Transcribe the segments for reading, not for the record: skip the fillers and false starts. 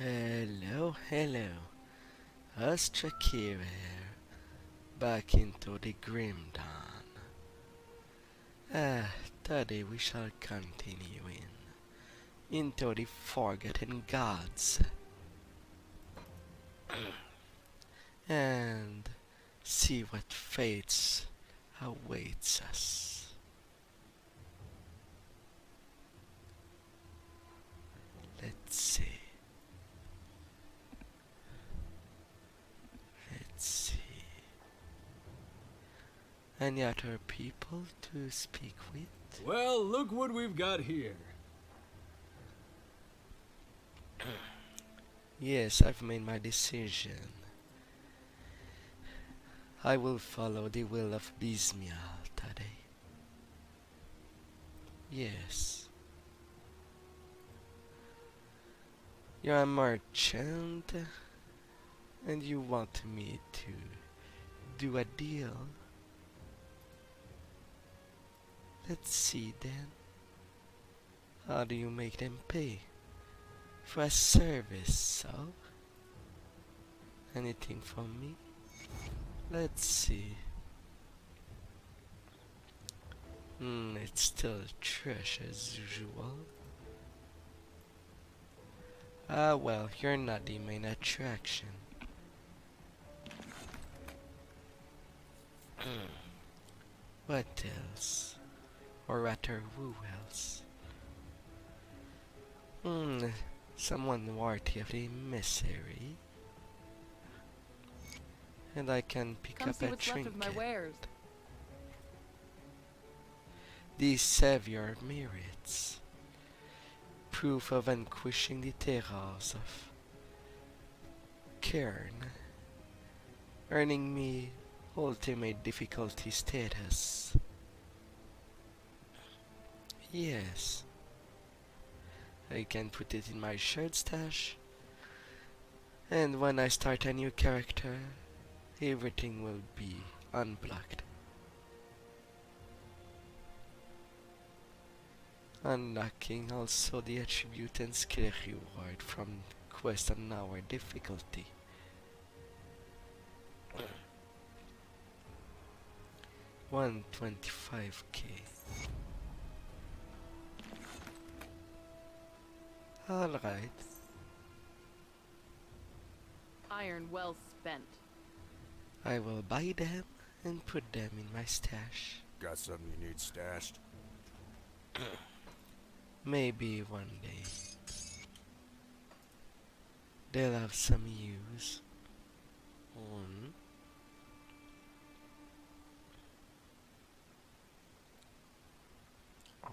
Hello, hello. Astrakira here, back into the grim dawn. Today we shall continue into the Forgotten Gods and see what fates awaits us. Let's see. Let's see. Any other people to speak with? Well, look what we've got here. Yes, I've made my decision. I will follow the will of Bismial today. Yes. You're a merchant, and you want me to do a deal. Let's see then. How do you make them pay? For a service, so? Anything from me? Let's see. It's still trash as usual. Well, you're not the main attraction. What else? Or rather, who else? Someone worthy of the misery. And I can pick Come up see a what's left of my trinket. wares. The savior merits. Proof of vanquishing the terrors of Cairn, earning me ultimate difficulty status. Yes, I can put it in my shirt stash, and when I start a new character, everything will be unblocked. Unlocking also the attribute and skill reward from quest on our difficulty. $125k. Alright. Iron well spent. I will buy them and put them in my stash. Got something you need stashed? Maybe one day they'll have some use. Aw.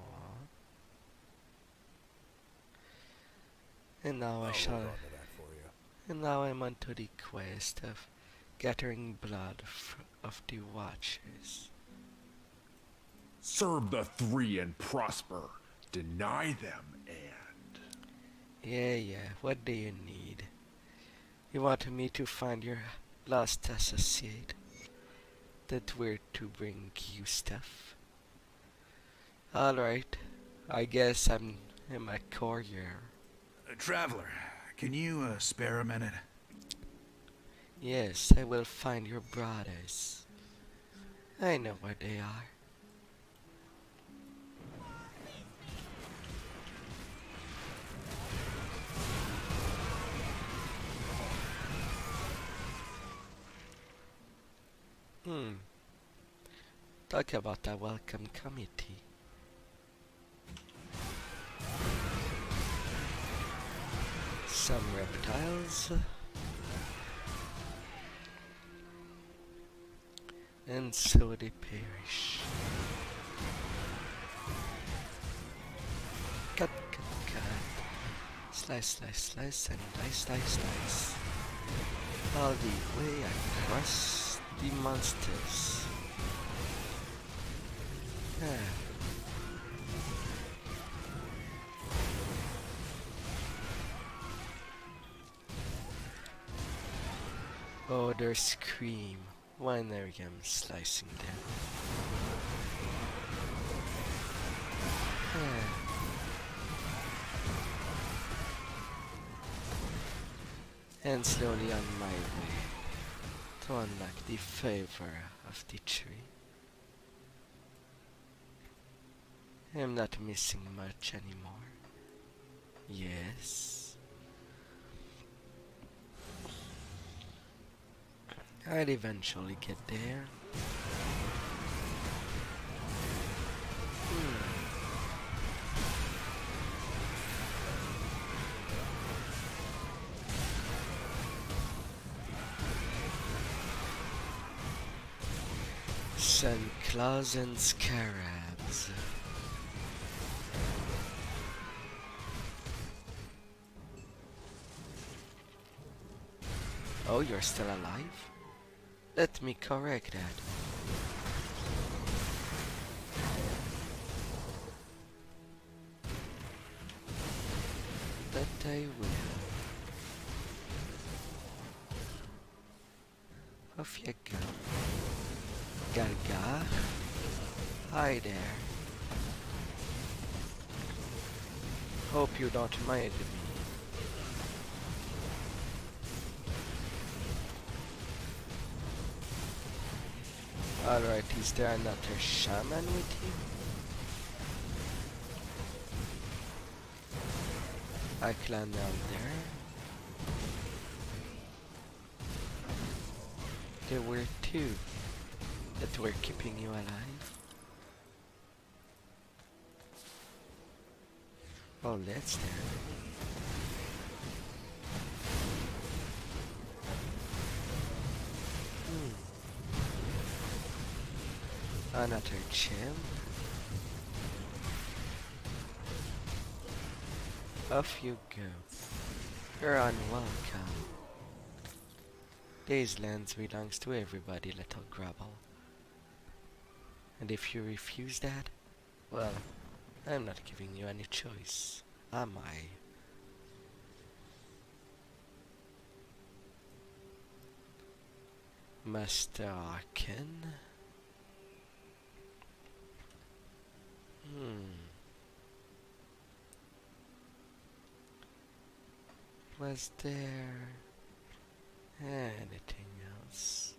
And now I I'll shall. look onto that for you. And now I'm onto the quest of gathering blood of the Watchers. Serve the three and prosper. Deny them and... Yeah, what do you need? You want me to find your lost associate? That we're to bring you stuff? Alright, I guess I'm a courier. Traveler, can you spare a minute? Yes, I will find your brothers. I know where they are. Talk about a welcome committee. Some reptiles. And so they perish. Cut, cut, cut. Slice, slice, slice, and slice. All the way across the monsters. Oh, their scream when I am slicing them. and slowly on my way to unlock the favor of the tree. I'm not missing much anymore. Yes. I'll eventually get there. Sun claws and scarabs. Oh, you're still alive? Let me correct that. That I will. Off you go. Gargar. Hi there. Hope you don't mind me. Alright, is there another shaman with you? I climb down there. There were two that were keeping you alive. Oh, that's there. Another gem. Off you go. You're unwelcome. These lands belongs to everybody, little grubble. And if you refuse that, well, I'm not giving you any choice, am I? Master Arkin? Was there anything else?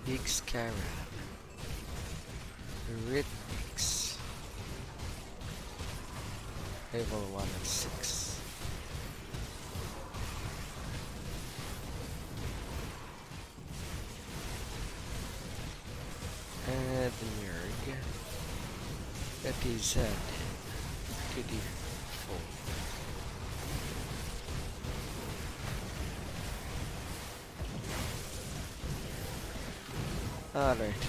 Big scarab. Rhythmics. Level 1 and 6. And the Nurg. That is added to the fold. Alright.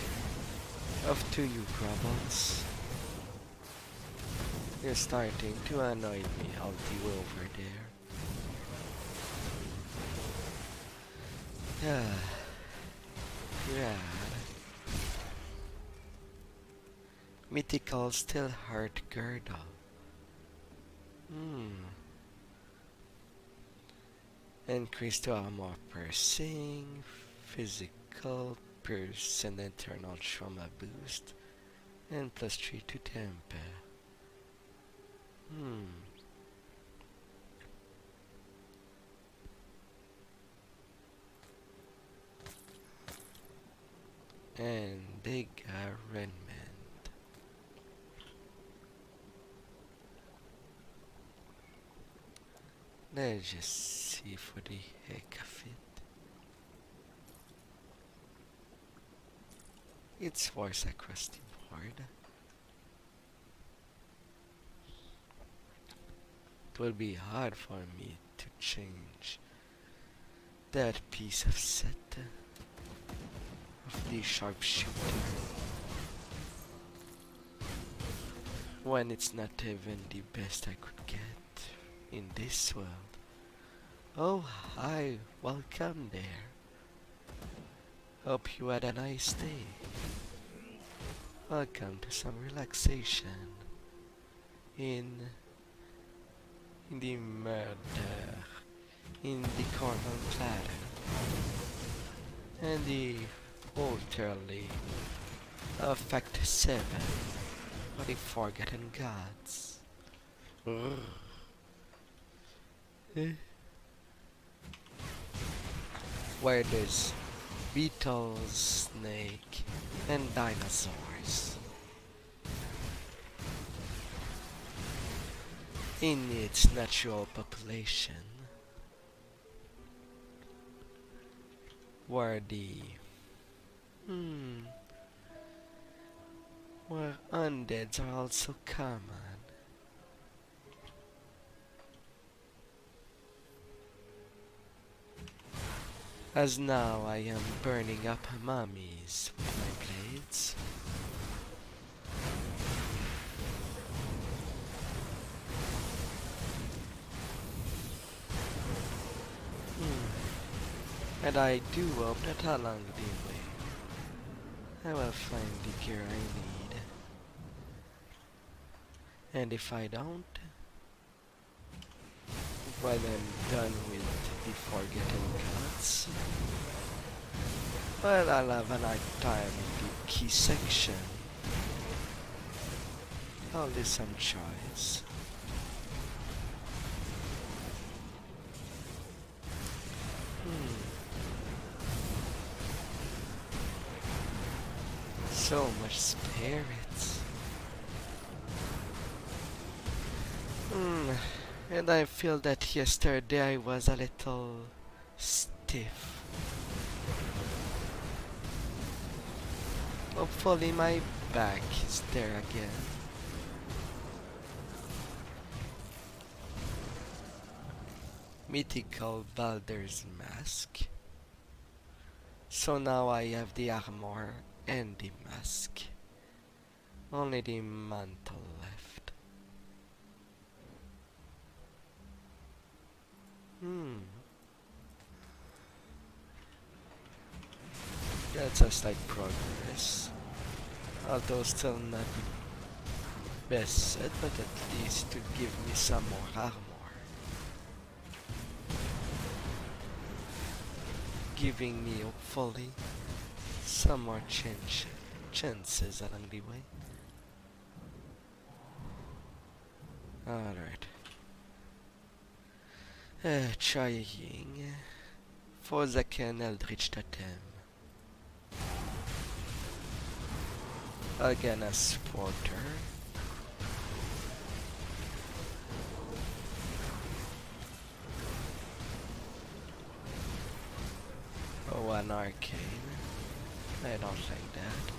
Off to you, Grubbles. You're starting to annoy me out the way over there. Yeah. Mythical Still Heart Girdle. Increase to armor piercing, physical pierce and internal trauma boost, and +3 to temper. And big arraignment. Let's just see for the heck of it. It's voice across the board. It will be hard for me to change that piece of set of the sharpshooter when it's not even the best I could get in this world. Oh, hi, welcome there. Hope you had a nice day. Welcome to some relaxation in the murder, in the corner platter. And the Ulterly Effect 7 for the Forgotten Gods. Ugh. Eh. Where there's beetles, snake, and dinosaurs in its natural population, where the where undeads are also common. As now I am burning up mummies with my blades. And I do hope that along the way I will find the gear I need. And if I don't, when I'm done with the Forgotten Gods, well, I'll have a night time in the key section. I'll do some choice. So much spirits. And I feel that yesterday I was a little stiff. Hopefully my back is there again. Mythical Baldur's Mask. So now I have the armor and the mask. Only the mantle left. That's a slight progress. Although still not best set, but at least to give me some more armor. Giving me, hopefully, some more chances along the way. Alright. Trying for the Eldritch Totem. Again a Saboteur. Oh, an Arcane. I don't like that.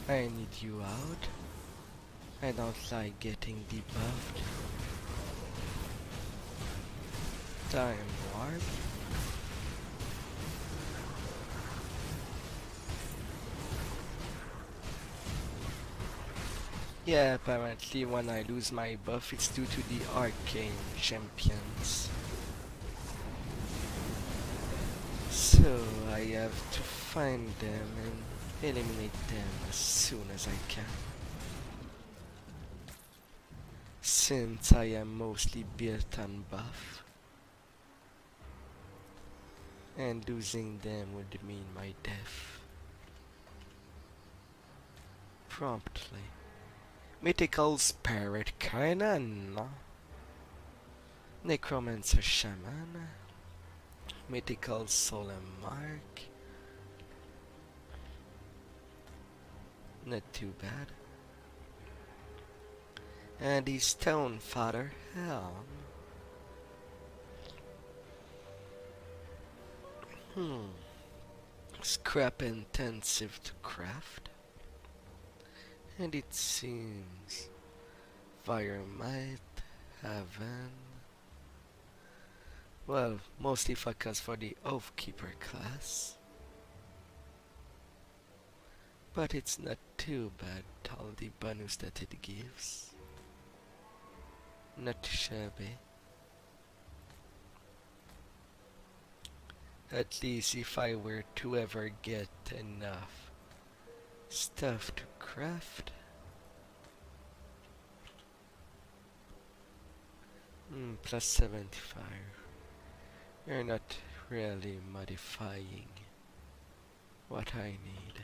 I need you out. I don't like getting debuffed. Time warp. Yeah, apparently when I lose my buff it's due to the arcane champions. So I have to find them and eliminate them as soon as I can. Since I am mostly built on buff, and losing them would mean my death. Promptly. Mythical Spirit kinda no. Necromancer Shaman. Mythical Solemn Mark. Not too bad. And the Stone Father Helm. Scrap intensive to craft. And it seems Fire Might, Heaven. Well, mostly focus for the Oathkeeper class. But it's not too bad all the bonus that it gives. Not shabby. At least if I were to ever get enough stuff to craft. Plus 75. You're not really modifying what I need.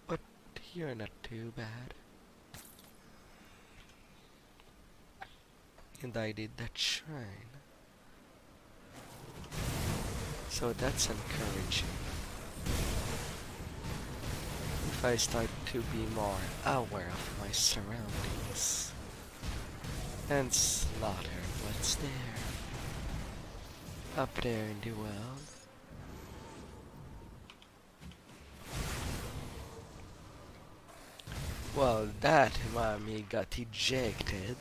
But you're not too bad. And I did that shrine. So that's encouraging. If I start to be more aware of my surroundings and slaughter what's there up there in the world. Well, that mommy got ejected.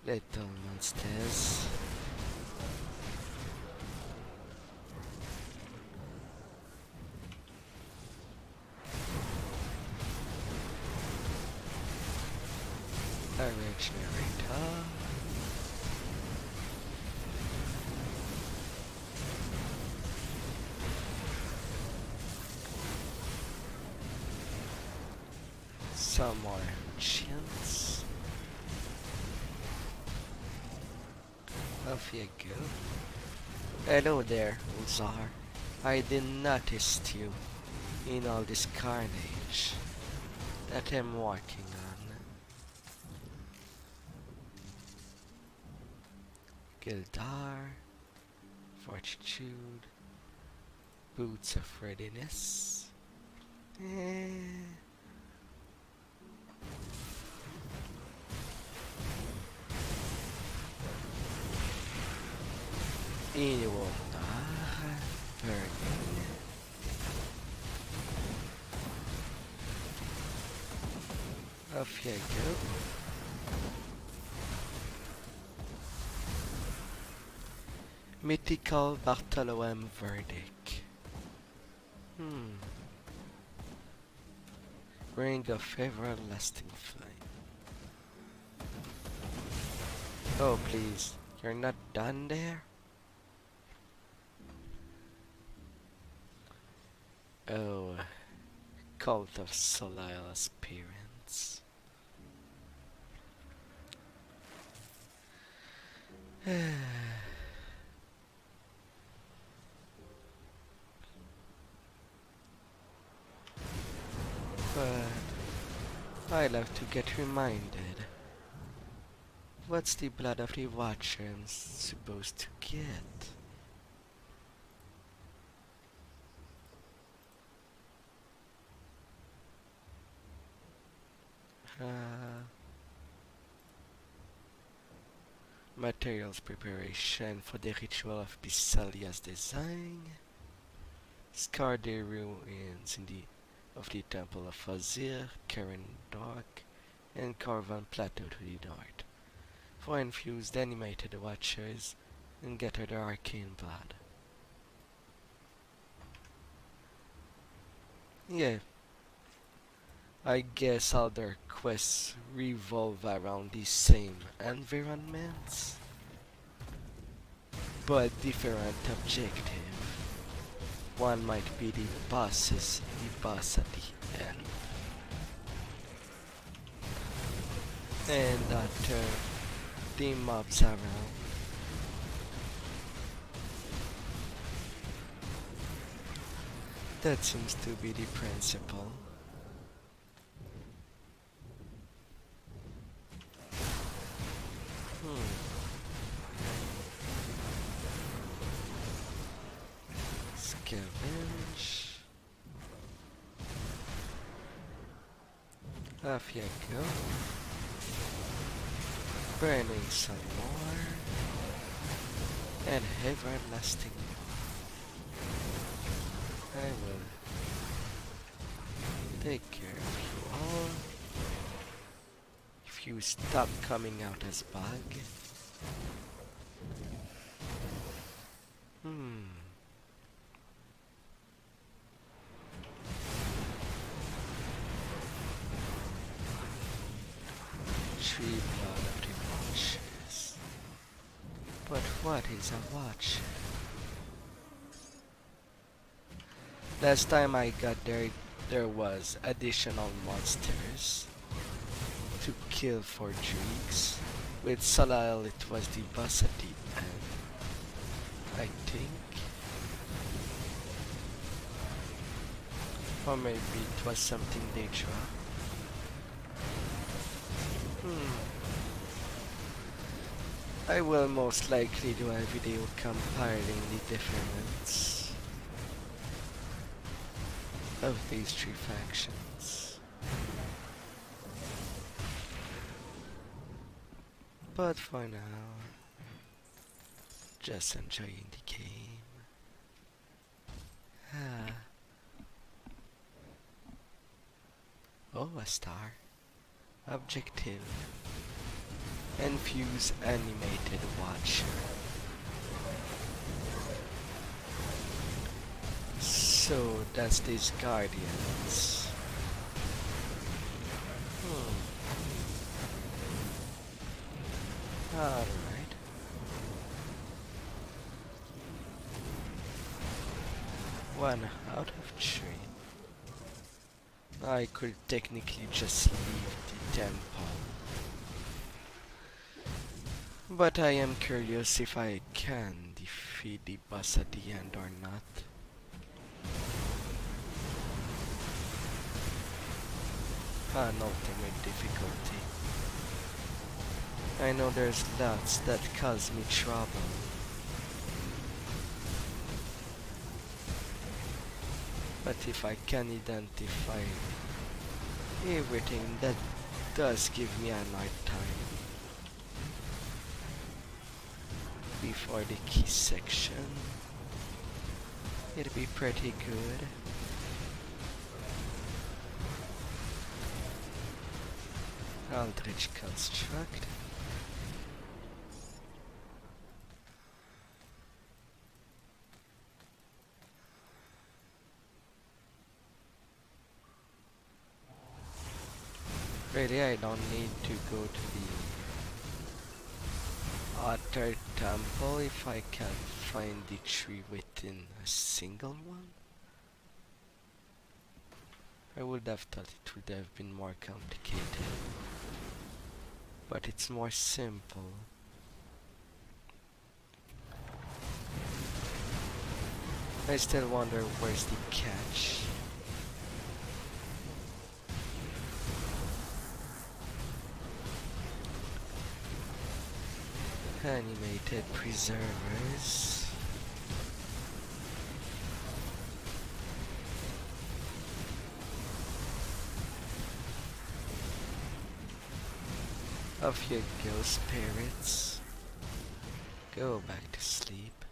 Little monsters. A regenerator. Some more chins. Off you go. Hello there, Uzar. I didn't notice you in all this carnage that I'm working on. Gildar, Fortitude, Boots of Readiness. Annual Burning. Off you go. Mythical Bartholomew Verdict. Ring of Everlasting Flame. Oh please, you're not done there? Oh, Cult of Solar Appearance. But I love to get reminded. What's the blood of the Watcher supposed to get? Materials preparation for the ritual of Bisalia's design. Scar the ruins of the Temple of Fazir, Karen Dark, and Carvan Plateau to the north. For infused animated watchers and get their arcane blood. Yeah. I guess all their quests revolve around the same environments, but different objective. One might be the boss at the end, and after the mobs around. That seems to be the principle. Scavenge. Off you go. Burning some more. And everlasting. I will take care of you all. If you stop coming out as bug. Hmm. Tree blood of the watchers. But what is a watch? Last time I got there, there was additional monsters to kill for drinks. With Salal, it was the boss at the end, I think. Or maybe it was something they dropped. I will most likely do a video comparing the difference of these three factions. But for now, just enjoying the game. Ah. Oh, a star. Objective. Infuse animated watcher. So that's these guardians. Alright. One out of three. I could technically just leave the temple. But I am curious if I can defeat the boss at the end or not. An ultimate difficulty. I know there's lots that cause me trouble. But if I can identify everything, that does give me a night time. Before the key section, it'd be pretty good. Aldrich Construct. Really, I don't need to go to the Otter Temple if I can find the tree within a single one? I would have thought it would have been more complicated. But it's more simple. I still wonder where's the catch. Animated preservers. Off you go, spirits. Go back to sleep.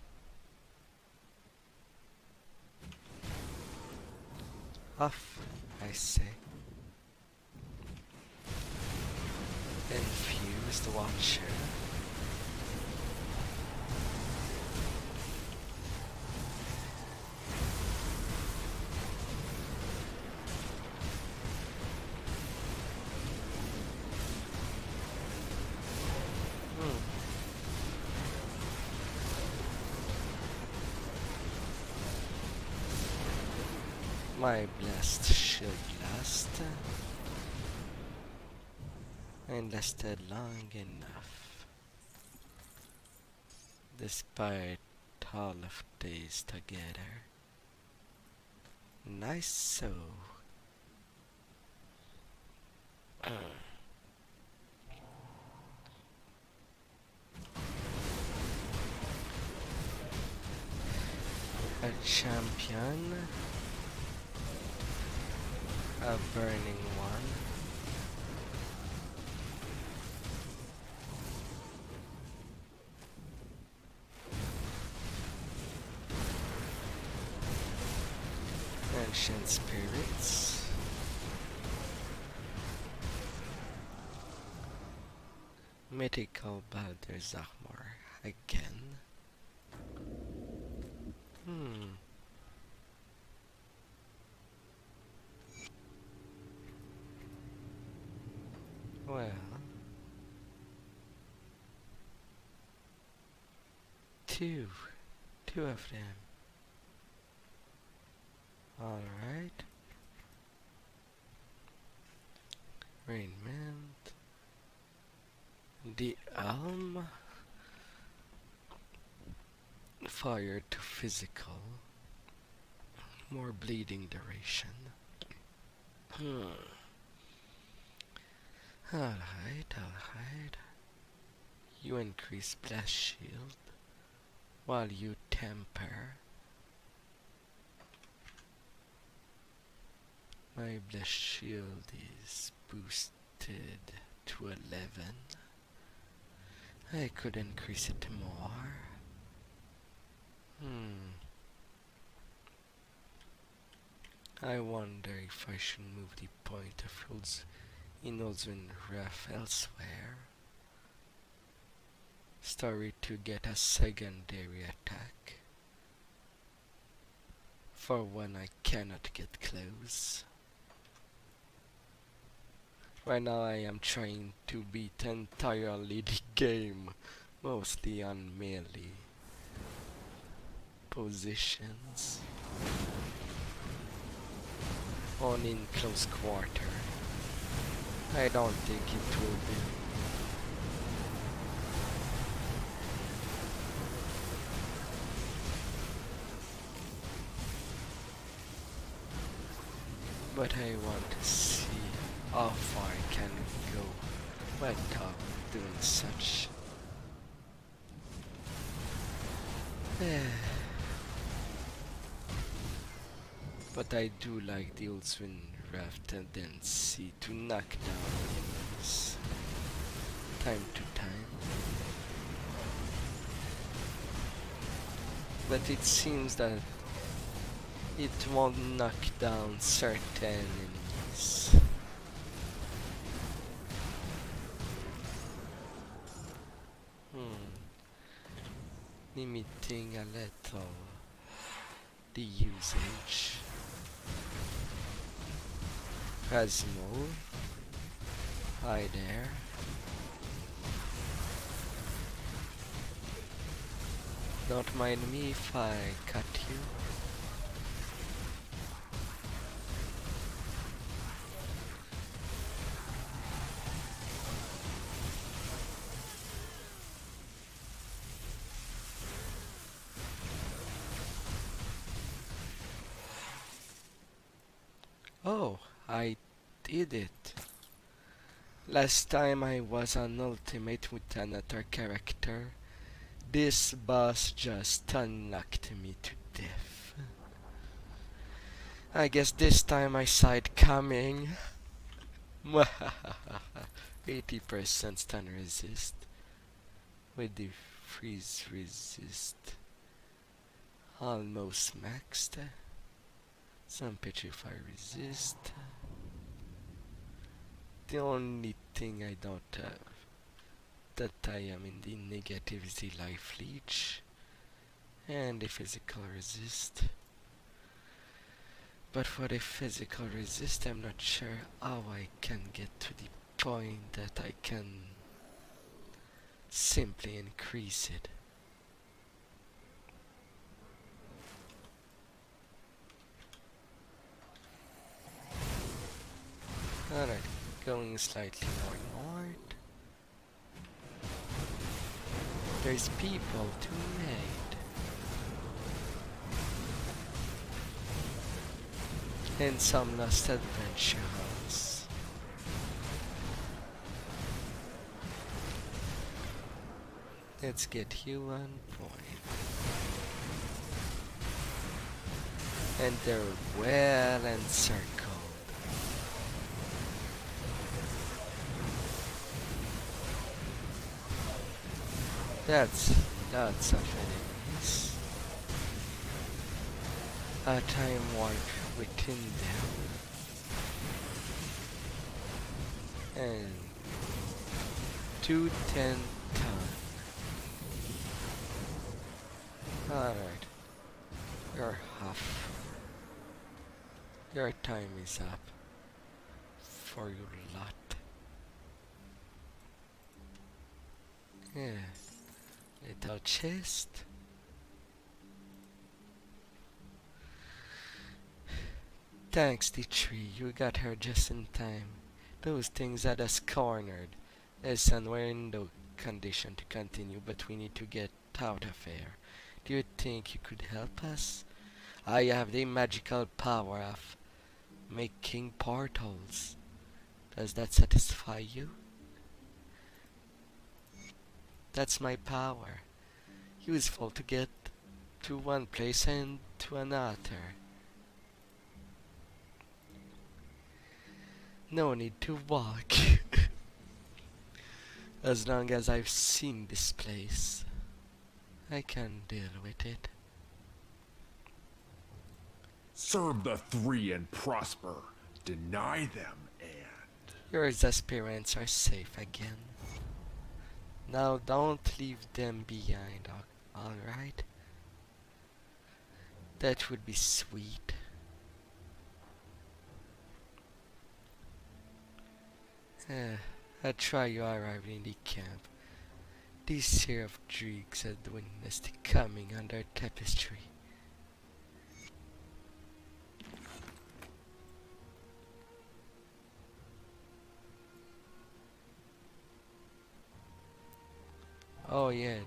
Off, I say. Infuse the watcher. My blast should last and lasted long enough despite all of days together. Nice so. A champion. A burning one. Ancient spirits. Mythical Balder Zachmar again. Hmm. Well, two of them. All right. Raiment. The elm. Fire to physical. More bleeding duration. Alright. You increase blast shield while you temper. My blast shield is boosted to 11. I could increase it more. I wonder if I should move the point of Inolswin Ref elsewhere. Story to get a secondary attack. For when I cannot get close. Right now I am trying to beat entirely the game. Mostly on melee positions. On in close quarter. I don't think it will be. But I want to see how far I can go without doing such. But I do like the old swing raft tendency to knock down enemies time to time. But it seems that it won't knock down certain enemies. Limiting a little the usage. Phasmo. Hi there. Don't mind me if I cut you. Oh, I did it. Last time I was on ultimate with another character, this boss just unlocked me to death. I guess this time I saw it coming. 80% stun resist with the freeze resist almost maxed. Some petrify resist. The only thing I don't have that I am in the negative is the life leech and the physical resist. But for the physical resist, I'm not sure how I can get to the point that I can simply increase it. Alright, going slightly more north. There's people to meet. And some lost adventures. Let's get you on point. And they're well encircled. That's lots of enemies. A time warp within them. And 210 ton. Alright. You're off. Your time is up. For your lot. Yeah. Little chest. Thanks, the tree. You got her just in time. Those things had us cornered. Listen, we're in no condition to continue, but we need to get out of here. Do you think you could help us? I have the magical power of making portals. Does that satisfy you? That's my power. Useful to get to one place and to another. No need to walk. As long as I've seen this place, I can deal with it. Serve the three and prosper. Deny them and... Your aspirants are safe again. Now don't leave them behind, alright? That would be sweet. I try you arriving in the camp. This here of Dreeks had witnessed the coming under tapestry. Oh yeah,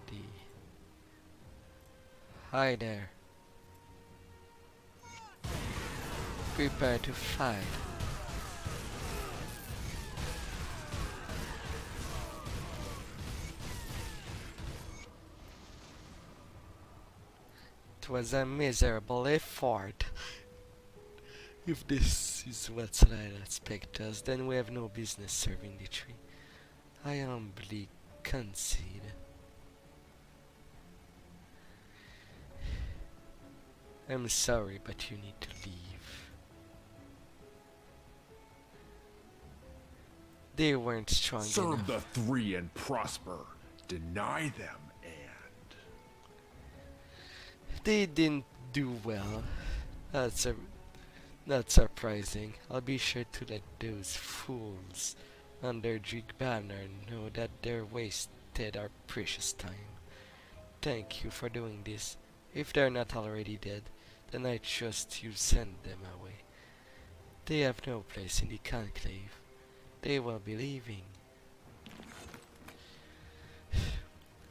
Hi there. Prepare to fight. It was a miserable effort. If this is what Slide expects us, then we have no business serving the tree. I humbly concede. I'm sorry, but you need to leave. They weren't strong Serve enough. the three and prosper. Deny them and... They didn't do well. That's not surprising. I'll be sure to let those fools under Dreek banner know that they're wasted our precious time. Thank you for doing this. If they're not already dead, then I trust you send them away. They have no place in the conclave. They will be leaving.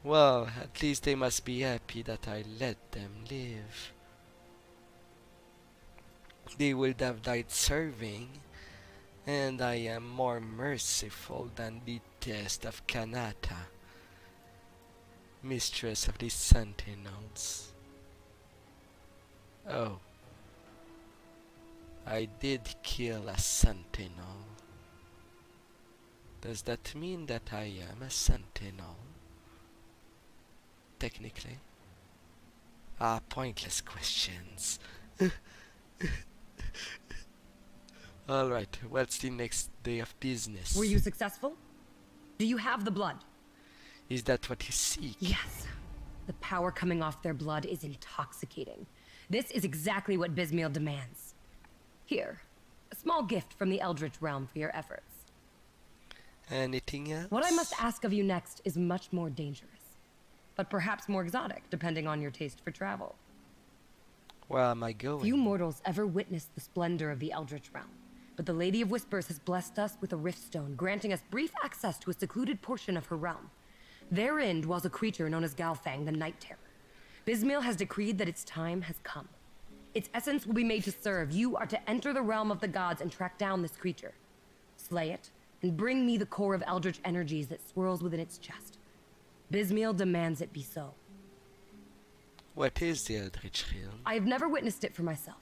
Well, at least they must be happy that I let them live. They would have died serving, and I am more merciful than the test of Kanata, mistress of the Sentinels. Oh, I did kill a Sentinel. Does that mean that I am a Sentinel? Technically. Pointless questions. Alright, what's the next day of business? Were you successful? Do you have the blood? Is that what you seek? Yes. The power coming off their blood is intoxicating. This is exactly what Bismiel demands. Here, a small gift from the Eldritch realm for your efforts. Anything else? What I must ask of you next is much more dangerous, but perhaps more exotic, depending on your taste for travel. Where am I going? Few mortals ever witnessed the splendor of the Eldritch realm, but the Lady of Whispers has blessed us with a riftstone, granting us brief access to a secluded portion of her realm. Therein dwells a creature known as Galfang, the Night Terror. Bismiel has decreed that its time has come. Its essence will be made to serve. You are to enter the realm of the gods and track down this creature. Slay it, and bring me the core of eldritch energies that swirls within its chest. Bismiel demands it be so. What is the Eldritch realm? I have never witnessed it for myself,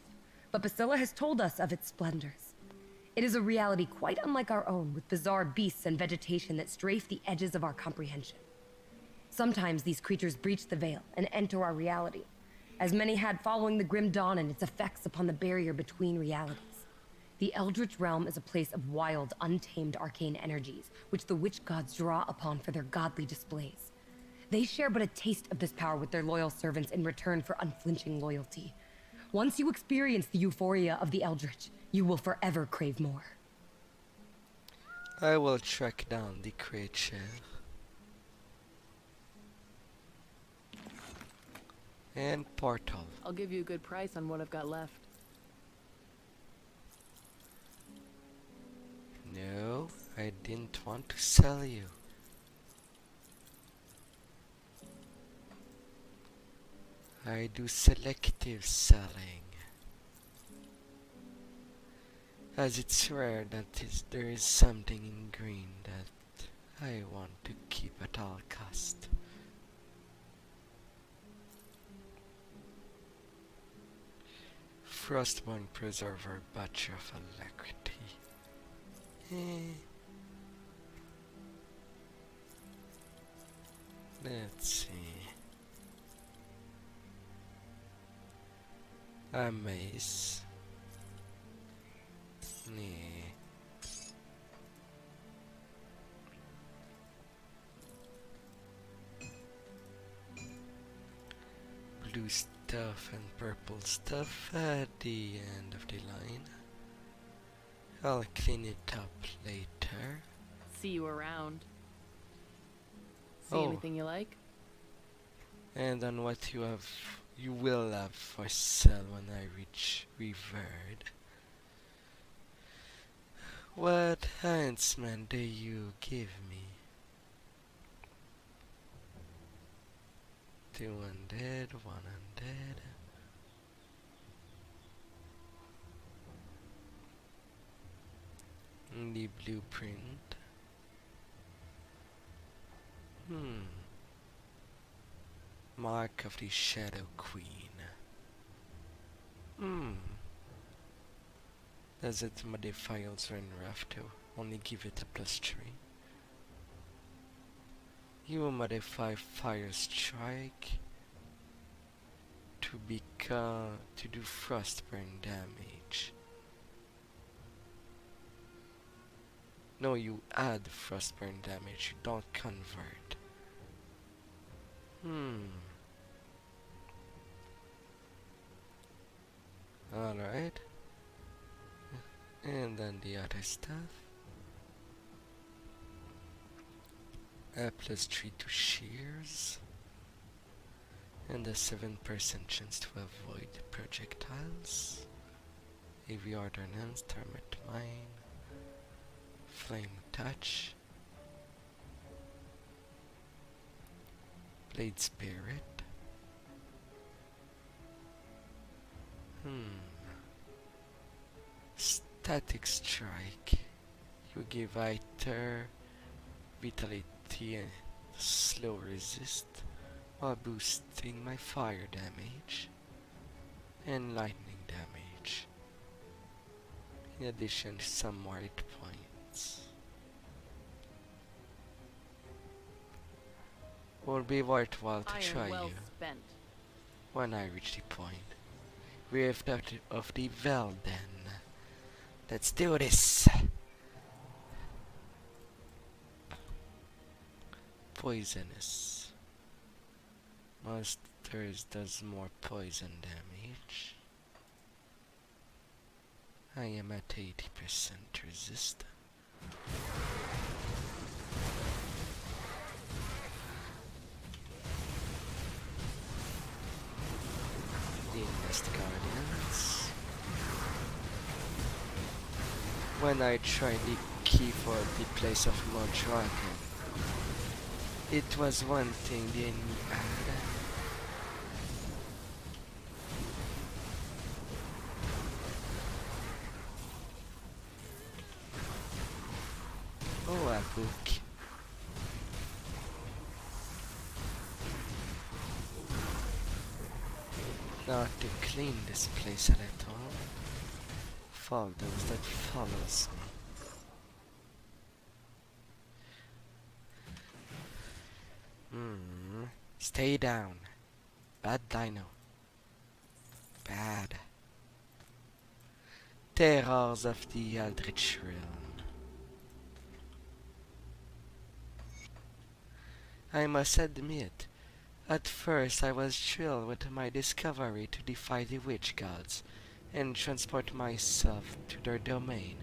but Basila has told us of its splendors. It is a reality quite unlike our own, with bizarre beasts and vegetation that strafe the edges of our comprehension. Sometimes these creatures breach the veil and enter our reality, as many had following the Grim Dawn and its effects upon the barrier between realities. The Eldritch realm is a place of wild, untamed arcane energies, which the witch gods draw upon for their godly displays. They share but a taste of this power with their loyal servants in return for unflinching loyalty. Once you experience the euphoria of the Eldritch, you will forever crave more. I will track down the creature. And portal. I'll give you a good price on what I've got left. No, I didn't want to sell you. I do selective selling. As it's rare that there is something in green that I want to keep at all cost. Frostborn Preserver Batch of Alacrity. Let's see. A mace. Blue stuff and purple stuff at the end of the line. I'll clean it up later. See you around. See Oh. anything you like? And on what you will have for sale when I reach Reverd. What enhancement do you give me? 2 undead, 1 undead. The blueprint. Mark of the Shadow Queen. Does it modify also in rough to only give it a +3? You will modify Fire Strike to do Frostburn damage. No, you add Frostburn damage, you don't convert. Alright. And then the other stuff. A +3 to shears. And a 7% chance to avoid projectiles. Heavy Ordnance, Termite Mine. Flame Touch. Blade Spirit. Static Strike. You give either Vitality and Slow Resist while boosting my fire damage and lightning damage. In addition to some more hit points. Will be worthwhile to try well you spent. when I reach the point. Rift of the Veil then. Let's do this! Poisonous. Monsters does more poison damage. I am at 80% resistant. The Nest Guardians. When I tried the key for the place of more dragon, it was one thing the enemy had. Oh, a book. Not to clean this place a little. Fall those that follows me. Stay down. Bad dino. Bad. Terrors of the Eldritch Realm. I must admit, At first I was thrilled with my discovery to defy the witch gods and transport myself to their domain.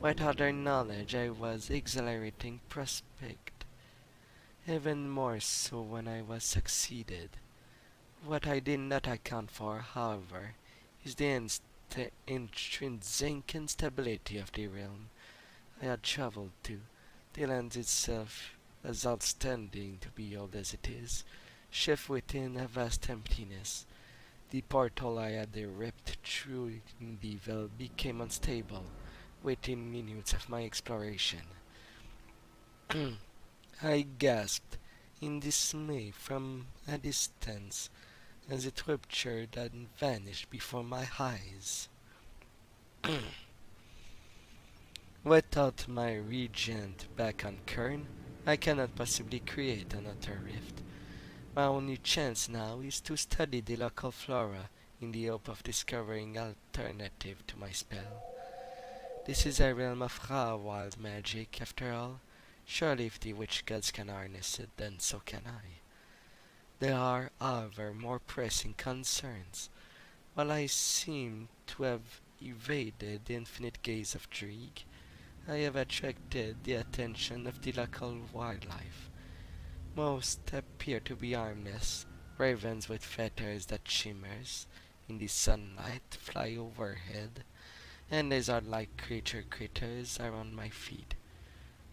Without their knowledge I was exhilarating prospect, even more so when I was succeeded. What I did not account for, however, is the intrinsic instability of the realm I had traveled to. The land itself, as outstanding to behold as it is, shift within a vast emptiness. The portal I had ripped through in the veil became unstable within minutes of my exploration. I gasped in dismay from a distance as it ruptured and vanished before my eyes. Without my regent back on Kern, I cannot possibly create another rift. My only chance now is to study the local flora in the hope of discovering alternative to my spell. This is a realm of raw wild magic, after all. Surely if the witch gods can harness it, then so can I. There are, however, more pressing concerns. While I seem to have evaded the infinite gaze of Drieg, I have attracted the attention of the local wildlife. Most appear to be harmless, ravens with feathers that shimmers in the sunlight fly overhead, and lizard-like critters around my feet.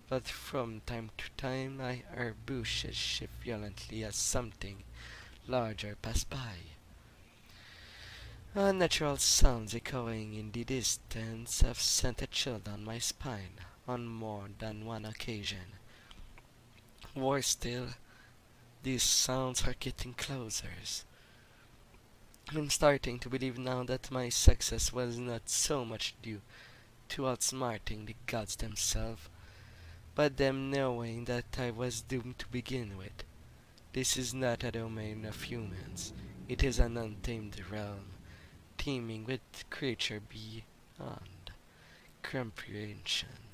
But from time to time I hear bushes shift violently as something larger pass by. Unnatural sounds echoing in the distance have sent a chill down my spine on more than one occasion. Worse still, these sounds are getting closer. I'm starting to believe now that my success was not so much due to outsmarting the gods themselves, but them knowing that I was doomed to begin with. This is not a domain of humans. It is an untamed realm, teeming with creature beyond comprehension,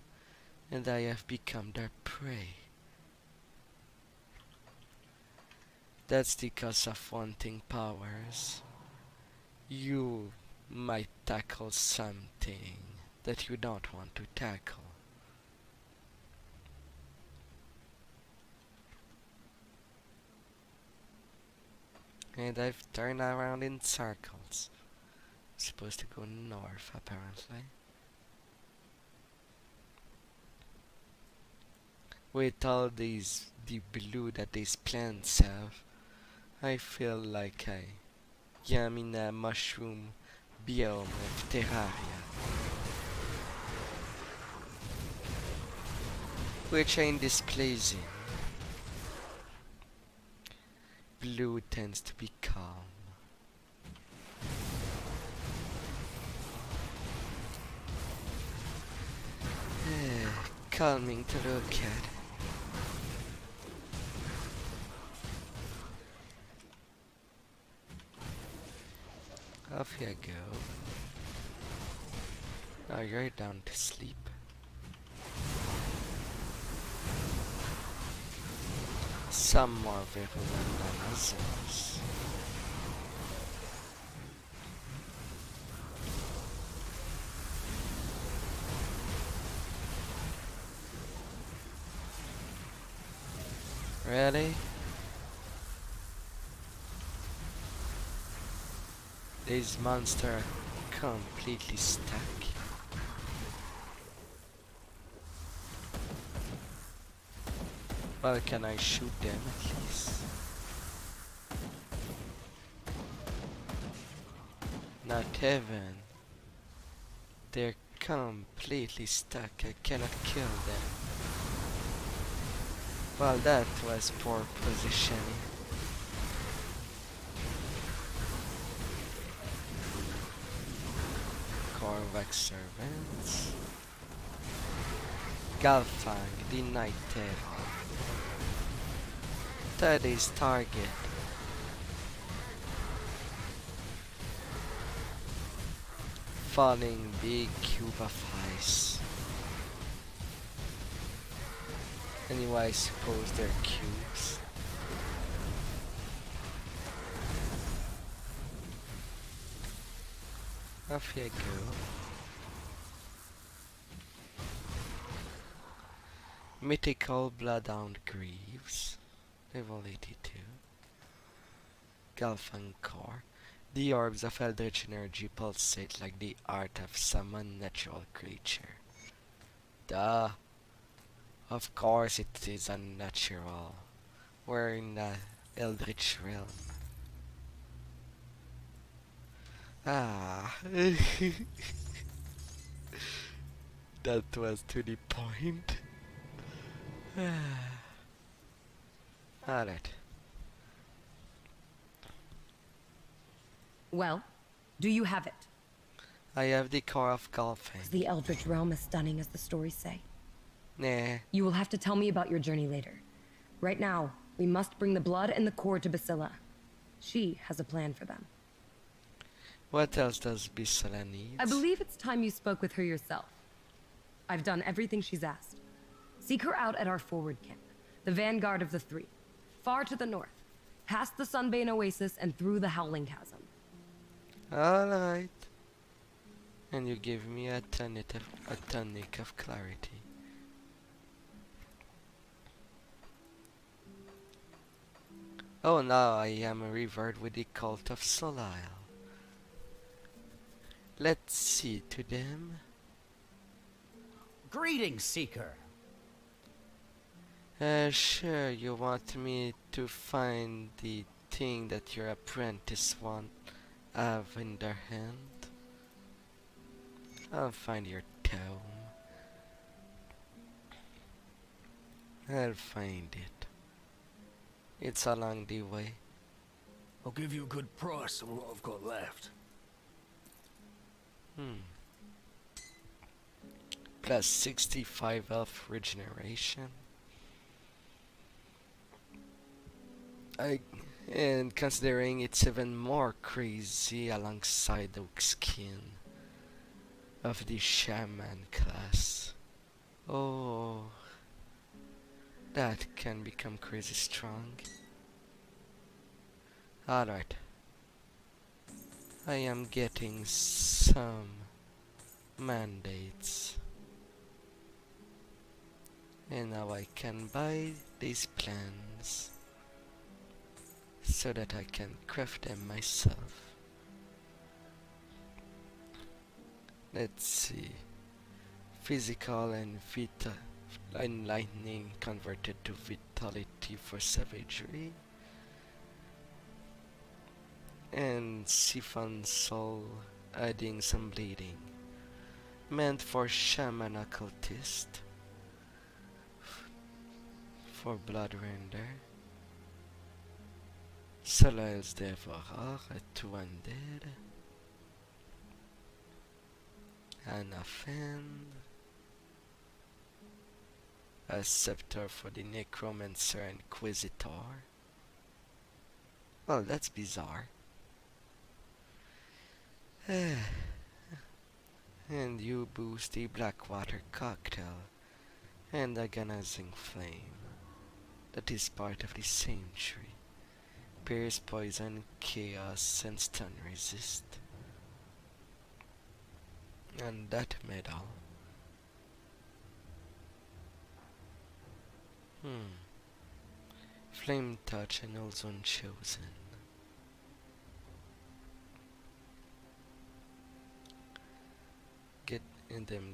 and I have become their prey. That's the cause of wanting powers. You might tackle something that you don't want to tackle. And I've turned around in circles. I'm supposed to go north, apparently. With all the blue that these plants have, I feel like I am in a mushroom biome of Terraria, which ain't displeasing. Blue tends to be calm. Calming to look at. Off you go. Now you're down to sleep. Some more virulent than others. Really? These monsters are completely stuck. Well, can I shoot them at least? Not even. They're completely stuck. I cannot kill them. Well, that was poor positioning. Korvax servants. Galfang, the Night Terror. That is target. Falling big cube of ice. Anyway, I suppose they're cubes. Off you go. Mythical Bloodhound Greaves. Level 82. Galfang Core. The orbs of Eldritch energy pulsate like the art of some unnatural creature. Duh. Of course it is unnatural. We're in the Eldritch realm. Ah. That was to the point. Alright. Well, do you have it? I have the core of golfing. Is the Eldritch realm as stunning as the stories say? Nah. You will have to tell me about your journey later. Right now, we must bring the blood and the core to Basila. She has a plan for them. What else does Bissela need? I believe it's time you spoke with her yourself. I've done everything she's asked. Seek her out at our forward camp, the vanguard of the three, far to the north, past the Sunbane Oasis and through the Howling Chasm. Alright. And you give me a tonic of clarity. Oh, now I am a revert with the cult of Solisle. Let's see to them. Greetings, Seeker. Sure, you want me to find the thing that your apprentice have in their hand? I'll find your tome. I'll find it. It's along the way. I'll give you a good price on what I've got left. Plus 65 health regeneration. And considering it's even more crazy alongside the skin of the shaman class. Oh, that can become crazy strong. Alright. I am getting some mandates. And now I can buy these plans so that I can craft them myself. Let's see. Physical and lightning converted to vitality for savagery. And Siphon Soul adding some bleeding. Meant for shaman occultist. For blood render. Solile's Devourer at 200. And a fan. A scepter for the Necromancer Inquisitor. Well, that's bizarre. And you boost the Blackwater Cocktail and Agonizing Flame. That is part of the same tree. Pierce, poison, chaos, and stun resist. And that medal. Flame touch and also unchosen.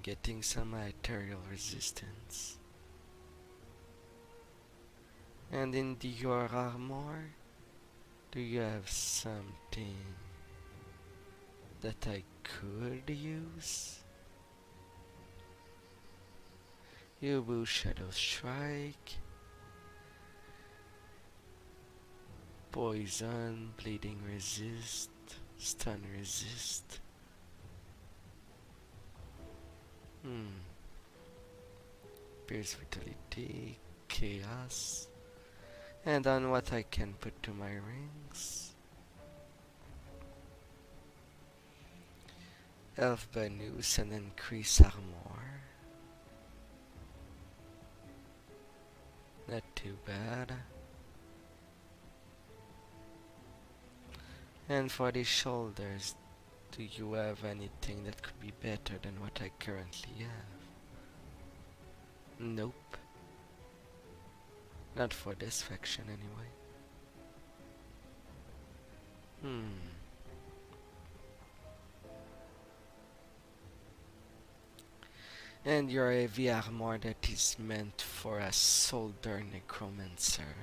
Getting some arterial resistance. And in your armor, do you have something that I could use? You will Shadow Strike, Poison, Bleeding Resist, Stun Resist. Pierce Vitality, Chaos. And on what I can put to my rings. Elf Banus and increase armor. Not too bad. And for the shoulders, Do you have anything that could be better than what I currently have? Nope. Not for this faction anyway. And you're a heavy armor that is meant for a soldier necromancer.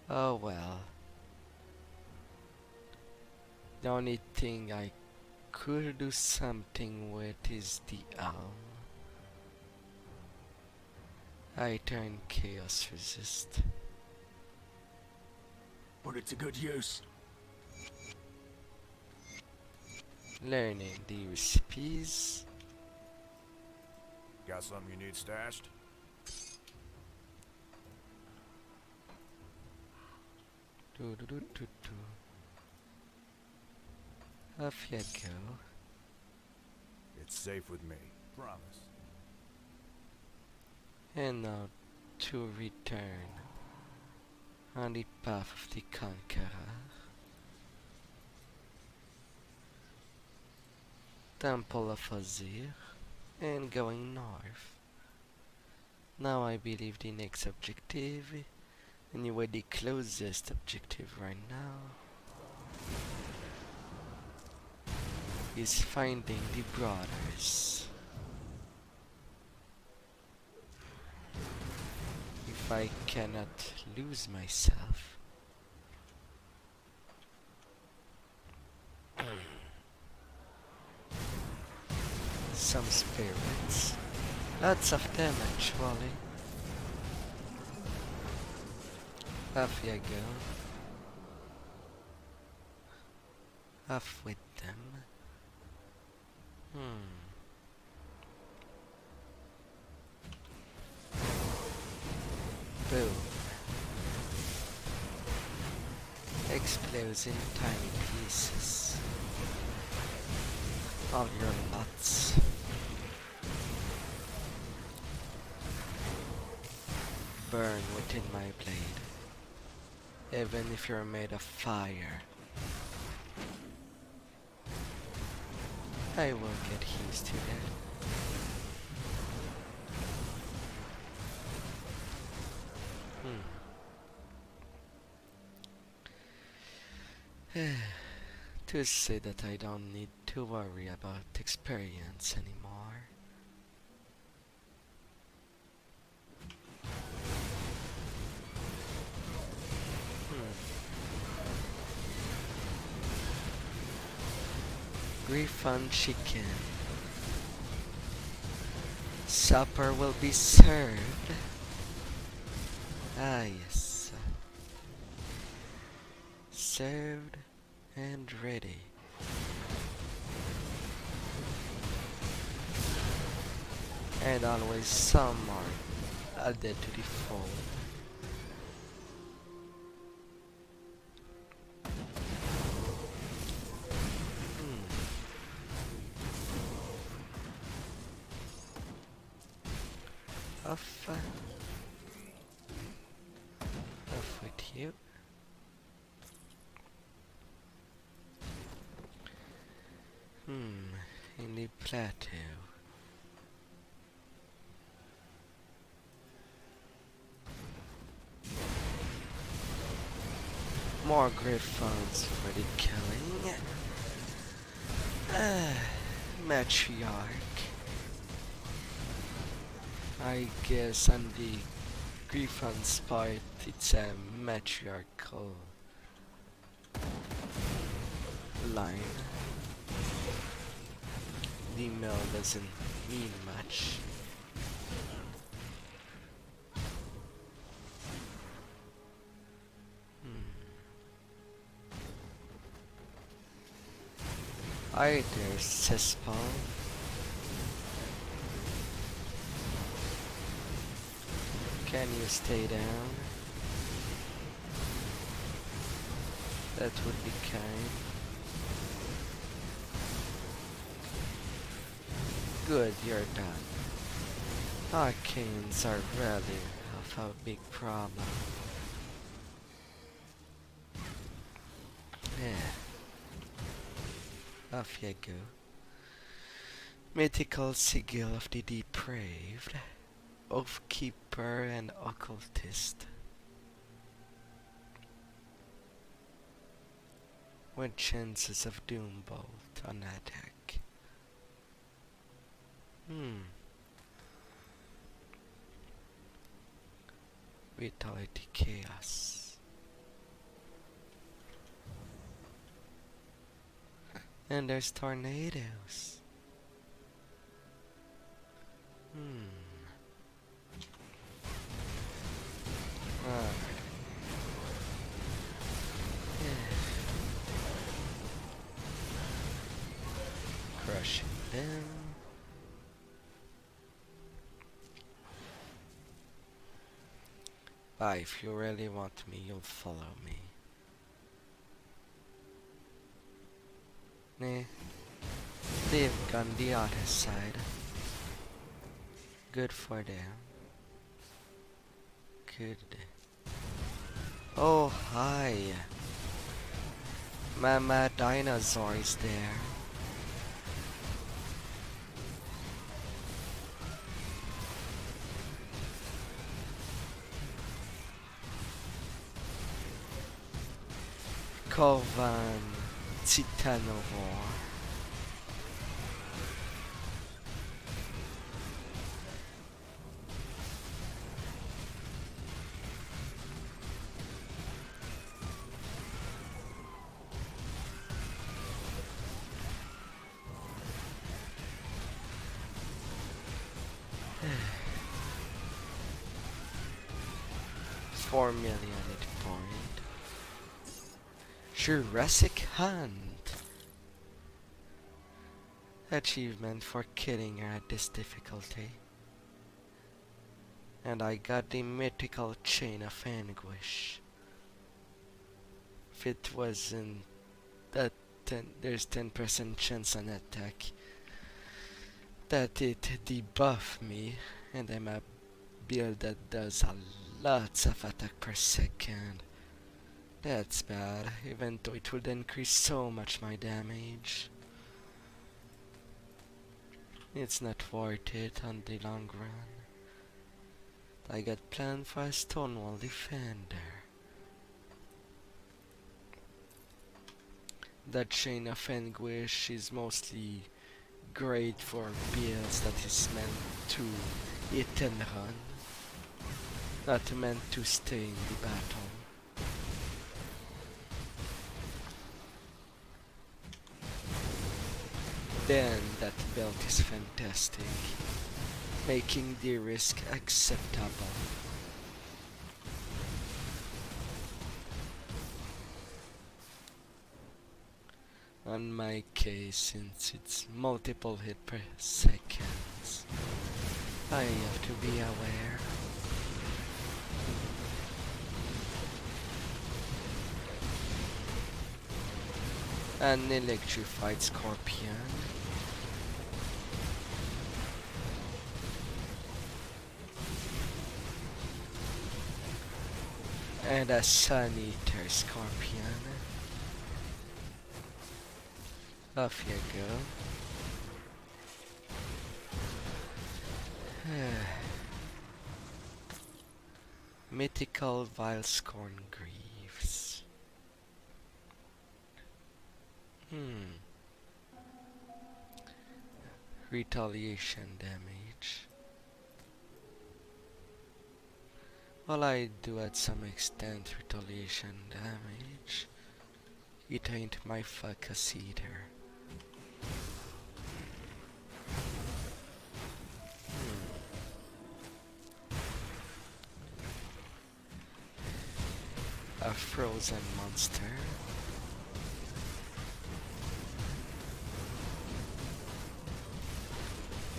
Oh well. The only thing I could do something with is the arm. I turn chaos resist. Put it to good use. Learning the recipes. Got something you need stashed? Do do do do do. Off you go. It's safe with me. Promise. And now to return on the path of the Conqueror. Temple of Azir, and going north. Now I believe the next objective, anyway the closest objective right now, is finding the brothers. If I cannot lose myself. Some spirits. Lots of them actually. Off you go. Off with them. Boom. Explodes in tiny pieces. All your nuts. Burn within my blade. Even if you're made of fire. I will get used to that. To say that I don't need to worry about experience anymore. Griffon chicken. Supper will be served. Ah yes. Served and ready. And always some are added to the fold. Off with you. In the plateau. More griffons for the killing. Matriarch. I guess on the griffon's part it's a matriarchal line. The male doesn't mean much. Alright, there's Cesspal. Can you stay down? That would be kind. Good, you're done. Arcanes are really a big problem. Off you go. Mythical Sigil of the Depraved. Oathkeeper and Occultist. With chances of Doombolt on attack. Vitality Chaos. And there's tornadoes. Alright. Crushing them. But if you really want me, you'll follow me. Nah. They've gone the other side. Good for them. Good. Oh, hi. Mama Dinosaur is there. Kovan Titanovore. $4 million at point. Jurassic Hunt. Achievement for killing her at this difficulty. And I got the mythical Chain of Anguish. If it wasn't that there's 10% chance on attack that it debuff me, and I'm a build that does a lots of attack per second. That's bad, even though it would increase so much my damage. It's not worth it on the long run. I got planned for a Stonewall Defender. That Chain of Anguish is mostly great for builds that is meant to hit and run, not meant to stay in the battle. Then that belt is fantastic, making the risk acceptable. On my case, since it's multiple hit per seconds, I have to be aware. An electrified scorpion. And a Sun Eater scorpion. Off you go. Mythical Vile Scorn Greaves. Retaliation damage. Well, I do at some extent retaliation damage. It ain't my focus either. A frozen monster.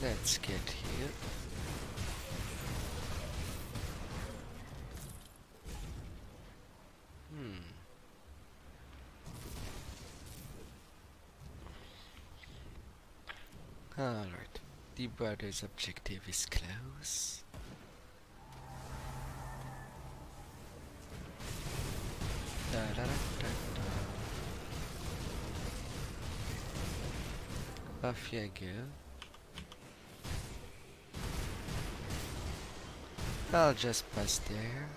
Let's get here. Alright, the brother's objective is close. Da, da, da, da, da. Off you go. I'll just pass there.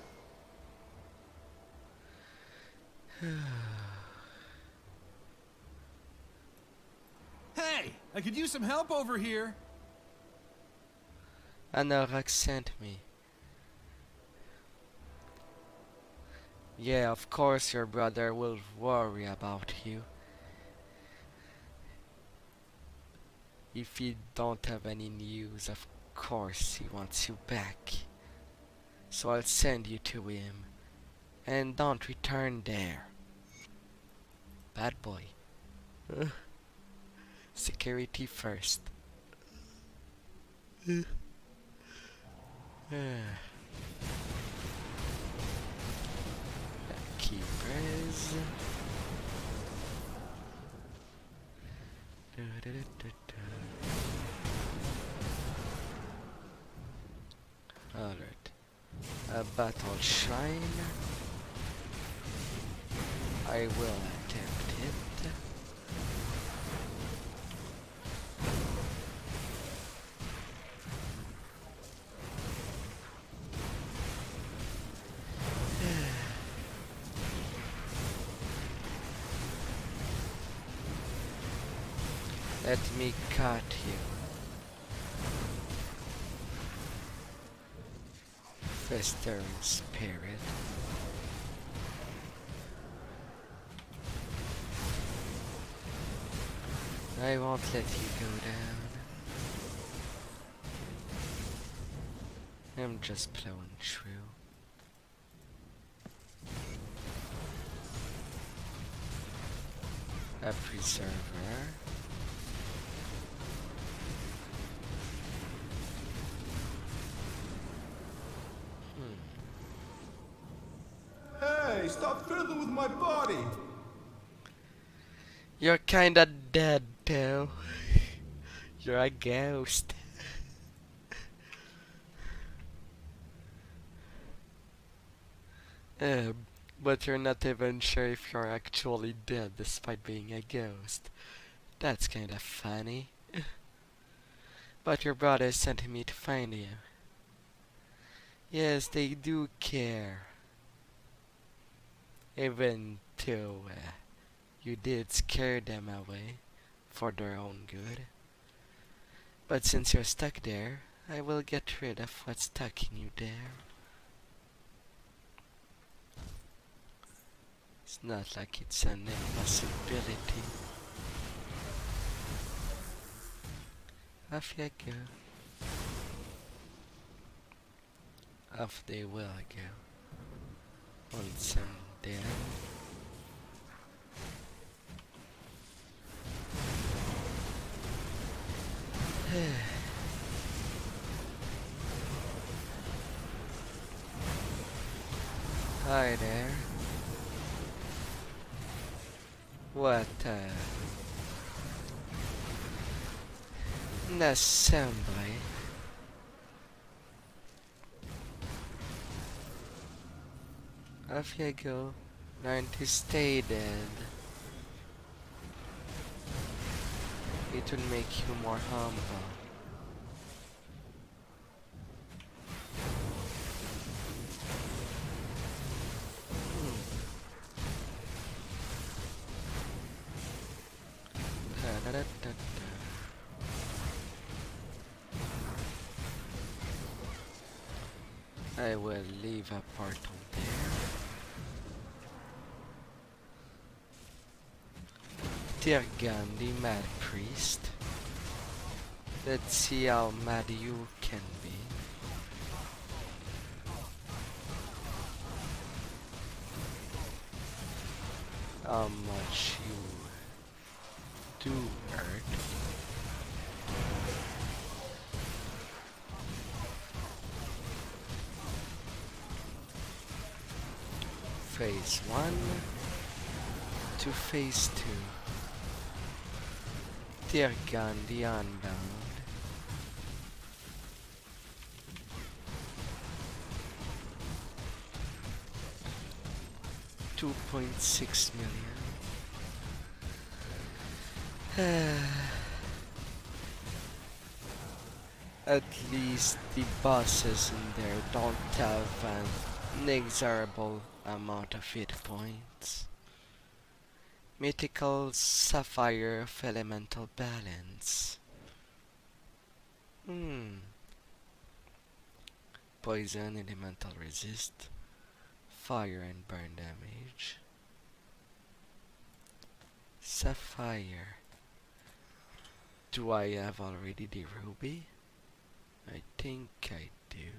Hey, I could use some help over here. Anorak sent me. Yeah, of course your brother will worry about you. If he don't have any news, of course he wants you back. So I'll send you to him. And don't return there. Bad boy. Security first. Keepers. Alright. A battle shrine. I will attempt it. Let me cut you. Festering spirit. I won't let you go down. I'm just plowing through. A preserver. Hey, stop fiddling with my body! You're kinda dead, though. You're a ghost. But you're not even sure if you're actually dead despite being a ghost. That's kinda funny. But your brother sent me to find you. Yes, they do care. Even though you did scare them away for their own good. But since you're stuck there, I will get rid of what's stuck in you there. It's not like it's an impossibility. Off you go. Off they will go. Once I'm dead. Hi there. What an assembly. Off you go. Learn to stay dead. It will make you more humble. Da-da-da-da-da. I will leave a portal there. Dear Gandhi, Mad Priest. Let's see how mad you can be. How much you do hurt. Phase 1 to phase 2. Dear Gandhi Unbound. $2.6 million. At least the bosses in there don't have an inexorable amount of hit points. Mythical Sapphire of Elemental Balance. Poison, elemental resist, fire and burn damage. Sapphire. Do I have already the ruby? I think I do.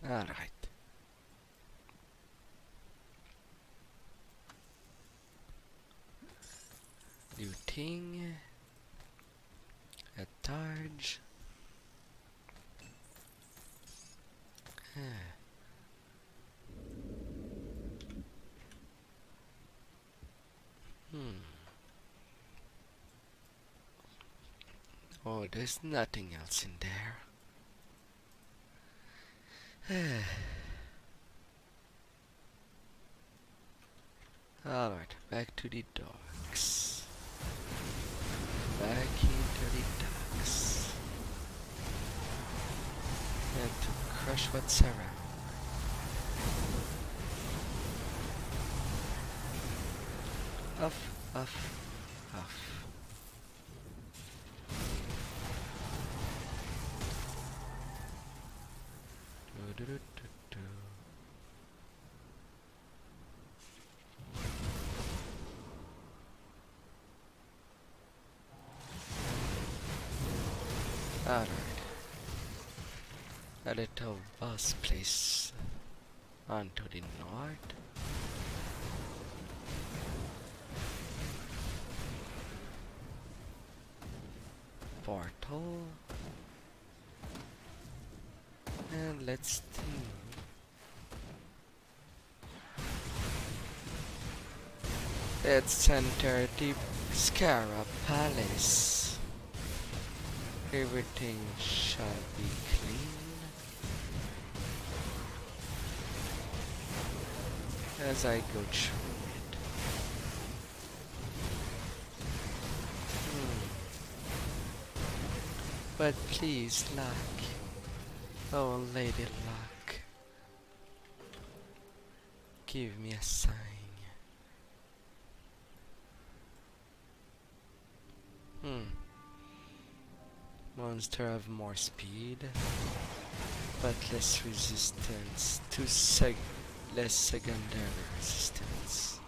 Alright. New thing. A charge. Oh, there's nothing else in there. Alright, back to the docks. Back into the docks. And to crush what's around. Off, off, off. Alright. A little bus place onto the north. Portal. And let's think. Let's enter the Scarab Palace. Everything shall be clean as I go through it. But please, luck. Oh, Lady Luck. Give me a sign. Monster have more speed, but less resistance to less secondary resistance.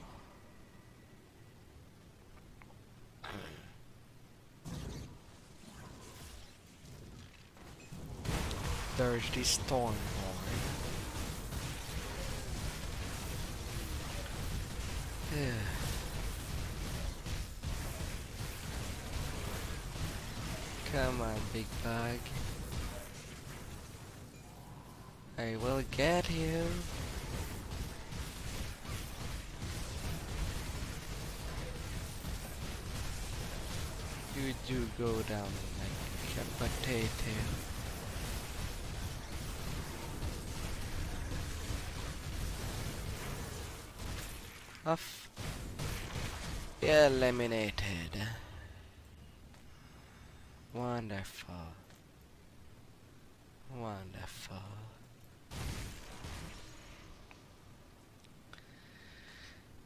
There's the Stormborn. Yeah. Come on, big bug. I will get you. You do go down like a potato. Off. Eliminated. Wonderful. Wonderful.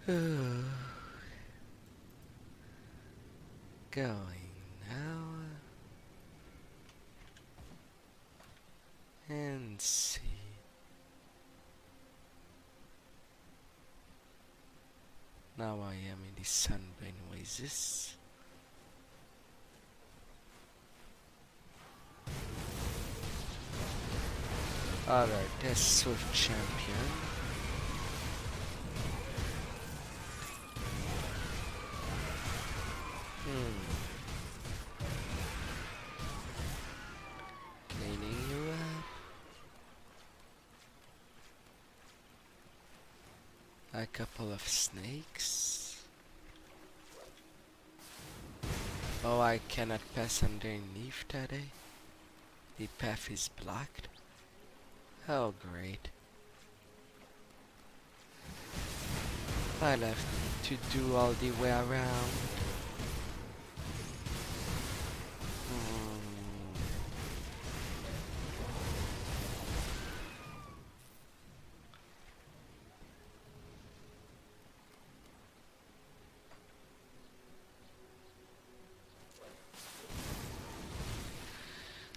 Ooh. Going now. And see. Now I am in the Sunburn Oasis. Alright, that's Swift Champion. Cleaning you up. A couple of snakes. Oh, I cannot pass underneath today. The path is blocked. Oh, great. I left to do all the way around.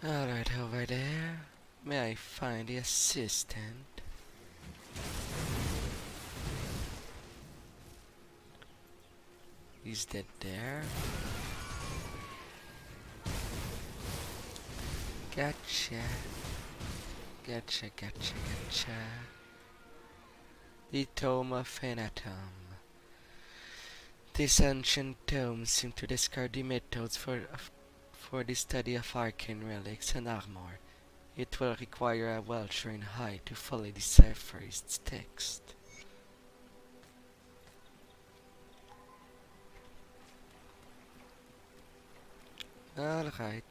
Alright, over there. May I find the assistant? Is that there? Gotcha. Gotcha, gotcha, gotcha. The Tome of Anatom. This ancient tome seems to describe the methods for the study of arcane relics and armor. It will require a well-trained eye to fully decipher its text. Alright.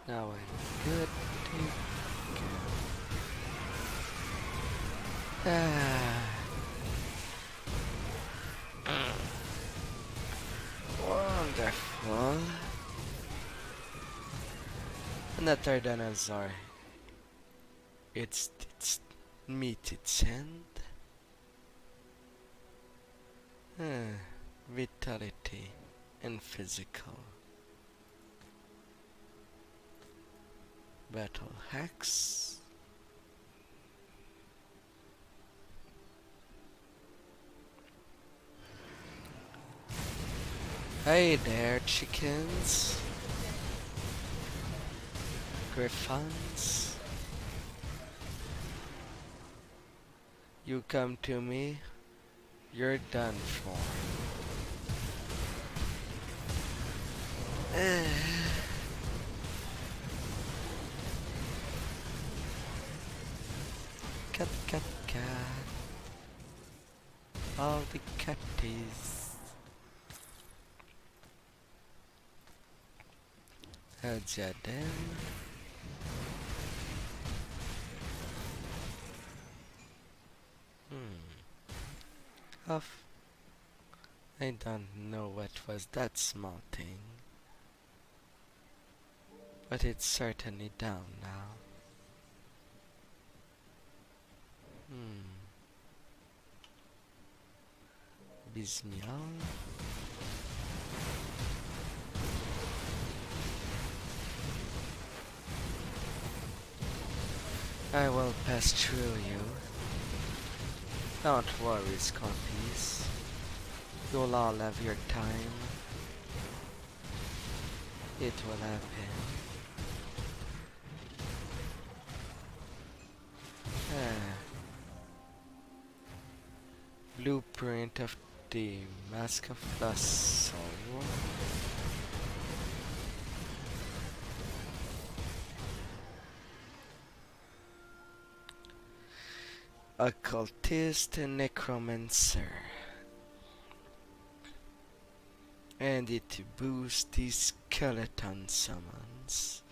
Now I'm good to go. Wonderful. Another dinosaur. It's meet its end. Vitality and physical. Battle hacks. Hey there, chickens. Griffons. You come to me, you're done for. Cat, cat, cat. All the catties. How'd then? Off. I don't know what was that small thing, but it's certainly down now. Bismial. I will pass through you. Don't worry, Scorpies. You'll all have your time. It will happen. Blueprint of the Mask of the Soul. Occultist and Necromancer. And it boosts the skeleton summons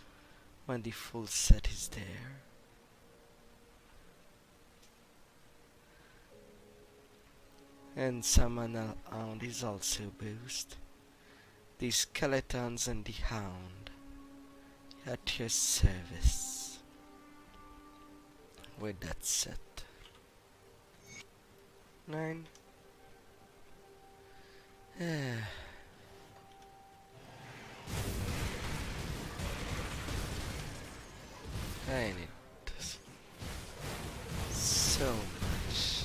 when the full set is there. And Summon a Hound is also boost. The skeletons and the hound at your service with that set. 9. I need this so much.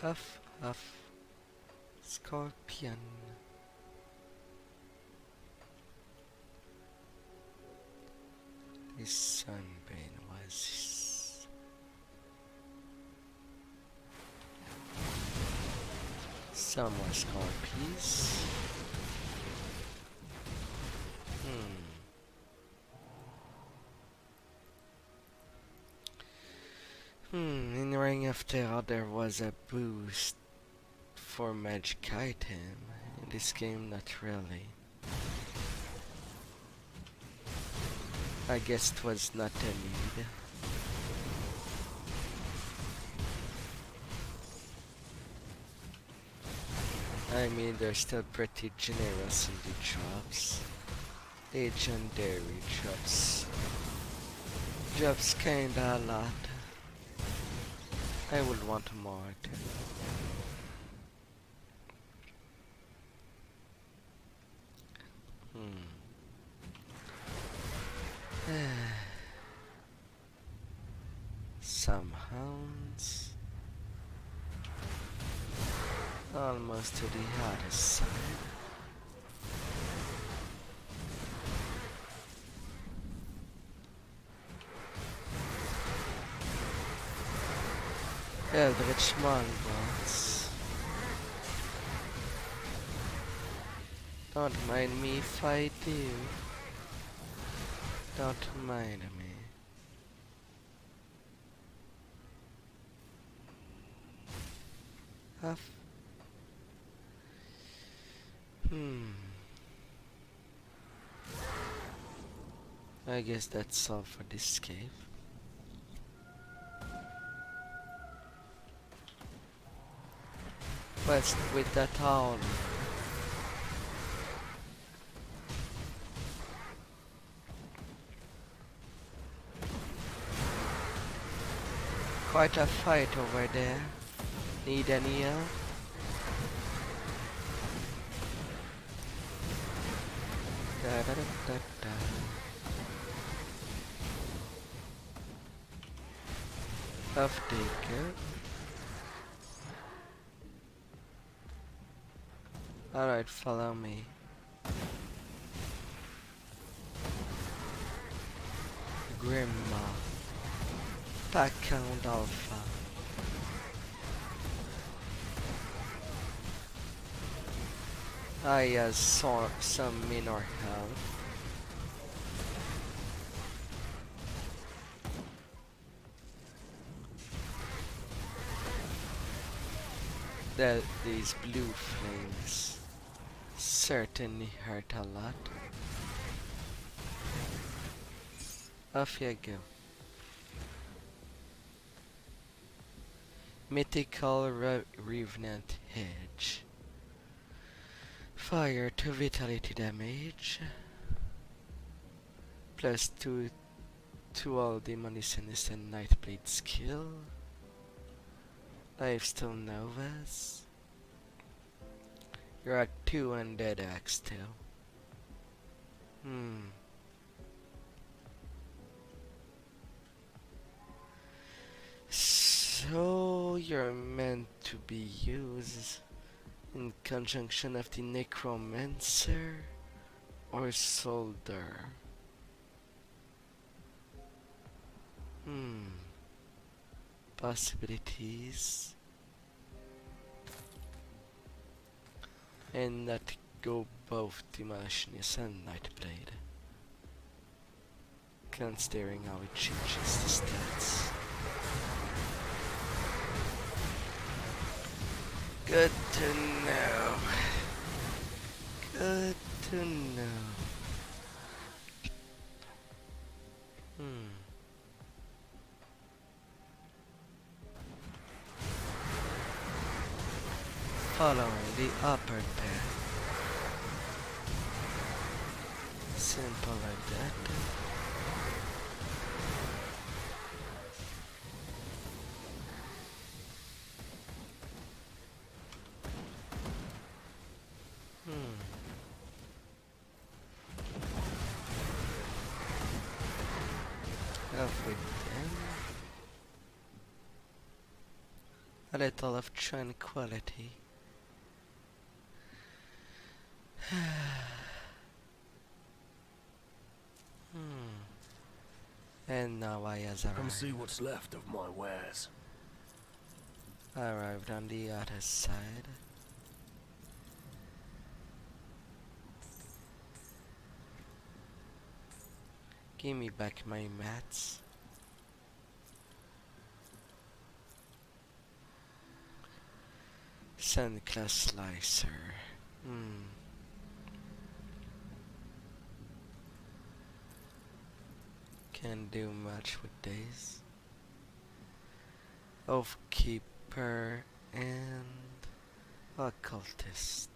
Uff, Scorpion. This sunbane was some more Scorpies. In Ring of Terror there was a boost for magic item, and this game? Not really. I guess it was not a need. I mean, they're still pretty generous in the drops. Legendary drops. Drops kinda a lot. I would want more too. Some hounds. Almost to the other side. Eldritch Mongols. Don't mind me if I do. Don't mind me. Huff. I guess that's all for this cave. What's with that owl? Quite a fight over there. Need any help? Da da da da da. Tough taker. Alright, follow me. Grandma. Pack count alpha. I saw some minor health. That these blue flames certainly hurt a lot. Off you go. Mythical Revenant Hedge. Fire to vitality damage. +2 to all Demolitionist and Nightblade skill. Lifesteal Novas. You're at 2 undead axe still. So you're meant to be used in conjunction of the Necromancer or Soldier. Possibilities. And that go both Demolitionist and Nightblade. Considering how it changes the stats. Good to know. Good to know. Following the upper path. Simple like that. Off with them. A little of tranquility. And now I has Come see what's left of my wares. arrived on the other side. Give me back my mats. Sunclass Slicer. Hmm. Can't do much with this. Oathkeeper and occultist.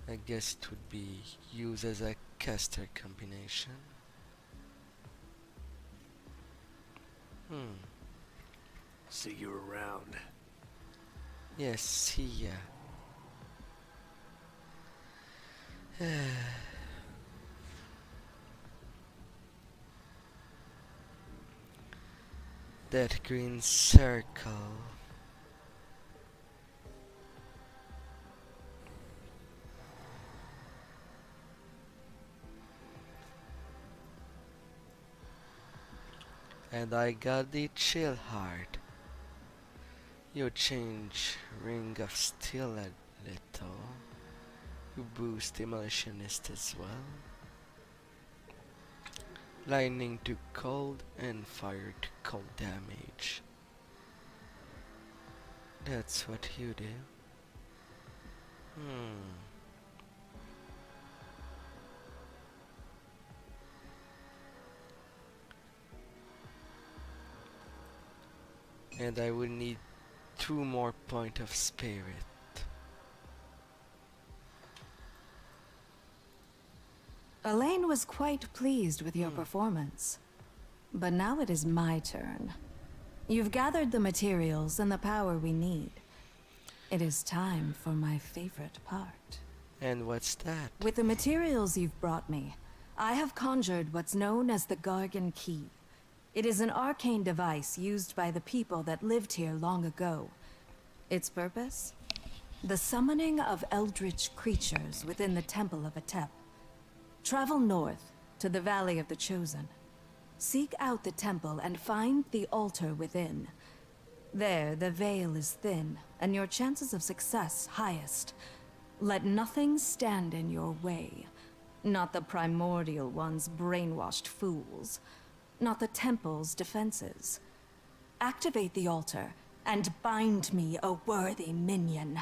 I guess it would be used as a caster combination. See you around. Yes, see ya. That green circle. And I got the chill heart. You change Ring of Steel a little. You boost Demolitionist as well. Lightning to cold and fire to cold damage. That's what you do. And I will need 2 more point of spirit. Elaine was quite pleased with your performance. But now it is my turn. You've gathered the materials and the power we need. It is time for my favorite part. And what's that? With the materials you've brought me, I have conjured what's known as the Gargan Key. It is an arcane device used by the people that lived here long ago. Its purpose? The summoning of eldritch creatures within the Temple of Atep. Travel north to the Valley of the Chosen. Seek out the temple and find the altar within. There, the veil is thin, and your chances of success highest. Let nothing stand in your way. Not the primordial ones, brainwashed fools. Not the temple's defenses. Activate the altar, and bind me a worthy minion.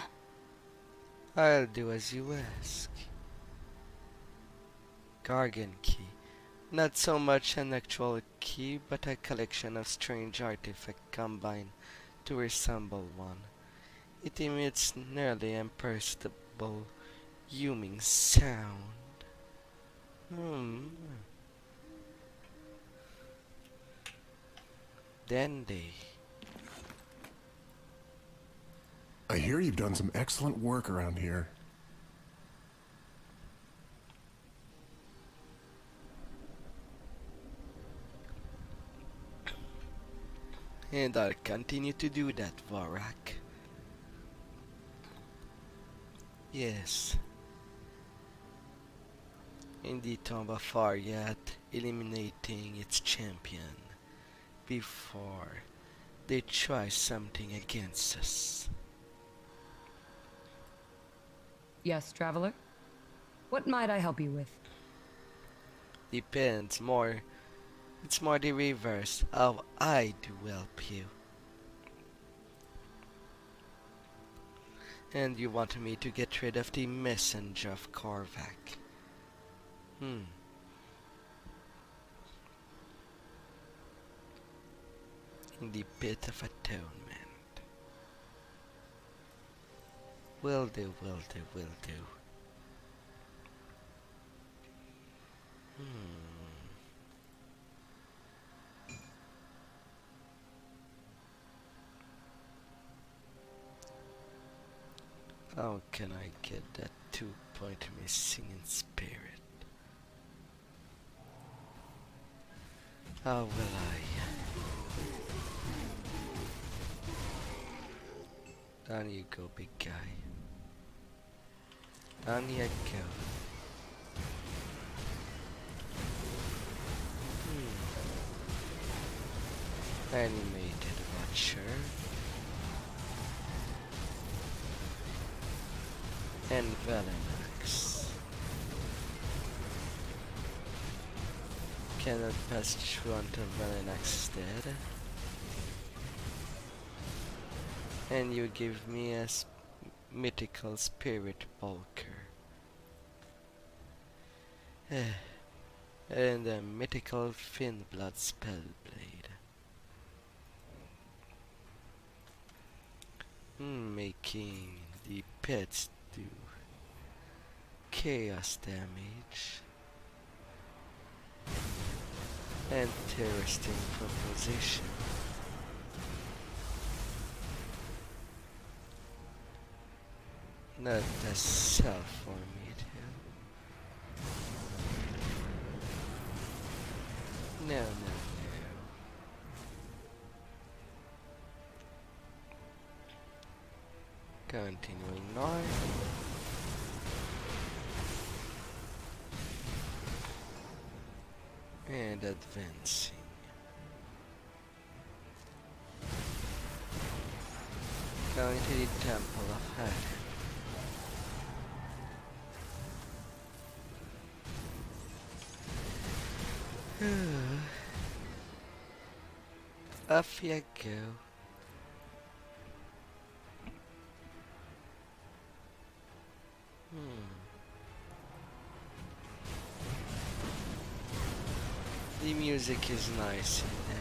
I'll do as you ask. Gargan Key. Not so much an actual key, but a collection of strange artifacts combined to resemble one. It emits nearly imperceptible humming sound. Dandy. I hear you've done some excellent work around here. And I'll continue to do that, Varak. Yes. In the Tomb of Faryat, eliminating its champion before they try something against us. Yes, traveler? What might I help you with? Depends more. It's more the reverse. How I do help you. And you want me to get rid of the messenger of Korvac. In the pit of atonement. Will do, will do, will do. How can I get that 2-point missing in spirit? How will I? Down you go, big guy. Down you go. Animated Watcher. And Velanax. Cannot pass through until Velanax is dead. And you give me a mythical spirit bulker. And a mythical fin blood spellblade. Making the pets do chaos damage. Interesting proposition. Not a self-formative. No, no, no. Continuing north. And advancing. Going to the Temple of Heaven. Off you go. The music is nice in there.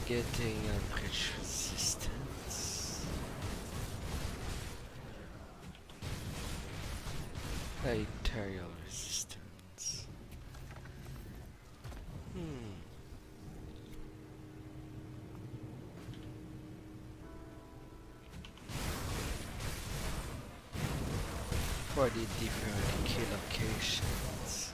Getting a bridge resistance. Aerial resistance. For the different key locations.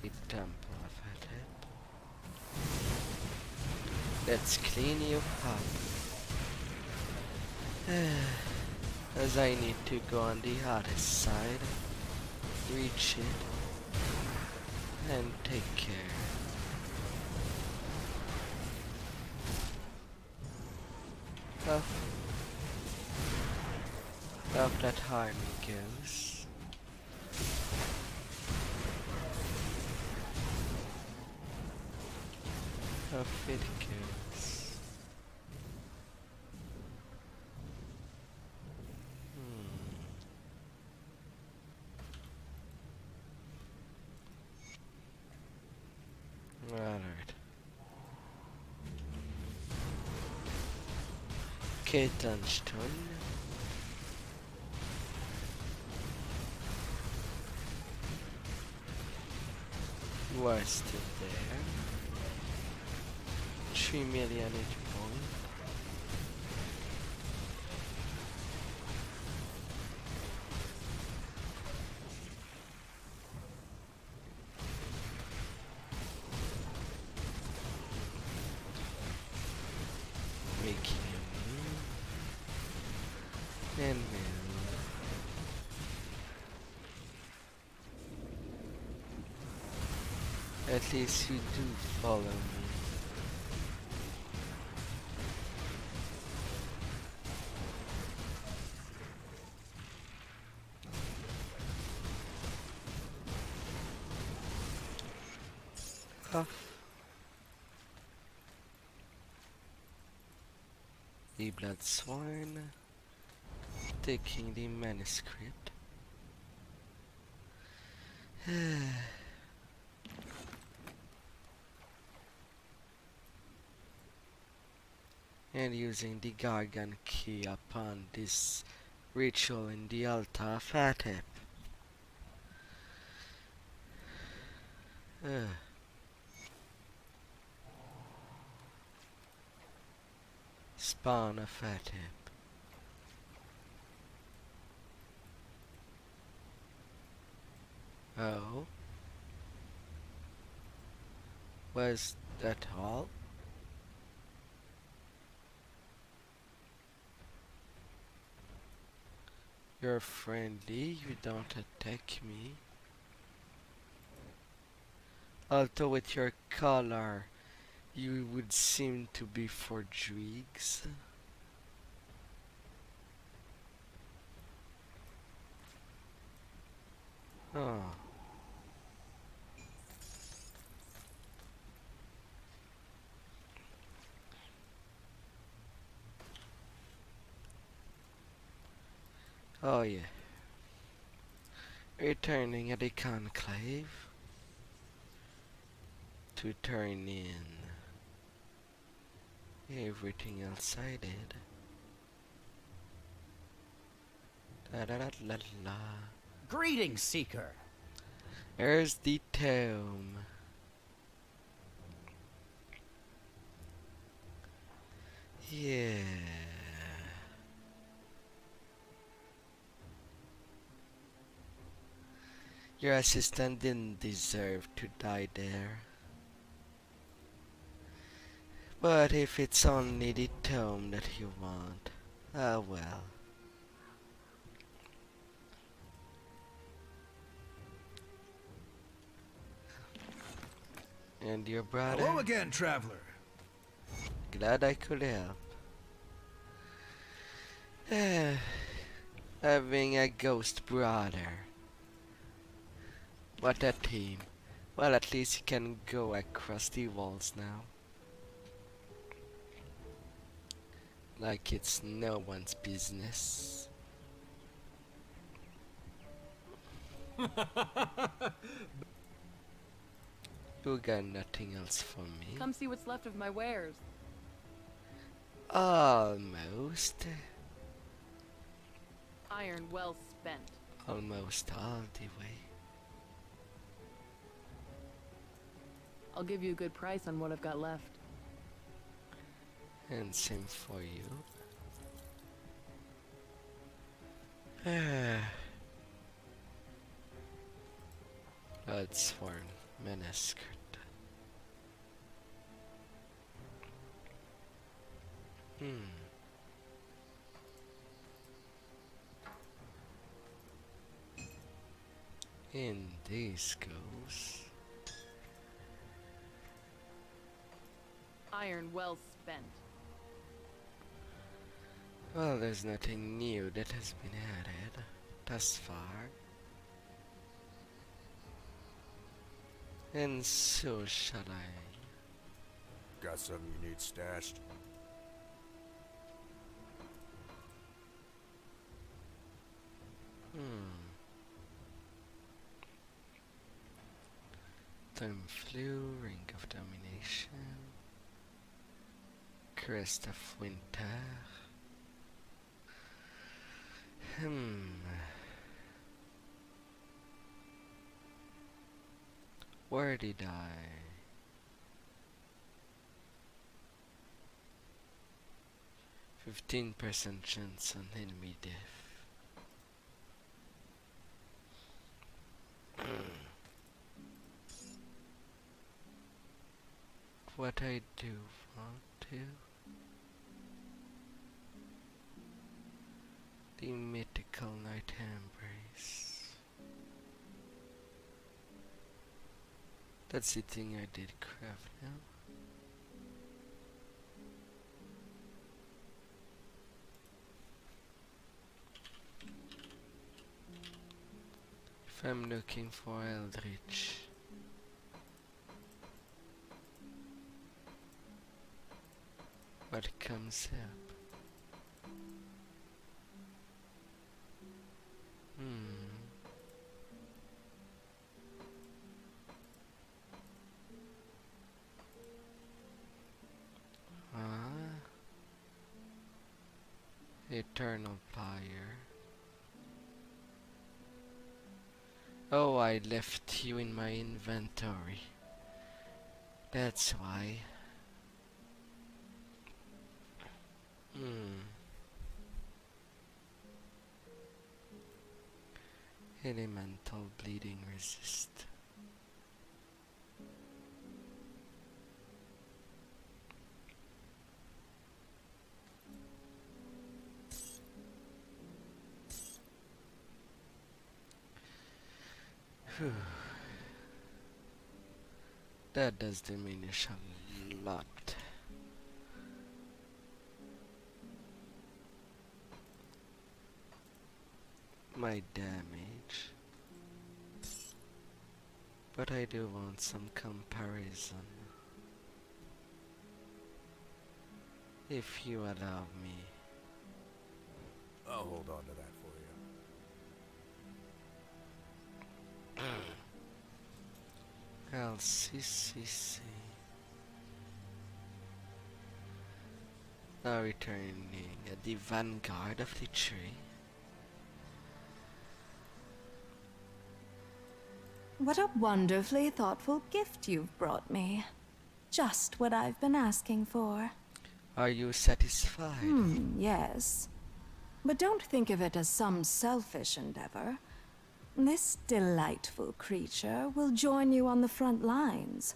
The Temple of Hatep. Let's clean you up. As I need to go on the other side, reach it, and take care. Of that army goes. Off it goes. Alright. Ketanstone. You are still there. 3 million each point. Making a move and move. At least you do follow me. The Blood Sworn, taking the manuscript. And using the Gargan key upon this ritual in the altar of Hatep. Spawn of Hatep. Oh. Was that all? You're friendly, you don't attack me. Although with your color, you would seem to be for Dreeks. Oh. Oh yeah. Returning at the conclave to turn in everything else I did. Da da da la la. Greetings, Seeker. There's the tome. Yeah. Your assistant didn't deserve to die there. But if it's only the tome that you want, ah well. And your brother? Hello again, traveler. Glad I could help. Having a ghost brother. What a team. Well, at least you can go across the walls now. Like it's no one's business. You got nothing else for me? Come see what's left of my wares. Almost. Iron well spent. Almost all the way. I'll give you a good price on what I've got left. And same for you. That's for Menaskirt. In this goes. Iron well spent. Well, there's nothing new that has been added thus far. And so shall I. Got something you need stashed? Time flew, ring of domination, crest of winter. Where did I? 15% chance on enemy death. What I do want to. The mythical night embrace. That's the thing I did craft now. If I'm looking for Eldritch, what comes up? Eternal Pyre. Oh, I left you in my inventory. That's why. Elemental bleeding resist. Phew. That does diminish a lot. My damage. But I do want some comparison. If you allow me. I'll hold on to that for you. I'll see. Now returning at the vanguard of the tree. What a wonderfully thoughtful gift you've brought me. Just what I've been asking for. Are you satisfied? Yes. But don't think of it as some selfish endeavor. This delightful creature will join you on the front lines.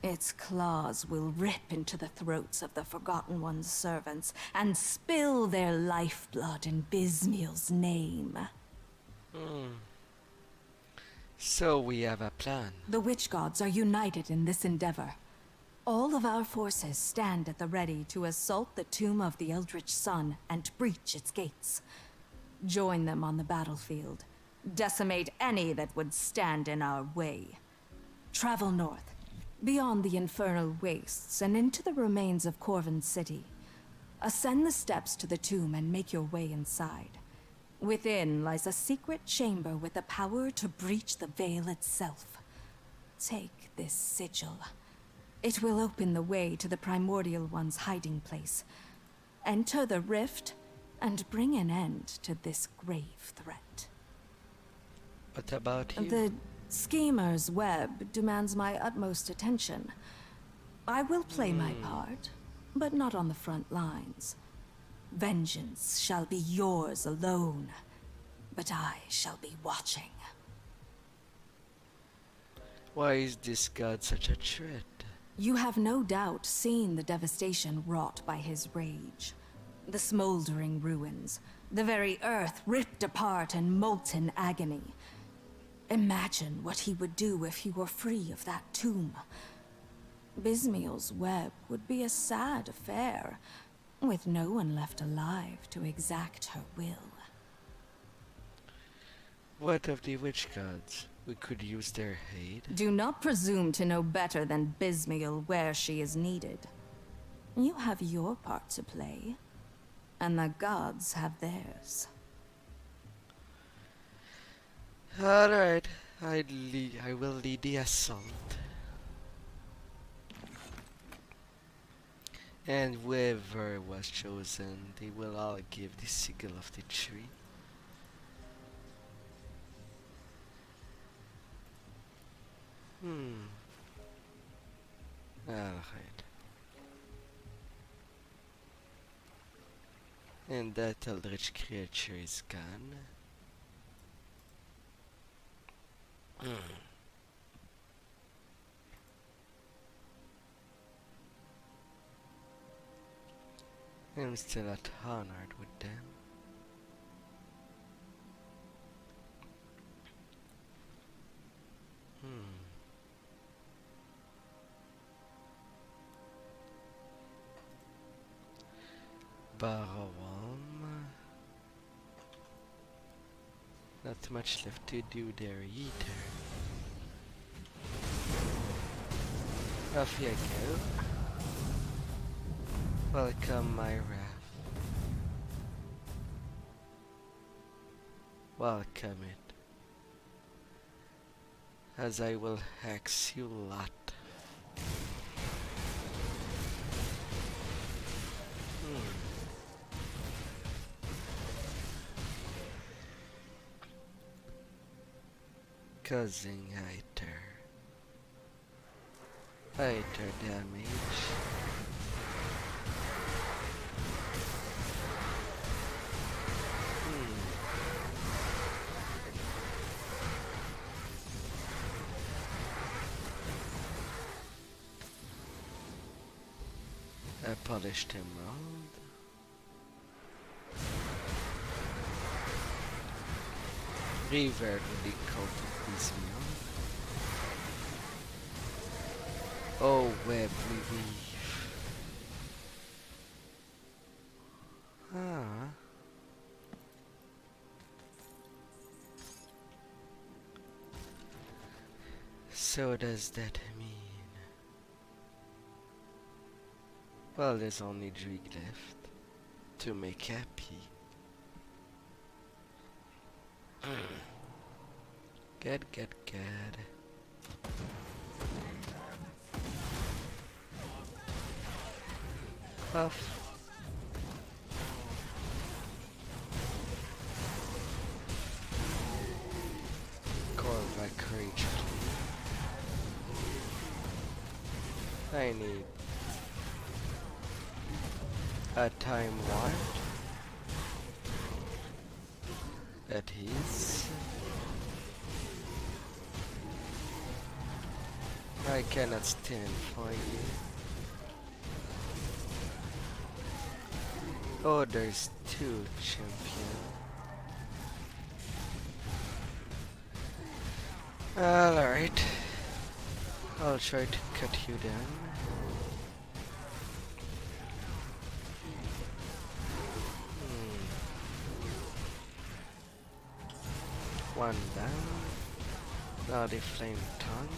Its claws will rip into the throats of the Forgotten One's servants and spill their lifeblood in Bismiel's name. So we have a plan. The witch gods are united in this endeavor. All of our forces stand at the ready to assault the tomb of the Eldritch Sun and breach its gates. Join them on the battlefield. Decimate any that would stand in our way. Travel north, beyond the infernal wastes and into the remains of Corvin City. Ascend the steps to the tomb and make your way inside. Within lies a secret chamber with the power to breach the veil itself. Take this sigil. It will open the way to the Primordial One's hiding place. Enter the rift and bring an end to this grave threat. What about you? The schemer's web demands my utmost attention. I will play my part, but not on the front lines. Vengeance shall be yours alone, but I shall be watching. Why is this god such a threat? You have no doubt seen the devastation wrought by his rage. The smoldering ruins, the very earth ripped apart in molten agony. Imagine what he would do if he were free of that tomb. Bismiel's web would be a sad affair, with no one left alive to exact her will. What of the witch gods? We could use their aid. Do not presume to know better than Bismiel where she is needed. You have your part to play, and the gods have theirs. Alright, I will lead the assault. And whoever was chosen, they will all give the sigil of the tree. Alright. And that eldritch creature is gone. I'm still at honored with them. Barrowalm. Not much left to do there either. Off you go. Welcome, my wrath. Welcome it. As I will hex you lot. Causing Hiter damage. I polished him around. Revert with the cult of Bismiel. Oh, web weave. Ah. So does that mean? Well, there's only Drig left to make happy. Good. Puff. Corvac courage. I need a time warp. That is. I cannot stand for you. Oh, there's two champions. Alright. I'll try to cut you down. One down. Now the flame tongue.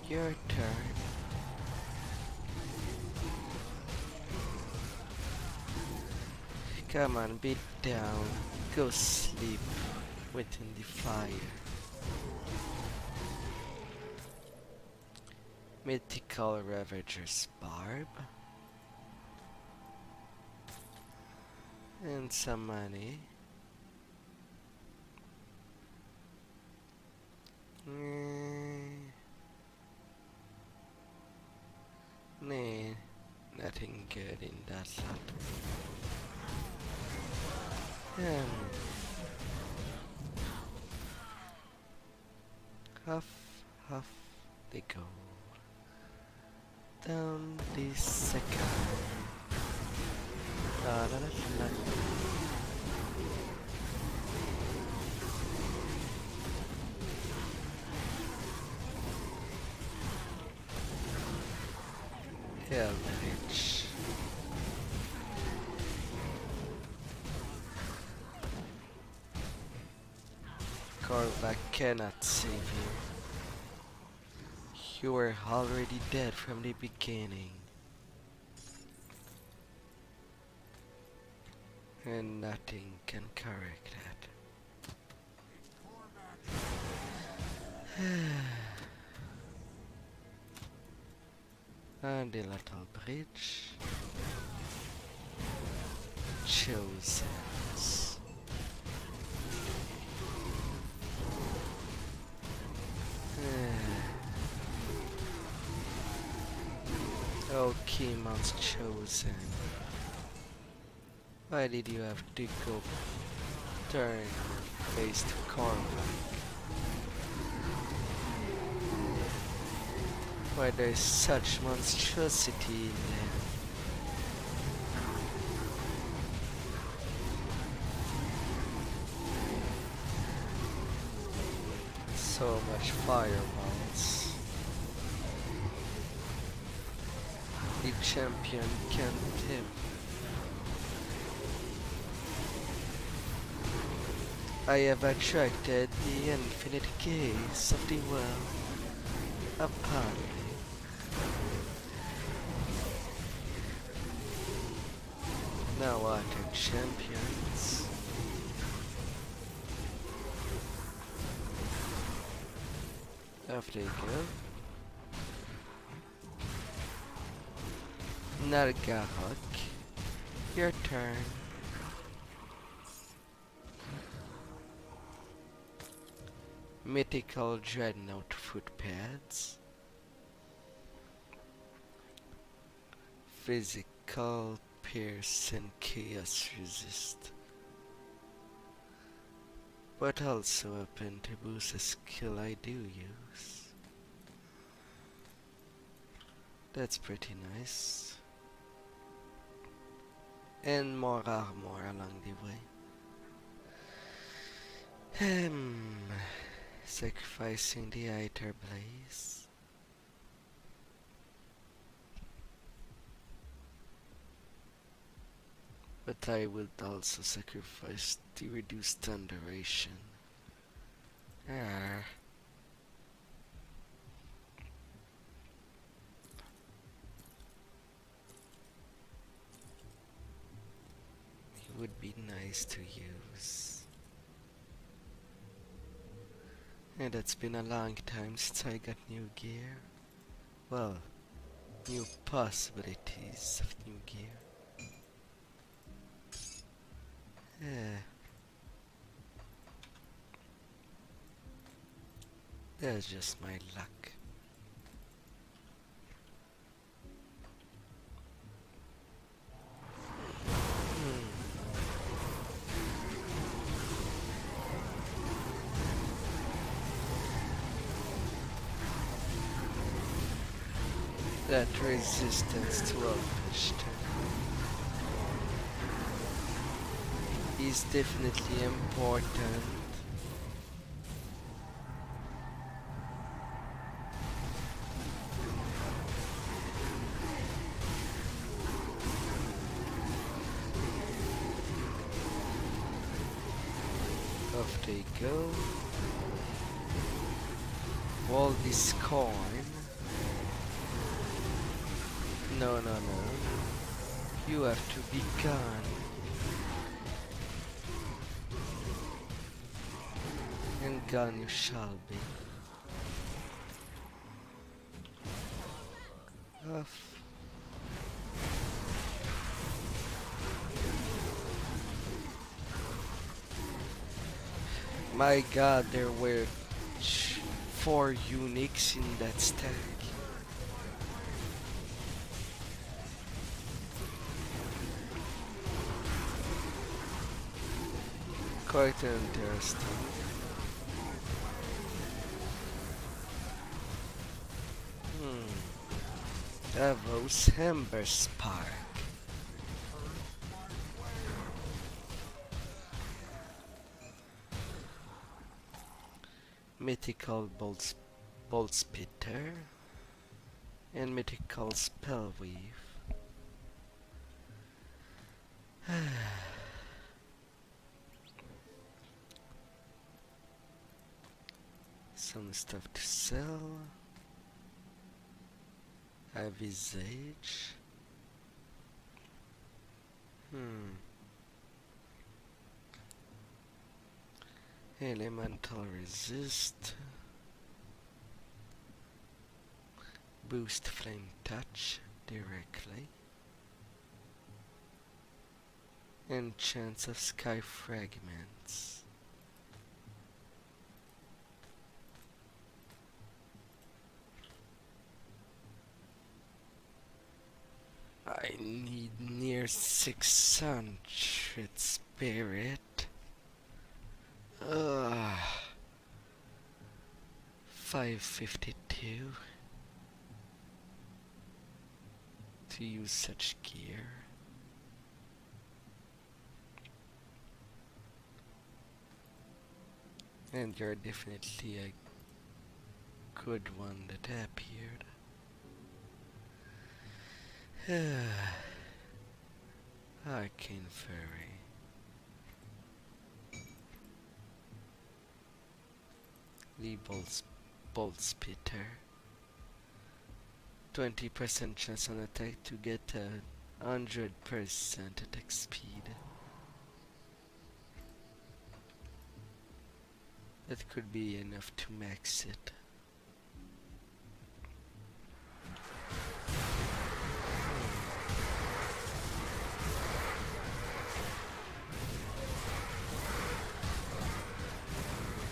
Your turn. Come on, beat down. Go sleep within the fire. Mythical Ravager's Barb. And some money. Nah, nothing good in that lot. Huff, huff, they go down the second. La, la, la, la. Eldritch. Corvac cannot save you. You were already dead from the beginning. And nothing can correct that. And the little bridge. Chosens. Oh, Kimon's chosen. Why did you have to go turn face to Cormac? Why there's such monstrosity in there? So much fireballs. The champion can't live. I have attracted the infinite gaze of the world upon me. Now what are champions? Off they go. Nargarok, your turn. Mythical Dreadnought footpads. Physical Pierce and Chaos Resist. But also open to boost a skill I do use. That's pretty nice. And more armor along the way. Sacrificing the Aether Blaze. But I would also sacrifice the reduced thunderation. Ah. It would be nice to use. And it's been a long time since I got new gear. Well, new possibilities of new gear. Yeah. That's just my luck. That resistance to Alpishter is definitely important. Off they go. All this coin. No. You have to be gone. And gone you shall be. Off. My god, there were 4 uniques in that stack. Quite interesting. Davos Ember Spark. Mythical Bolt Spitter and Mythical Spellweave. Some stuff to sell. A Visage. Elemental Resist. Boost Flame Touch directly. And Chance of Sky Fragments. I need near 600 spirit. 552 to use such gear. And you're definitely a good one that appeared. Arcane Fairy. The Bolt Spitter. 20% chance on attack to get 100% attack speed. That could be enough to max it.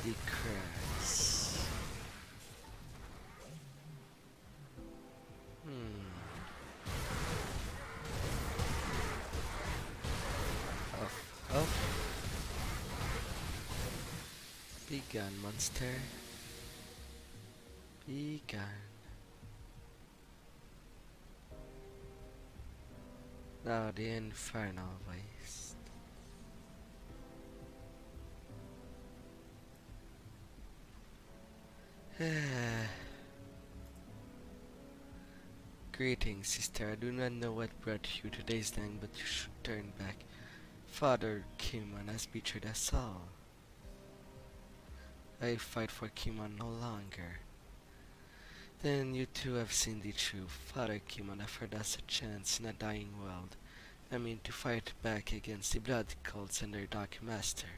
The cracks. Up. Be gone, monster. Be gone. Now the infernal waste. Greetings, sister. I do not know what brought you to today's land, but you should turn back. Father Kimon has betrayed us all. I fight for Kimon no longer. Then you two have seen the truth. Father Kimon offered us a chance in a dying world. I mean to fight back against the blood cults and their dark master.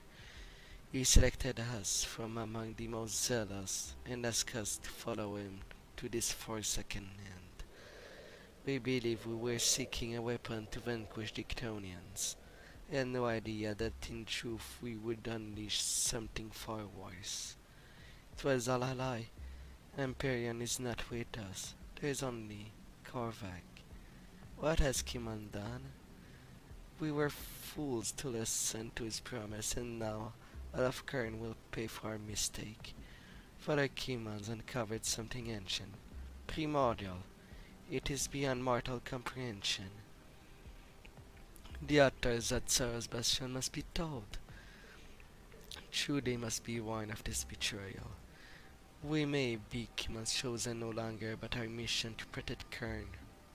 He selected us from among the most zealous and asked us to follow him to this forsaken land. We believe we were seeking a weapon to vanquish the Chtonians. I had no idea that in truth we would unleash something far worse. It was all a lie. Empyrean is not with us. There is only Korvac. What has Kimon done? We were fools to listen to his promise, and now all of Kern will pay for our mistake. Father Kimon's uncovered something ancient, primordial. It is beyond mortal comprehension. The others at Sarah's Bastion must be told. True, they must be warned of this betrayal. We may be Kimon's chosen no longer, but our mission to protect Kern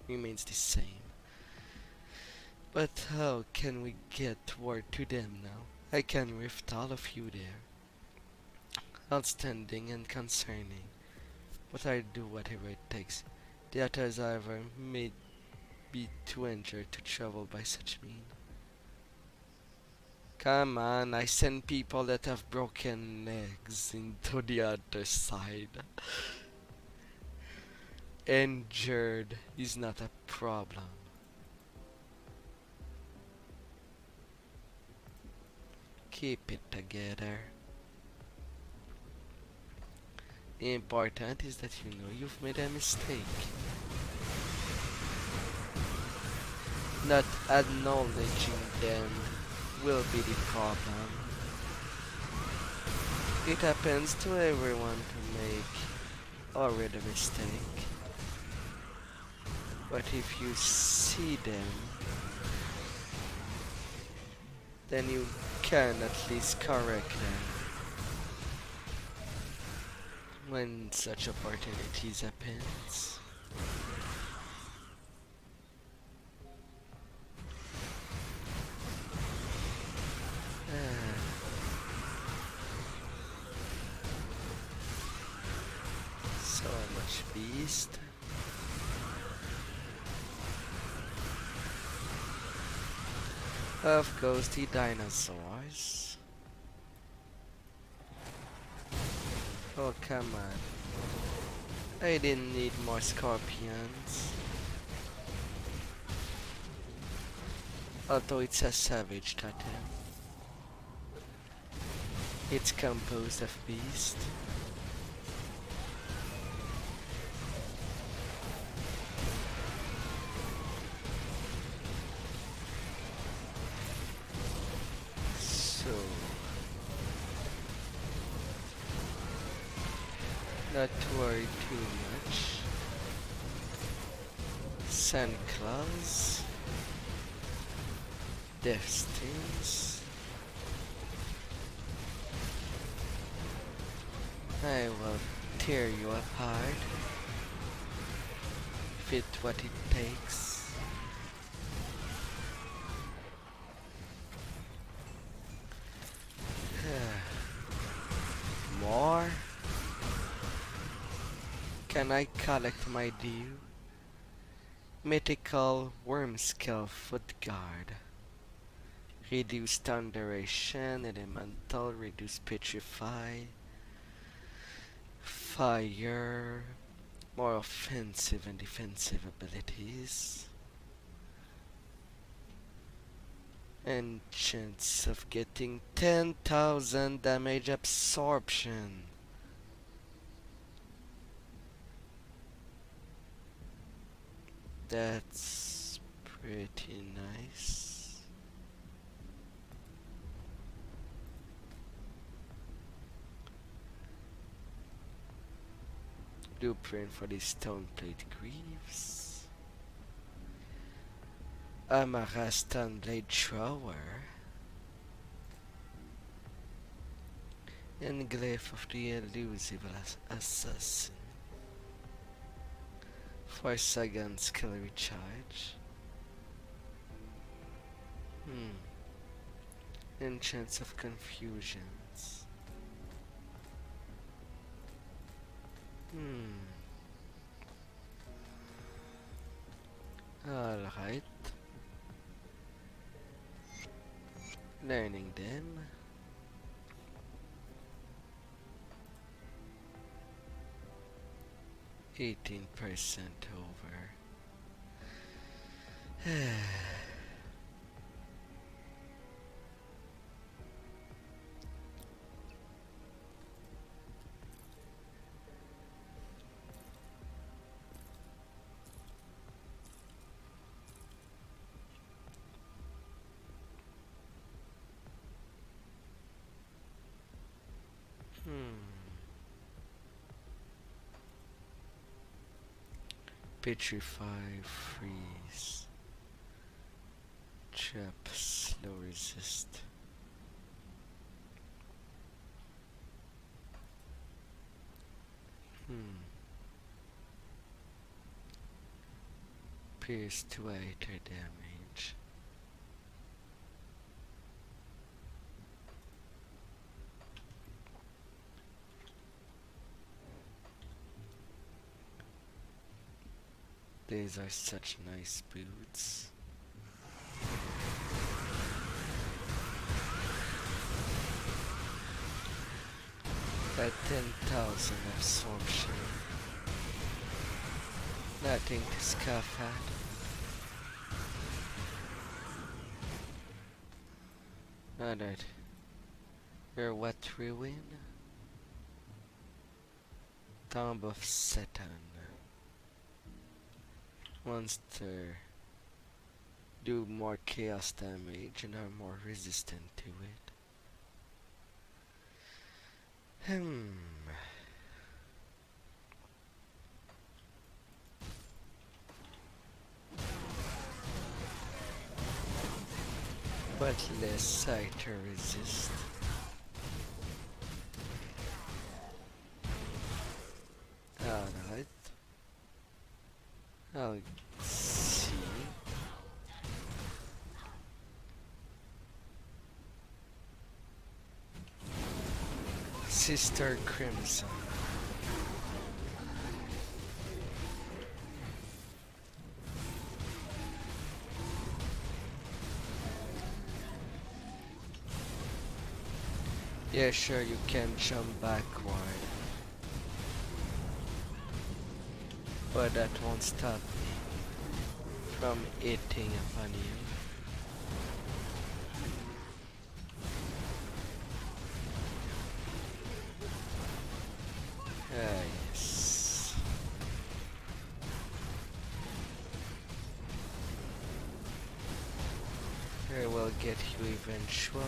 remains the same. But how can we get word to them now? I can rift all of you there. Outstanding and concerning. But I'll do whatever it takes. The others, however, may be too injured to travel by such means. Come on, I send people that have broken legs into the other side. Injured is not a problem. Keep it together. The important is that you know you've made a mistake. Not acknowledging them will be the problem. It happens to everyone to make already a mistake. But if you see them, then you can at least correct them when such opportunities happens. So much beast. Of course, the dinosaurs. Oh, come on. I didn't need more scorpions. Although it's a savage totem. It's composed of beast. So not to worry too much. Sandclaws, Death Stings. I will tear you apart if it's what it takes. More? Can I collect my due? Mythical Wormscale Foot Guard. Reduce Thunderation, Elemental, Reduce Petrify. Fire. More offensive and defensive abilities. And chance of getting 10,000 damage absorption. That's pretty nice. Blueprint for the stone plate greaves. Amara blade thrower. Englyph of the elusive assassin. 4 seconds skill recharge. Enchants of confusions. Alright. Learning them. %18 over. Petrify, freeze, trap, slow resist. Pierce to 8 damage. These are such nice boots. Got 10,000 absorption. Nothing to scoff at. Alright. You're what, ruin? Tomb of Satan. Monster do more chaos damage and are more resistant to it. But less sight to resist. Alright. I'll see. Sister Crimson. Yeah, sure, you can jump backward. But that won't stop me from hitting upon you. Yes. I will get you eventually.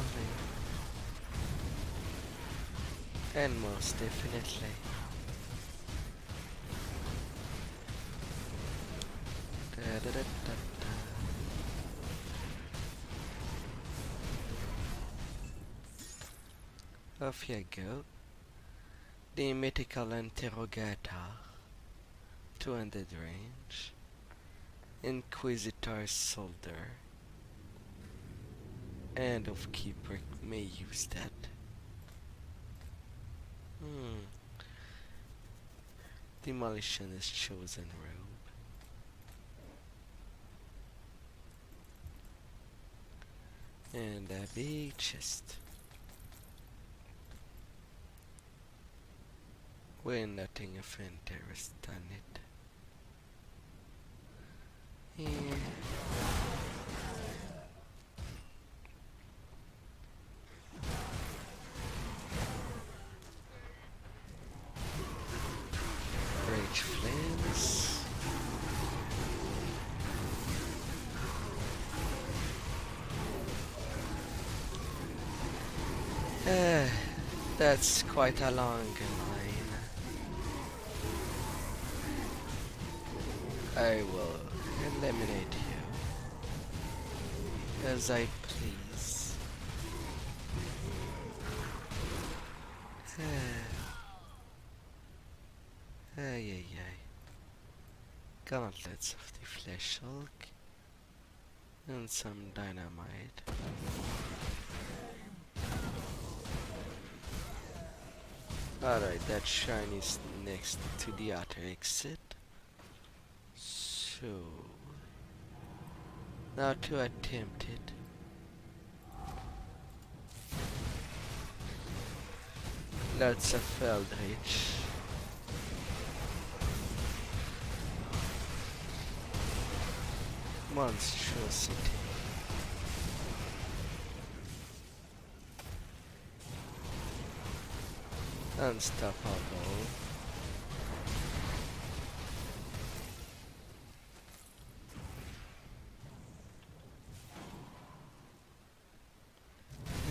And most definitely. Off you go. The mythical interrogator. 200 range. Inquisitor soldier. And of keeper may use that. Demolitionist chosen robe. And a big chest. With nothing of interest on it. Rage flames. That's quite a long line. I will eliminate you as I please. Ay ay ay. Gauntlets of the Flesh Hulk. And some dynamite. Alright, that shrine is next to the outer exit. So now to attempt it. Lots of Eldritch. Monstrosity. Unstoppable.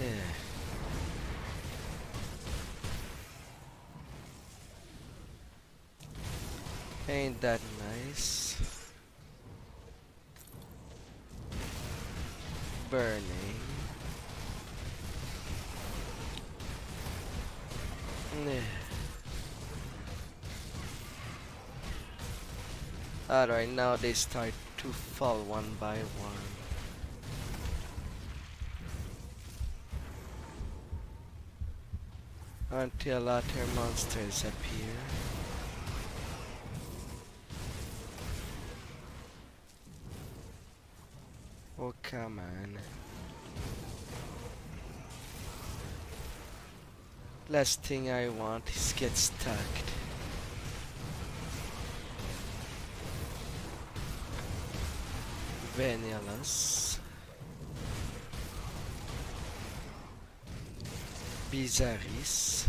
Yeah. Ain't that nice? Burning. Yeah. Alright, now they start to fall one by one. Until other monsters appear. Oh, come on. Last thing I want is get stuck. Vanillus. Bizarris.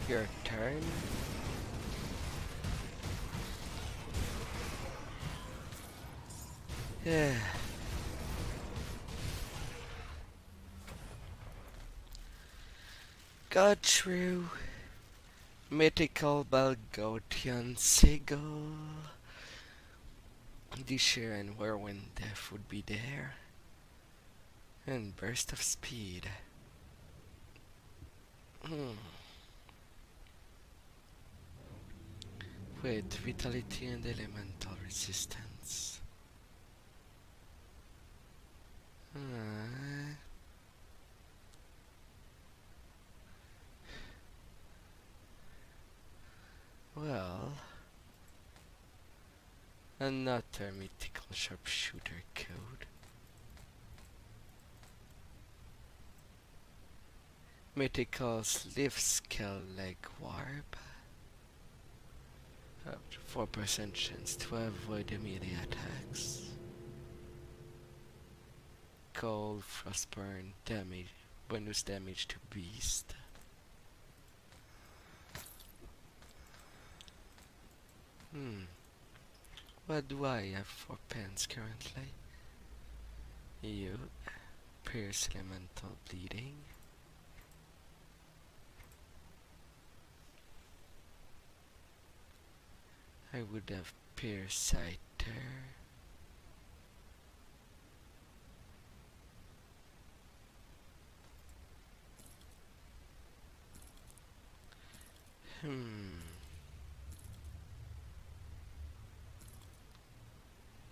Your turn. Yeah. Got through. Mythical Balgothian Sigil. The sheer and whirlwind death would be there. And burst of speed. With vitality and elemental resistance. Well, another mythical sharpshooter code. Mythical Sleeve Scale Leg Warp. 4% chance to avoid immediate attacks. Cold Frostburn damage, bonus damage to beast. What do I have for pens currently? You, Pierce Elemental Bleeding. I would have Pierce Sighter.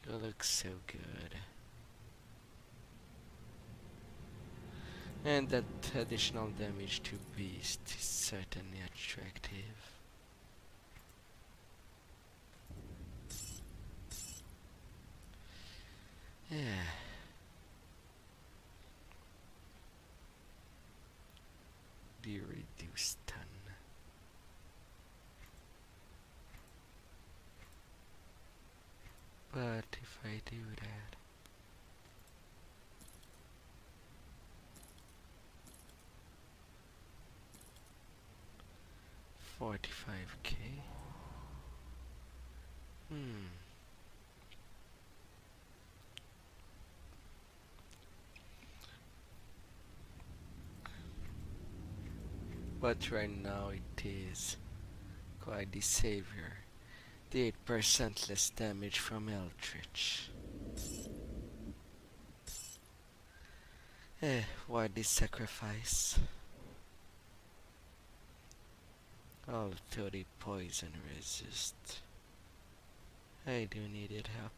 You look so good. And that additional damage to beast is certainly attractive. Yeah. The reduced stun. But if I do that, $45K. But right now it is quite the savior. The 8% less damage from Eldritch. Why this sacrifice? Although the poison resist, I do need it help.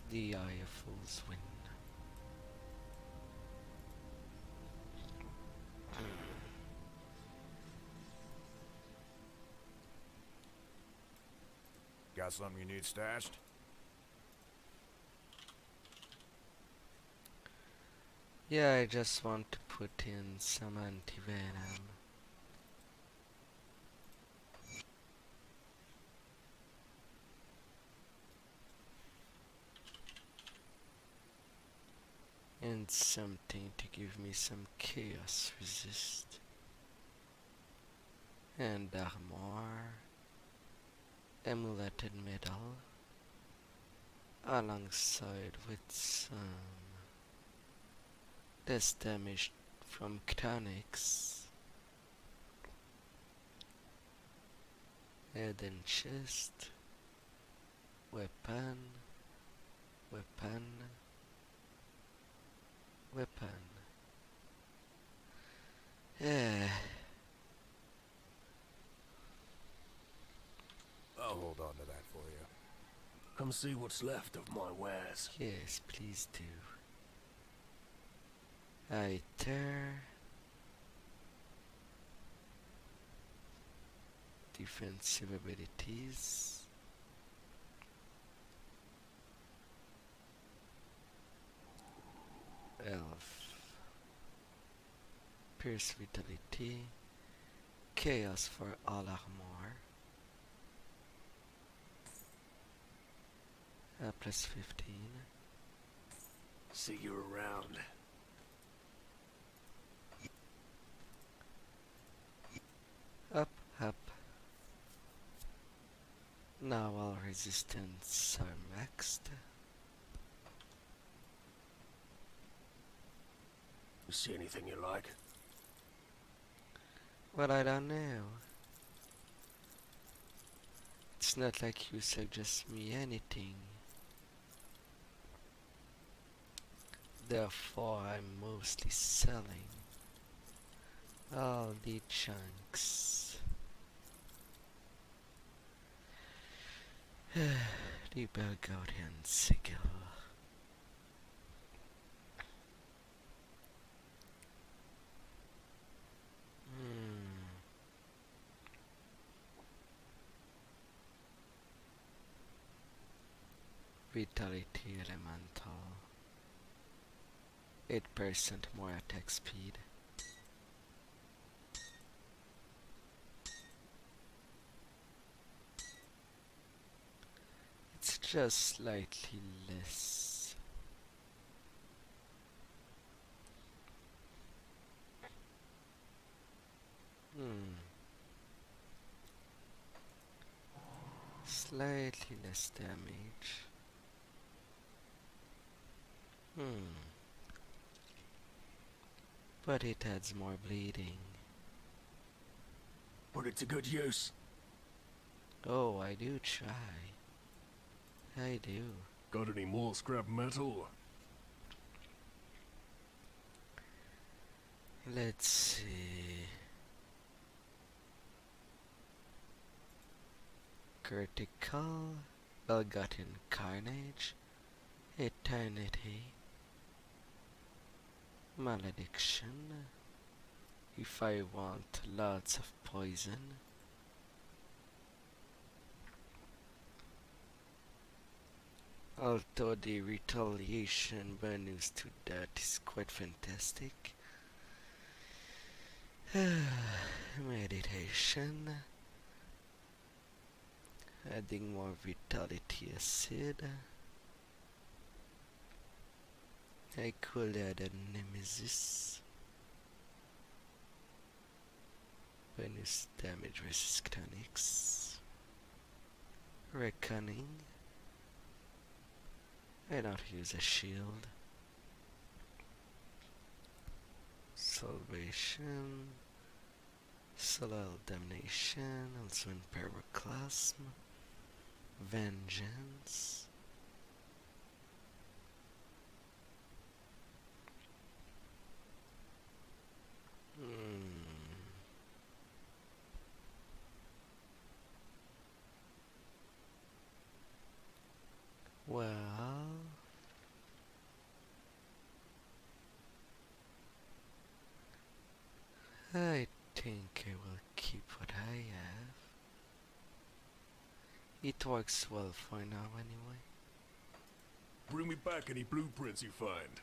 The Eye of Fool's Wind. Got something you need stashed? Yeah, I just want to put in some anti-venom. And something to give me some chaos resist. And armor. Amuleted metal. Alongside with some less damage from chronics. Head and chest. Weapon. Weapon. Weapon. Yeah. I'll hold on to that for you. Come see what's left of my wares. Yes, please do. Iter. Defensive abilities. Elf. Pierce Vitality. Chaos for all armor. Plus 15. See you around. Up, up. Now all resistance are maxed. You see anything you like? Well, I don't know. It's not like you suggest me anything. Therefore, I'm mostly selling all the chunks. The Belgarian sigil. Vitality Elemental. 8% more attack speed. It's just slightly less. Slightly less damage. But it adds more bleeding. Put it to good use. Oh, I do try. I do. Got any more scrap metal? Let's see. Critical, Belgarian Carnage, Eternity, Malediction, if I want lots of poison. Although the retaliation bonus to that is quite fantastic. Meditation. Adding more vitality acid. I could add a nemesis. Bonus damage resistance. Reckoning. I don't use a shield. Salvation, Solar Damnation, also in Pyroclasm, Vengeance. Well, I think I will keep what I have. It works well for now anyway. Bring me back any blueprints you find.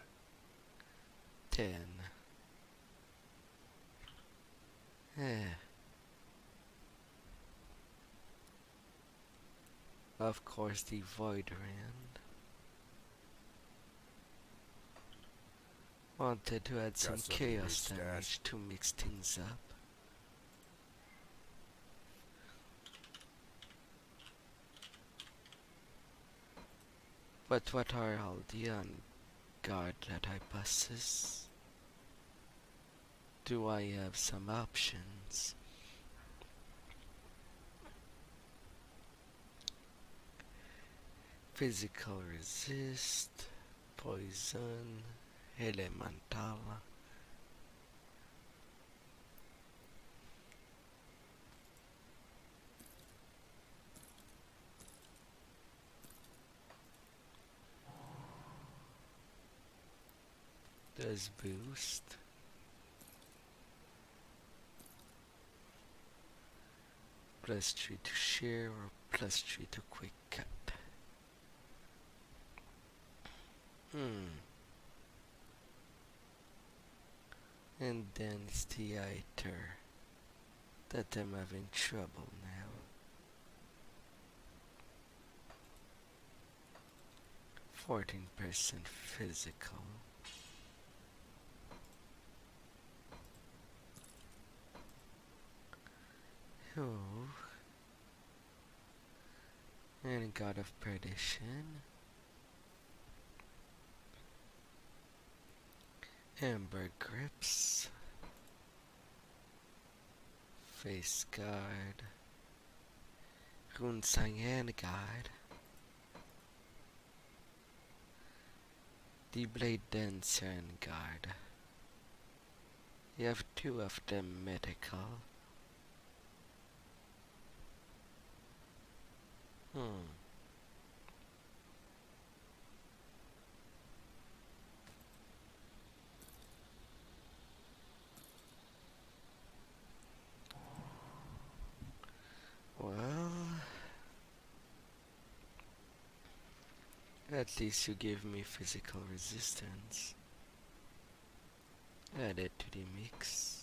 10. Of course, the Void Rand. Wanted to add some something in your chaos stash? damage to mix things up. But what are all the on-guard that I possess? Do I have some options? Physical resist, poison, elemental. Does boost. +3 to shear or +3 to quick cut. And then it's the iter that I'm having trouble now. 14% physical. Oh. And God of Perdition. Amber Grips. Face Guard. Runsang Hand Guard. The Blade Dancer and Guard. You have 2 of them medical. Well, at least you give me physical resistance. Add it to the mix.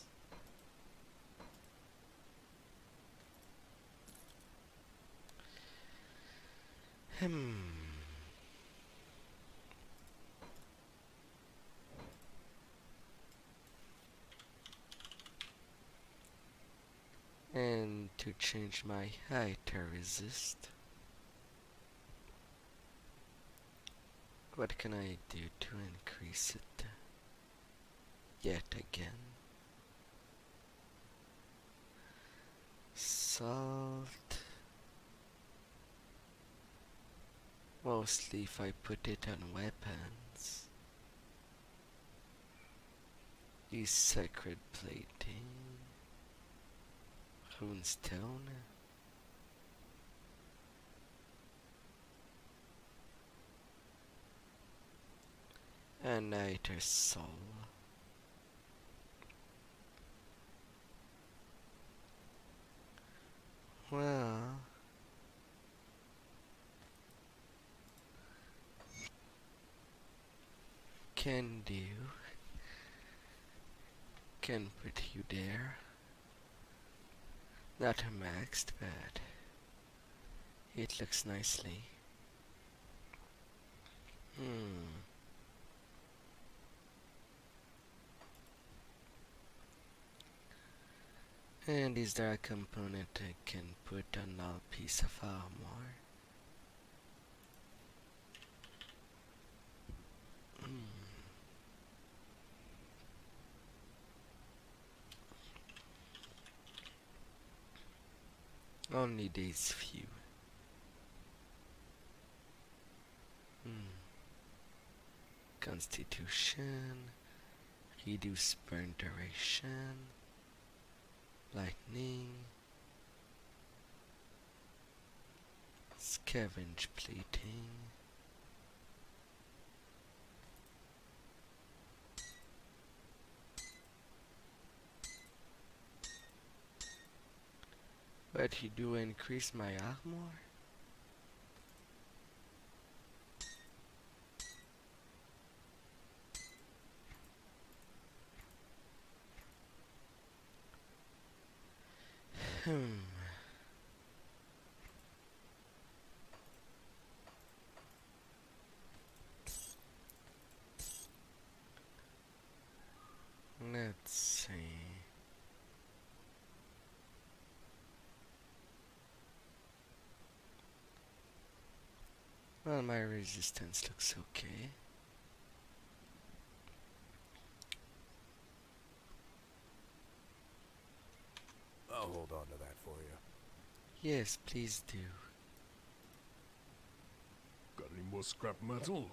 And to change my height to resist, what can I do to increase it yet again? Salt. Mostly if I put it on weapons. Use sacred plating. Runestone. And Niter Soul. Well, can do. Can put you there. Not maxed, but it looks nicely. And is there a component I can put on all piece of armor? Only these few. Constitution, reduce burn duration, lightning, scavenge plating, but you do increase my armor? Let's see. Well, my resistance looks okay. I'll hold on to that for you. Yes, please do. Got any more scrap metal?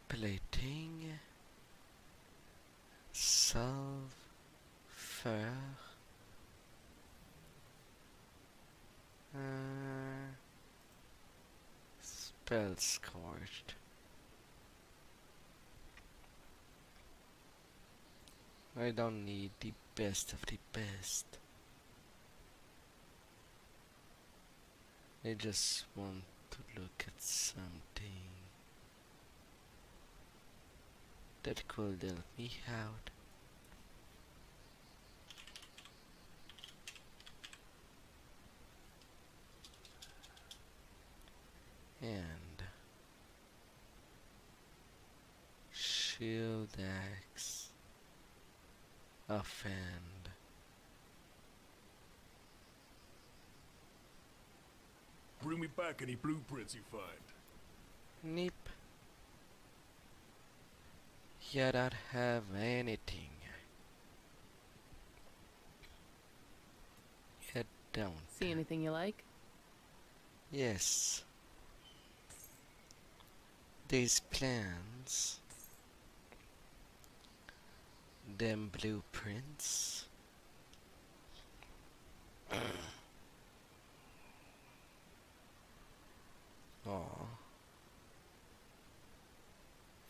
Plating, salve, fur, spell scorched. I don't need the best of the best. I just want to look at something that could help me out. And shield axe, offend. Bring me back any blueprints you find. Neep. You don't have anything. You don't. See anything you like? Yes. These plans, them blueprints. Oh.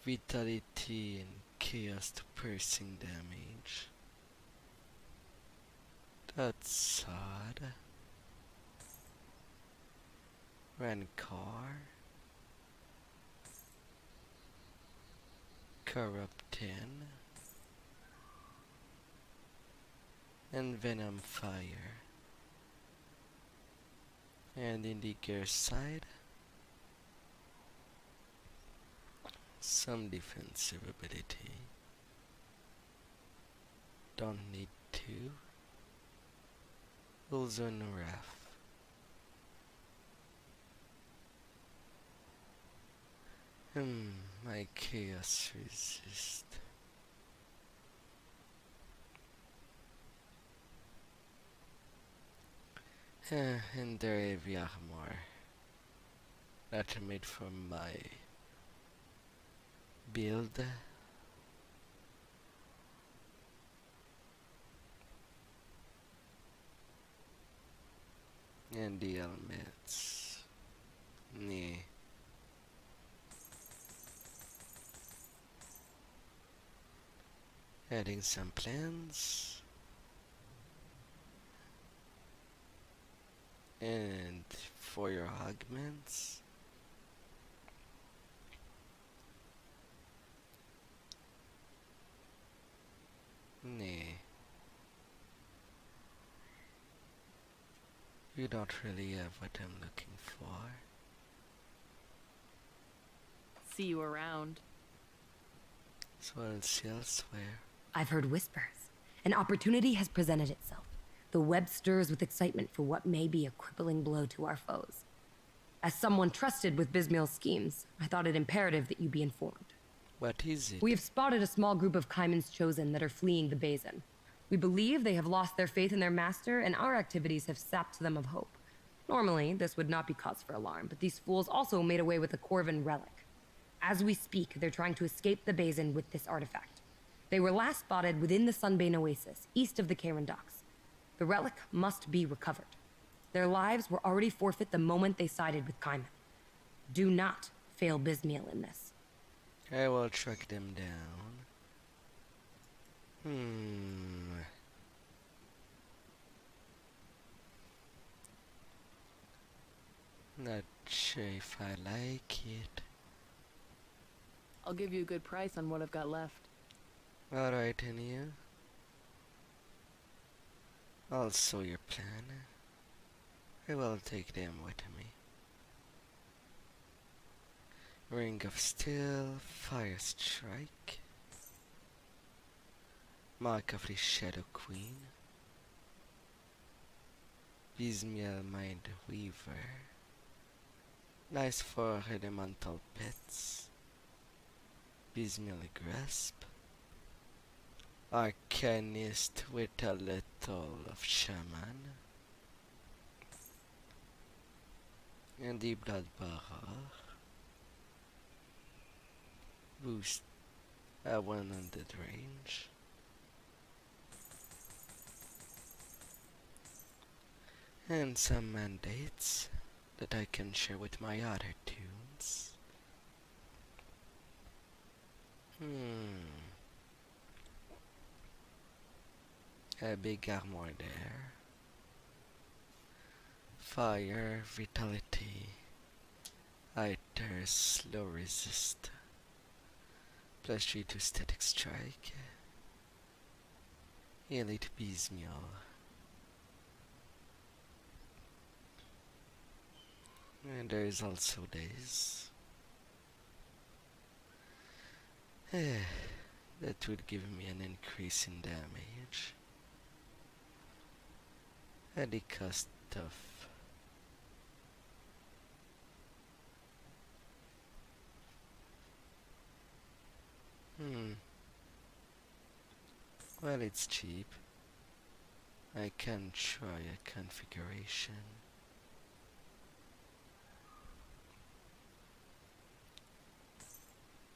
Vitality and chaos to piercing damage. That's sad. Rancor. Corrupt 10. And Venom Fire. And in the gear side, some defensive ability. Don't need to. Also no ref. My chaos resist. And their heavy armor. That I made for my build. And the helmets. Nee. Adding some plans. And for your augments. Nee. You don't really have what I'm looking for. See you around. So I'll see elsewhere. I've heard whispers. An opportunity has presented itself. The web stirs with excitement for what may be a crippling blow to our foes. As someone trusted with Bismil's schemes, I thought it imperative that you be informed. What is it? We have spotted a small group of Kaiman's chosen that are fleeing the basin. We believe they have lost their faith in their master, and our activities have sapped them of hope. Normally, this would not be cause for alarm, but these fools also made away with a Corvin relic. As we speak, they're trying to escape the basin with this artifact. They were last spotted within the Sunbane Oasis, east of the Karen docks. The relic must be recovered. Their lives were already forfeit the moment they sided with Kaiman. Do not fail Bismiel in this. I will track them down. Not sure if I like it. I'll give you a good price on what I've got left. Alright, and you? Also your plan. I will take them with me. Ring of Steel, Fire Strike, Mark of the Shadow Queen, Bismiel Mind Weaver, nice for elemental pets, Bismiel Grasp, Arcanist with a little of Shaman, and the Blood Barrage. Boost at 100 range. And some mandates that I can share with my other tunes. A big armor there. Fire, Vitality, Either, Slow Resist. +3 to Static Strike. Elite Bismiel. And there is also this. That would give me an increase in damage. At the cost of well, it's cheap. I can try a configuration.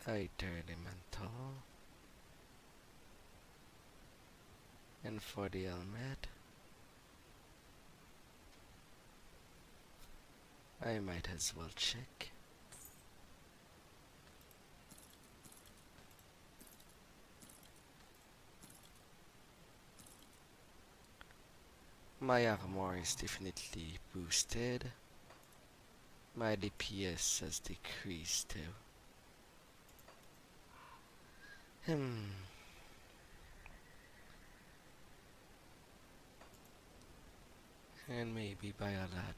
Either elemental. And for the helmet, I might as well check. My armor is definitely boosted. My DPS has decreased too. And maybe by a lot.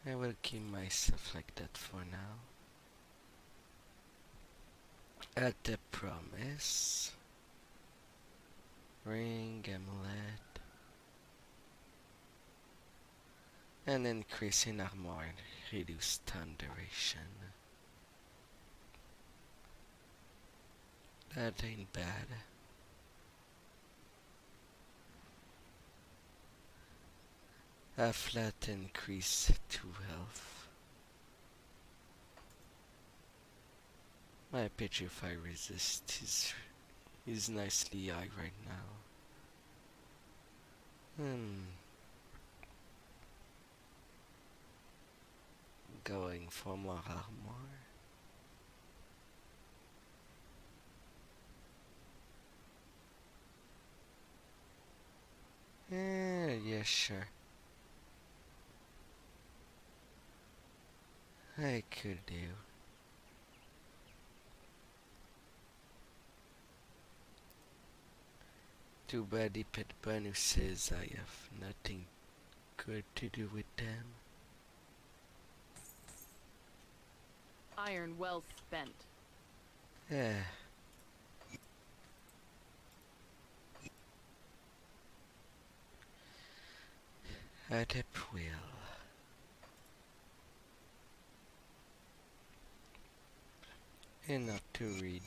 I will keep myself like that for now. At the promise. Ring, amulet. And increase in armor and reduce stun duration. That ain't bad. A flat increase to health. My petrify resist is nicely high right now. Going for more armor. Yeah, sure. I could do. Too bad the pet bonuses, I have nothing good to do with them. Iron well spent. Yeah. At a will. Enough to read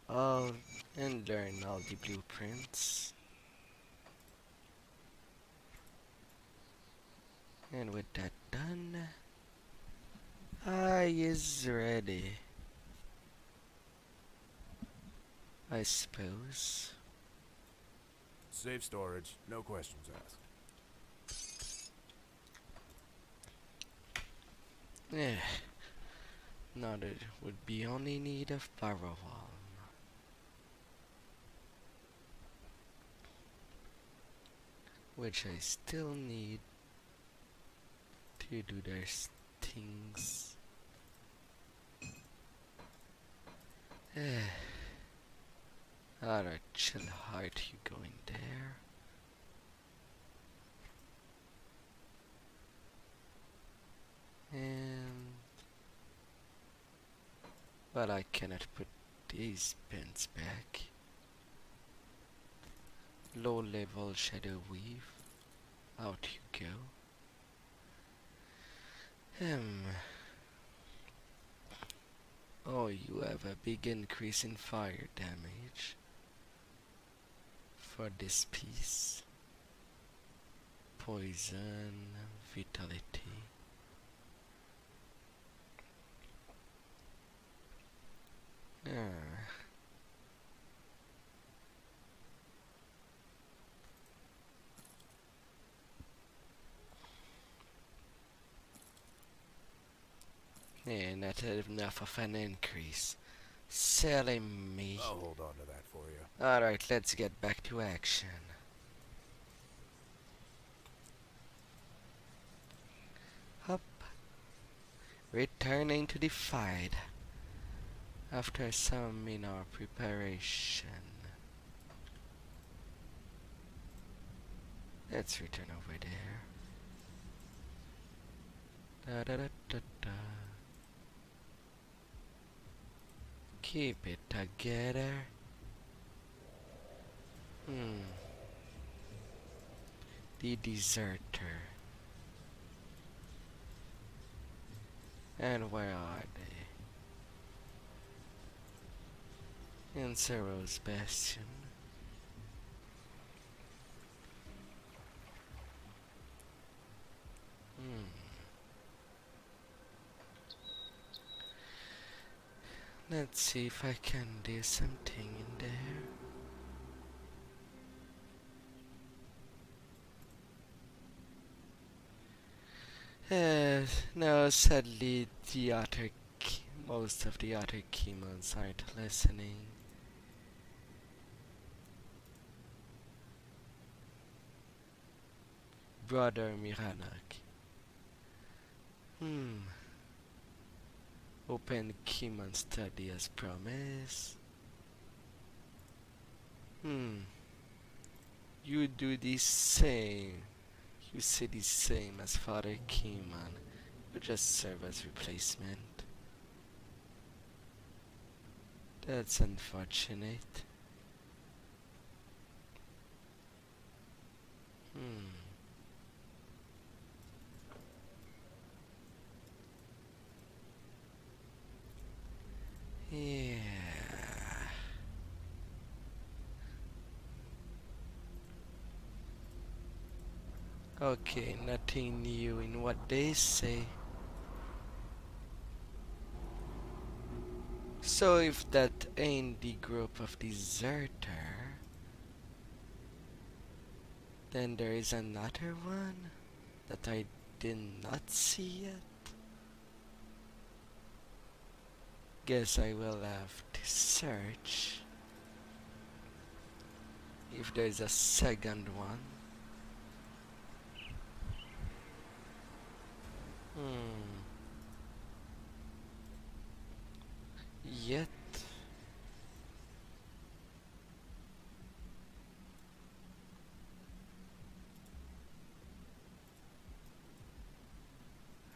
all and learn all the blueprints. And with that done, I is ready. I suppose. Safe storage, no questions asked. Yeah. Now there would be only need of Barrow. Which I still need to do their things. Alright, chill heart, you going there? And but I cannot put these pins back. Low level shadow weave. Out you go. Oh, you have a big increase in fire damage for this piece. Poison, vitality. Yeah, not enough of an increase. Selling me. I'll hold on to that for you. Alright, let's get back to action. Up. Returning to the fight. After some minor preparation. Let's return over there. Da da da da da. Keep it together. The deserter. And where are they? In Zero's Bastion. Let's see if I can do something in there. No, sadly, most of the other Keymans aren't listening. Brother Miranak. Open Keyman study as promised. You do the same. You say the same as Father Keyman. You just serve as replacement. That's unfortunate. Yeah. Okay, nothing new in what they say. So if that ain't the group of deserter, then there is another one that I did not see yet. Guess I will have to search if there's a second one. Yet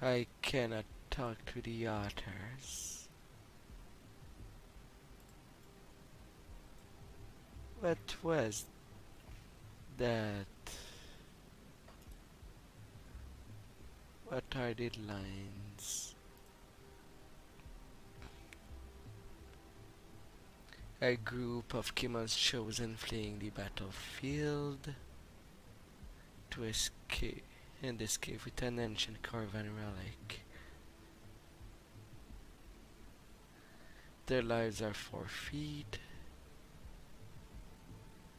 I cannot talk to the otters. What was that? What are the lines? A group of Kimon's chosen fleeing the battlefield to escape with an ancient Corvan relic. Their lives are forfeit.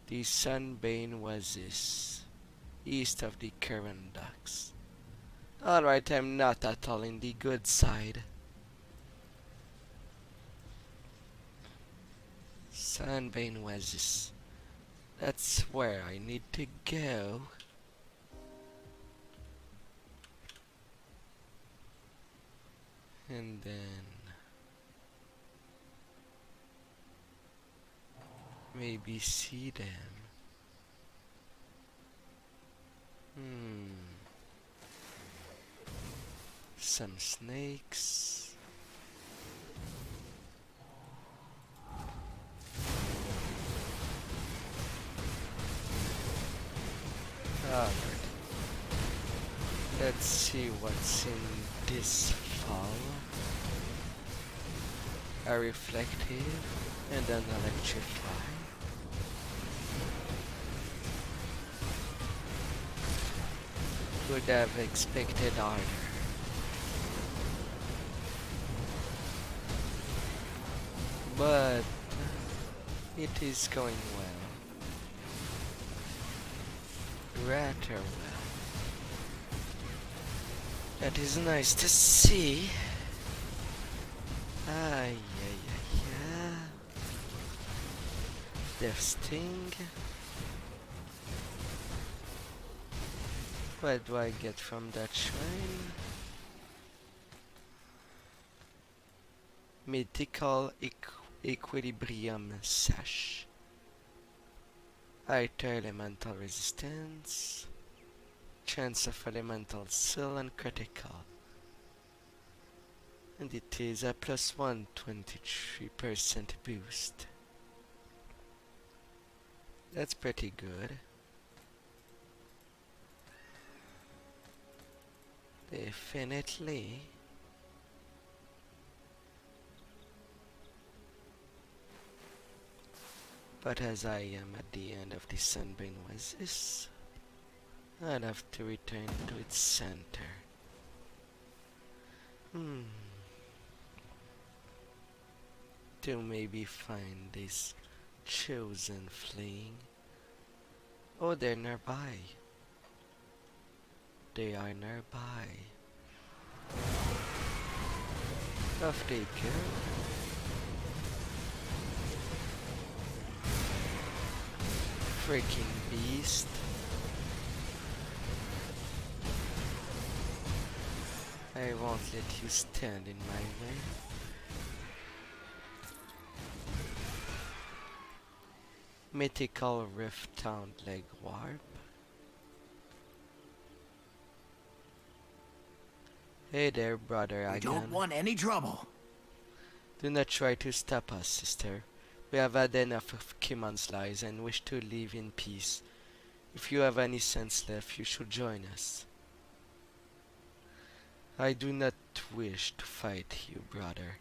The Sunbane Oasis, east of the current docks. Alright, I'm not at all in the good side. Sunbane Oasis. That's where I need to go. And then maybe see them. Some snakes. Alright. Let's see what's in this fall. A reflective and an electrify. Would have expected harder. But it is going well. Rather well. That is nice to see. Yeah. Death Sting. What do I get from that shrine? Mythical Equilibrium Sash. Higher elemental resistance. Chance of elemental seal and critical. And it is a plus 123% boost. That's pretty good. Definitely. But as I am at the end of the Sunbane Oasis, I'd have to return to its center. To maybe find this chosen fleeing. Oh, they're nearby. They are nearby. Off they go. Freaking beast. I won't let you stand in my way. Mythical Rift Town Leg Warp. Hey there, brother. I don't want any trouble. Do not try to stop us, sister. We have had enough of Kimon's lies and wish to live in peace. If you have any sense left, you should join us. I do not wish to fight you, brother,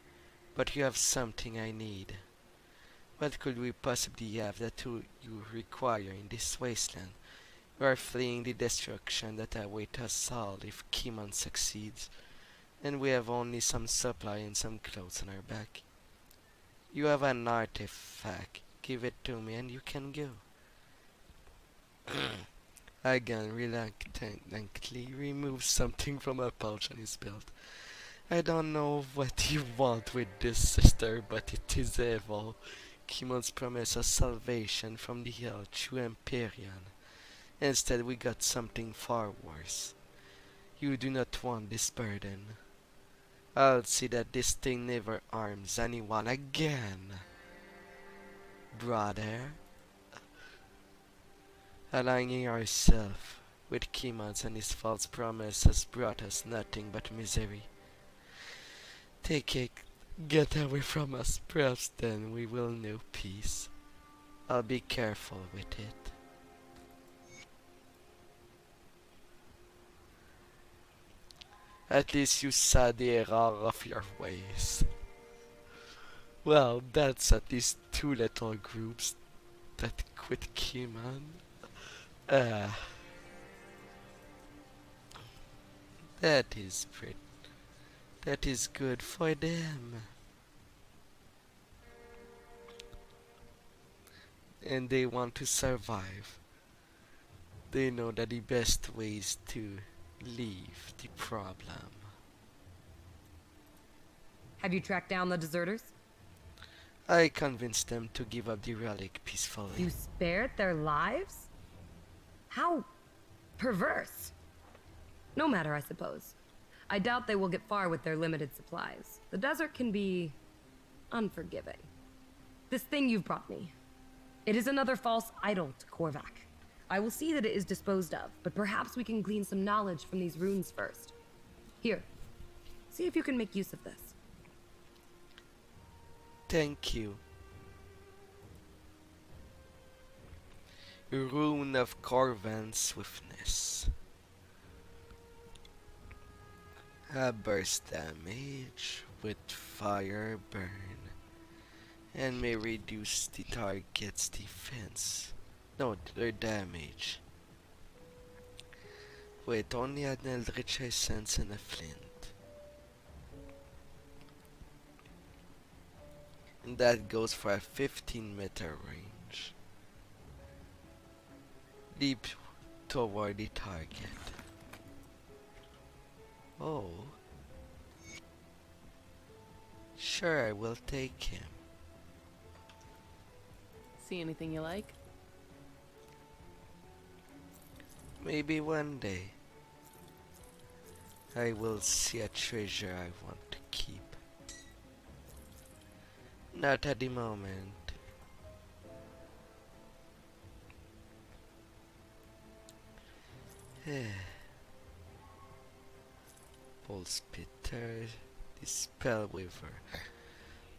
but you have something I need. What could we possibly have that you require in this wasteland? We are fleeing the destruction that awaits us all if Kimon succeeds, and we have only some supply and some clothes on our back. You have an artifact. Give it to me and you can go. Again, reluctantly removes something from a pouch on his belt. I don't know what you want with this, sister, but it is evil. Kimon's promise us salvation from the hell through Empyrean. Instead, we got something far worse. You do not want this burden. I'll see that this thing never harms anyone again. Brother. Aligning ourselves with Kimon's and his false promise has brought us nothing but misery. Take it, get away from us, perhaps then we will know peace. I'll be careful with it. At least you saw the error of your ways. Well, that's at least 2 little groups that quit Keyman. Uh, that is pretty. That is good for them. And they want to survive. They know that the best way is to leave the problem. Have you tracked down the deserters? I convinced them to give up the relic peacefully. You spared their lives? How perverse. No matter, I suppose. I doubt they will get far with their limited supplies. The desert can be unforgiving. This thing you've brought me. It is another false idol to Korvac. I will see that it is disposed of, but perhaps we can glean some knowledge from these runes first. Here, see if you can make use of this. Thank you. Rune of Corvan Swiftness. A burst damage with fire burn and may reduce the target's defense. No, their damage. Wait, only an Eldritch Essence and a flint. And that goes for a 15-meter range. Leap toward the target. Oh. Sure, I will take him. See anything you like? Maybe one day I will see a treasure I want to keep. Not at the moment. Pulse Spitter, the Spell Weaver,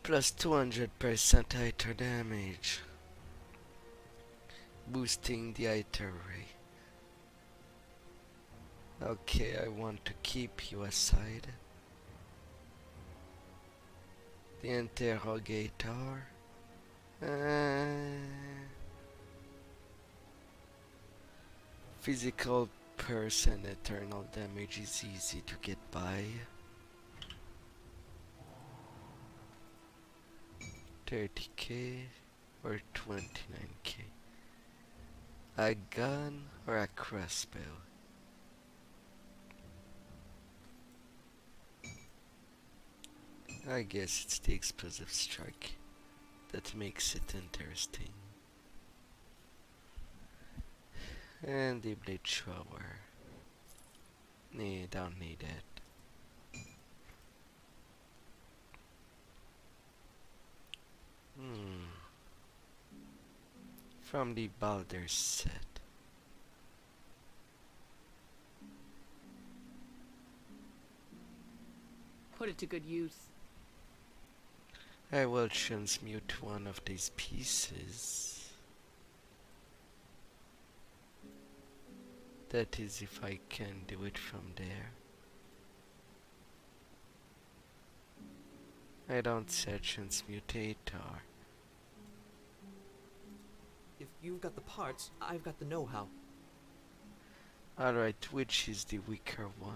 plus 200% Iter damage, boosting the Iter Ray. Okay, I want to keep you aside. The Interrogator. Physical person eternal damage is easy to get by. 30k or 29k. A gun or a crossbow? I guess it's the explosive strike that makes it interesting. And the blade thrower. Nah, don't need it. From the Baldur's set. Put it to good use. I will transmute one of these pieces. That is if I can do it from there. I don't see a transmutator. If you've got the parts, I've got the know-how. Alright, which is the weaker one?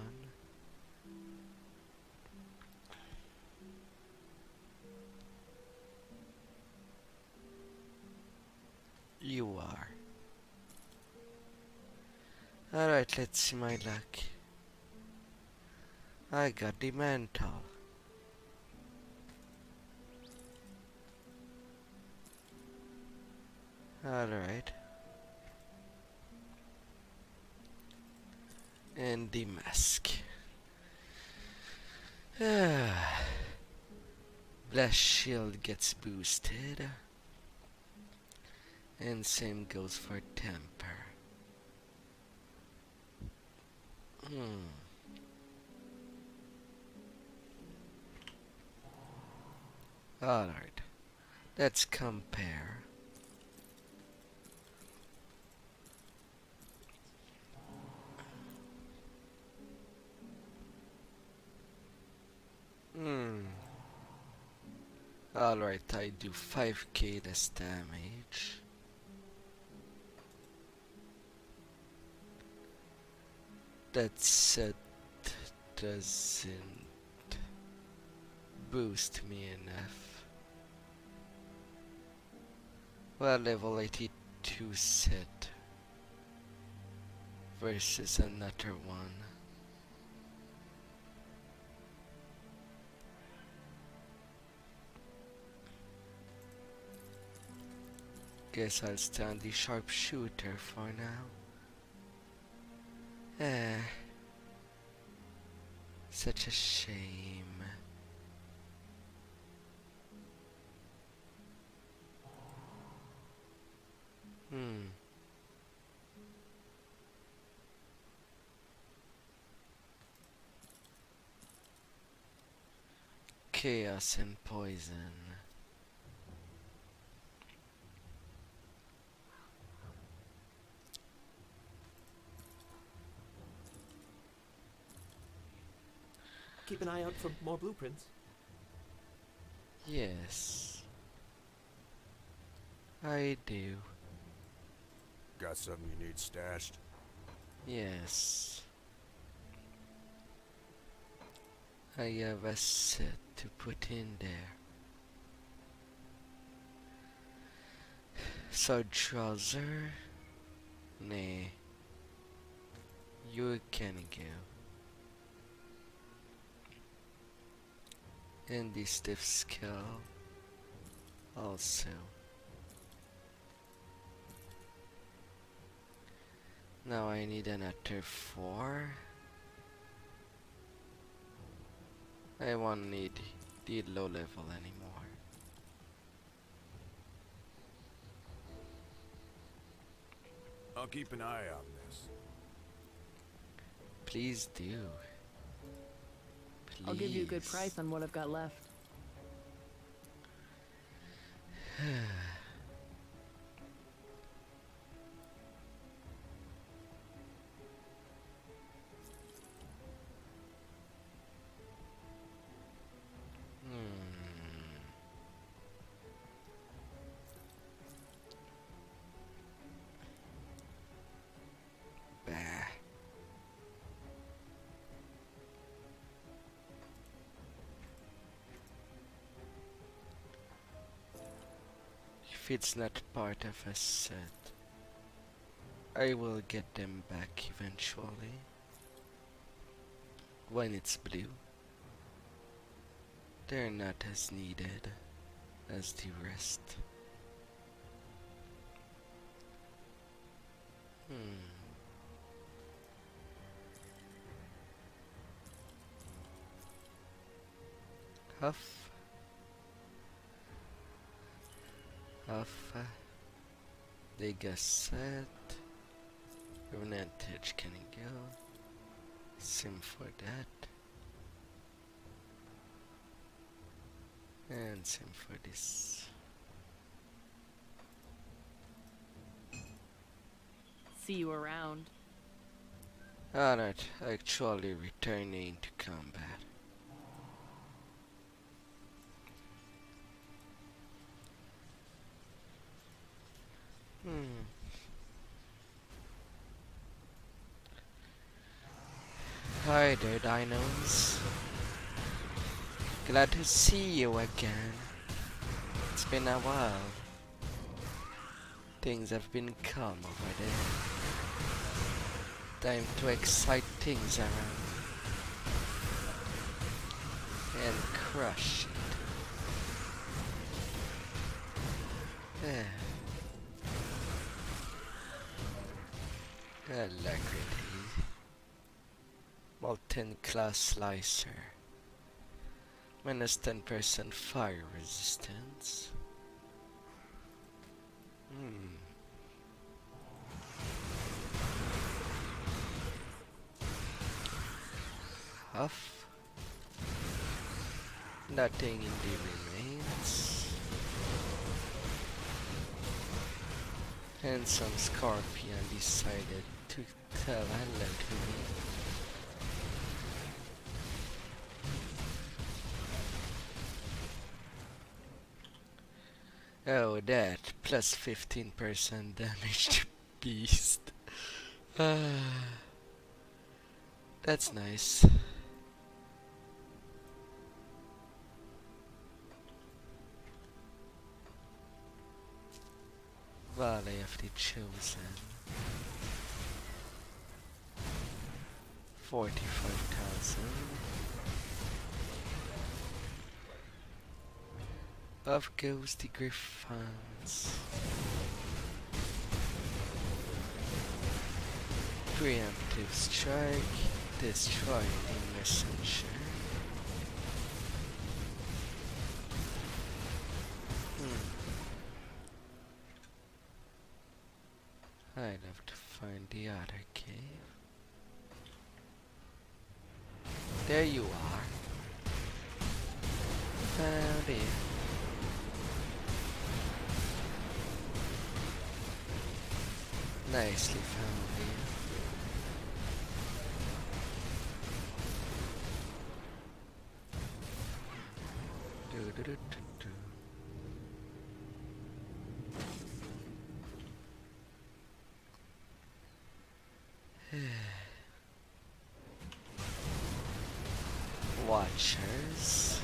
You are. Alright, let's see my luck. I got the mantle. Alright. And the mask. Blast shield gets boosted. And same goes for temper. Alright. Let's compare. Alright, I do 5k less damage. That set doesn't boost me enough. Well, level 82 set versus another one. Guess I'll stay on the sharpshooter for now. Such a shame. Chaos and poison. Keep an eye out for more blueprints. Yes, I do. Got something you need stashed? Yes. I have a set to put in there. So trouser? Nay. You can go. And the stiff skill also. Now I need another 4. I won't need the low level anymore. I'll keep an eye on this. Please do. Please. I'll give you a good price on what I've got left. If it's not part of a set, I will get them back eventually. When it's blue, they're not as needed as the rest. Huff. They got set. Advantage can go. Same for that. And same for this. See you around. Alright, actually returning to combat. Hi there, dinos. Glad to see you again. It's been a while. Things have been calm over there. Time to excite things around. And crush it. Yeah. Alacrity. Molten class slicer. Minus 10% fire resistance. Huff. Nothing in the remains. And some scorpion decided to tell hello to me. Oh, that plus 15% damage to beast. That's nice. Valley of the Chosen. 45,000 of ghosty griffons. Preemptive strike, destroy the messenger. I'd have to find the other cave. There you are. Found it. Nicely found it. Watchers.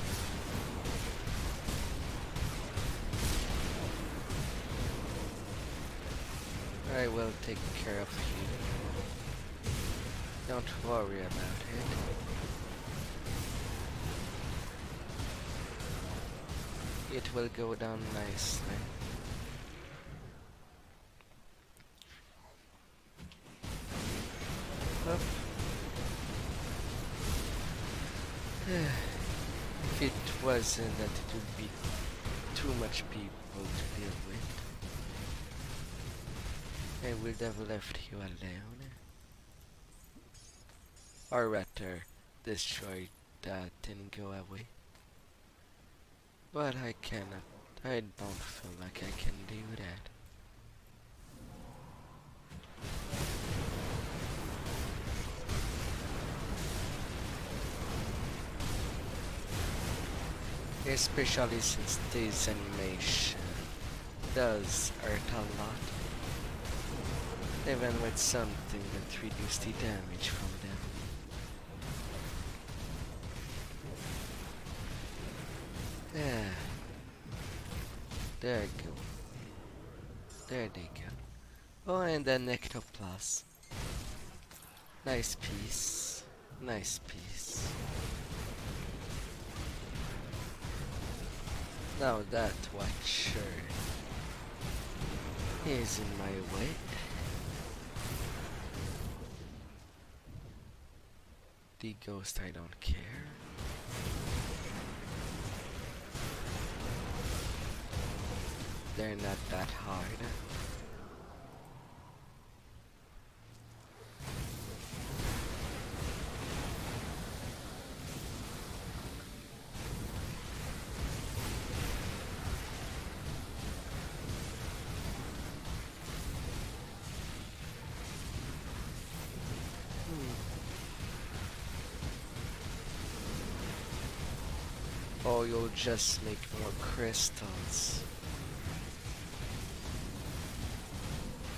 I will take care of you. Don't worry about it. It will go down nicely. Up. If it wasn't that it would be too much people to deal with, I would have left you alone. Or rather, destroyed that and go away. But I cannot. I don't feel like I can do that. Especially since this animation does hurt a lot. Even with something that reduces the damage from them. Yeah. There you go. There they go. Oh, and then Nectoplas. Nice piece. Nice piece. Now that Watcher is in my way. The ghost, I don't care. They're not that hard. Oh, you'll just make more crystals.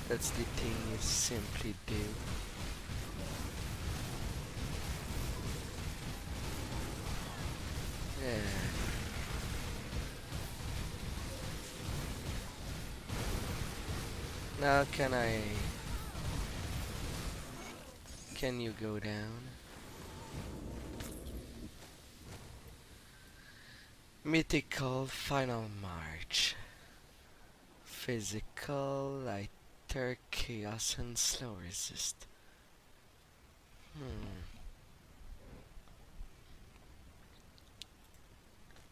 That's the thing you simply do. Yeah. Now can you go down? Mythical Final March. Physical, lighter, chaos, and slow resist.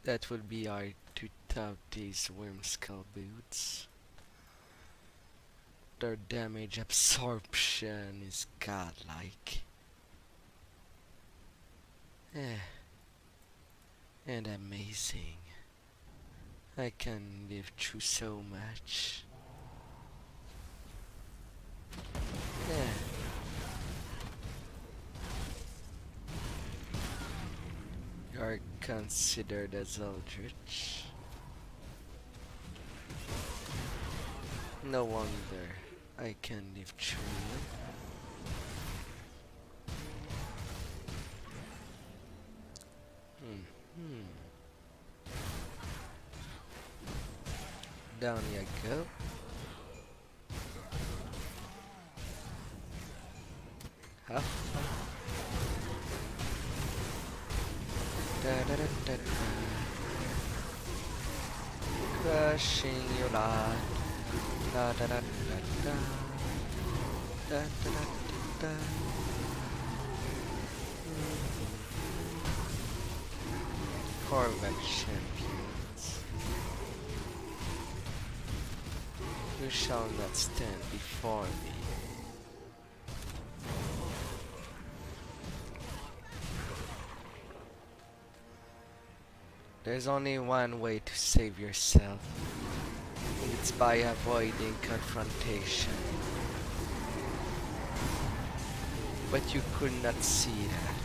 That would be hard to top these worm skull boots. Their damage absorption is godlike. And amazing. I can live through so much. You are considered as Eldritch. No wonder I can live through it. Down you go. Have fun. Da da da da da. Crushing your life. Da da da da da. Da da da da da. Corvette champions. You shall not stand before me. There's only one way to save yourself. It's by avoiding confrontation. But you could not see that.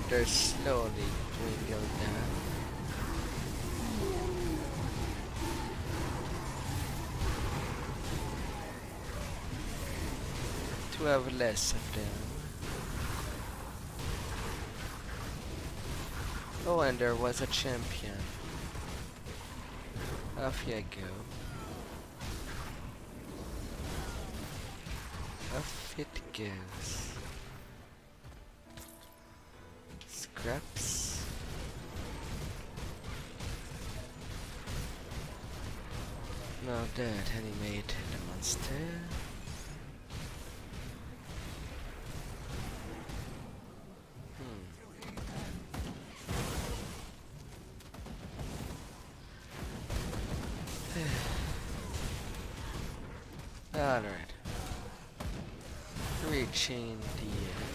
They're slowly dwindling down. To have less of them. Oh, and there was a champion. Off you go. Off it goes. Scraps. Now that animated monster. Alright. Reaching the end.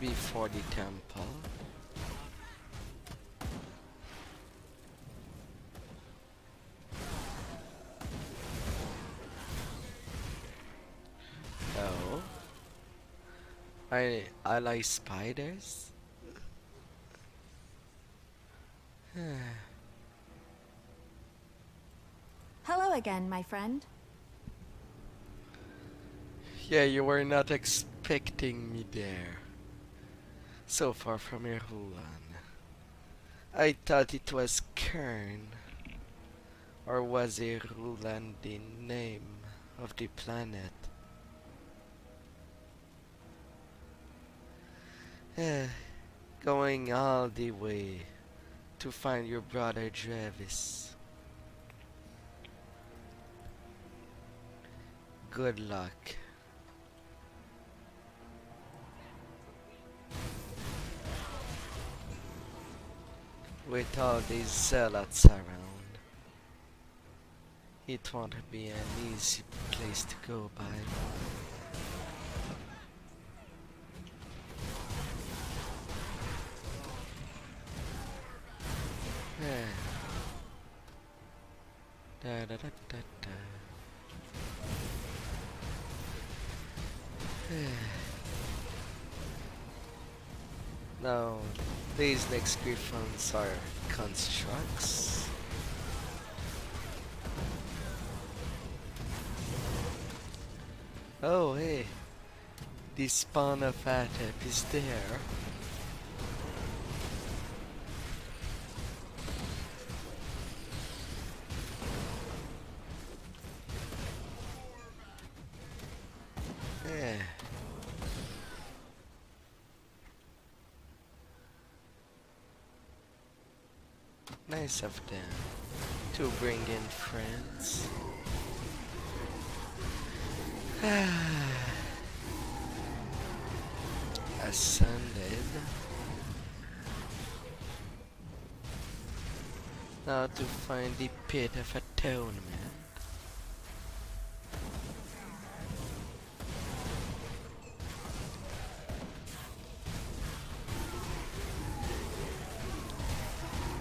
Before the temple. Oh. I like spiders. Hello again, my friend. Yeah, you were not expecting me there. So far from your Hulan. I thought it was Kern. Or was Irulan the name of the planet? Going all the way to find your brother Travis. Good luck. With all these zealots around, it won't be an easy place to go by. Da da da da da. Now, these next griffons are constructs. Oh, hey, the spawn of Atep is there. Yeah. Nice of them to bring in friends. Ascended. Now to find the pit of atonement.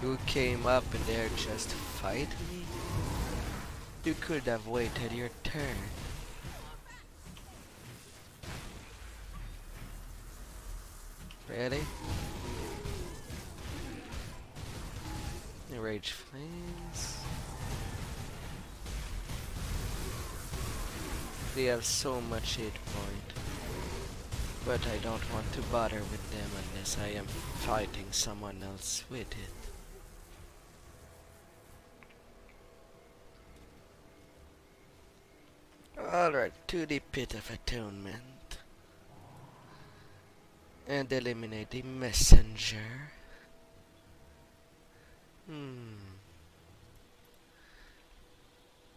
You came up there just to fight me? You could have waited your turn. Ready? Rage flames. They have so much hit point, but I don't want to bother with them unless I am fighting someone else with it. Alright, to the Pit of Atonement. And eliminate the messenger.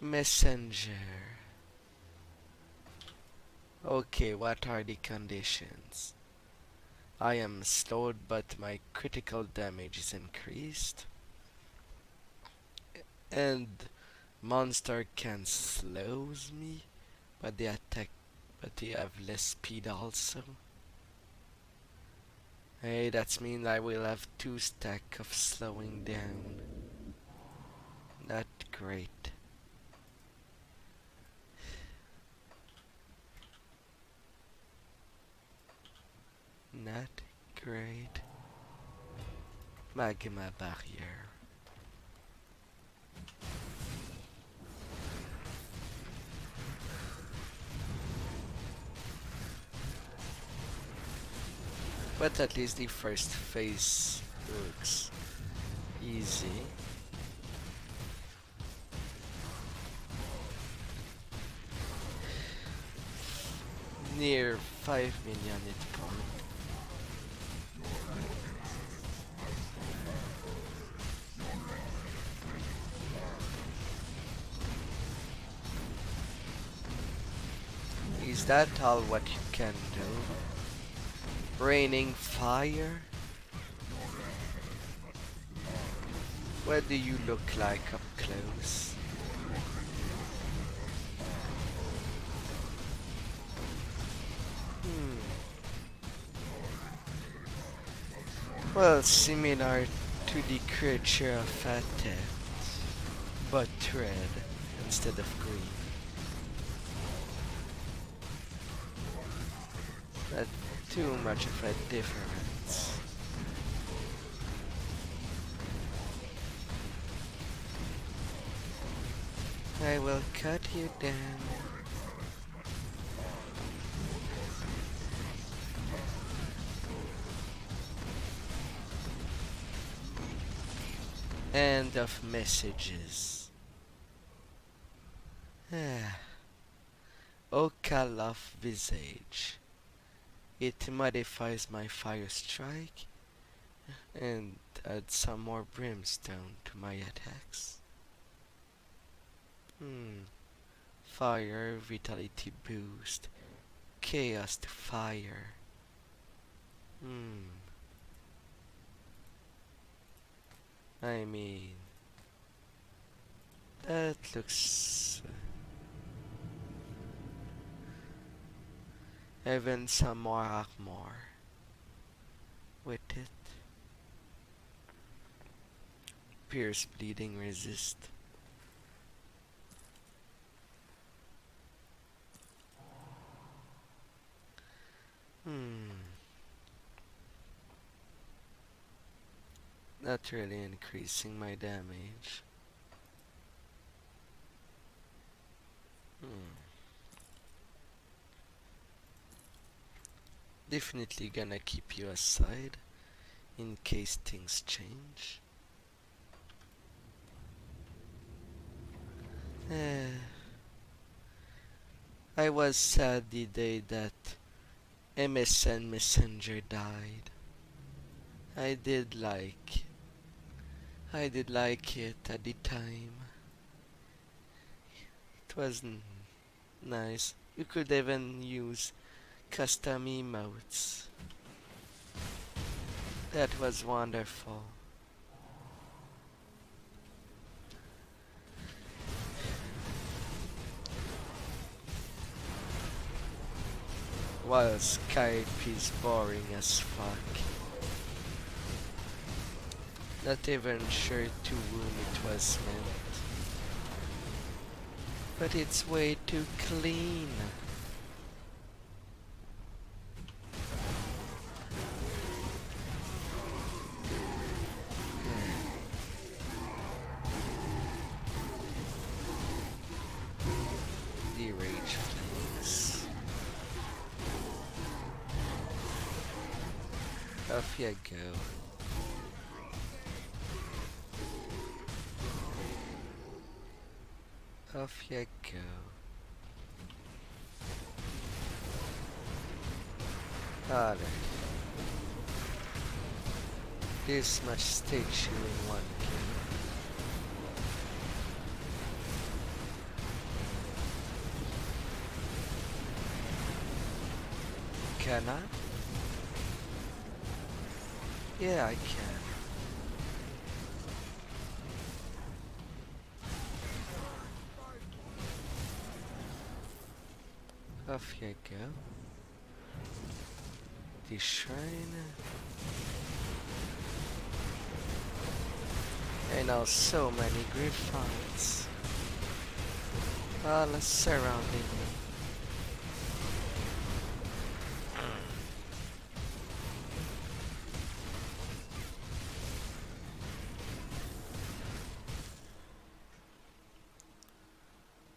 Messenger. Okay, what are the conditions? I am slowed, but my critical damage is increased. And monster can slows me, but they have less speed also. Hey, that means I will have 2 stack of slowing down. Not great. Not great. Magma barrier. But at least the first phase looks easy. Near 5 million hit point. Is that all what you can do? Raining fire? What do you look like up close? Well, similar to the creature of Fatet, but red instead of green. Not too much of a difference. I will cut you down. End of messages. Okaloff Visage. It modifies my fire strike and adds some more brimstone to my attacks. Fire vitality boost. Chaos to fire. I mean, that looks even some more armor with it. Pierce bleeding resist. Not really increasing my damage. Definitely gonna keep you aside in case things change. I was sad the day that MSN Messenger died. I did like it at the time. It was nice. You could even use custom emotes. That was wonderful. While Skype is boring as fuck. Not even sure to whom it was meant. But it's way too clean. The rage flames. Off you go. Off you go. Alright. This much stakes you in one kill. Can I? Yeah, I can. Off you go. The shrine. And now so many griffons. All surrounding me.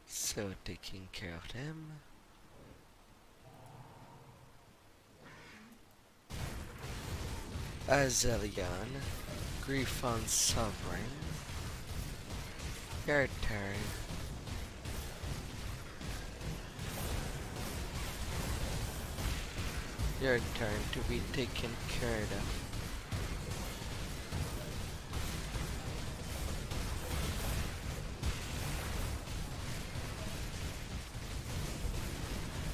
So taking care of them. Azelion, Griffon Sovereign, your turn. Your turn to be taken care of.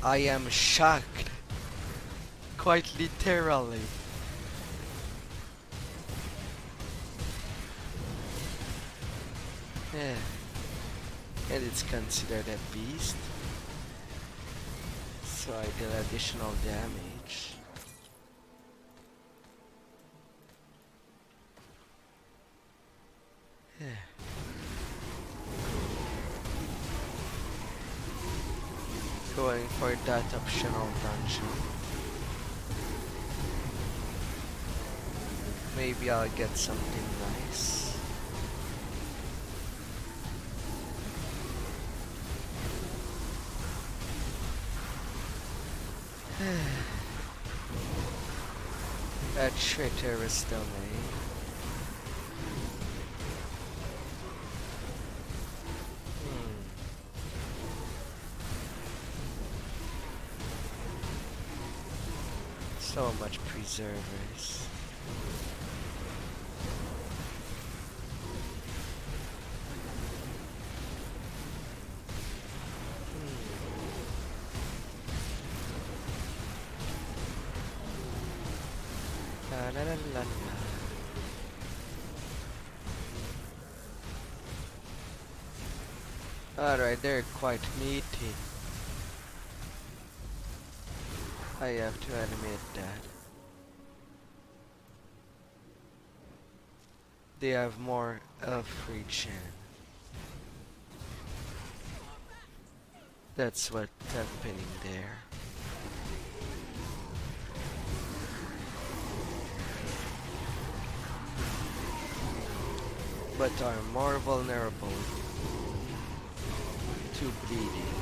I am shocked, quite literally. Yeah. And it's considered a beast, so I deal additional damage. Yeah. Going for that optional dungeon. Maybe I'll get something nice. A traitorous domain. So much preservers. La la la la la. Alright, they're quite meaty. I have to admit that. They have more elf regen. That's what's happening there. But are more vulnerable to bleeding.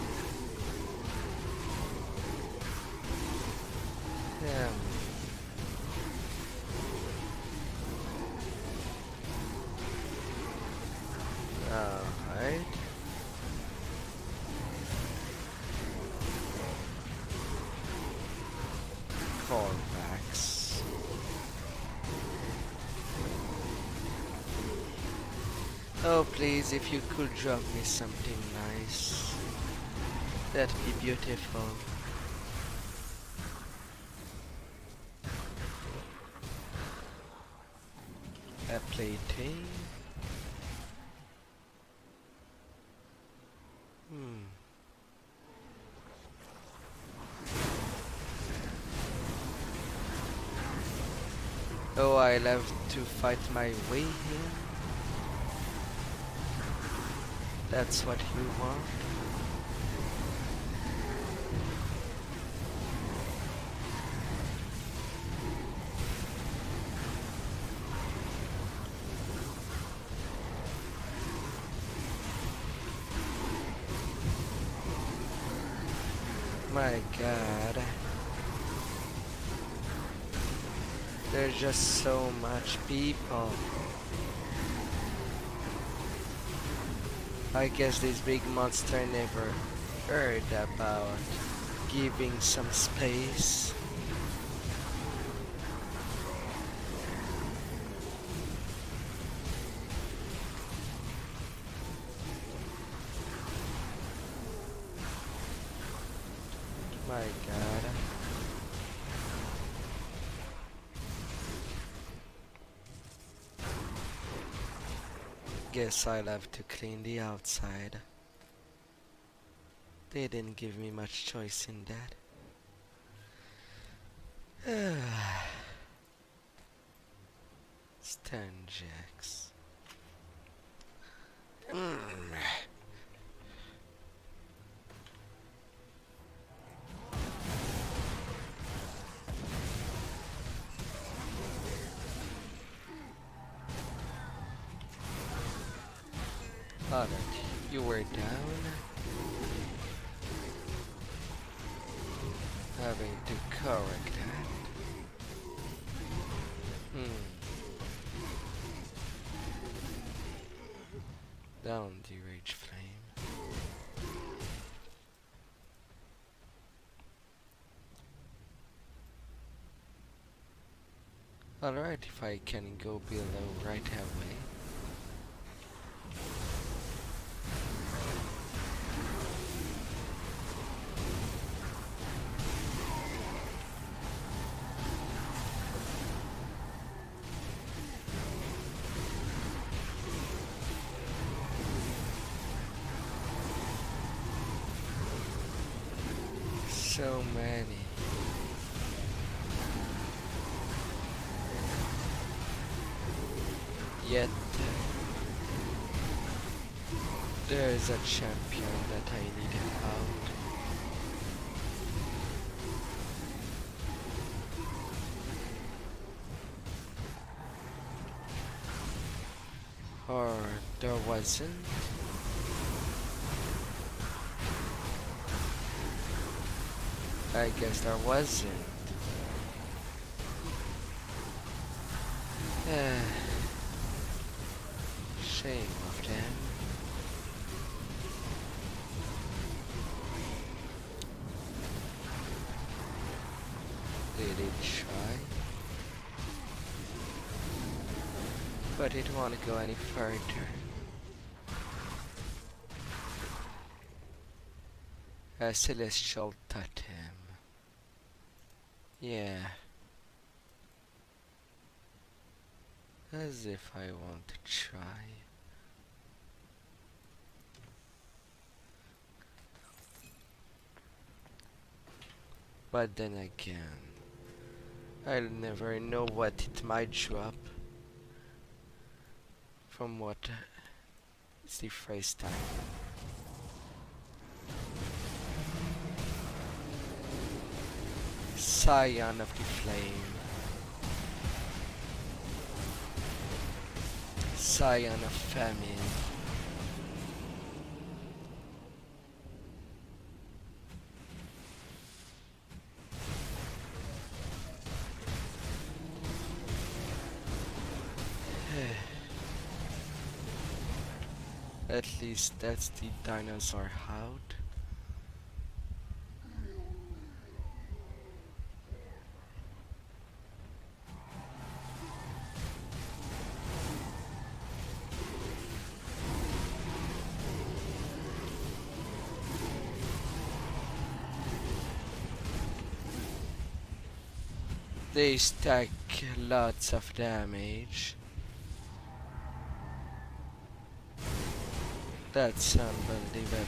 Alright. Callbacks. Oh please, if you could drop me something nice, that'd be beautiful. A plating. Oh, I'll have to fight my way here. That's what you want? My god. There's just so much people. I guess this big monster never heard about giving some space. My god. Guess I'll have to clean the outside. They didn't give me much choice in that. Stand jacks. Alright, you were down. Having to correct that. Down the rage flame. Alright, if I can go below right away. So many. Yet there is a champion that I need out. Or there wasn't. I guess there wasn't. Shame of them. They did try, but they didn't want to go any further. A celestial totem. Yeah. As if I want to try. But then again, I'll never know what it might drop. From what it's the first time. Scion of the Flame. Scion of Famine. At least that's the dinosaur hound. They stack lots of damage. That's unbelievable.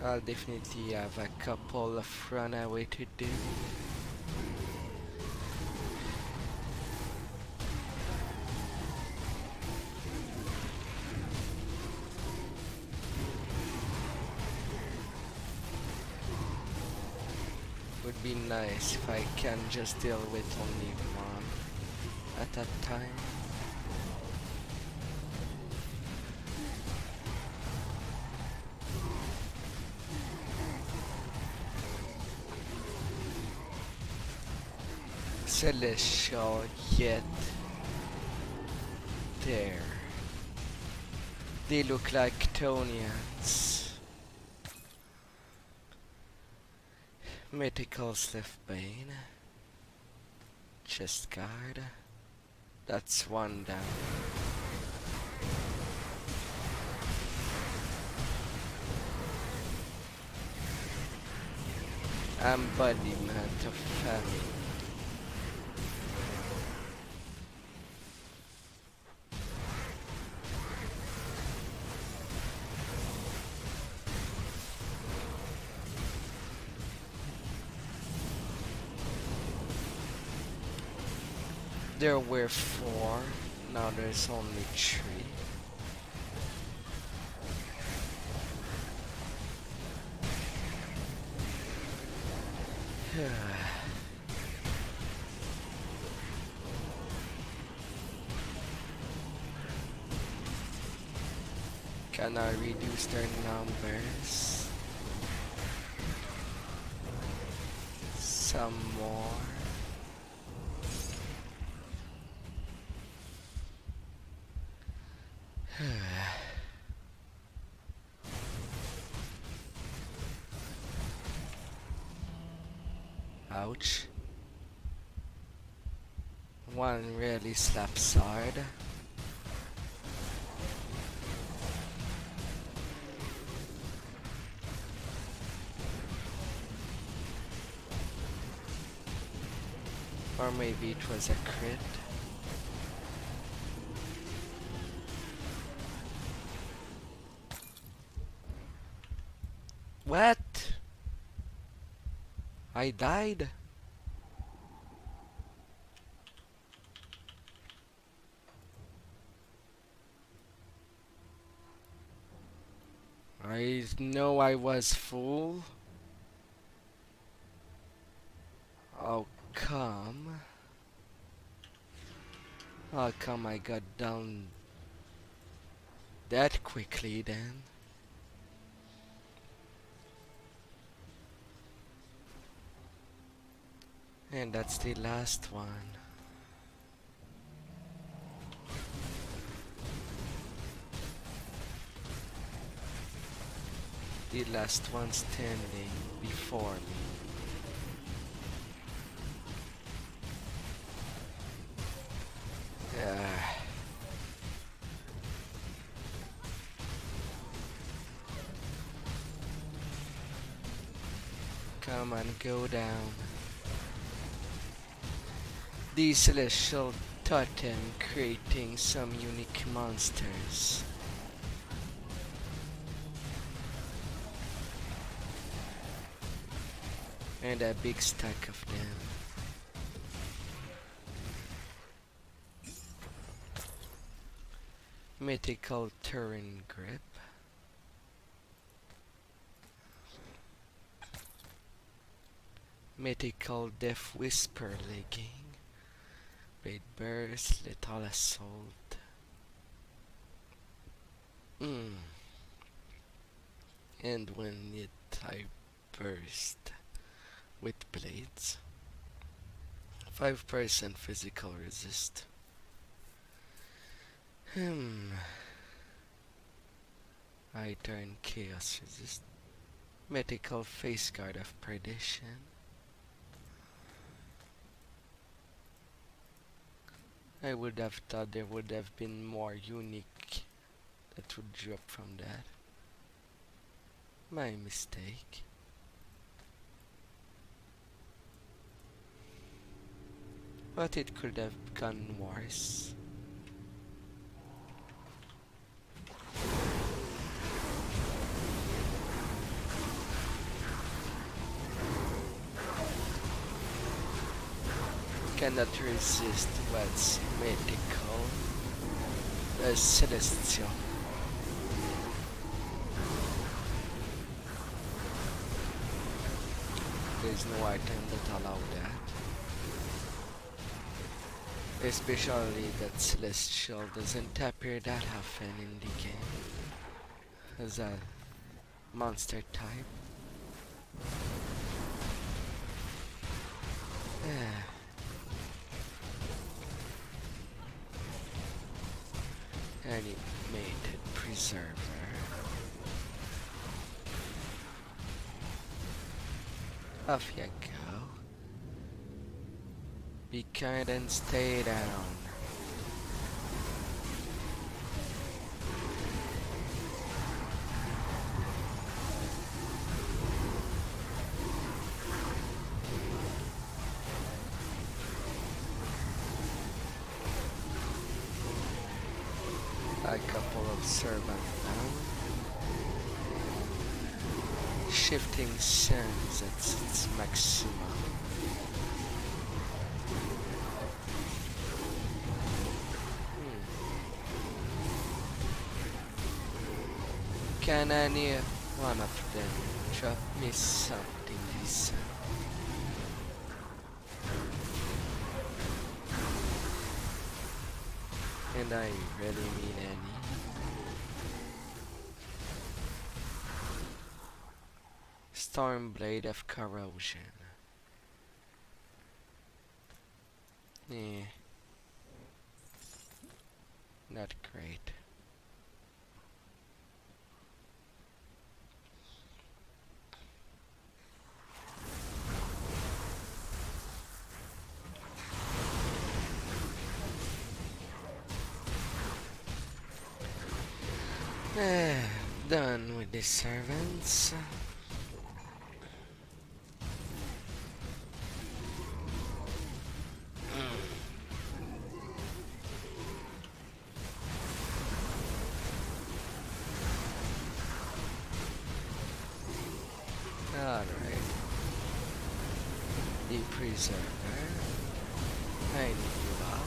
I'll definitely have a couple of runaway to do. Would be nice if I can just deal with only one at that time. celestial yet there. They look like Tonians. Mythical Bane. Chest guard. That's one down. Embodiment of famine. There were 4, now there's only 3. Can I reduce their numbers? Some more. Ouch. One really slaps hard. Or maybe it was a crit. What? I died? I know I was fool. How come? How come I got down that quickly then? And that's the last one. The last one standing before me. Come on, go down. The celestial totem creating some unique monsters. And a big stack of them. Mythical Turin grip. Mythical Death Whisper legging. Blade burst, lethal assault. And when I burst with blades, 5% physical resist. I turn chaos resist. Mythical face guard of perdition. I would have thought there would have been more unique that would drop from that. My mistake. But it could have gone worse. Cannot resist what's mythical. The celestial. There's no item that allow that. Especially that celestial doesn't appear that often in the game as a monster type. Animated preserver. Off you go. Be kind and stay down. A couple of servant now. Shifting sands at its maximum. Can any one of them drop me something decent? And I really mean any. Stormblade of Corrosion. Eh. Not great. Done with the servants. Alright. The preserver. I need you out.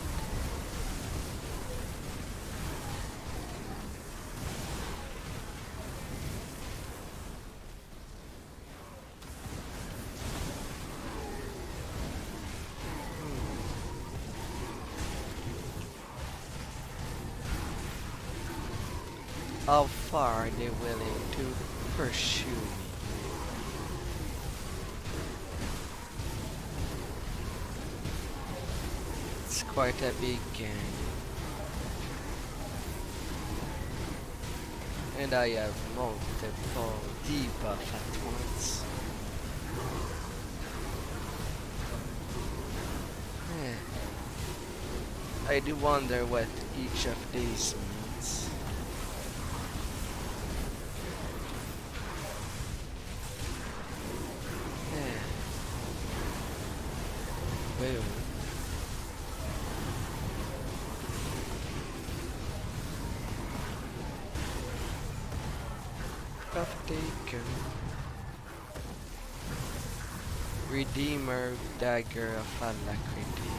How far are they willing to pursue me? It's quite a big gang. And I have multiple debuff at once. I do wonder what each of these means. Boom. Off they go. Redeemer Dagger of Alacrity.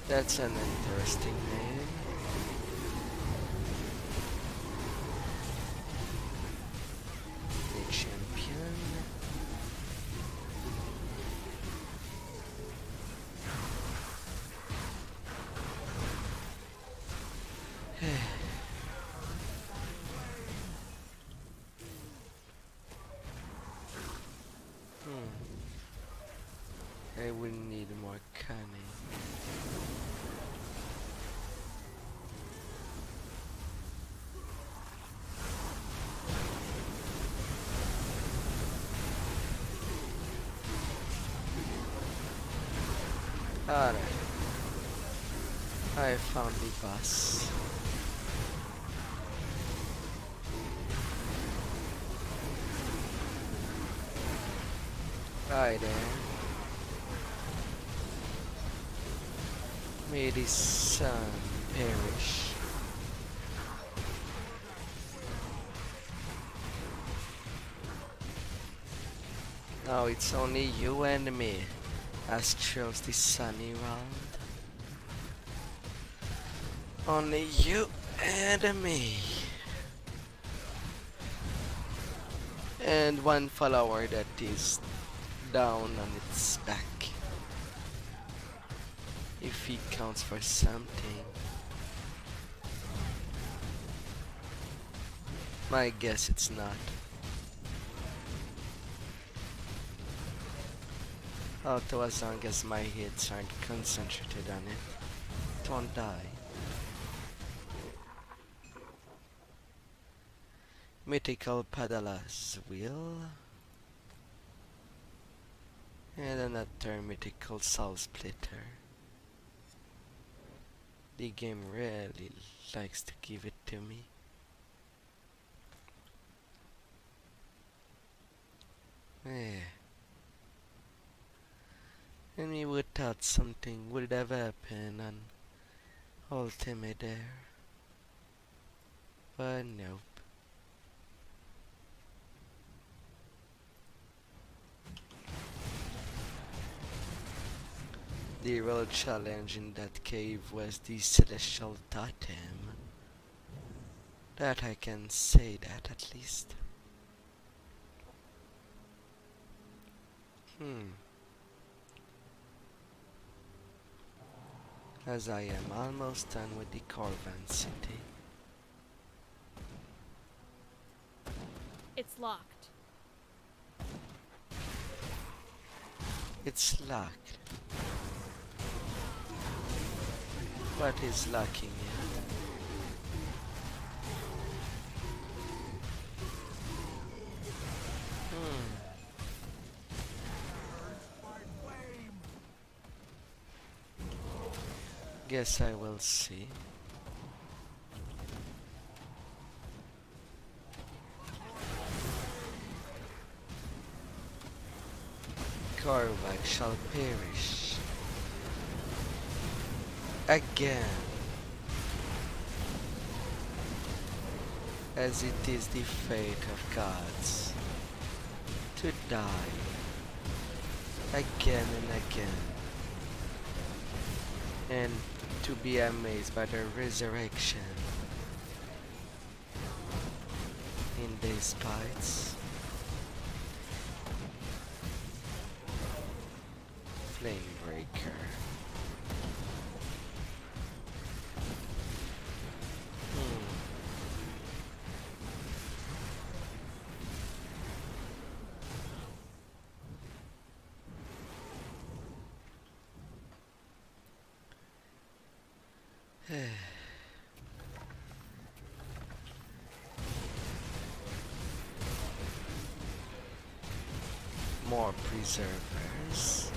That's an interesting name. The champion. I will need more cunning. Alright. I found the bus. Right there. May the sun perish. Now it's only you and me. As chose the sunny round. Only you and me. And one follower that is down on its back. If he counts for something. My guess it's not. Although as long as my hits aren't concentrated on it won't die. Mythical Padala's Wheel. And another mythical Soul Splitter. The game really likes to give it to me. And you would thought something would have happened on Ultimate Air. But nope. The real challenge in that cave was the Celestial Totem. That I can say that at least. As I am almost done with the Corvan City. It's locked. It's locked. What is locking it? Guess I will see. Korvac shall perish. Again. As it is the fate of gods to die again and again, and to be amazed by the resurrection in these fights. Flamebreaker. More preservers.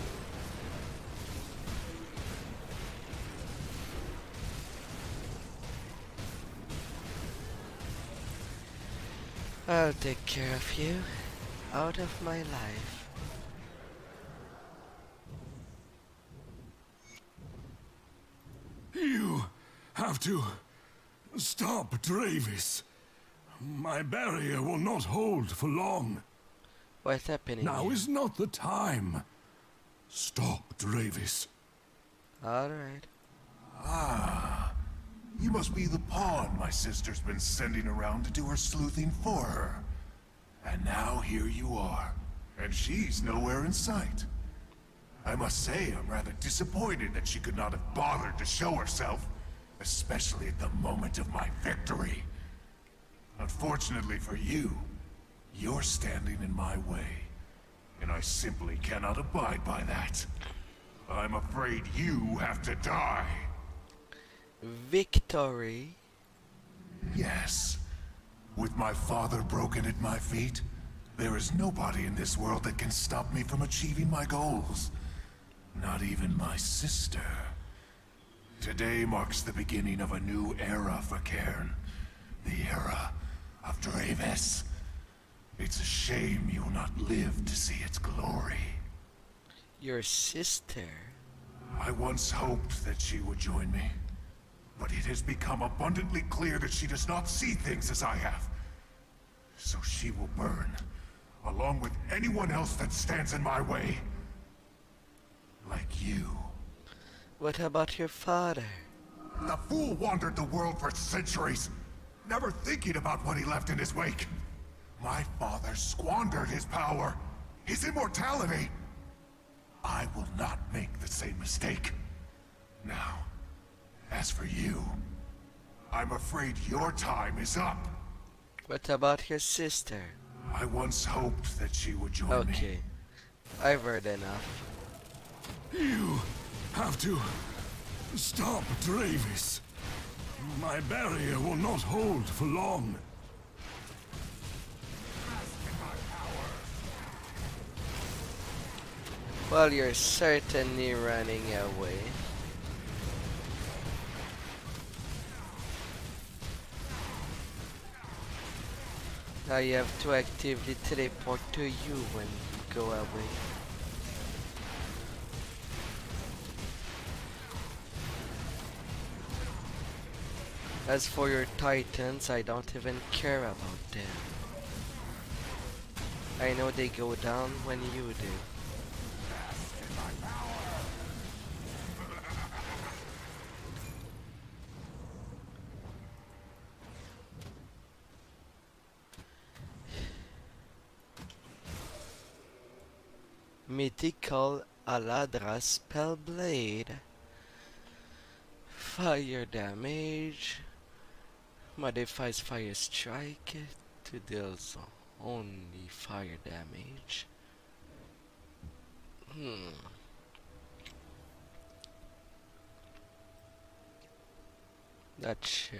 I'll take care of you out of my life. You have to stop Dravis. My barrier will not hold for long. What's happening Now here? is not the time. Stop Dravis. Alright. Ah, you must be the pawn my sister's been sending around to do her sleuthing for her. And now here you are, and she's nowhere in sight. I must say I'm rather disappointed that she could not have bothered to show herself, especially at the moment of my victory. Unfortunately for you, you're standing in my way, and I simply cannot abide by that. I'm afraid you have to die. Victory? Yes. With my father broken at my feet, there is nobody in this world that can stop me from achieving my goals. Not even my sister. Today marks the beginning of a new era for Cairn. The era of Dravis. It's a shame you'll not live to see its glory. Your sister? I once hoped that she would join me, but it has become abundantly clear that she does not see things as I have. So she will burn, along with anyone else that stands in my way. Like you. What about your father? The fool wandered the world for centuries, never thinking about what he left in his wake. My father squandered his power, his immortality. I will not make the same mistake. Now, as for you, I'm afraid your time is up. What about your sister? I once hoped that she would join me. Okay, I've heard enough. You have to stop Dravis. My barrier will not hold for long. Well, you're certainly running away. Now you have to actively teleport to you when you go away. As for your titans, I don't even care about them. I know they go down when you do. Mythical Aladra Spellblade. Fire damage. Modifies fire strike to deal only fire damage. Not sure.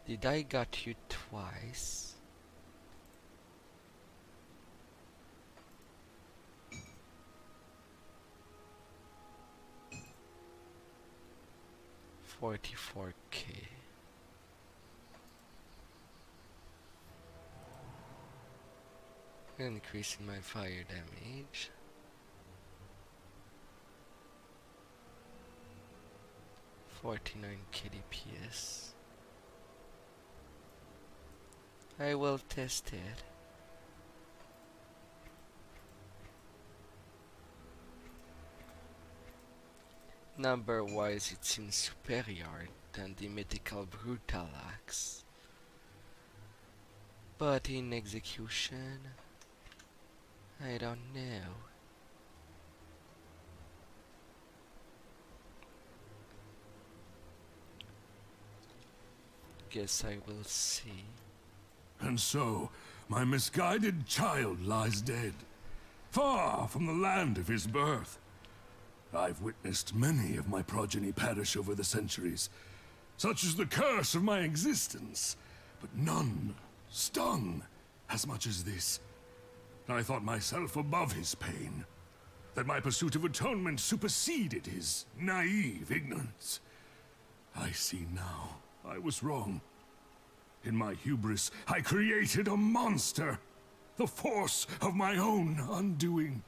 Did I got you twice? $44K. Increasing my fire damage. $49 DPS. I will test it. Number wise, it seems superior than the mythical brutal axe, but in execution, I don't know. Guess I will see. And so, my misguided child lies dead, far from the land of his birth. I've witnessed many of my progeny perish over the centuries. Such is the curse of my existence, but none stung as much as this. I thought myself above his pain, that my pursuit of atonement superseded his naive ignorance. I see now I was wrong. In my hubris, I created a monster, the force of my own undoing.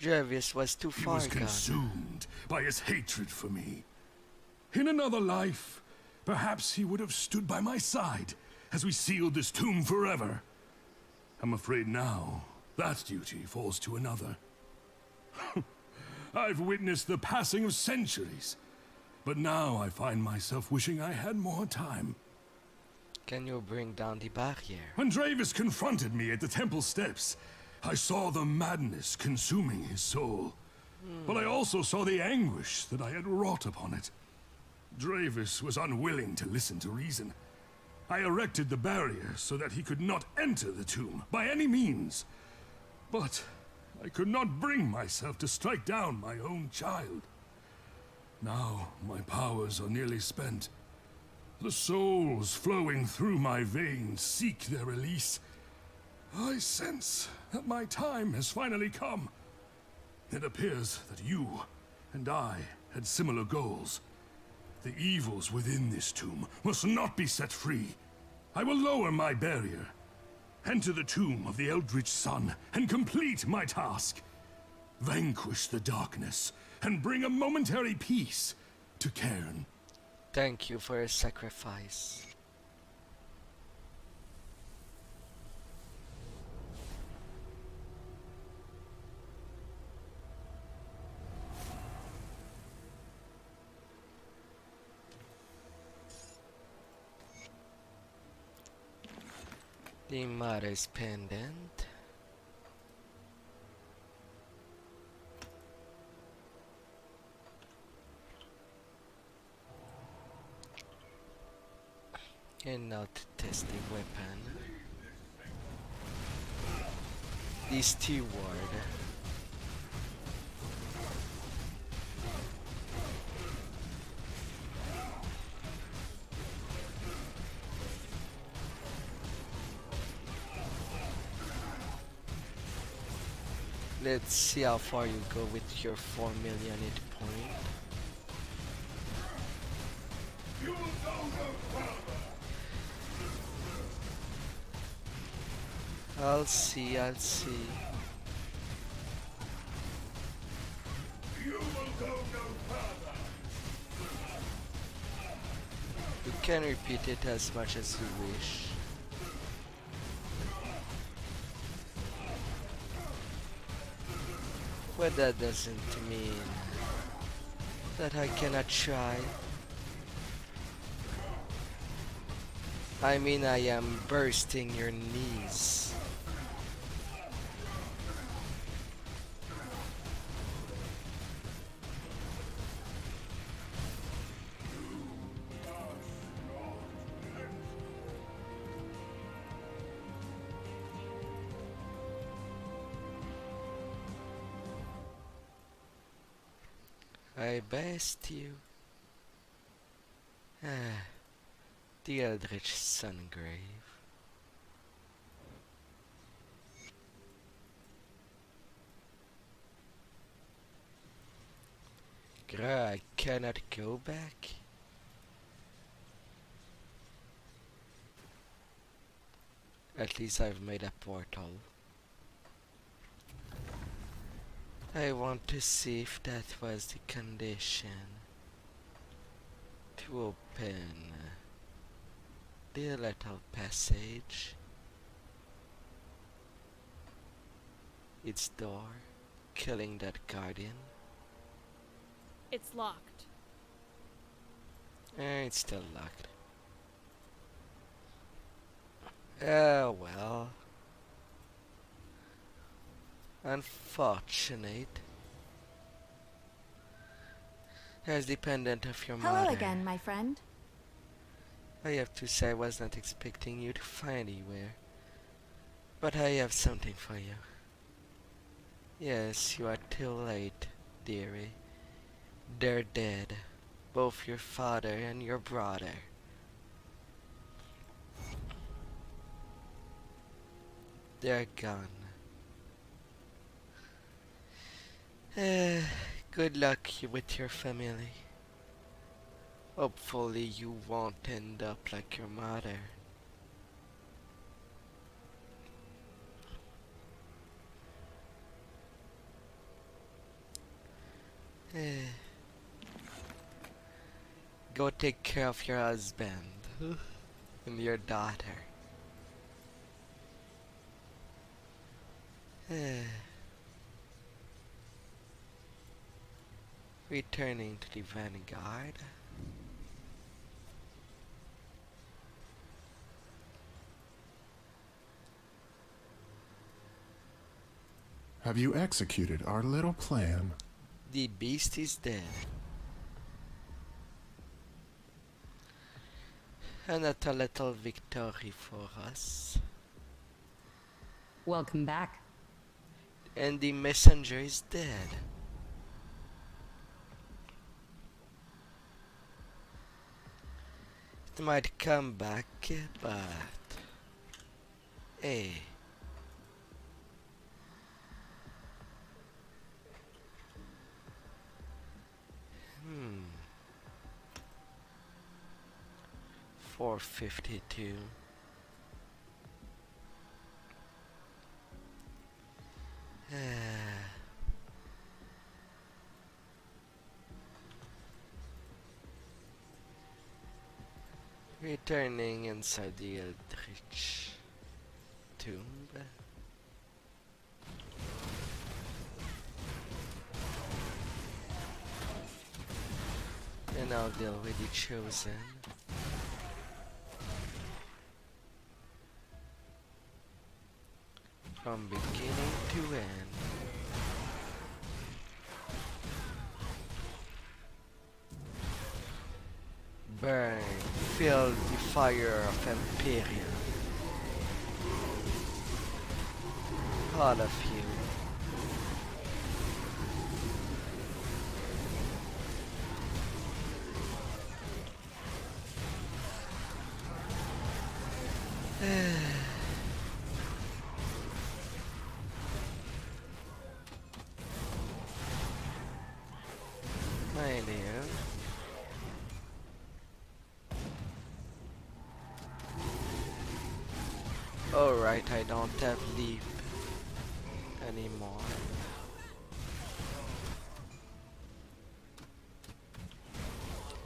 Jarvis was too far He was gone. consumed by his hatred for me. In another life, perhaps he would have stood by my side as we sealed this tomb forever. I'm afraid now that duty falls to another. I've witnessed the passing of centuries, but now I find myself wishing I had more time. Can you bring down the barrier? When Dravis confronted me at the temple steps, I saw the madness consuming his soul. But I also saw the anguish that I had wrought upon it. Dravis was unwilling to listen to reason. I erected the barrier so that he could not enter the tomb by any means. But I could not bring myself to strike down my own child. Now my powers are nearly spent. The souls flowing through my veins seek their release. I sense that my time has finally come. It appears that you and I had similar goals. The evils within this tomb must not be set free. I will lower my barrier, enter the tomb of the Eldritch Sun, and complete my task. Vanquish the darkness, and bring a momentary peace to Cairn. Thank you for your sacrifice. The Mother's Pendant. And now to test the weapon. The steward. Let's see how far you go with your 4 million hit point. I'll see. You can repeat it as much as you wish. But that doesn't mean that I cannot try. I mean, I am bursting your knees. I best you. The Eldritch Sungrave. Grr, I cannot go back. At least I've made a portal. I want to see if that was the condition to open the little passage. Its door, killing that guardian. It's locked. It's still locked. Oh well. Unfortunate. As dependent of your mother. Hello again, my friend. I have to say I was not expecting you to find anywhere. But I have something for you. Yes, you are too late, dearie. They're dead. Both your father and your brother. They're gone. Good luck with your family. Hopefully you won't end up like your mother. Go take care of your husband and your daughter. Returning to the Vanguard. Have you executed our little plan? The beast is dead. Another little victory for us. Welcome back. And the messenger is dead. It might come back, but... Hey. 452. Returning inside the Eldritch tomb. And now the already chosen. From beginning to end. Burn, fill the fire of Imperium. All of you. My dear. Alright, I don't have leap anymore.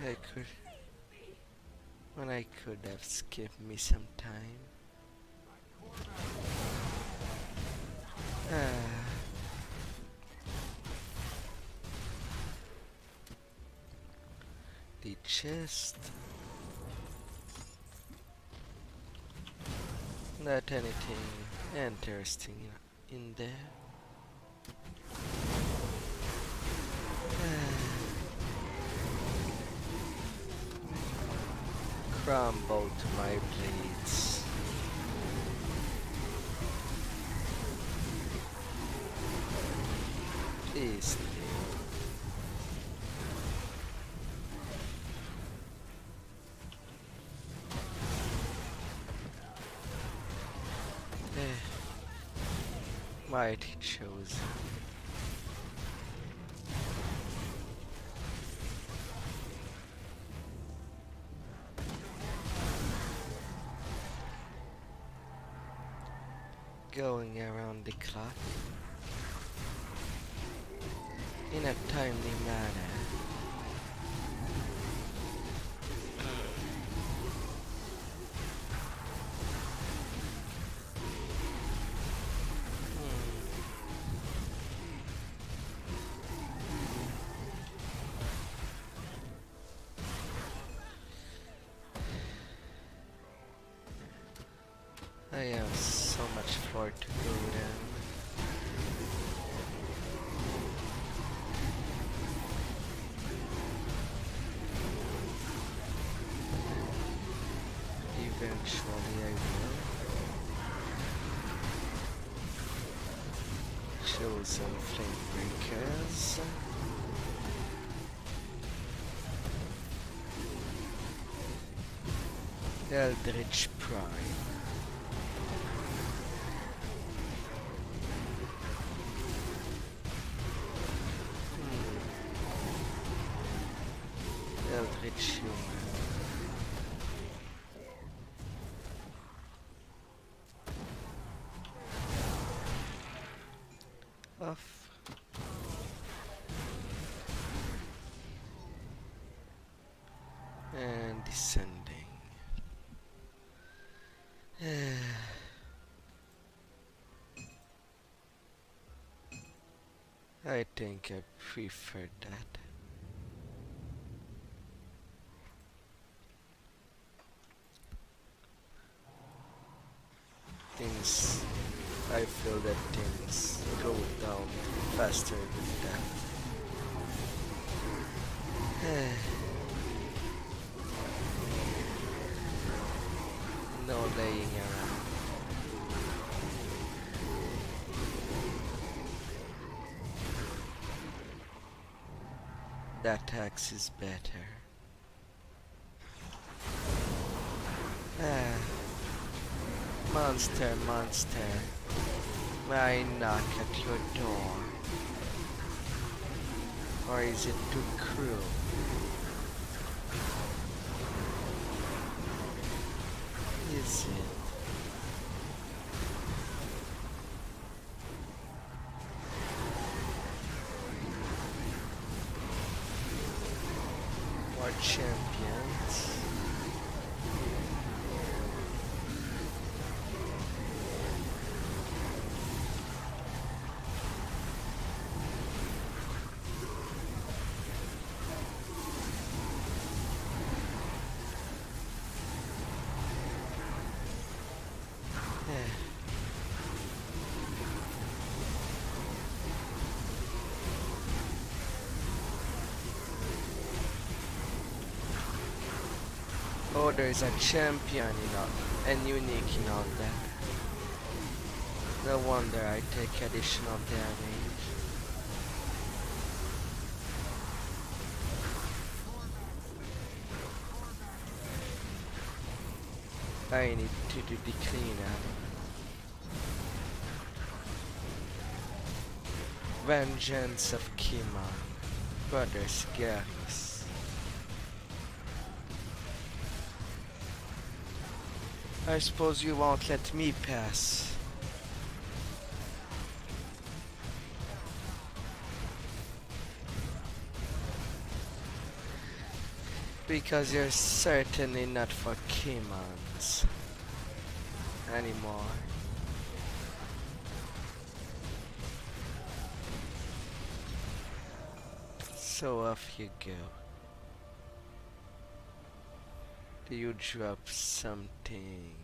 I could... When I could have skipped me some time. The chest. Not anything interesting in there. Crumble to my blades. Please leave. Mighty chosen. Going around the clock in a timely manner. I have so much far to go then. Eventually I will. Show some flame breakers. Eldritch Prime. Eldritch Human. Off. And descending. I think I prefer that. Things, I feel that things go down faster with that. No laying around. That axe is better. Monster, monster, may I knock at your door? Or is it too cruel? Is it? More champions. Oh, There's a champion and unique in all that. No wonder I take additional damage. I need to do the cleanup. Vengeance of Kima, Brothers Garrus. I suppose you won't let me pass. Because you're certainly not for Kimons anymore. So off you go. Do you drop something?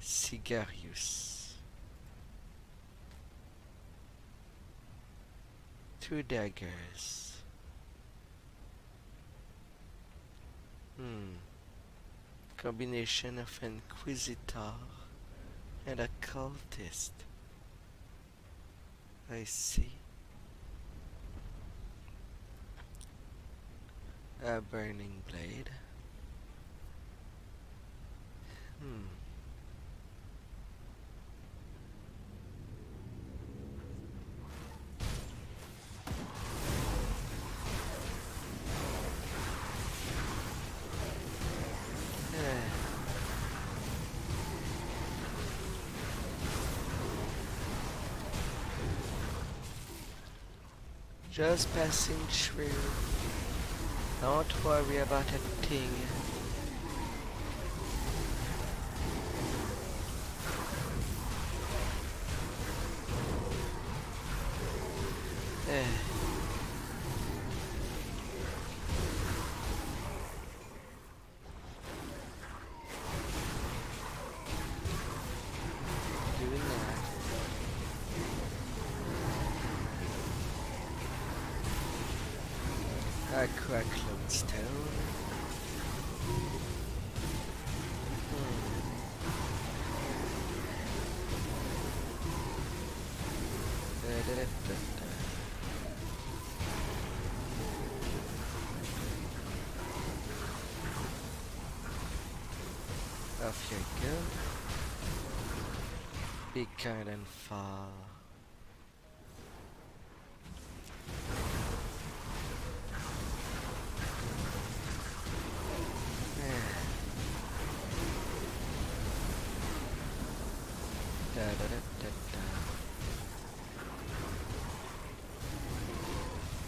Sigarius. 2 daggers. Combination of Inquisitor and Occultist. I see. A burning blade. Just passing through. Don't worry about a thing. Doing that. I crack Lodestone. Off you go. Be kind and fall.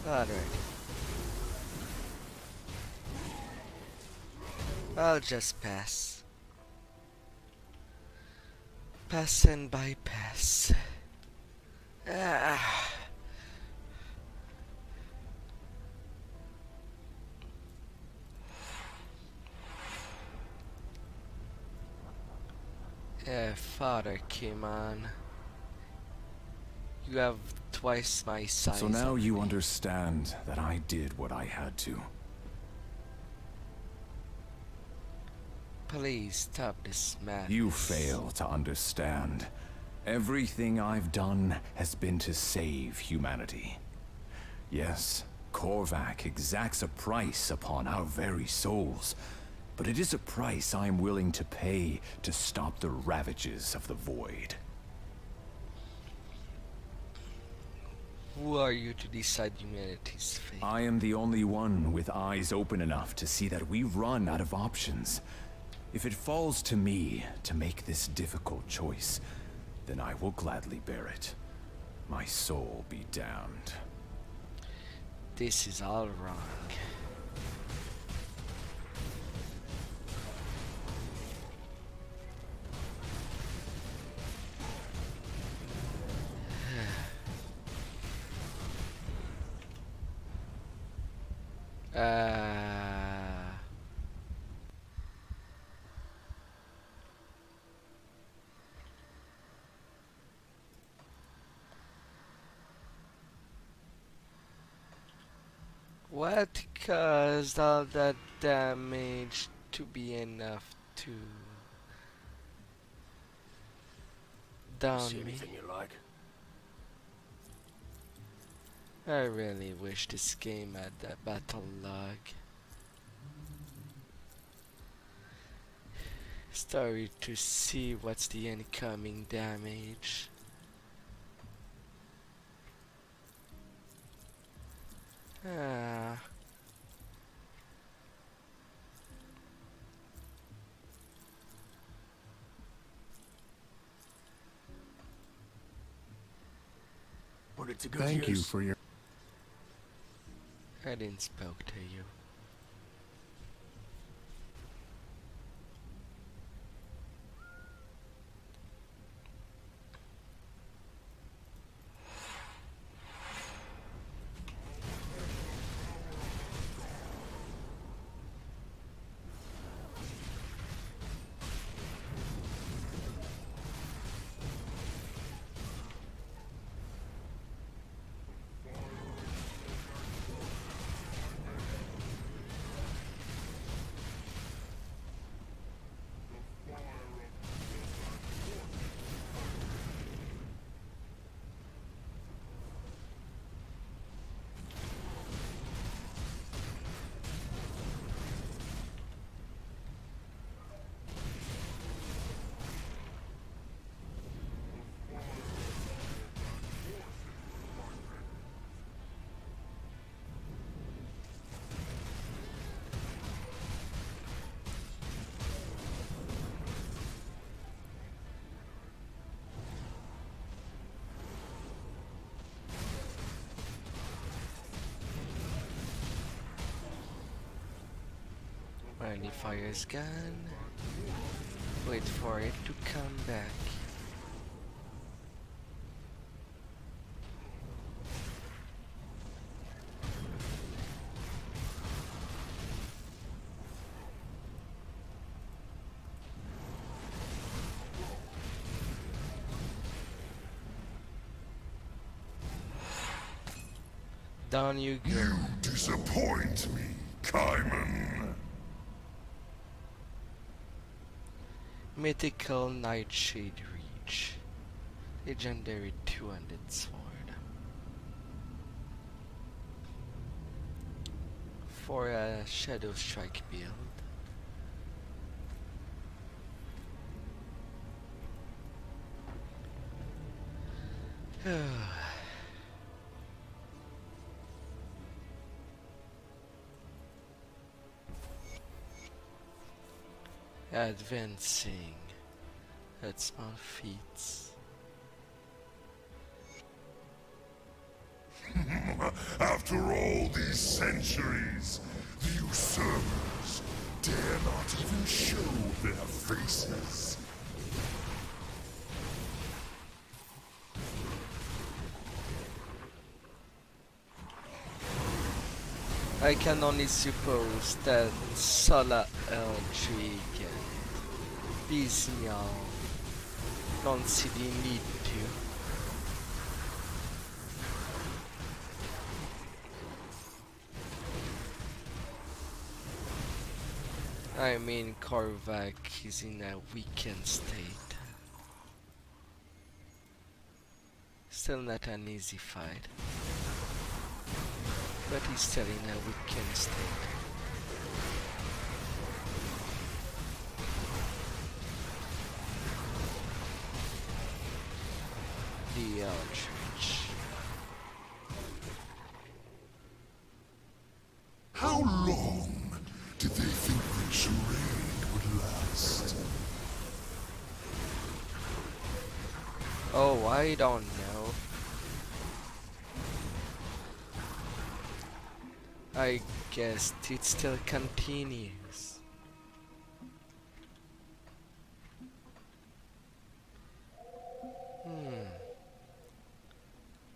Alright. I'll just pass. Pass and bypass. Father came on. You have twice my size. So now you understand that I did what I had to. Please stop this madness. You fail to understand. Everything I've done has been to save humanity. Yes, Korvac exacts a price upon our very souls, but it is a price I'm willing to pay to stop the ravages of the Void. Who are you to decide humanity's fate? I am the only one with eyes open enough to see that we run out of options. If it falls to me to make this difficult choice, then I will gladly bear it. My soul be damned. This is all wrong. What? That caused all that damage to be enough to down See me. anything you like? I really wish this game had a battle log. Story to see what's the incoming damage. Ah. But it's a good Thank you use. for your... I didn't spoke to you. Friendly fire's gone. Wait for it to come back. Down you go. You disappoint me, Kaiman. Mythical Nightshade Reach. Legendary 200 sword. For a Shadow Strike build. Advancing at small feats. After all these centuries, the usurpers dare not even show their faces. I can only suppose that Sala Eldrig and Bizial don't see the need to. I mean, Korvac is in a weakened state. Still not an easy fight. But he's still in a weakened state. The Eldritch. How long did they think the charade would last? Oh, I don't know. I guess it still continues.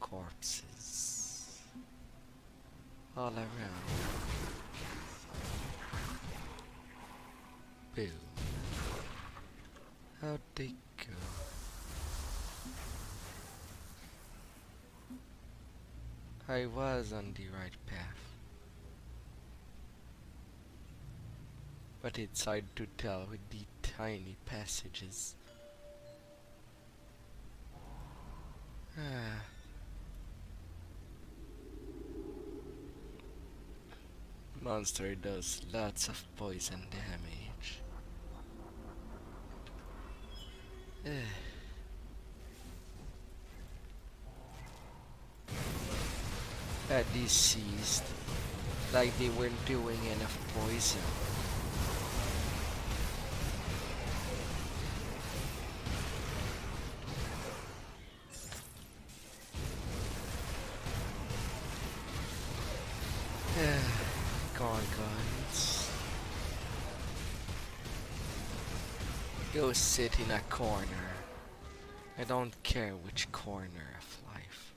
Corpses all around. Boom. How'd they go? I was on the right path. but it's hard to tell with the tiny passages. Monster does lots of poison damage. At least ceased, like they weren't doing enough poison. Gargoyles. Go sit in a corner. I don't care which corner of life.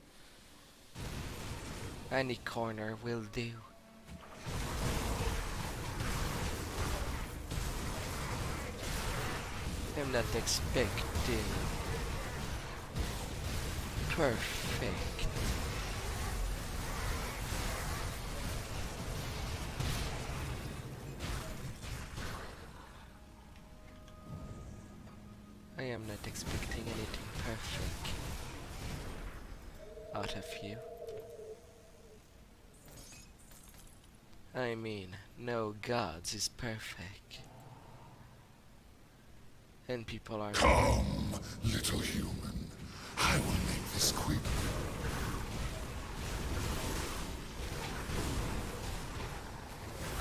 Any corner will do. I'm not expecting perfect. I am not expecting anything perfect out of you. I mean, no gods is perfect. And people are... Come, little human. I will make this quick.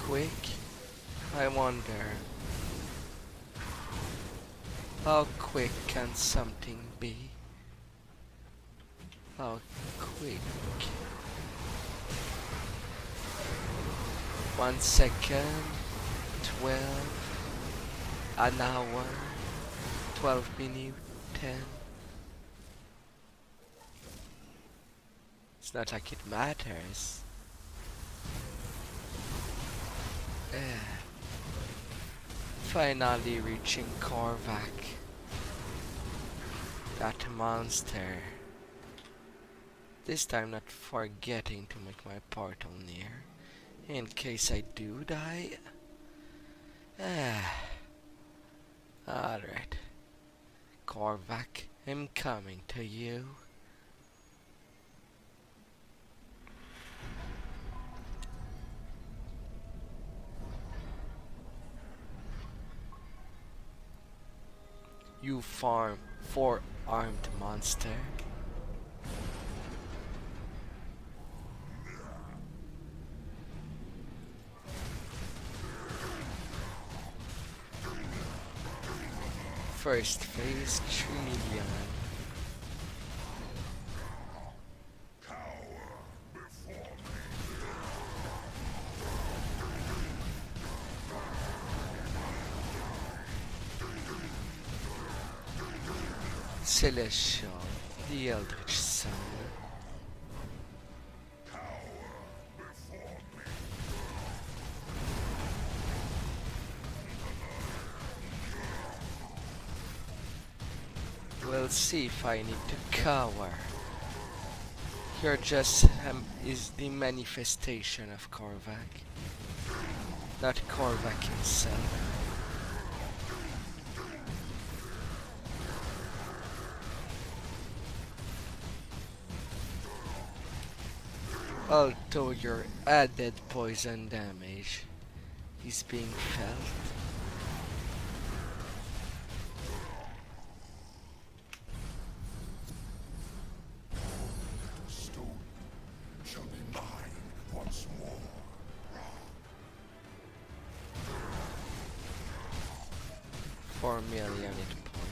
Quick? I wonder... how quick can something be? How quick? 1 second, 12, an hour, 12 minutes, 10. It's not like it matters. Finally reaching Korvac. That monster. This time not forgetting to make my portal near. In case I do die. Alright. Korvac, I'm coming to you. You farm 4-armed monster. First phase, Trillion. Celestial, the Eldritch Sun. We'll see if I need to cower. Here just is the manifestation of Korvac, not Korvac himself. Although your added poison damage is being felt. Once more. 4 million hit point.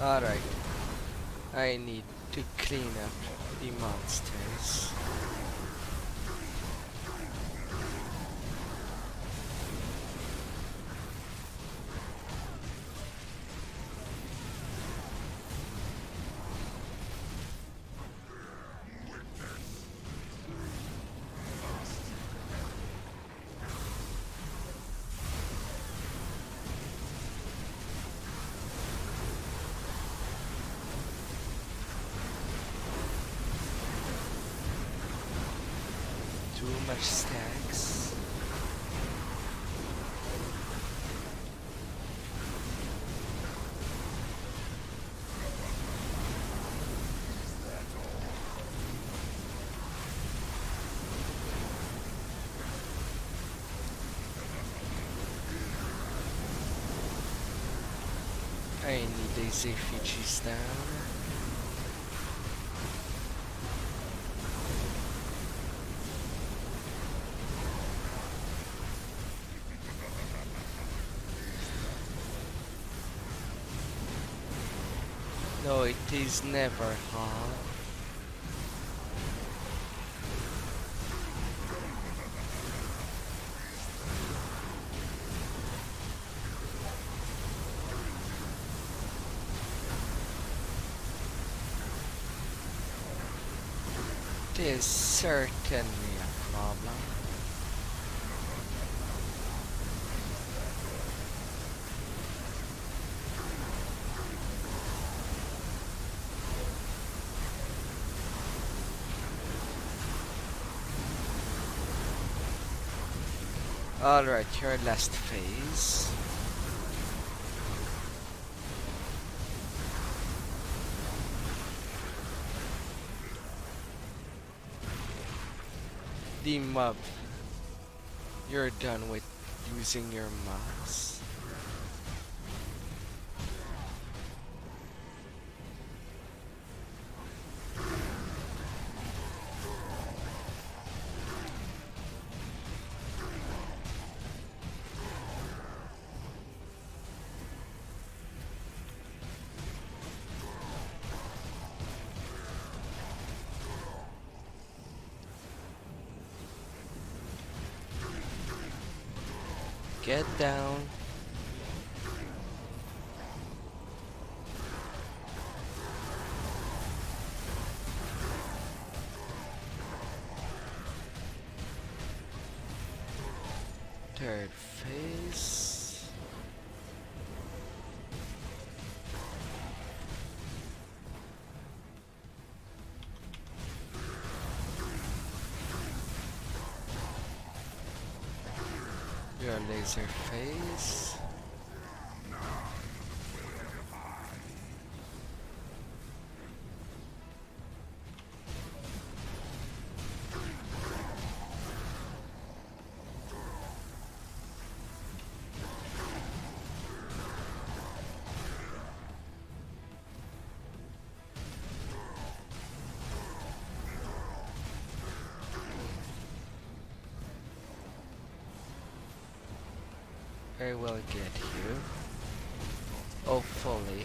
Alright, I need to clean up the monsters. much stacks. I need these effigies down. No, it is never hard. It is certainly a problem. Alright, your last phase. The mob. You're done with using your mouse. Get down. Third phase. Your laser phase. I will get you. Hopefully.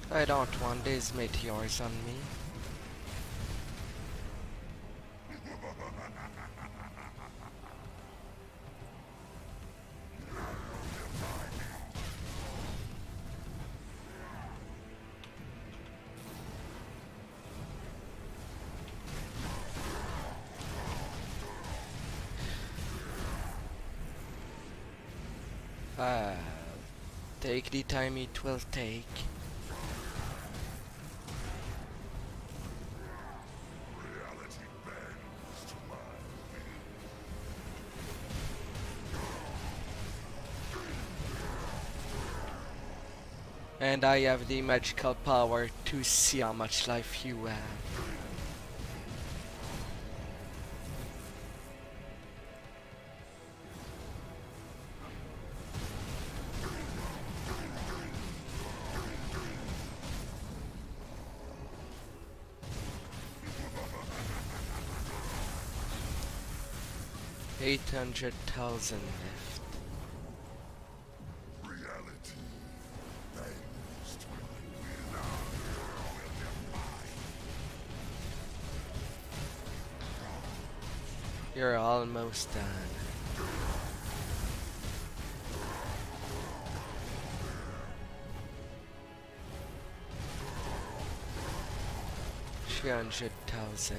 I don't want these meteors on me. Take the time it will take. And I have the magical power to see how much life you have. $800,000 left. You're almost done. $300,000.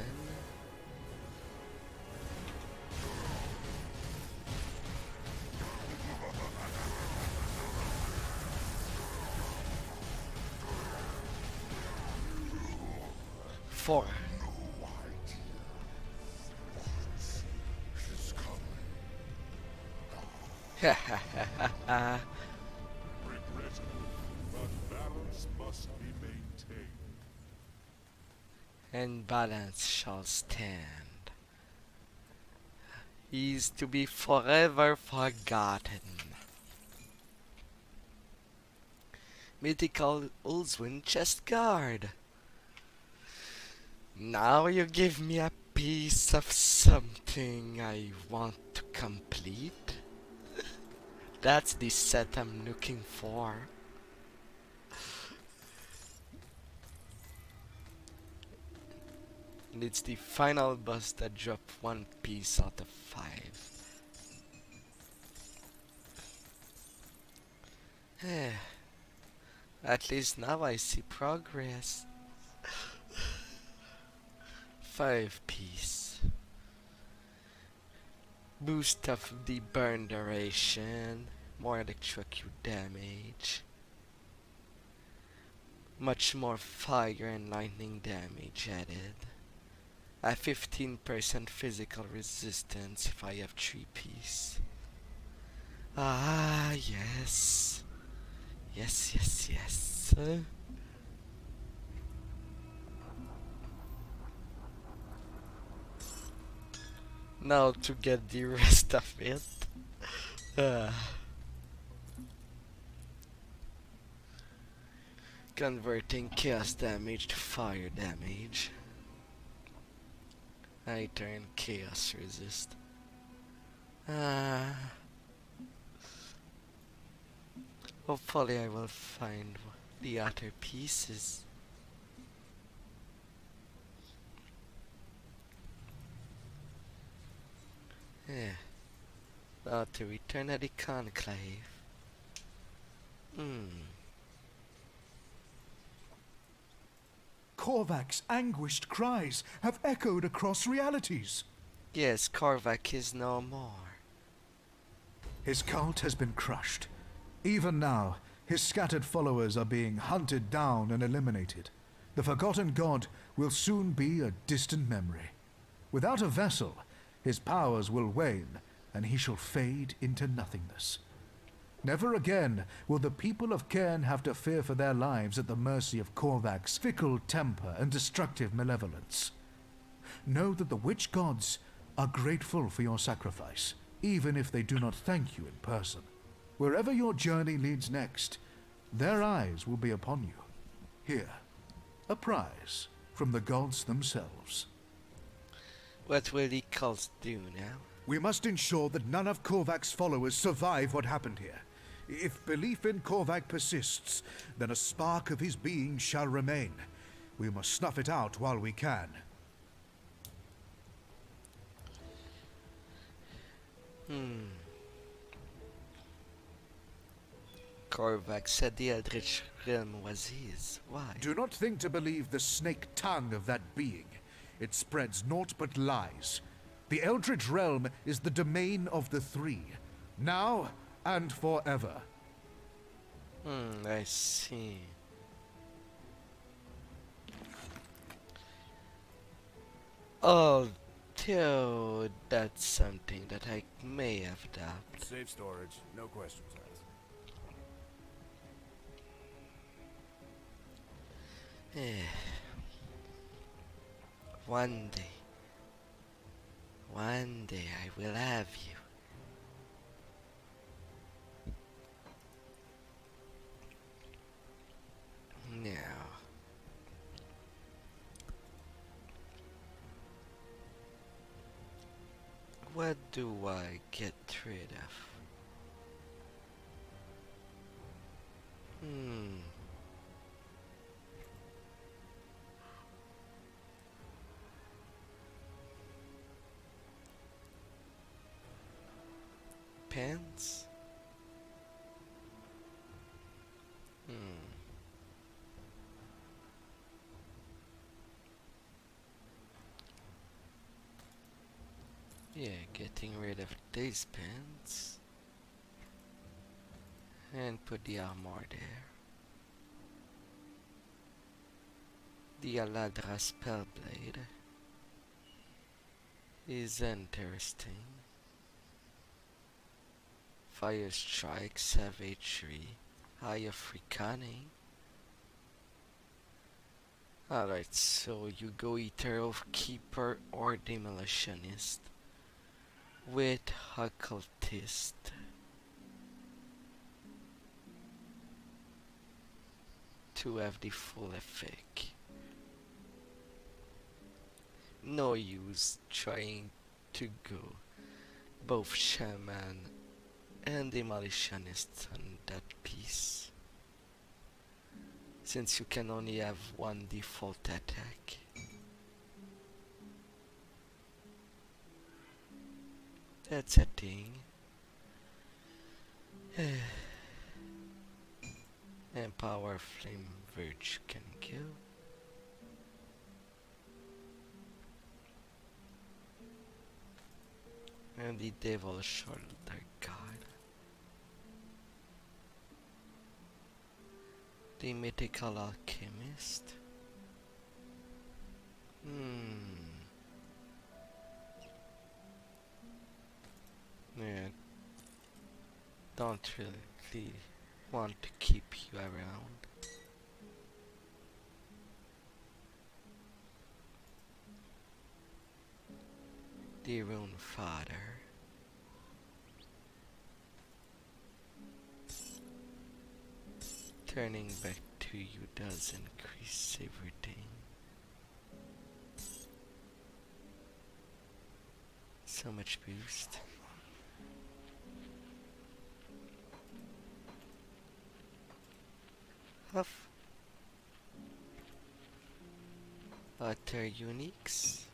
4. Ha ha ha ha ha. And balance shall stand. He is to be forever forgotten. Mythical Ulzwin chest guard. Now you give me a piece of something I want to complete. That's the set I'm looking for. And it's the final boss that dropped 1 piece out of 5. At least now I see progress. 5 piece. Boost of the burn duration. More electrocute damage. Much more fire and lightning damage added. A 15% physical resistance if I have 3 piece. Ah, yes. Yes, yes, yes. Now to get the rest of it. Converting chaos damage to fire damage. I turn chaos resist. Hopefully I will find the other pieces. Now to return at the conclave. Korvac's anguished cries have echoed across realities. Yes, Korvac is no more. His cult has been crushed. Even now, his scattered followers are being hunted down and eliminated. The forgotten god will soon be a distant memory. Without a vessel, his powers will wane, and he shall fade into nothingness. Never again will the people of Cairn have to fear for their lives at the mercy of Korvac's fickle temper and destructive malevolence. Know that the witch gods are grateful for your sacrifice, even if they do not thank you in person. Wherever your journey leads next, their eyes will be upon you. Here, a prize from the gods themselves. What will the cult do now? We must ensure that none of Korvac's followers survive what happened here. If belief in Korvac persists, then a spark of his being shall remain. We must snuff it out while we can. Korvac said the Eldritch Realm was his. Why? Do not think to believe the snake tongue of that being. It spreads naught but lies. The Eldritch Realm is the domain of the Three, now and forever. I see. Although that's something that I may have doubted. Safe storage, no questions asked. One day I will have you. Now, what do I get rid of? Pants? Yeah, getting rid of these pants. And put the armor there. The Aladra Spellblade is interesting. Fire Strike, Savagery, High Africane. Alright, so you go either of Keeper or Demolitionist with Occultist. To have the full effect. No use trying to go both Shaman and Demolitionist on that piece, since you can only have one default attack. That's a thing. And Power Flame Verge can kill. And the Devil Shoulder Guard. The Mythical Alchemist. Yeah. Don't really want to keep you around. The Rune Father. Turning back to you does increase everything. So much boost. Huff. Utter Uniques.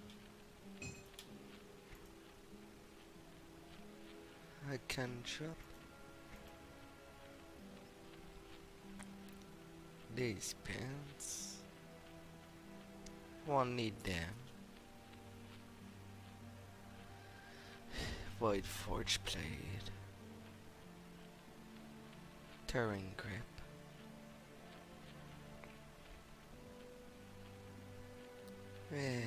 I can drop these pants. Won't need them. Void Forge Blade. Terran Grip. Yeah.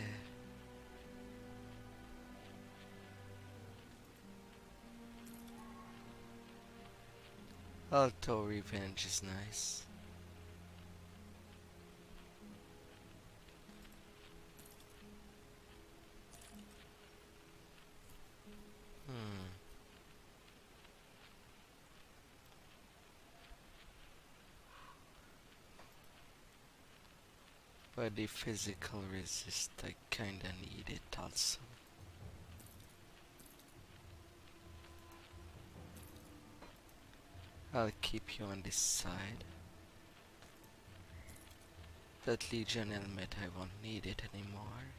Alto Revenge is nice. But the physical resist, I kinda need it also. I'll keep you on this side. That Legion helmet, I won't need it anymore.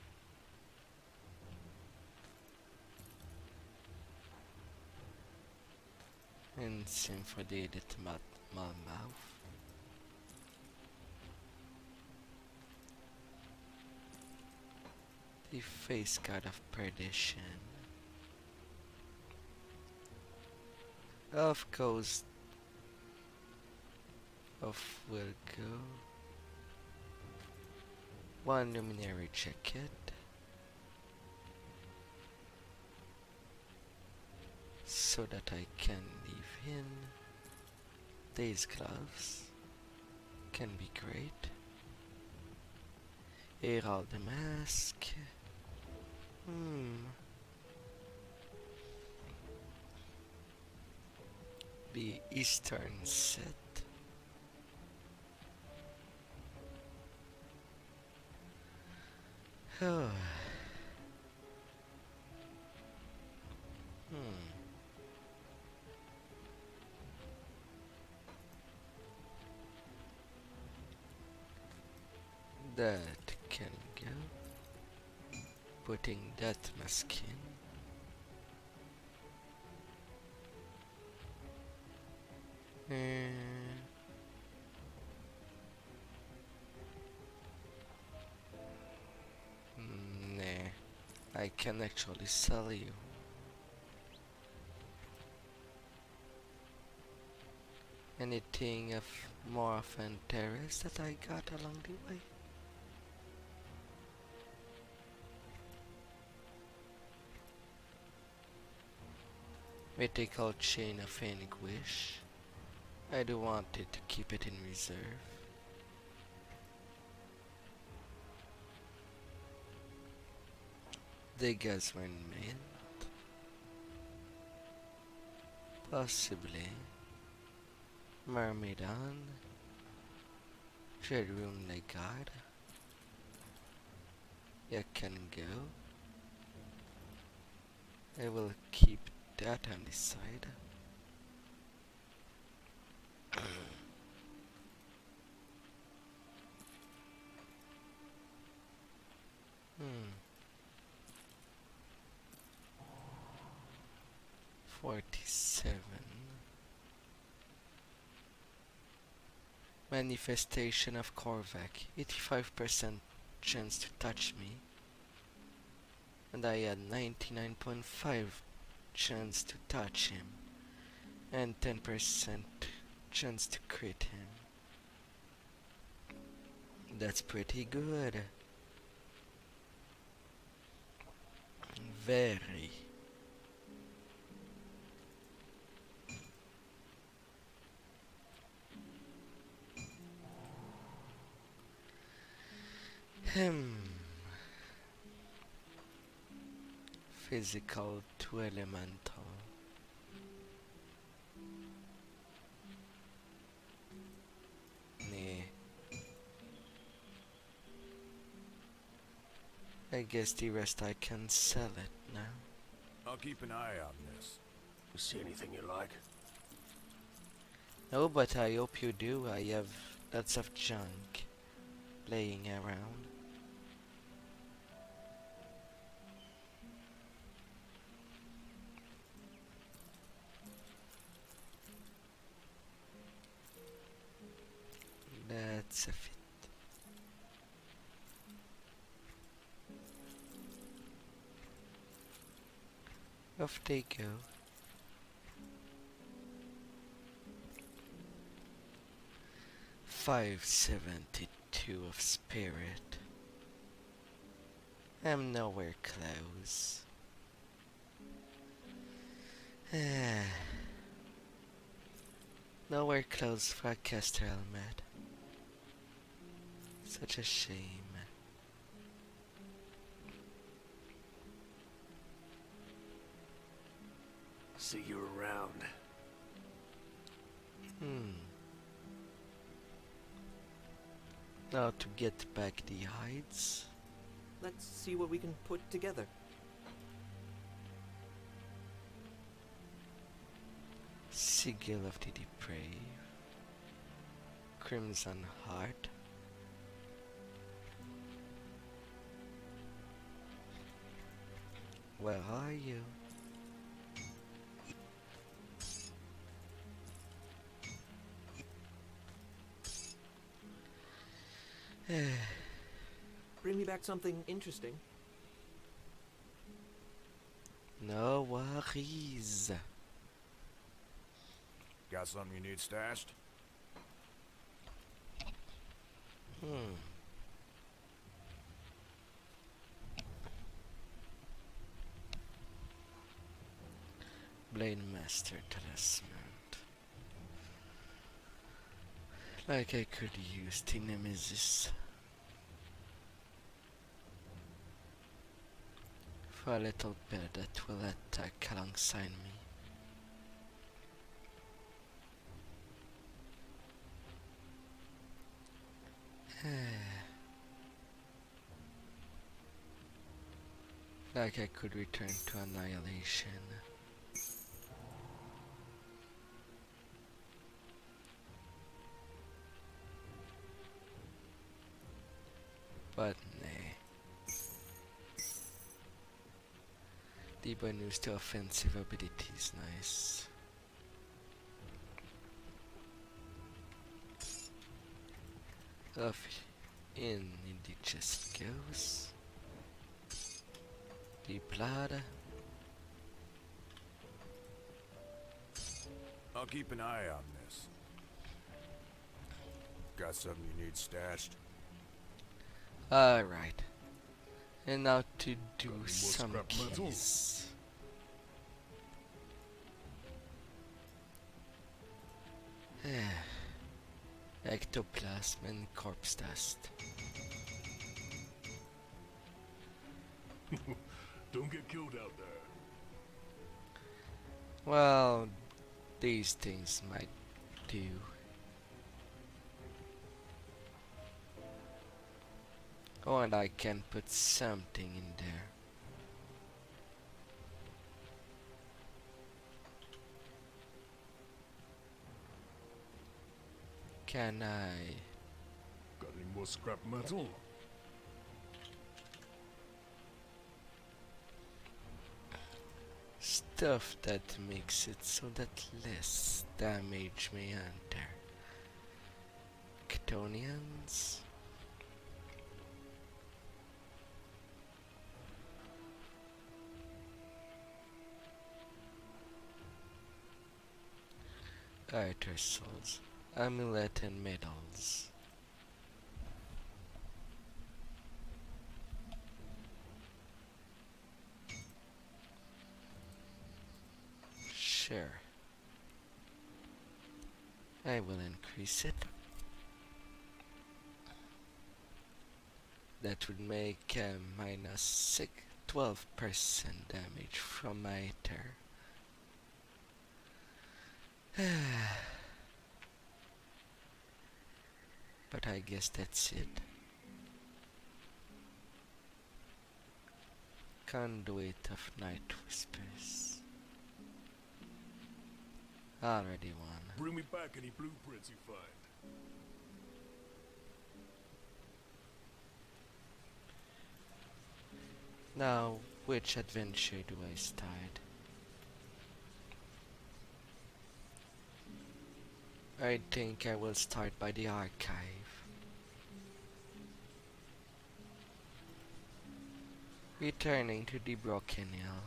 And same for the edit Malmouth. The Face Guard of Perdition. Of course, off will go. One Luminary Jacket. So that I can leave in. These gloves can be great. Herald the Mask. The Eastern set. Oh. That can go. Putting that mask in. Nah, I can actually sell you. Anything of more of interest that I got along the way? Mythical Chain of Anguish. I do want it to keep it in reserve. Degas when mint. Possibly. Myrmidon. Dreadroom Legard. You can go. I will keep that on the side. Hmm. 47. Manifestation of Korvac. 85% chance to touch me. And I had 99.5 chance to touch him. And 10% chance to crit him. That's pretty good. Very. Physical to elemental. Nah. I guess the rest I can sell it now. I'll keep an eye on this. You see anything you like? No, but I hope you do. I have lots of junk laying around. That's a fit. Off they go. $572 of spirit. I'm nowhere close. Nowhere close for a caster helmet. Such a shame. See you around. Now to get back the hides. Let's see what we can put together. Sigil of the Depraved. Crimson Heart. Where are you? Bring me back something interesting. No worries. Got something you need stashed? Blade Master Talisman. Like I could use the Nemesis for a little bit that will attack alongside me. Like I could return to Annihilation. But nah. The bonus to offensive ability is nice. Off in the chest goes. The blood. I'll keep an eye on this. Got something you need stashed? Alright. And now to do some keys. Ectoplasm and corpse dust. Don't get killed out there. Well, these things might do. Oh, and I can put something in there. Can I? Got any more scrap metal? Stuff that makes it so that less damage may enter. Ketonians? Arthur souls, amulet and medals. Sure. I will increase it. That would make minus 12% damage from my Ether. But I guess that's it. Conduit of Night Whispers. Already won. Bring me back any blueprints you find. Now, which adventure do I start? I think I will start by the archive. Returning to the Broken Hill.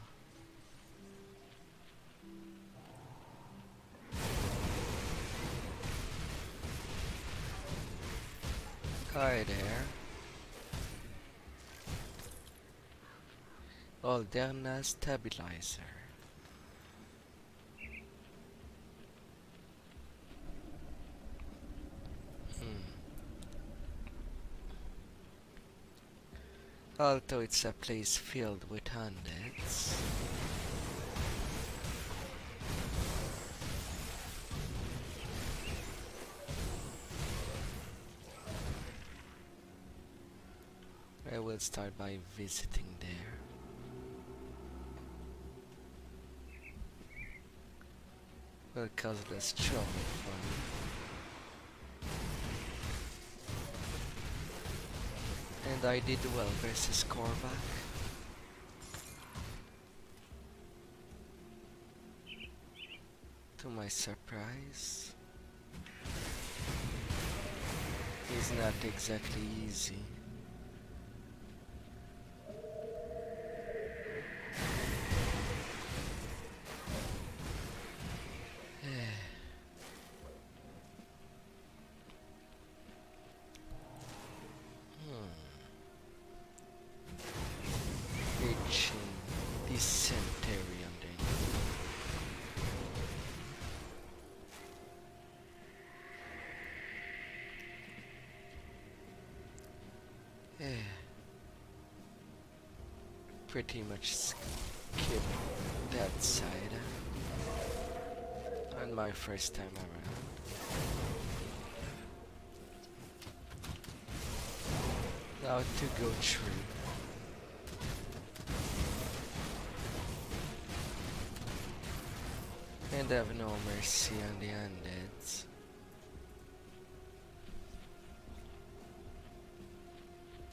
Hi there. Alderna Stabilizer. Although it's a place filled with undeads, I will start by visiting there. Will cause less trouble for me. And I did well versus Korvac. To my surprise, he's not exactly easy. Pretty much skip that side on my first time around. Now to go through. And have no mercy on the undeads.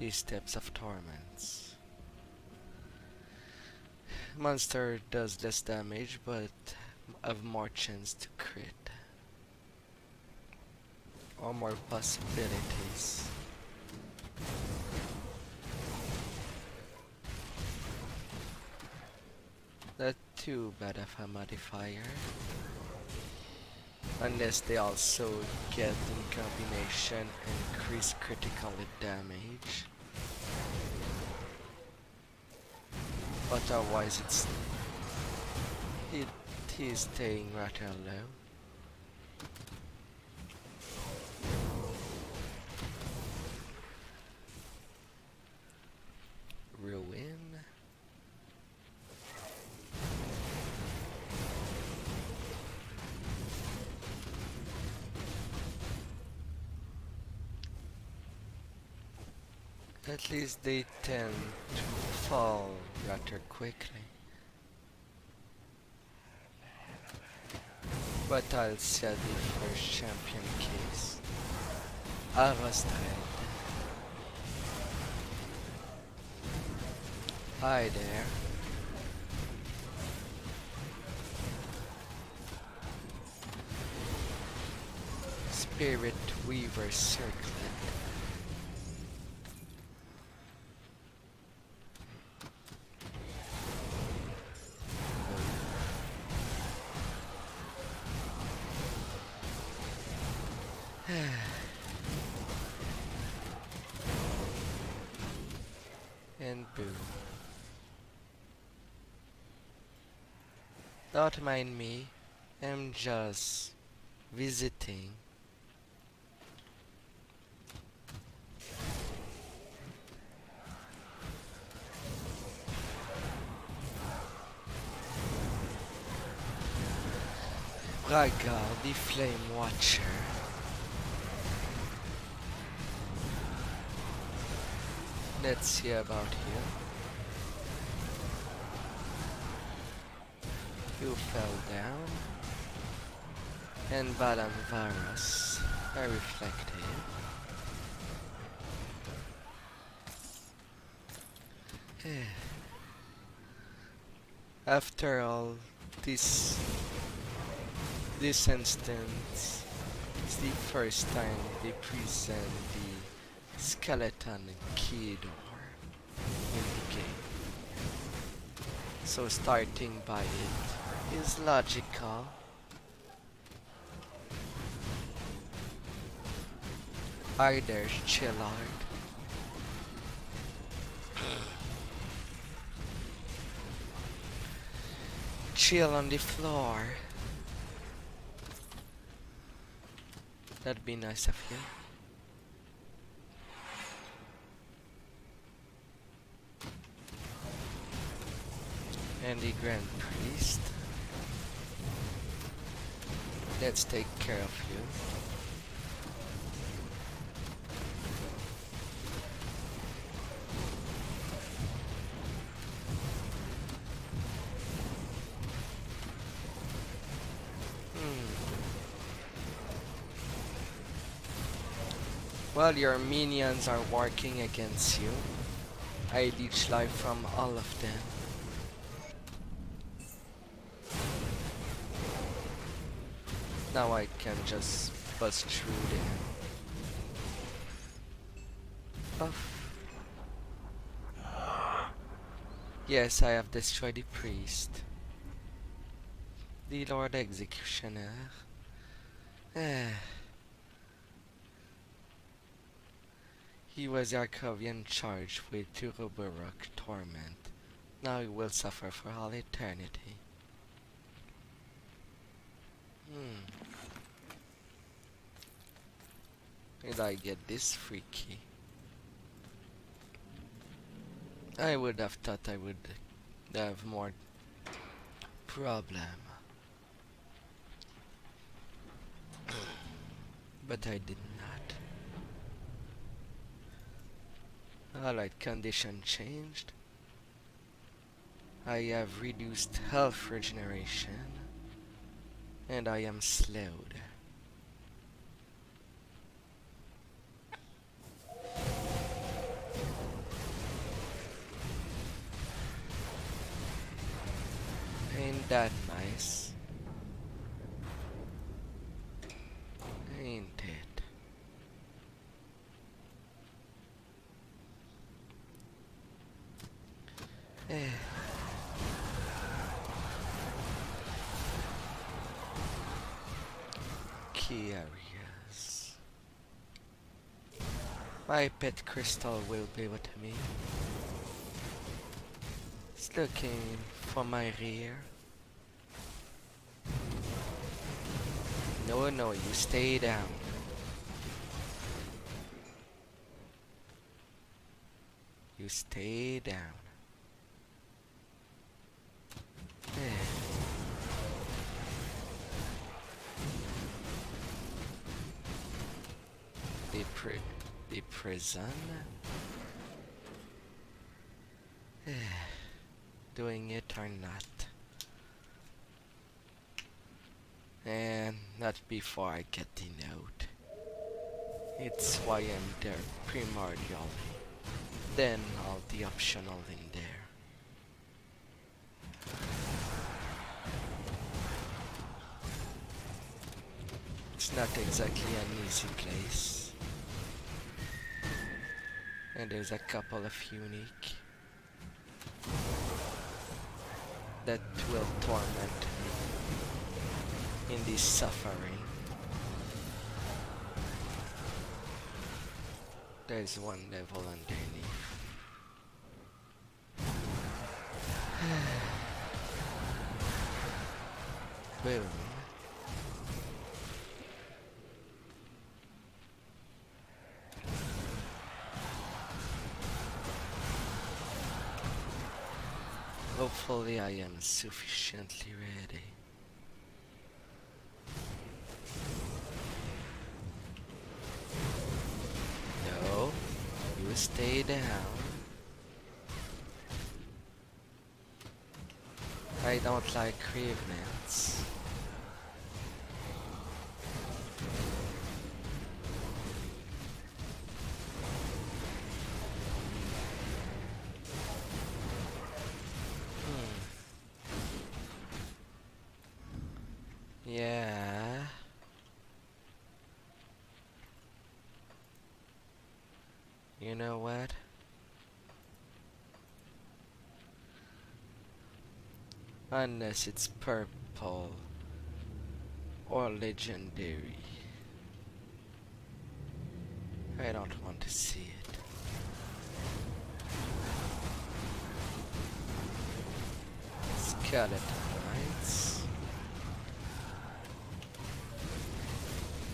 These steps of torments. Monster does less damage, but have more chance to crit. Or more possibilities. Not too bad of a modifier. Unless they also get in combination increased critical damage. But otherwise he is staying rather low. At least they tend to fall rather quickly. But I'll sell the first champion case. Arrosted. Hi there. Spirit Weaver Circlet. And boom. Don't mind me, I'm just visiting. Braga, the Flame Watcher. Let's see about you. You fell down. And Balam Varus, I reflected. After all, this instance is the first time they present the skeleton key door in the game. So starting by it is logical. Hi there, Chillard. Chill on the floor. That'd be nice of you. And the Grand Priest. Let's take care of you. While your minions are working against you, I leech life from all of them. Now I can just bust through them. Puff. Yes, I have destroyed the priest. The Lord Executioner. He was Yarkovian charged with Turoburok torment. Now he will suffer for all eternity. Did I get this freaky? I would have thought I would have more problem. But I did not. Alright, condition changed. I have reduced health regeneration. And I am slowed. Ain't that nice? Ain't it? Key areas. My pet crystal will be with me. It's looking for my rear. No, no, you stay down. You stay down. The prison. doing it or not. And not before I get the note. It's why I'm there primordial. Then all the optional in there. It's not exactly an easy place. And there's a couple of unique that will torment me in this suffering. There's one level underneath. Boom. Hopefully I am sufficiently ready. No, you stay down. I don't like revenants. Yeah. You know what? Unless it's purple or legendary, I don't want to see it. Skeleton Knights.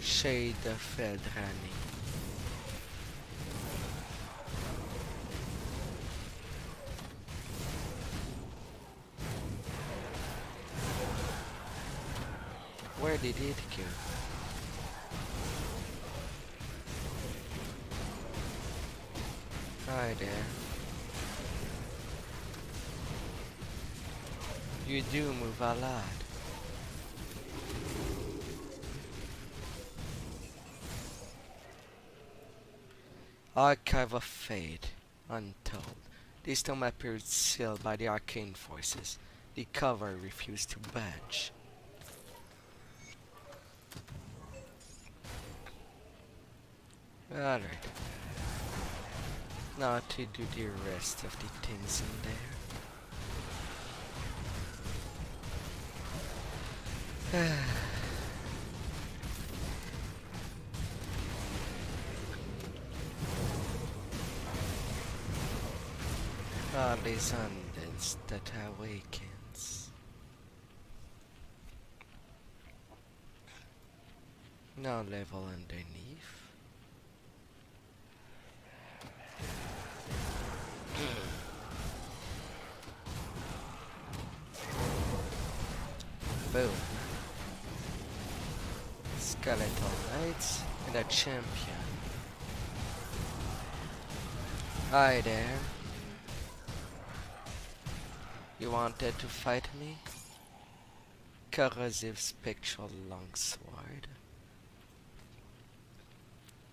Shade of Eldrani. Where did it go? Hi there. You do move a lot. Archive of Fate, Untold. This tome appeared sealed by the arcane forces. The cover refused to budge. Alright. Now to do the rest of the things in there. All these undeads that awakens. Now level underneath. Boom. Skeletal Knights and a champion. Hi there. You wanted to fight me? Corrosive Spectral Longsword.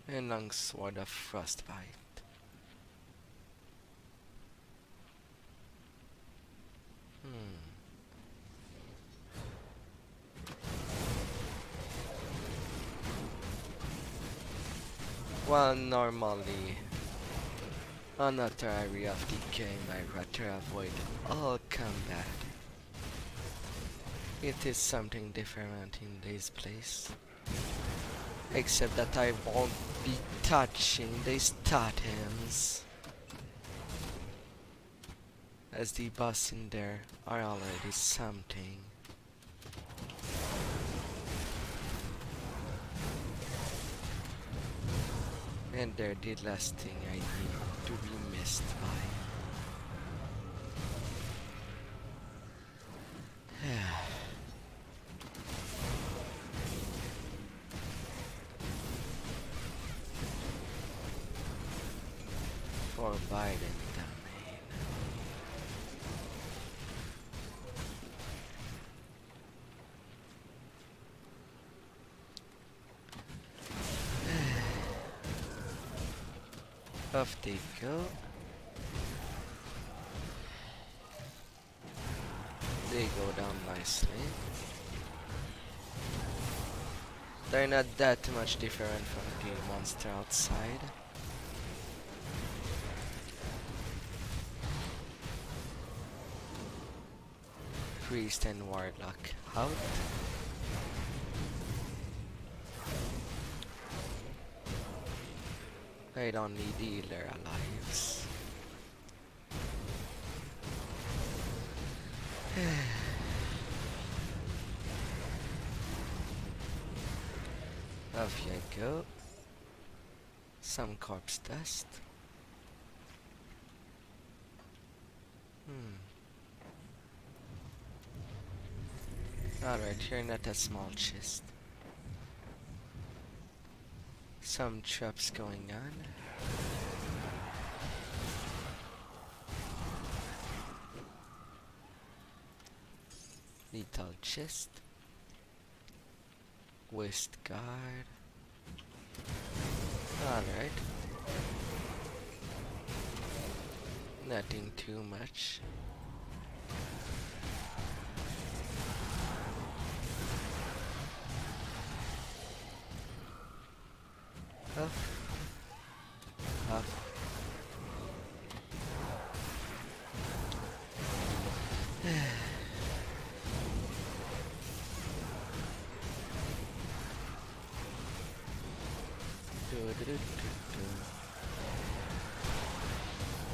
And Longsword of Frostbite. Well, normally, on another area of the game, I rather avoid all combat. It is something different in this place. Except that I won't be touching these totems, as the boss in there are already something. And they're the last thing I need to be missed by. Forbidden domain. Off they go. They go down nicely. They're not that much different from the monster outside. Priest and Warlock out. I don't need healer lives. Off you go. Some corpse dust. Alright, you're not a small chest. Some traps going on. Lethal chest. Waist guard. Alright. Nothing too much. Up. Up.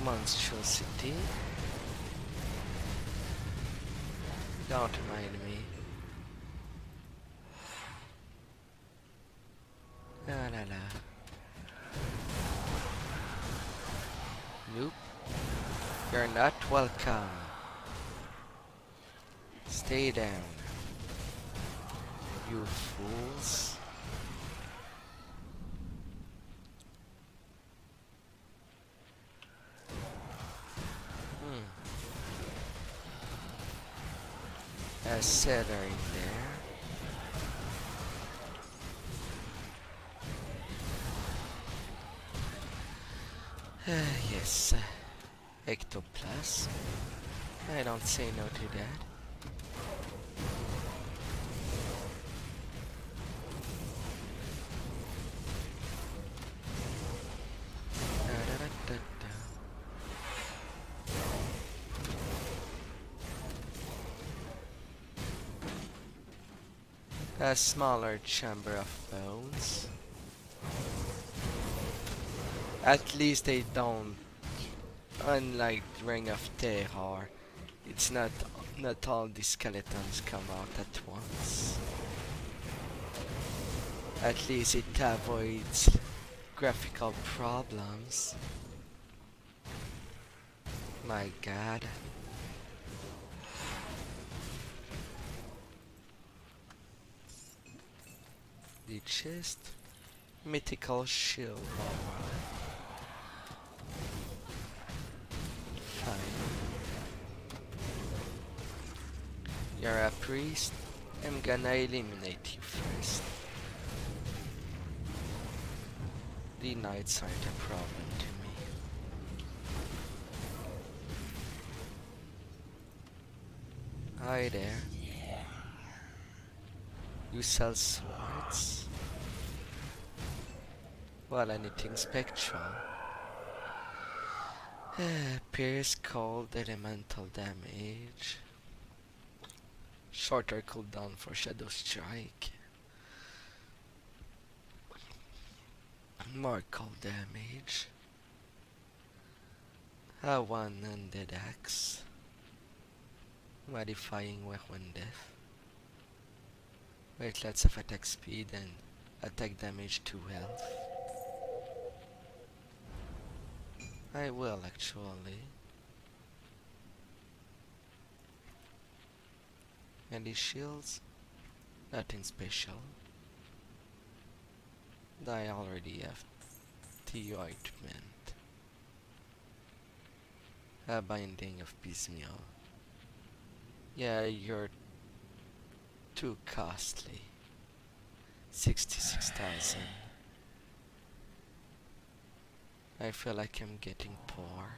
Monstrosity. Don't mind me. La la la. Nope. You're not welcome. Stay down. You fools. A cellar in there. Yes. Ectoplasm. I don't say no to that. A smaller chamber of bones. At least they don't, unlike Ring of Terror, it's not all the skeletons come out at once. At least it avoids graphical problems. My god. The chest. Mythical shield. Fine. You're a priest. I'm gonna eliminate you first. The knights aren't a problem to me. Hi there. You sell swords? Well, anything spectral. Pierce, cold, elemental damage. Shorter cooldown for Shadow Strike. More cold damage. A one-handed axe. Modifying weapon death. Wait, lots of attack speed and attack damage to health. I will actually. And these shields? Nothing special. I already have the ointment. A binding of piecemeal. Yeah, you're too costly. 66,000. I feel like I'm getting poor.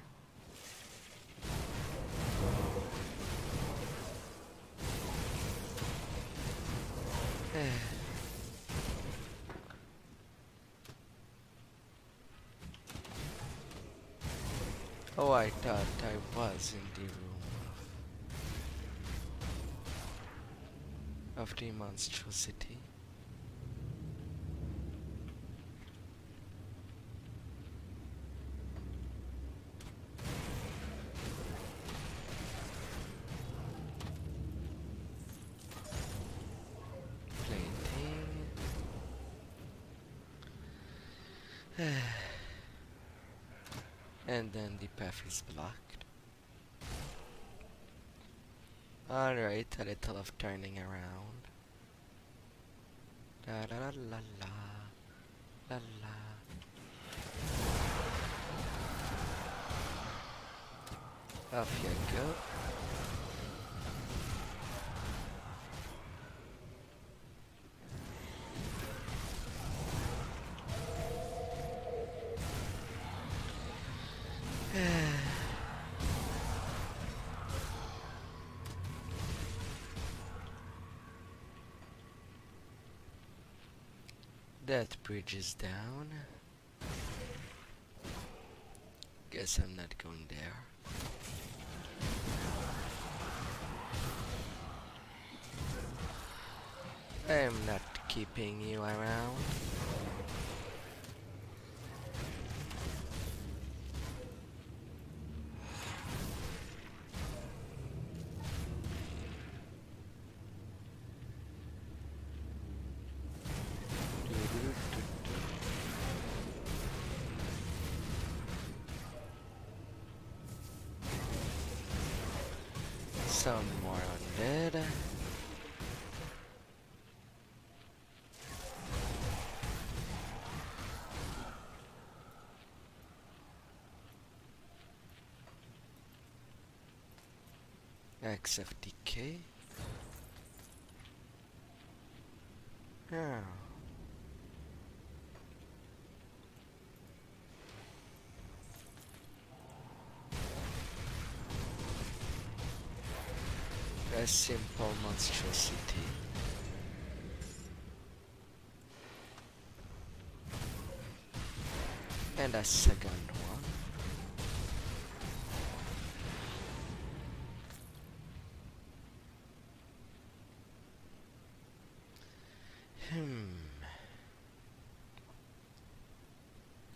Oh, I thought I was in the room of the monstrosity. And then the path is blocked. Alright, a little of turning around. La la la la la la la. Off you go. That bridge is down. Guess I'm not going there. I am not keeping you around. Some more undead. Axe of Decay. Yeah. A simple monstrosity. And a second one.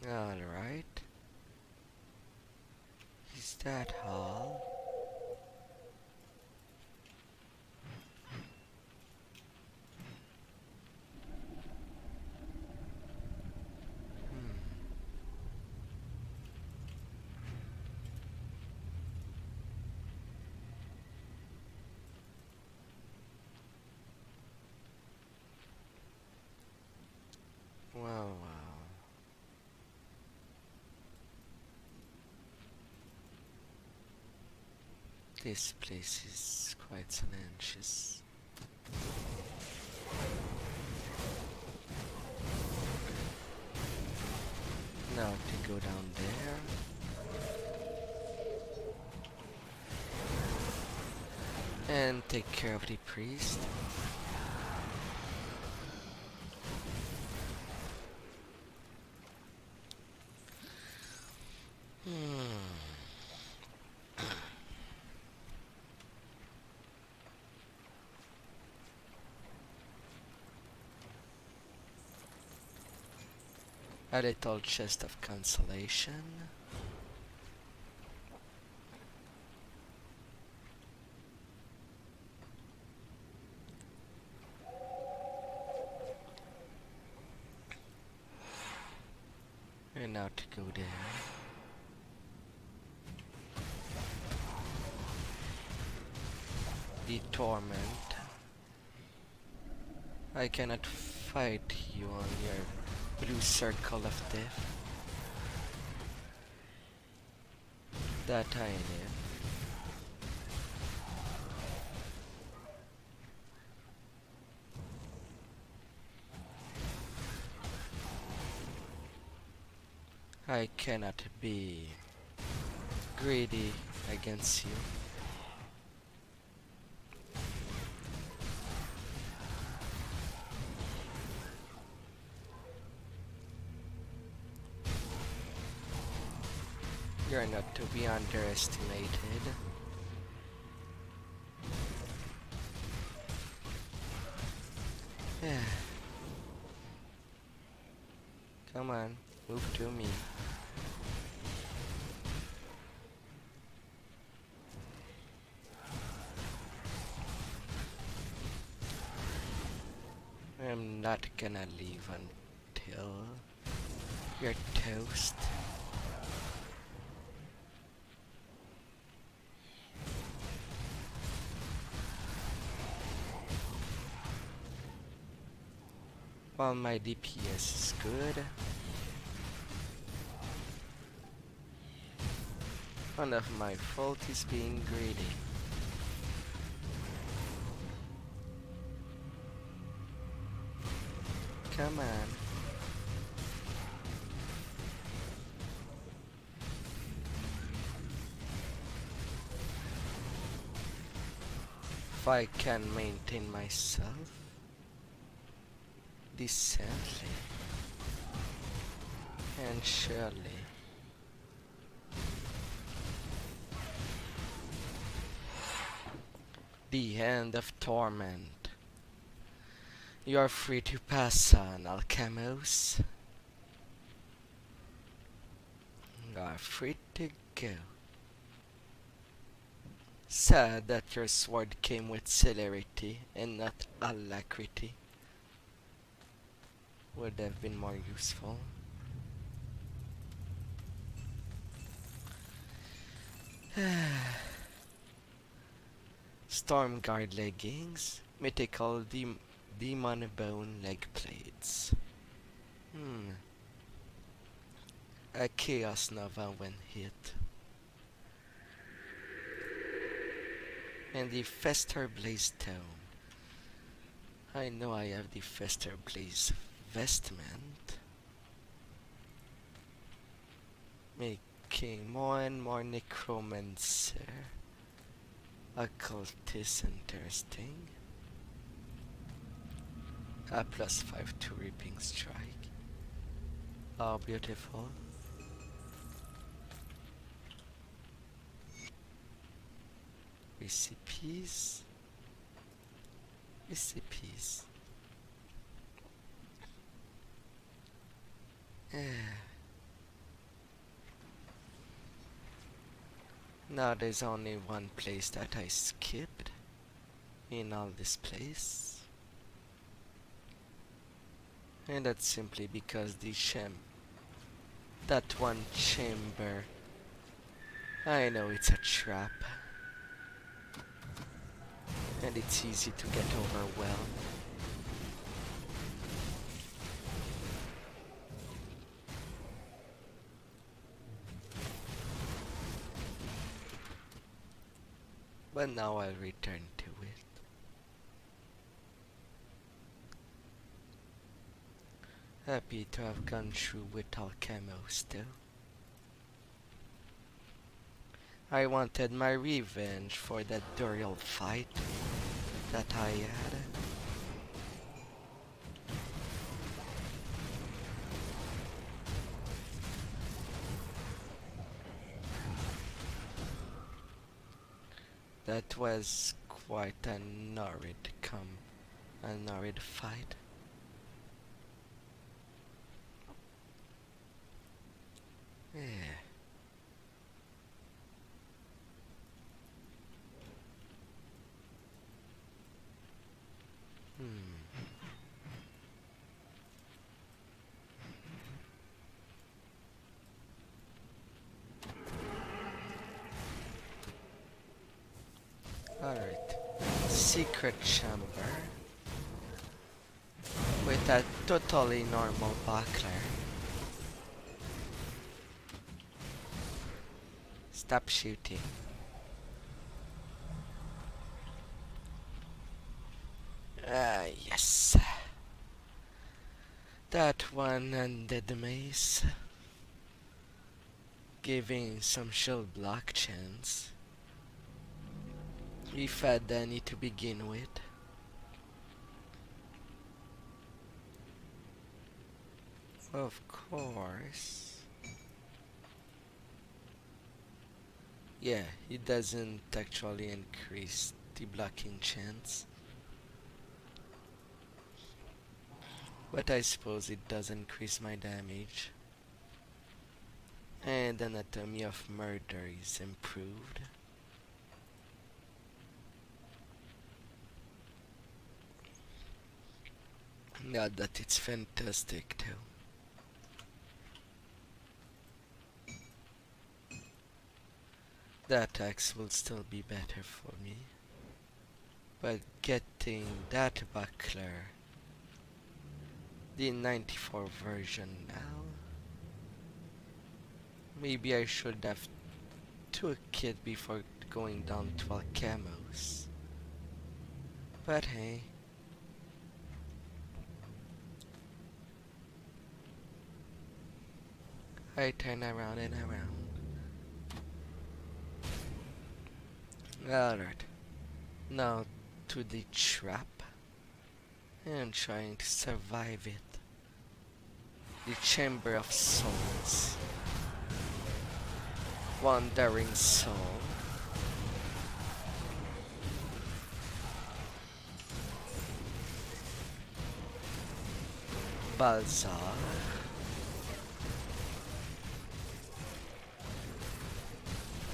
Alright. Is that all? Wow. This place is quite salacious. Now to go down there. And take care of the priest. A little chest of consolation. And now to go there. The torment. I cannot fight you on your blue circle of death. That I knew. I cannot be greedy against you. You're not to be underestimated. Yeah. Come on, move to me. I'm not gonna leave until you're toast. While my DPS is good, one of my fault is being greedy. Come on. If I can maintain myself decently and surely the end of torment. You are free to pass on, Alchemos. You are free to go. Sad that your sword came with celerity and not alacrity. Would have been more useful. Stormguard leggings, mythical demon bone leg plates. A chaos nova when hit. And the Fester Blaze Tome. I know I have the Fester Blaze vestment. Making more and more necromancer. Occultist interesting. A +5 to Reaping Strike. Oh, beautiful. Recipes. Recipes. Now there's only one place that I skipped in all this place. And that's simply because that one chamber, I know it's a trap. And it's easy to get overwhelmed. But now I'll return to it. Happy to have gone through with Alchemos though. I wanted my revenge for that Duriel fight that I had. That was quite a horrid fight. Yeah. Alright. Secret chamber. With a totally normal buckler. Stop shooting. Yes. That one ended the maze. giving some shield block chance. If had any to begin with. Of course. Yeah, it doesn't actually increase the blocking chance. But I suppose it does increase my damage. And Anatomy of Murder is improved. Not that it's fantastic too. The attacks will still be better for me. But getting that buckler, the 94 version now, maybe I should have took it before going down 12 camos. But hey. I turn around and around. Alright. Now to the trap. And trying to survive it. The Chamber of Souls. Wandering Soul. Balzar.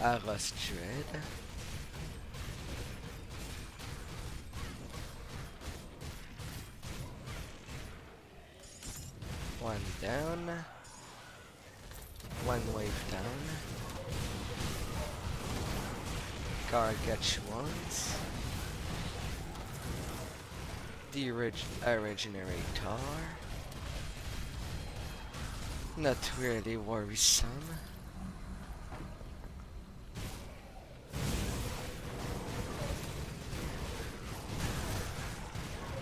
Aros Dread. One down. One wave down. Gargantuans. The Regenerator. Not really worrisome.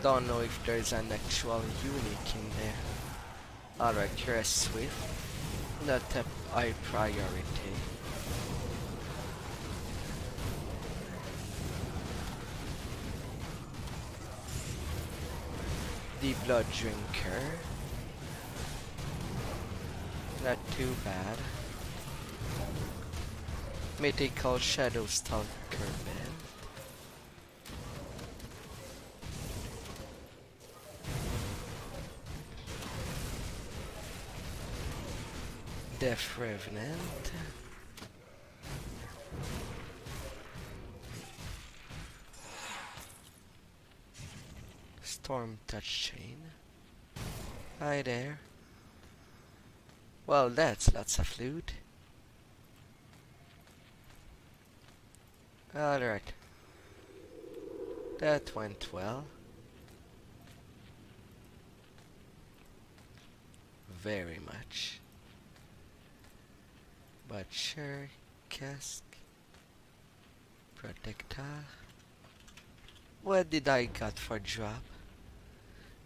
Don't know if there's an actual unique in there. Alright, you're a Swift. Not a high priority. The Blood Drinker. Not too bad. Mythical Shadow Stalker Bell. Death Revenant. Storm Touch Chain. Hi there. Well, that's lots of loot. Alright. That went well. Very much. But sure, Cask. Protector. What did I got for drop?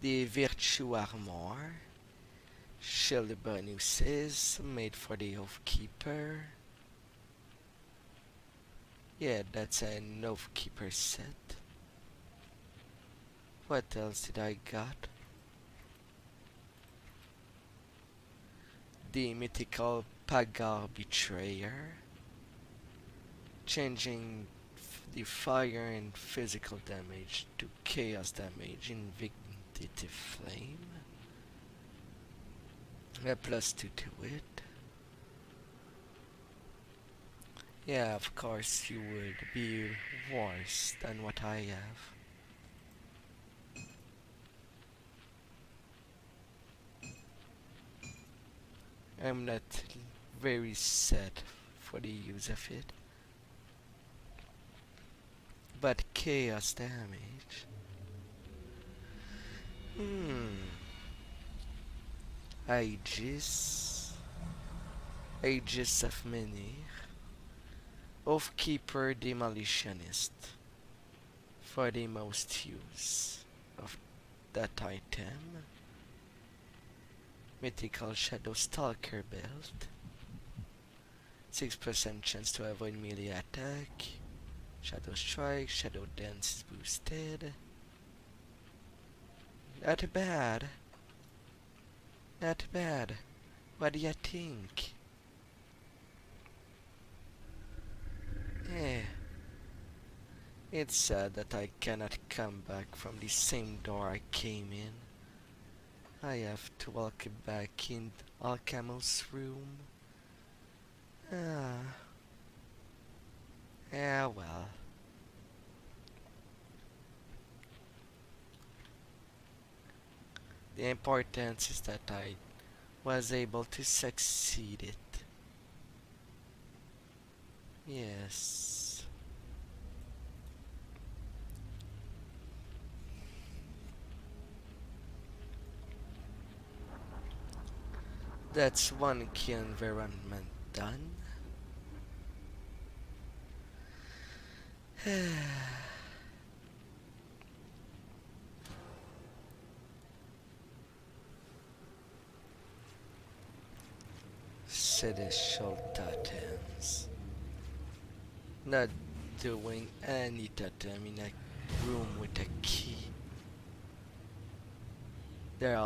The Virtue Armor. Shield bonuses made for the Oathkeeper. Yeah, that's an Oathkeeper set. What else did I got? The mythical Pagar Betrayer. Changing the fire and physical damage to chaos damage in Vindictive Flame. A +2 to it. Yeah, of course you would be worse than what I have. I'm not very set for the use of it. But chaos damage. Aegis of Menhir. Oathkeeper Demolitionist. For the most use of that item. Mythical Shadow Stalker Belt. 6% chance to avoid melee attack. Shadow Strike, Shadow Dance is boosted. Not bad. Not bad. What do you think? Eh. It's sad that I cannot come back from the same door I came in. I have to walk back in Alcamo's room. Ah. Yeah, well. The importance is that I was able to succeed it. Yes. That's one key environment done. Celestial totems. Not doing any totem in a room with a key. They're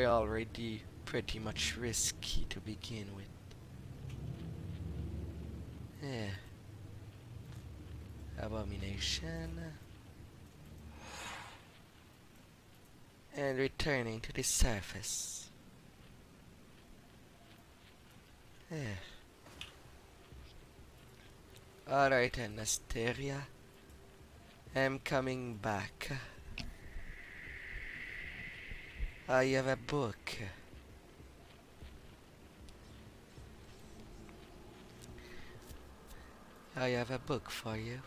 already pretty much risky to begin with. Yeah. Abomination. And returning to the surface. Yeah. Alright, Anastasia. I'm coming back. I have a book. I have a book for you.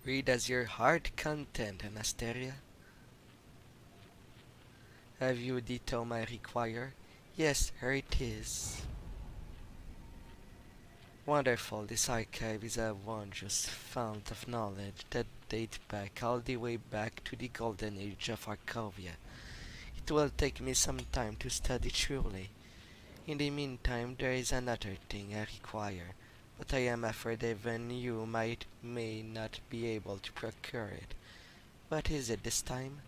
Read as your heart content, Anastasia. Have you the tome I require? Yes, here it is. Wonderful, this archive is a wondrous fount of knowledge that dates back all the way back to the golden age of Arcovia. It will take me some time to study truly. In the meantime, there is another thing I require, but I am afraid even you may not be able to procure it. What is it this time?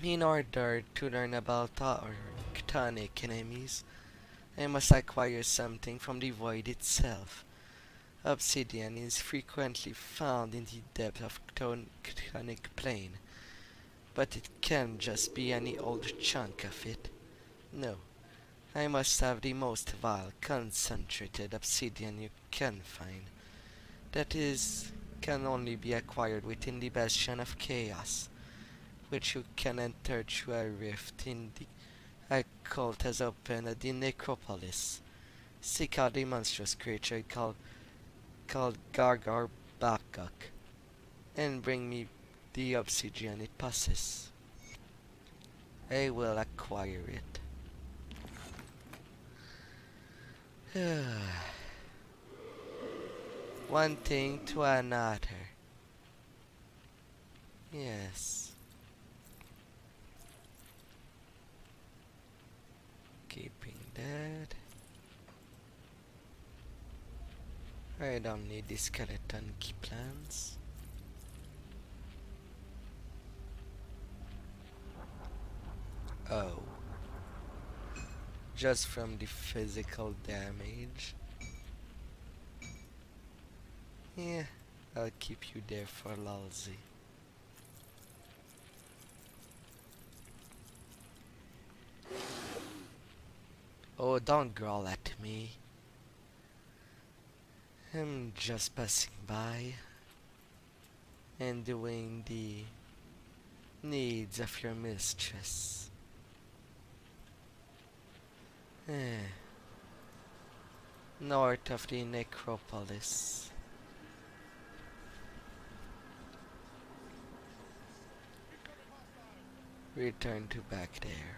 In order to learn about our chthonic enemies, I must acquire something from the void itself. Obsidian is frequently found in the depth of chthonic plane, but it can't just be any old chunk of it. No, I must have the most vile, concentrated obsidian you can find. That is, can only be acquired within the Bastion of Chaos, which you can enter through a rift in the occult has opened at the necropolis. Seek out the monstrous creature called Gargar Bakok, and bring me the obsidian it possesses. I will acquire it. One thing to another. Yes. Keeping that. I don't need the skeleton key plants. Oh. Just from the physical damage. Yeah, I'll keep you there for lulzy. Oh, don't growl at me. I'm just passing by and doing the needs of your mistress. North of the necropolis. Return to back there.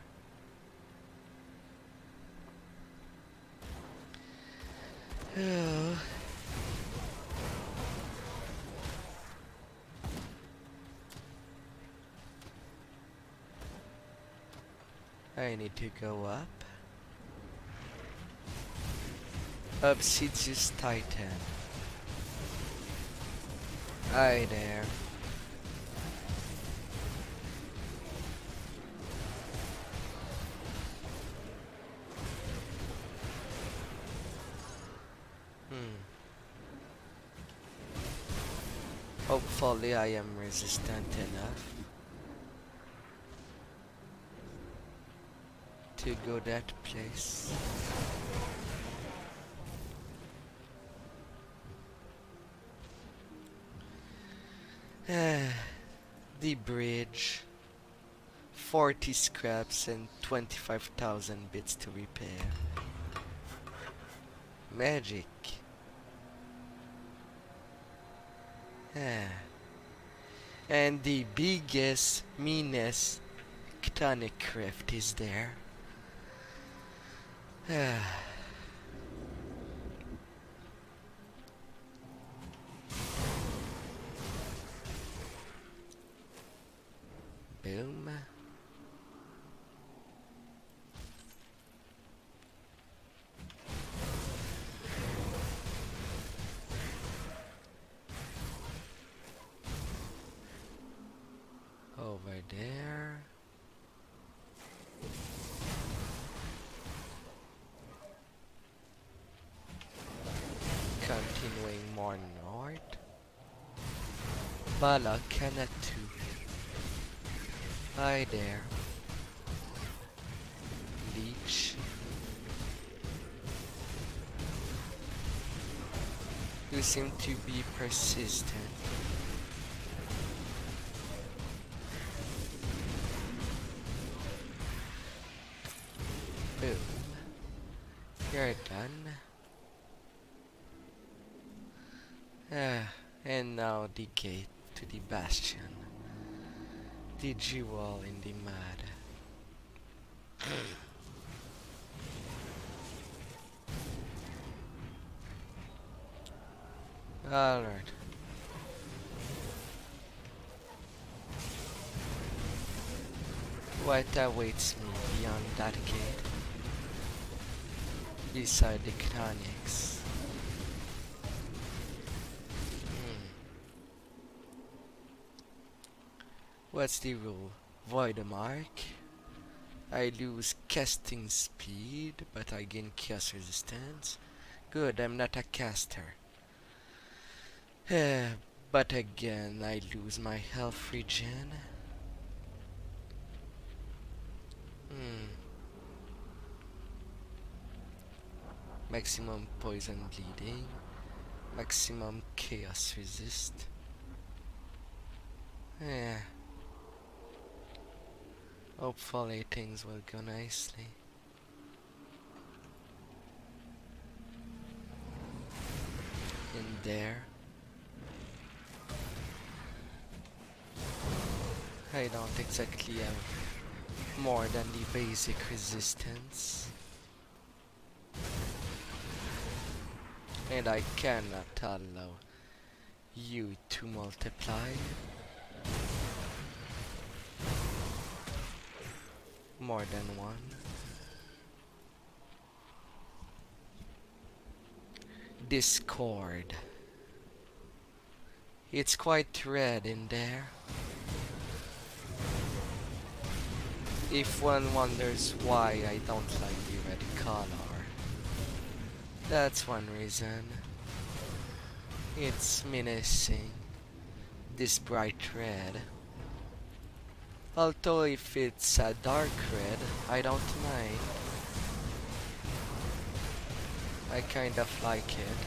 Oh. I need to go up. Obsidious Titan. Hi there. Hopefully I am resistant enough to go that place. The bridge. 40 scraps and 25,000 bits to repair. Magic. And the biggest, meanest chthonic rift is there. Boom. Over there. Continuing more north. Balakanatu. Hi there. Leech. You seem to be persistent. Boom. You're done. And now the gate to the bastion. The jewel in the mud. Alright. What awaits me beyond that gate? Beside the Chthonics. What's the rule? Void a mark. I lose casting speed, but I gain chaos resistance. Good, I'm not a caster. But again, I lose my health regen. Maximum poison bleeding. Maximum chaos resist. Hopefully things will go nicely. In there. I don't exactly have more than the basic resistance. And I cannot allow you to multiply. More than one. Discord. It's quite red in there. If one wonders why I don't like the red color, that's one reason. It's menacing, this bright red. Although if it's a dark red, I don't mind. I kind of like it.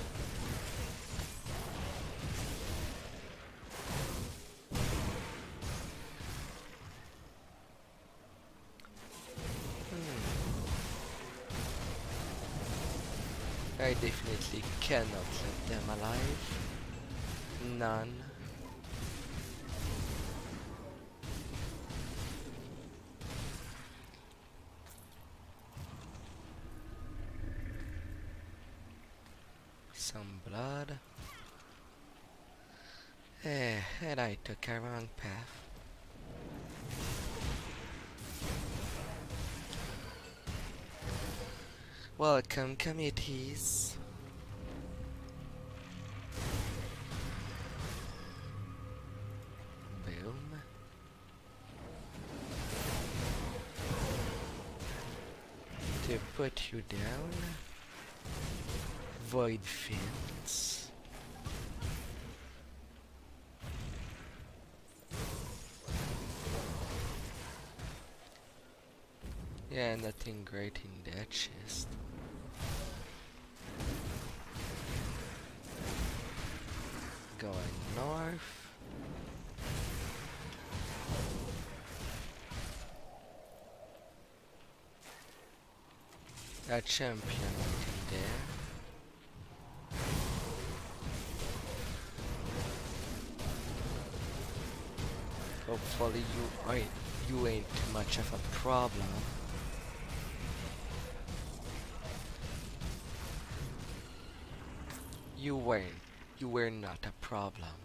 I definitely cannot let them alive. None. Some blood. And I took a wrong path. Welcome, committees. Boom. To put you down. Void fins. Yeah, nothing great in that chest. Going north. A champion waiting there. Hopefully you ain't too much of a problem. You were not a problem.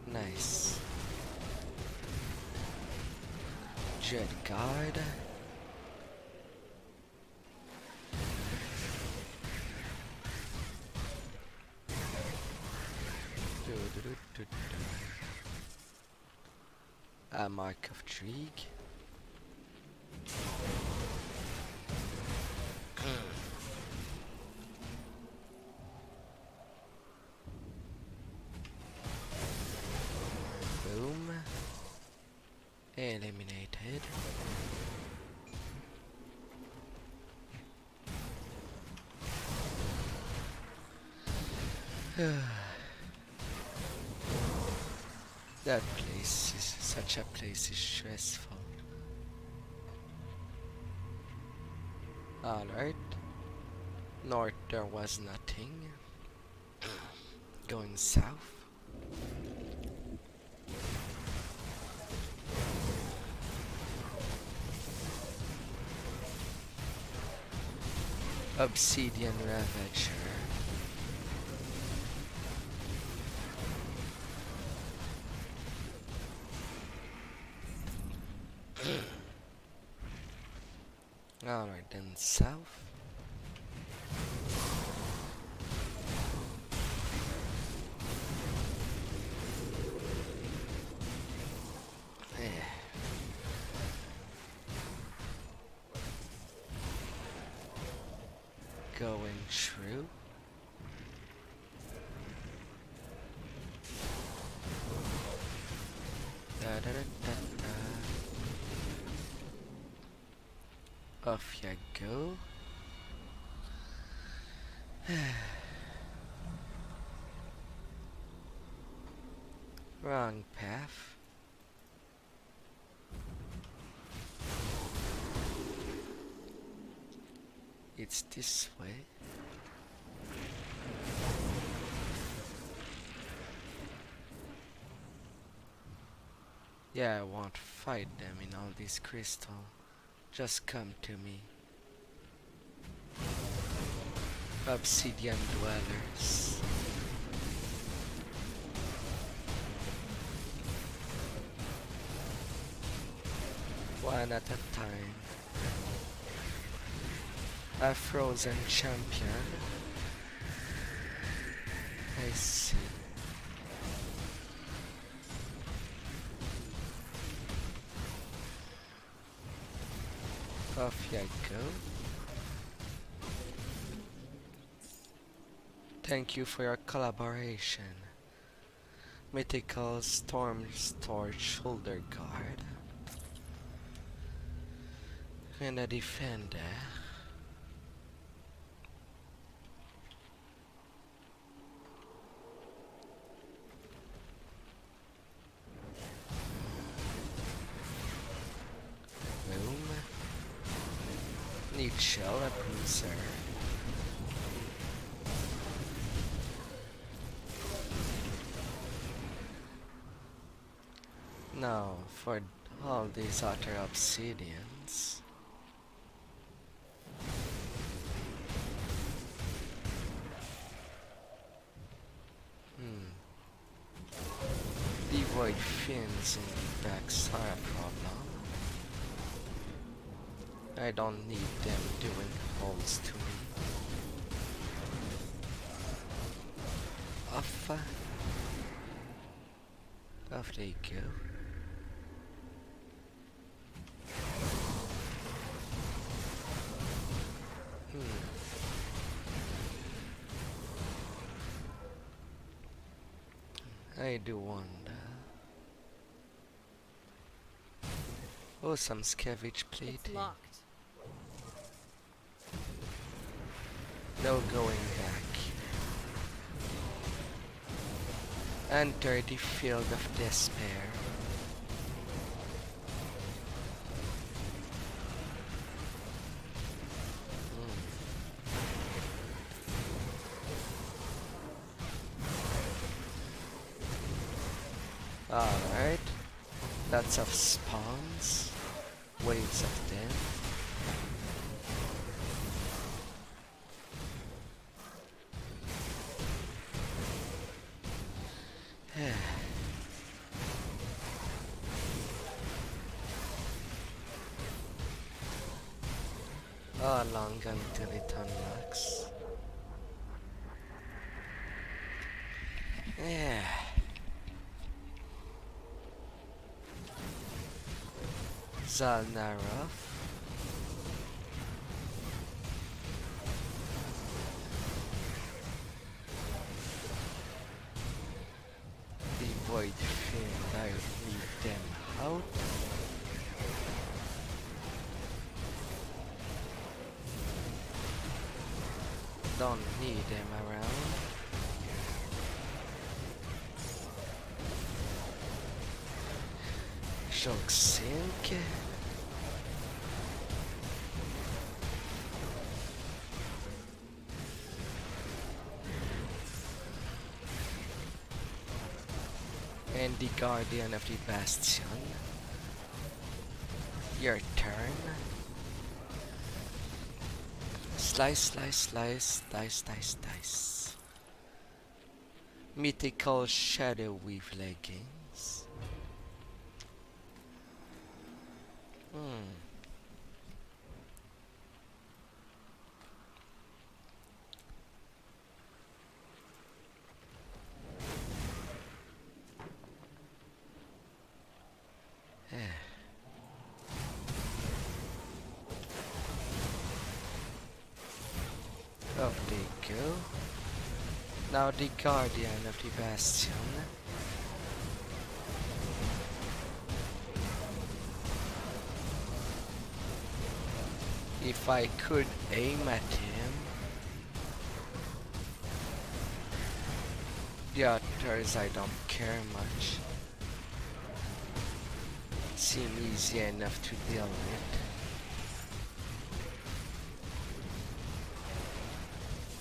Nice. Jet guard. A mark of Trig. Boom. Eliminated. That place is such a place is stressful. Alright. North there was nothing. Going south. Obsidian Ravager. Alright, then south. Going through. Da, da, da, da, da. Off you go. Wrong path. It's this way. Yeah, I won't fight them in all this crystal. Just come to me. Obsidian dwellers. One at a time. A frozen champion. I see. Off you go. Thank you for your collaboration. Mythical Storm Storage Shoulder Guard. And a defender. Need shell a bruiser. Now for all these other obsidians. The void fins in the backs are a problem. I don't need them doing balls to me. Off they go. I do wonder. Oh, some scavenge plating. It's locked. No going back. Enter the field of despair. Alright. Lots of spawns. Waves of death. How long until it unlocks? Yeah. Zalnarov. The Void Fiend, I need them out. Don't need them around. Shock sink. And the Guardian of the Bastion. Your turn. Slice, slice, slice, dice, dice, dice. Mythical Shadow Weave leggings. Up they go. Now the Guardian of the Bastion. If I could aim at him. The others I don't care much. Seem easy enough to deal with.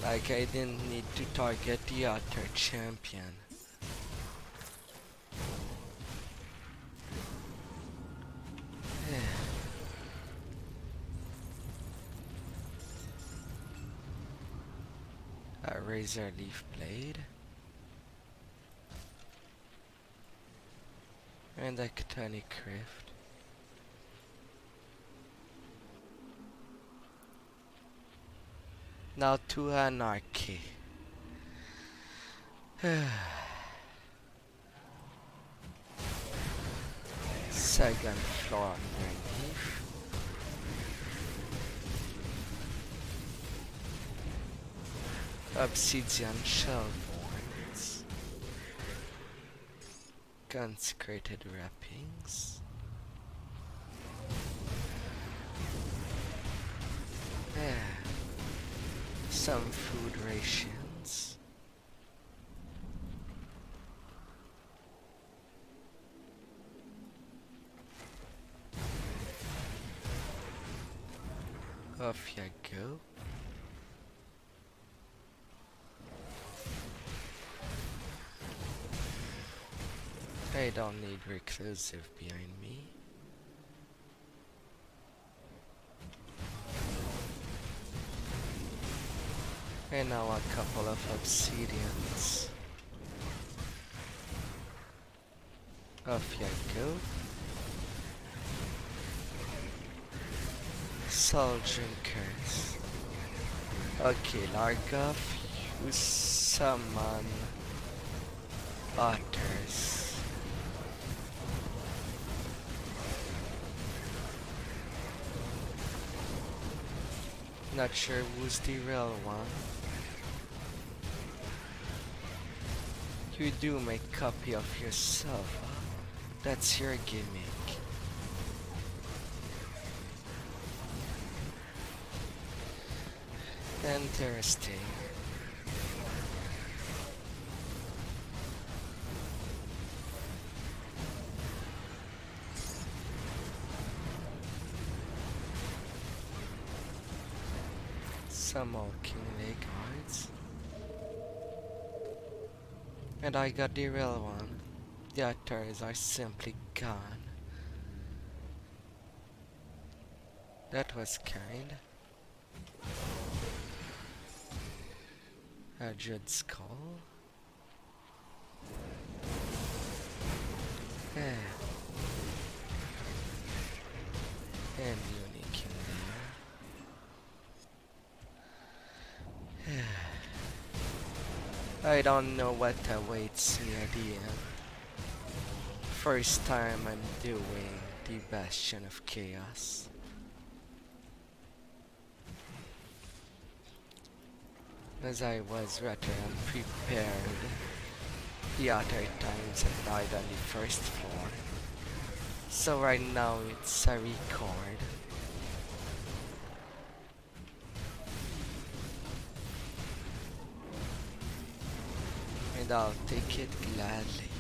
Like I didn't need to target the other champion. A razor leaf blade. And a Catanic Rift. Now to Anarchy. Second floor underneath. Obsidian shell boards. Consecrated wrappings. Some food rations. Off you go. I don't need reclusive behind me. And now a couple of obsidians. Off you go. Soul drinkers. Okay, Largoth, you summon otters. Not sure who's the real one. You do make copy of yourself, huh? That's your gimmick. Interesting. Some more kingly cards. And I got the real one. The others are simply gone. That was kind. A Judd skull. And unique in there. I don't know what awaits me at the end. First time I'm doing the Bastion of Chaos. As I was rather unprepared. The other times I died on the first floor. So right now it's a record. And I'll take it gladly.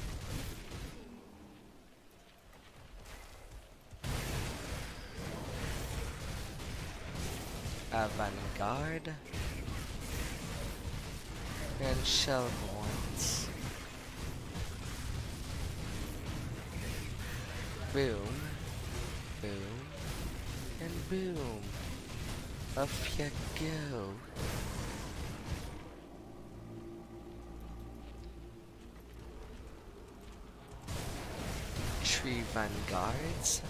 Avant-garde and Shellborns. Boom, boom, and boom. Off you go. Three vanguards.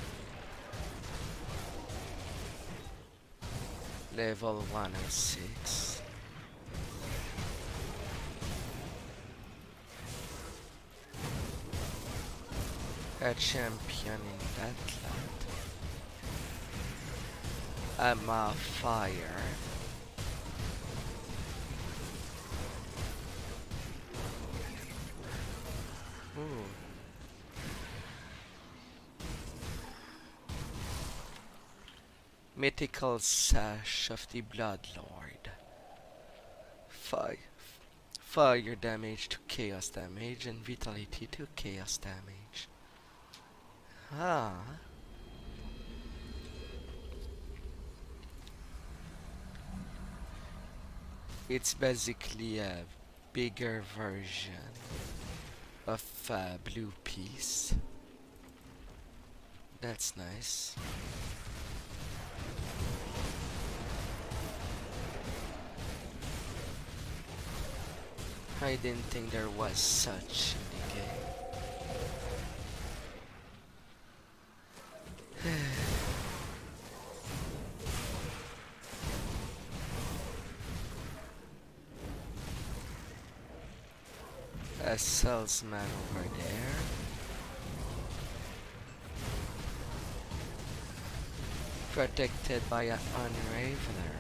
Level 106. A champion in that land. I'm a fire. Ooh. Mythical Sash of the Bloodlord. Fire damage to chaos damage and vitality to chaos damage. Ah. It's basically a bigger version of Blue Piece. That's nice. I didn't think there was such in the game. A salesman over there. Protected by an unraveler.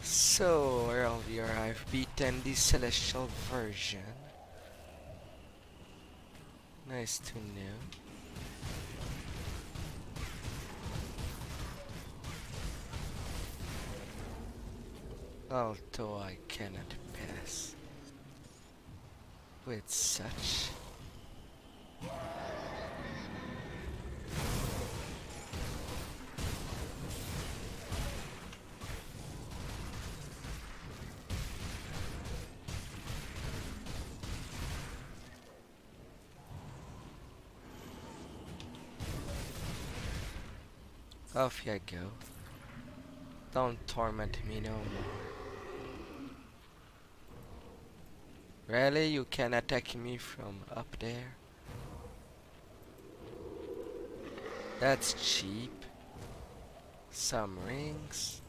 So earlier I've beaten the celestial version. Nice to know. Although I cannot pass with such. Off you go. Don't torment me no more. Really? You can attack me from up there? That's cheap. Some rings.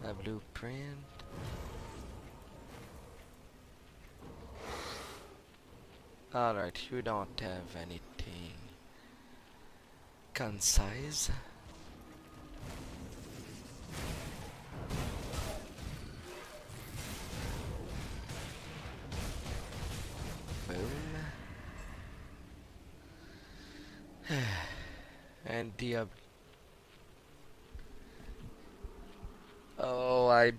A blueprint. Alright, you don't have anything concise. Boom. And the oh, I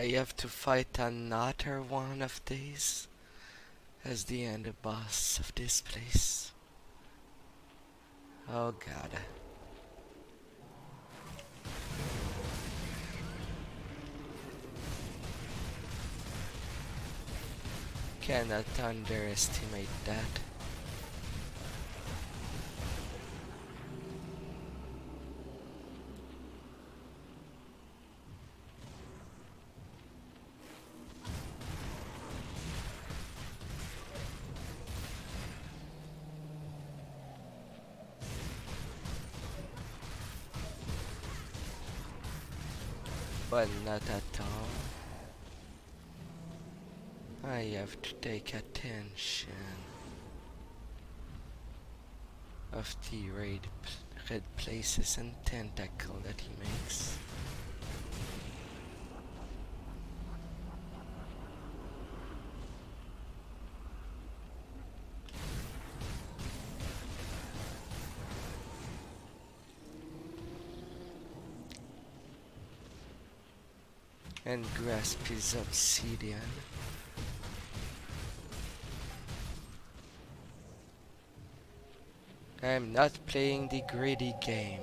have to fight another one of these as the end boss of this place. Oh god. Cannot underestimate that. But not at all. I have to take attention of the red places and tentacle that he makes. And grasp his obsidian. I'm not playing the greedy game.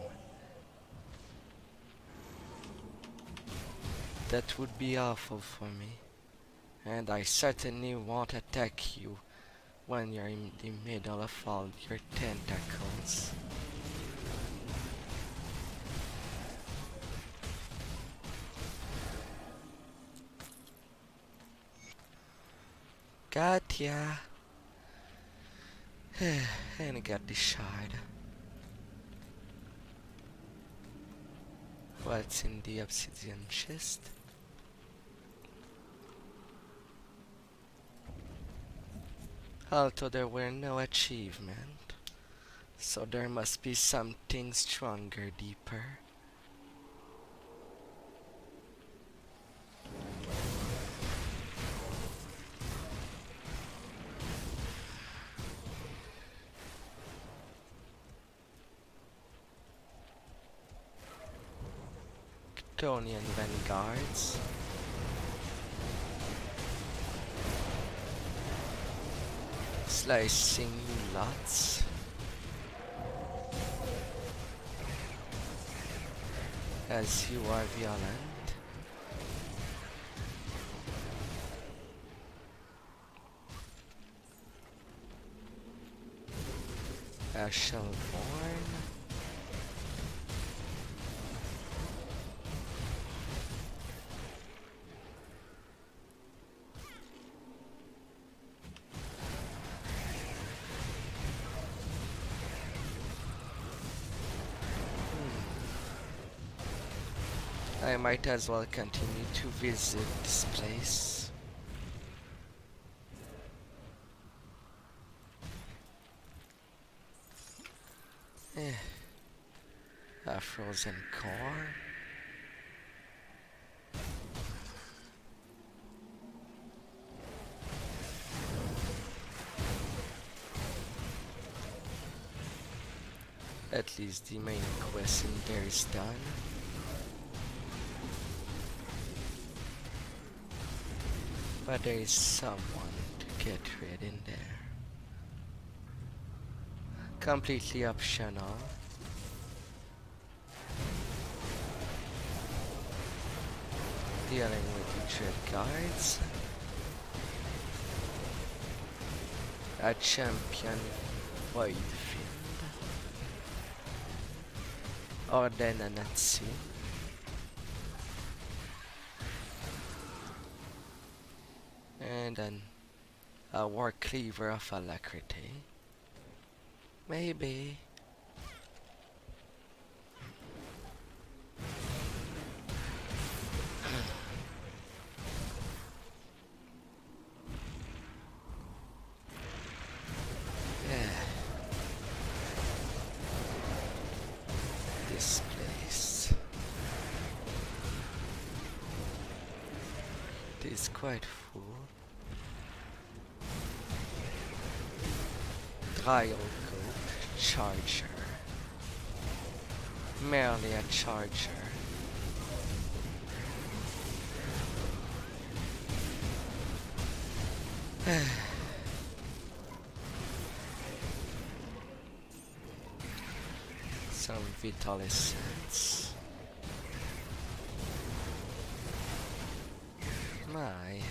That would be awful for me. And I certainly won't attack you when you're in the middle of all your tentacles. Gotcha. And I got the shard. What's in the obsidian chest? Although there were no achievement, so there must be something stronger, deeper. Kryptonian vanguards. Slicing lots. As you are violent. Ashelborn. I might as well continue to visit this place. A frozen core. At least the main quest in there is done. But there is someone to get rid in there. Completely optional. Dealing with the dread guards. A champion void fiend. or the Nanatsu. And then a War Cleaver of Alacrity. Maybe. This place. It is quite full. Dial Goat Charger. Merely a charger. Some vital essence. My.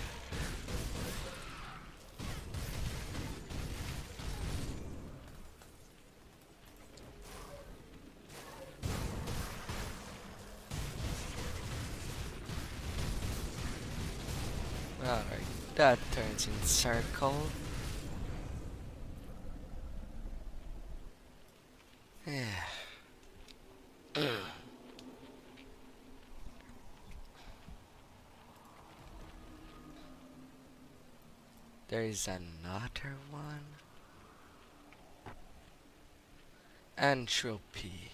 Alright, that turns in circle. Yeah. There is another one. Entropy.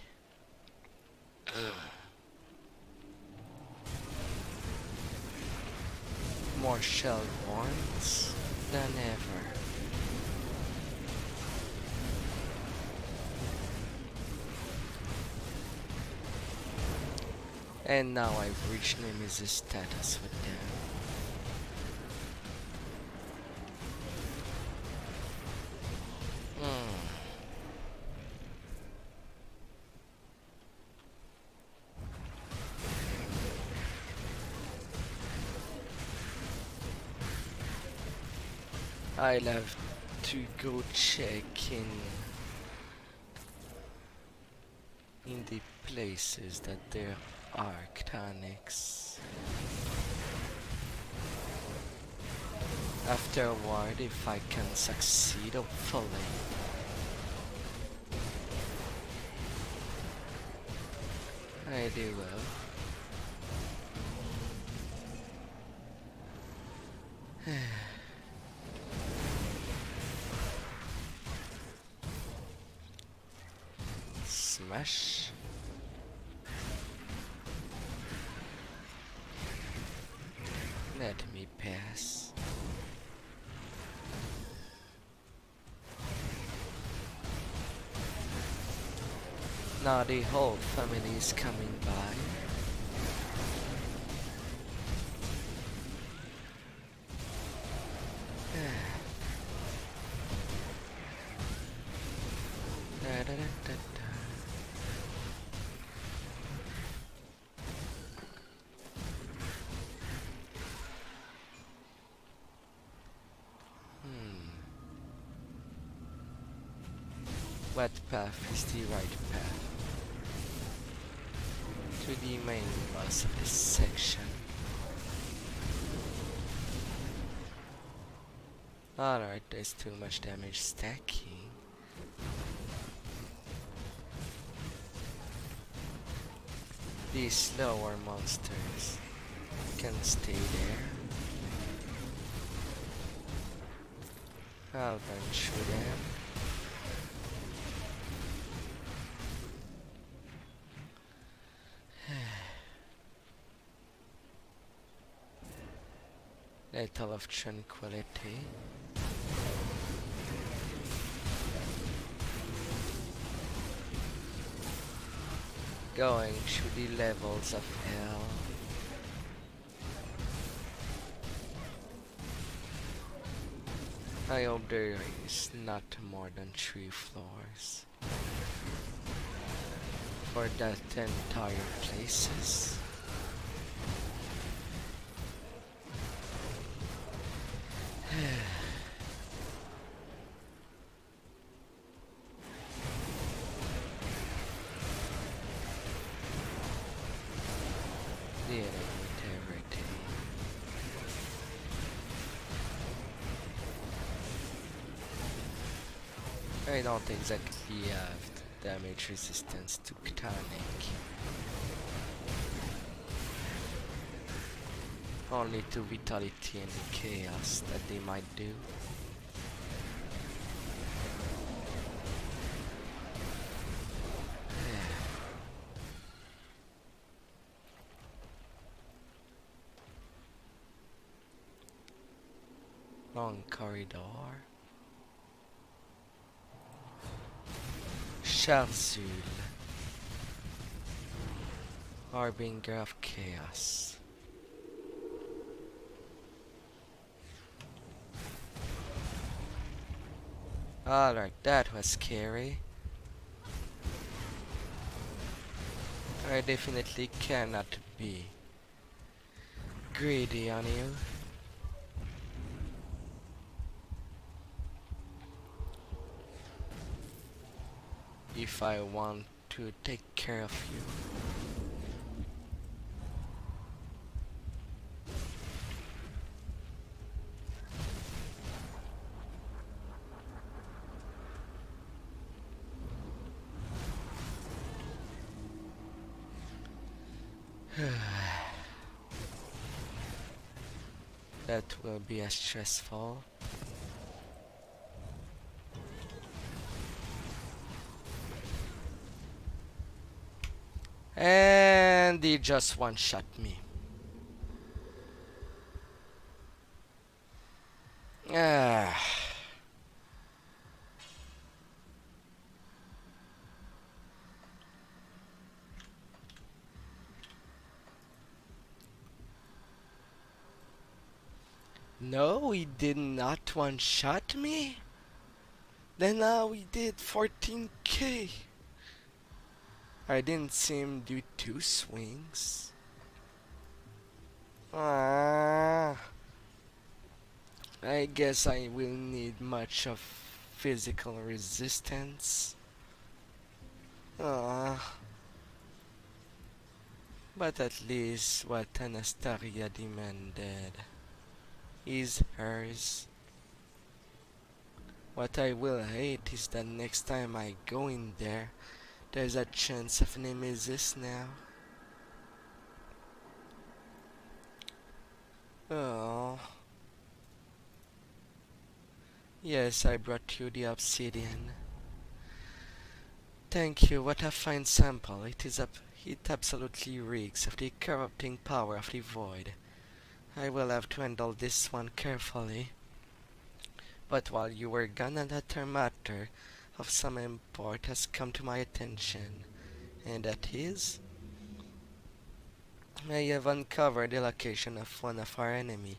More shell warrants than ever. And now I've reached Nemesis status with them. I'll have to go check in the places that there are Ctonics. Afterward, if I can succeed, hopefully. I do well. Smash. Let me pass. Now the whole family is coming by. What path is the right path to the main boss of this section? Alright, there's too much damage stacking. These slower monsters can stay there. I'll run through them. Little of tranquility. Going through the levels of hell. I hope there is not more than 3 floors for that entire places. Dealing with everything. I don't exactly have damage resistance to tonic. Only to vitality and chaos that they might do. Long corridor. Charzul, Harbinger of Chaos. Alright, that was scary. I definitely cannot be greedy on you. If I want to take care of you. That will be as stressful. And he just one-shot me. Ah. No, he did not one-shot me. Then now he did 14k. I didn't see him do 2 swings. Ah. I guess I will need much of physical resistance. Ah. But at least what Anastasia demanded is hers. What I will hate is that next time I go in there, there's a chance of nemesis now. Oh. Yes, I brought you the obsidian. Thank you, what a fine sample. It absolutely reeks of the corrupting power of the void. I will have to handle this one carefully. But while you were gone, another matter of some import has come to my attention, and that is, I have uncovered the location of one of our enemy,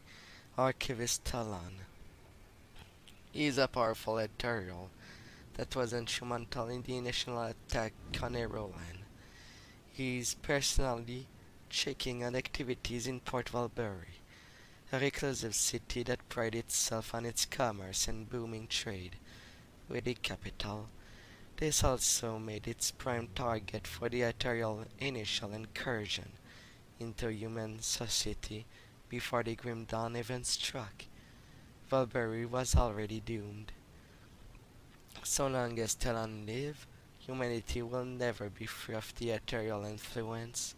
Archivist Talon. He is a powerful ethereal that was instrumental in the initial attack on Erolan. He is personally checking on activities in Port Valbury, a reclusive city that prides itself on its commerce and booming trade with the capital. This also made its prime target for the ethereal initial incursion into human society before the Grim Dawn event struck. Valbury was already doomed. So long as Talon live, humanity will never be free of the ethereal influence.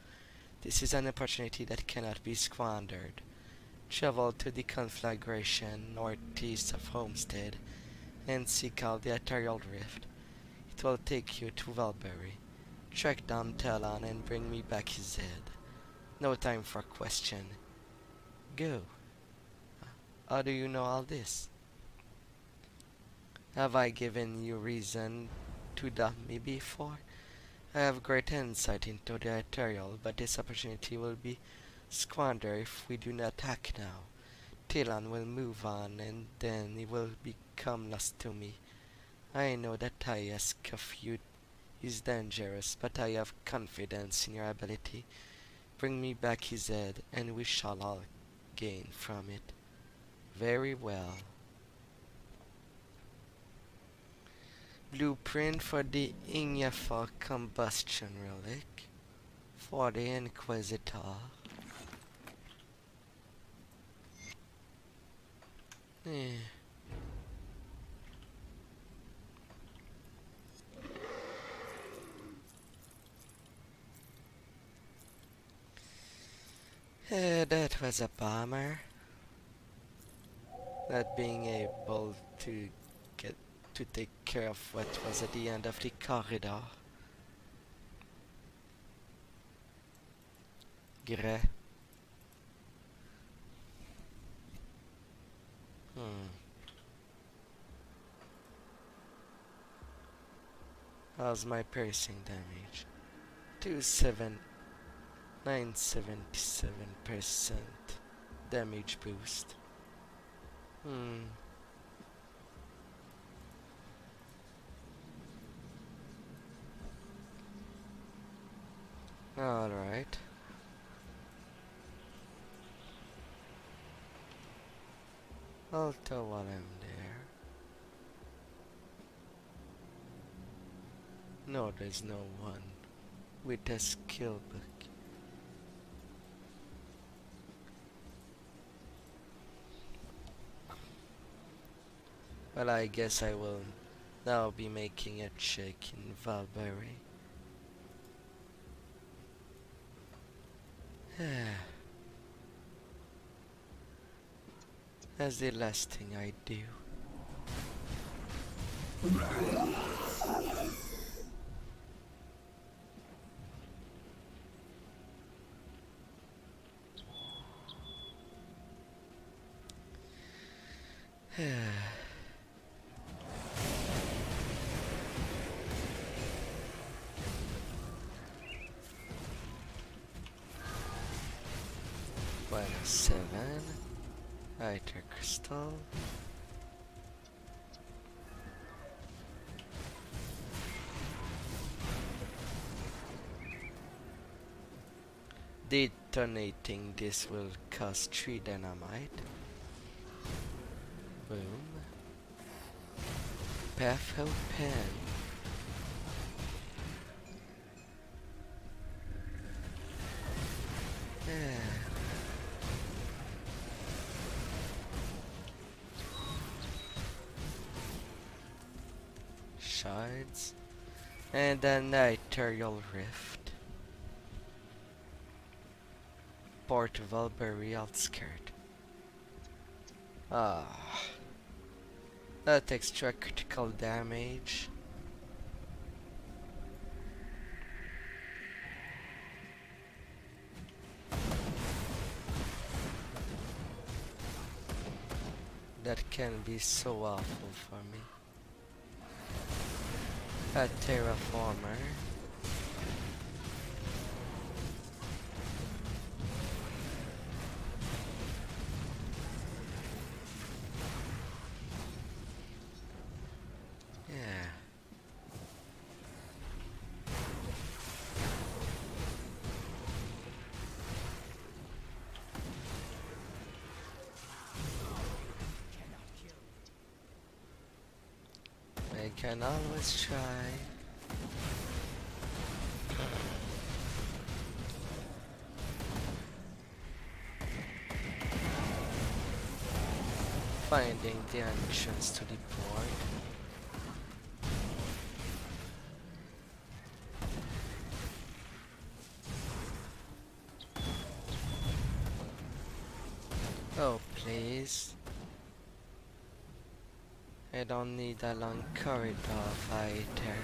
This is an opportunity that cannot be squandered. Travel to the conflagration northeast of Homestead and seek out the ethereal rift. It will take you to Valbury. Track down Talon and bring me back his head. No time for question. Go. How do you know all this? Have I given you reason to doubt me before? I have great insight into the ethereal, but this opportunity will be squandered if we do not act now. Talon will move on, and then he will become lost to me. I know that I ask of you is dangerous, but I have confidence in your ability. Bring me back his head, and we shall all gain from it. Very well. Blueprint for the Ignifal combustion relic for the Inquisitor. Eh. That was a bummer. Not being able to get to take care of what was at the end of the corridor. Gre. How's my piercing damage? 977% damage boost. Alright. I'll tell while I'm there. No, there's no one with a skill book. Well, I guess I will now be making a check in Valbury. That's the last thing I do. -7. Lighter crystal. Detonating this will cost 3 dynamite. Boom. Path open. Shards. And then Ethereal Rift. Port Valbury outskirt. That extra critical damage. That can be so awful for me. A terraformer. I can always try. Finding the entrance to the port. Oh, please. I don't need a long corridor fighter.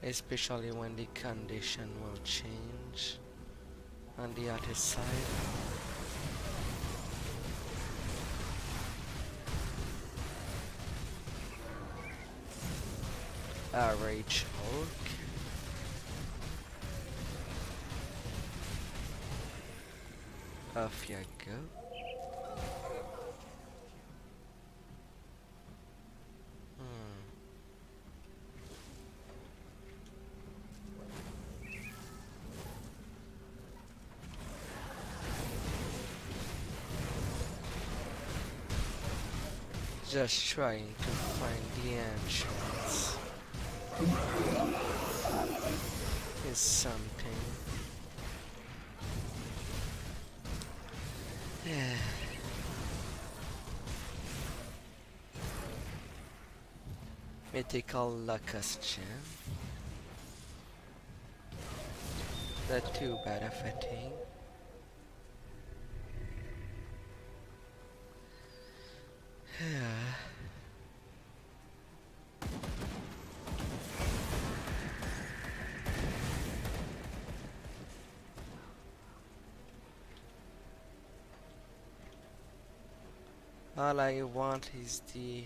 Especially when the condition will change on the other side. A Rage Hulk. Off you go. Just trying to find the entrance. is something. Mythical Lucas Gem. Not too bad of a thing. All I want is the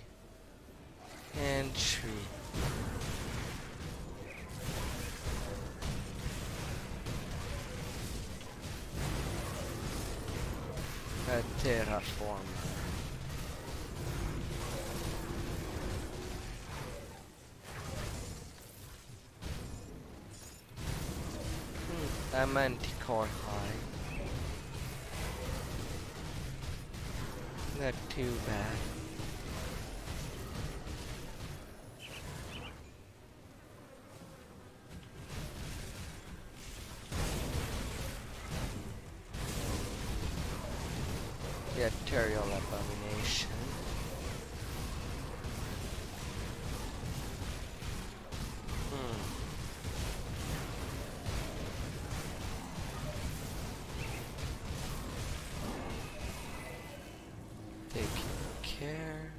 entry. A terraformer. A manticore hide. Not too bad. The Ethereal Abomination. Taking care.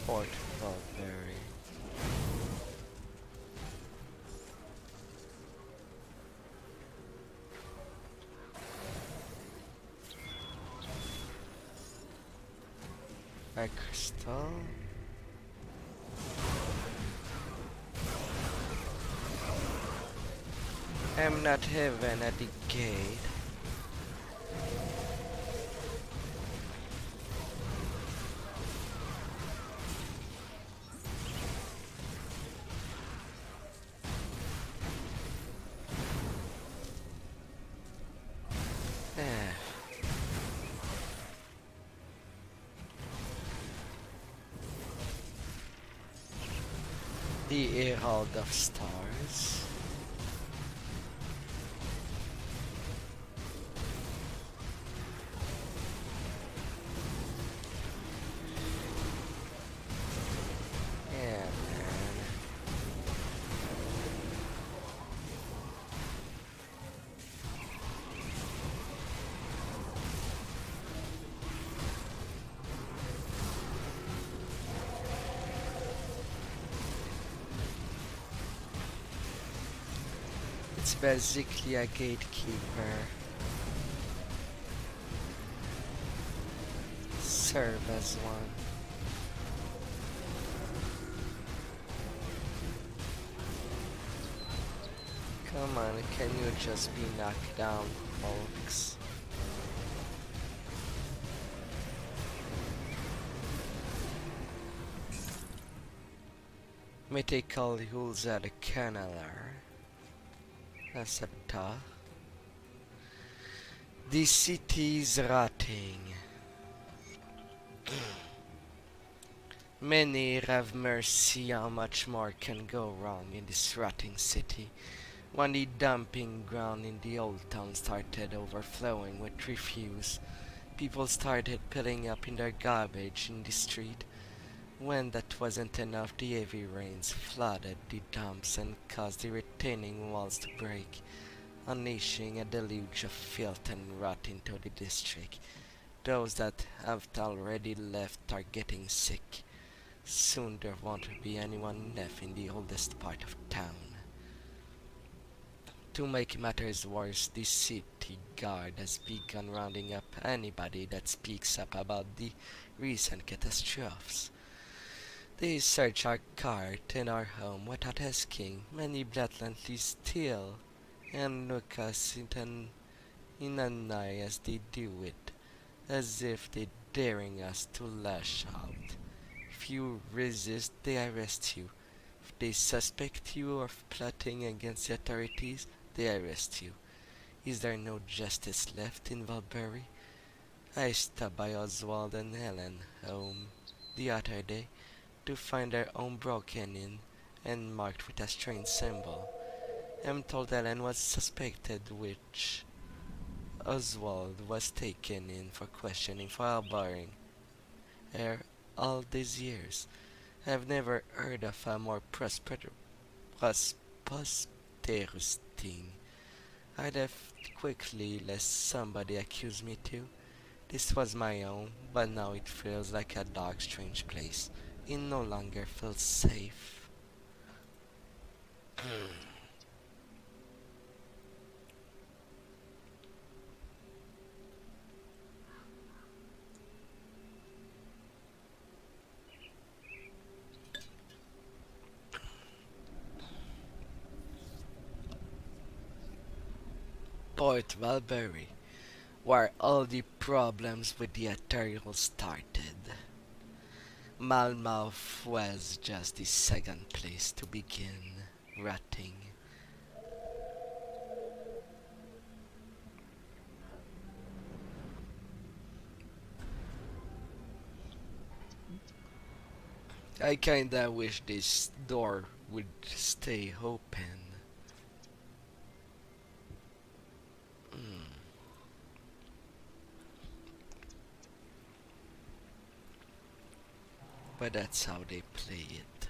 Portable berry. A crystal. I'm not heaven at the gate. The Herald of Stars. Yeah, man. It's basically a gatekeeper. Serve as one. Come on, can you just be knocked down, folks? Mythical rules at the Canneler. A Saboteur. The city is rotting. Many have mercy how much more can go wrong in this rotting city. When the dumping ground in the old town started overflowing with refuse, people started piling up in their garbage in the street. When that wasn't enough, the heavy rains flooded the dumps and caused the retaining walls to break, unleashing a deluge of filth and rot into the district. Those that have already left are getting sick. Soon there won't be anyone left in the oldest part of town. To make matters worse, the city guard has begun rounding up anybody that speaks up about the recent catastrophes. They search our cart and our home without asking. Many blatantly steal and look us in an eye as they do it, as if they're daring us to lash out. If you resist, they arrest you. If they suspect you of plotting against the authorities, they arrest you. Is there no justice left in Valbury? I stopped by Oswald and Helen home the other day to find their home broken in and marked with a strange symbol. I'm told Helen was suspected, which Oswald was taken in for questioning for harboring her all these years. I've never heard of a more prosperous thing. I'd have quickly lest somebody accuse me too. This was my own, but now it feels like a dark, strange place. It no longer feels safe. Port Valbury, where all the problems with the Ethereal started. Malmouth was just the second place to begin rotting. I kinda wish this door would stay open. But that's how they play it.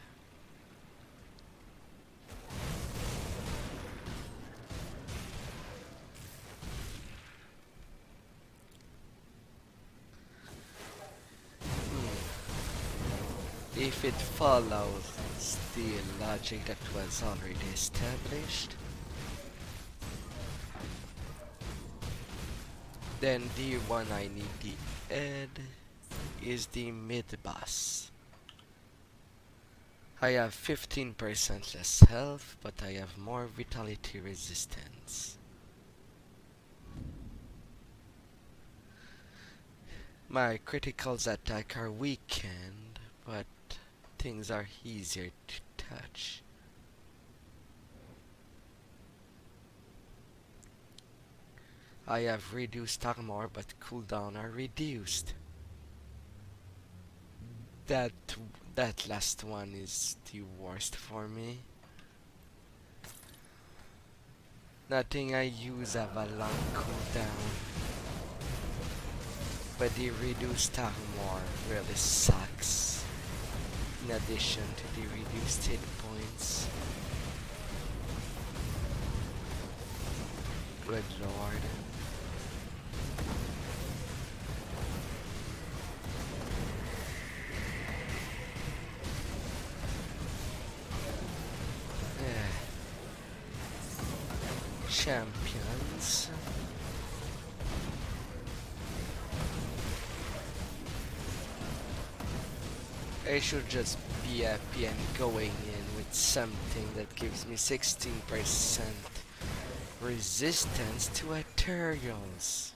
If it follows the logic that was already established, then the one I need the head is the mid-boss. I have 15% less health, but I have more vitality resistance. My criticals attack are weakened, but things are easier to touch. I have reduced armor, but cooldown are reduced. That last one is the worst for me. Nothing I use have a long cooldown, but the reduced armor really sucks. In addition to the reduced hit points. Good lord. Champions. I should just be happy and going in with something that gives me 16% resistance to Ethereals.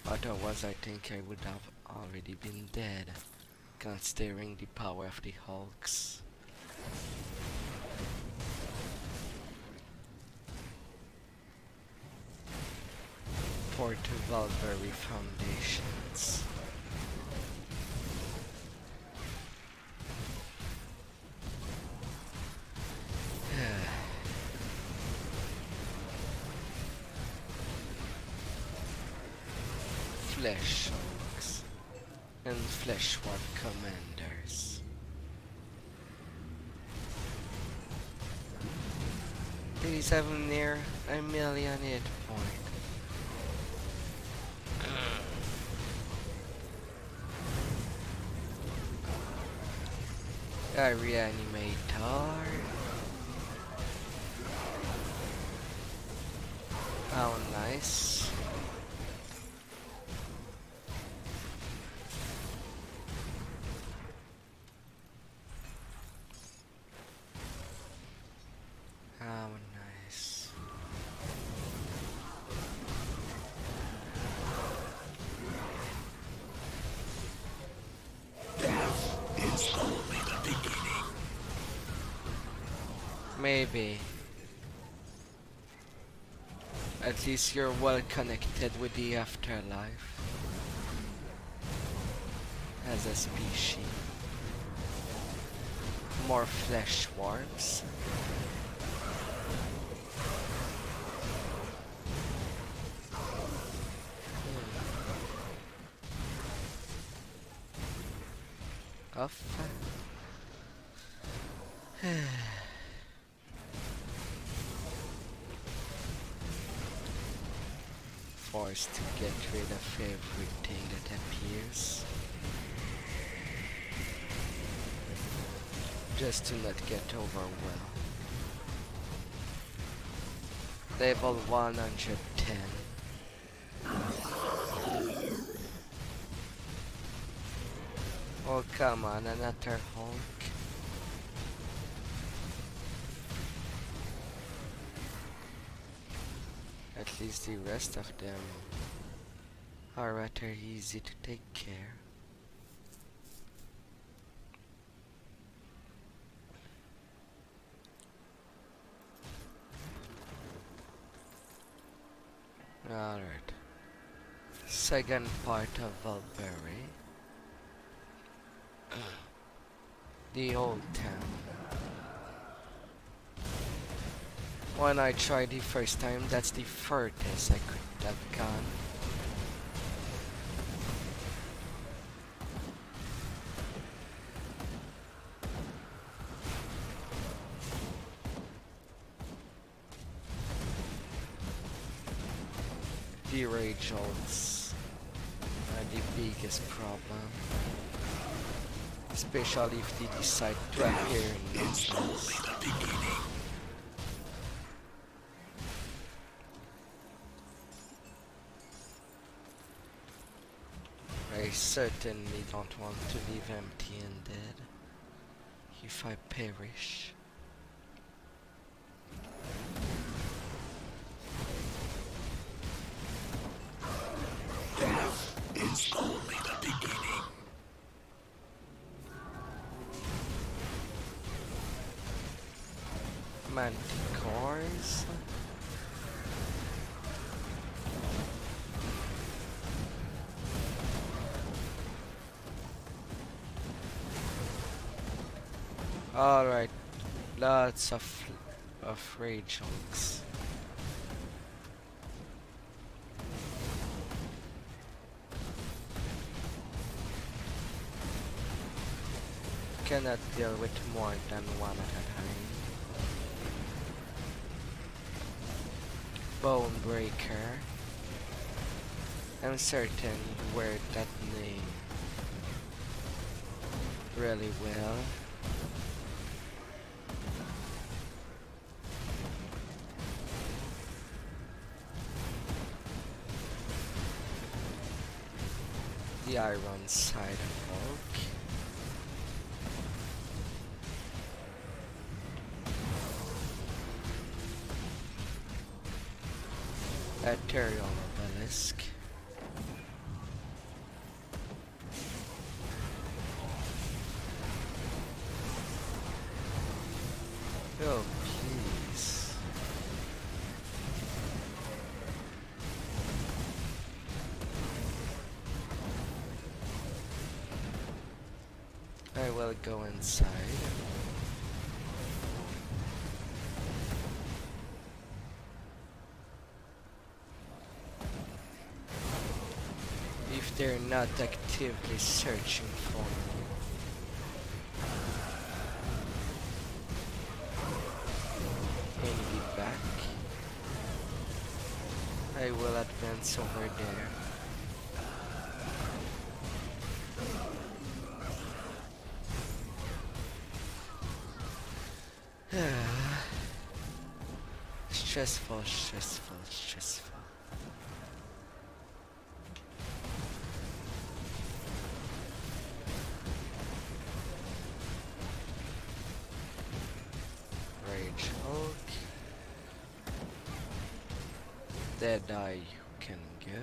Otherwise I think I would have already been dead, considering the power of the Hulks. Port Valbury Foundations. Flesh Hulks and Fleshward Commanders. These have near a million hit points. A reanimator. How nice. How nice. Death is only the beginning. Maybe. At least you're well connected with the afterlife as a species. More flesh warps. Off. Forced to get rid of everything that appears. Just to not get overwhelmed. Level 110. Oh come on, another Hulk. At least the rest of them are rather easy to take care. Alright. Second part of Valbury. The old town. When I tried the first time, that's the furthest I could have gone. The rage holds are the biggest problem. Especially if they decide to appear in nonsense. I certainly don't want to leave empty and dead if I perish. Death is only the beginning. Manticores. Alright, lots of rage hulks. Cannot deal with more than one at a time. Bone Breaker. I'm certain you wear that name really well. The iron side of Hulk. Ethereal Obelisk. Oh, please. I will go inside. If they're not actively searching for me. In the back. I will advance over there. Stressful, stressful, stressful. Rage Hulk. Deadeye, you can go.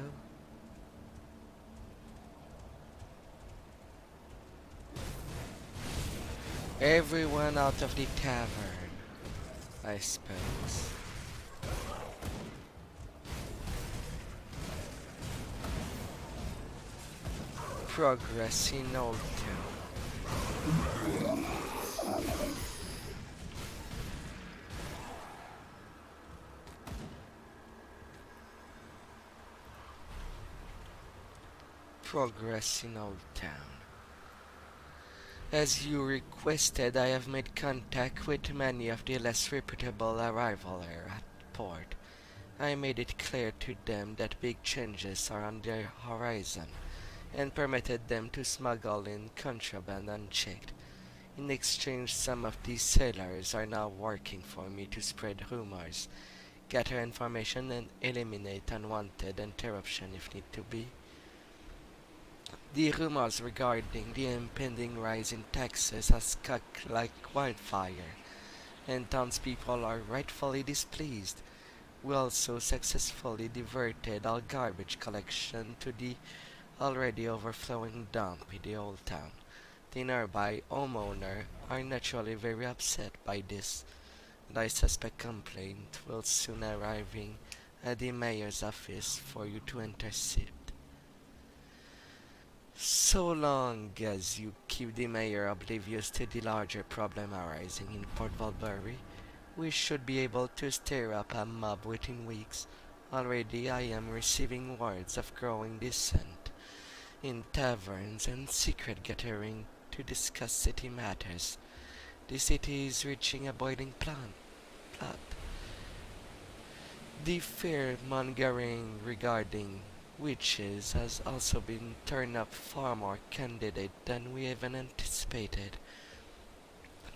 Everyone out of the tavern, I suppose. Progress in Old Town. Progress in Old Town. As you requested, I have made contact with many of the less reputable arrival here at port. I made it clear to them that big changes are on the horizon, and permitted them to smuggle in contraband unchecked. In exchange, some of these sailors are now working for me to spread rumors, gather information, and eliminate unwanted interruption if need to be. The rumors regarding the impending rise in taxes has spread like wildfire, and townspeople are rightfully displeased. We also successfully diverted all garbage collection to the already overflowing dump in the old town. The nearby homeowner are naturally very upset by this, and I suspect complaint will soon arriving at the mayor's office for you to intercept. So long as you keep the mayor oblivious to the larger problem arising in Port Valbury, we should be able to stir up a mob within weeks. Already I am receiving words of growing dissent in taverns and secret gathering to discuss city matters. The city is reaching a boiling plot. The fear-mongering regarding witches has also been turned up far more candidate than we even anticipated.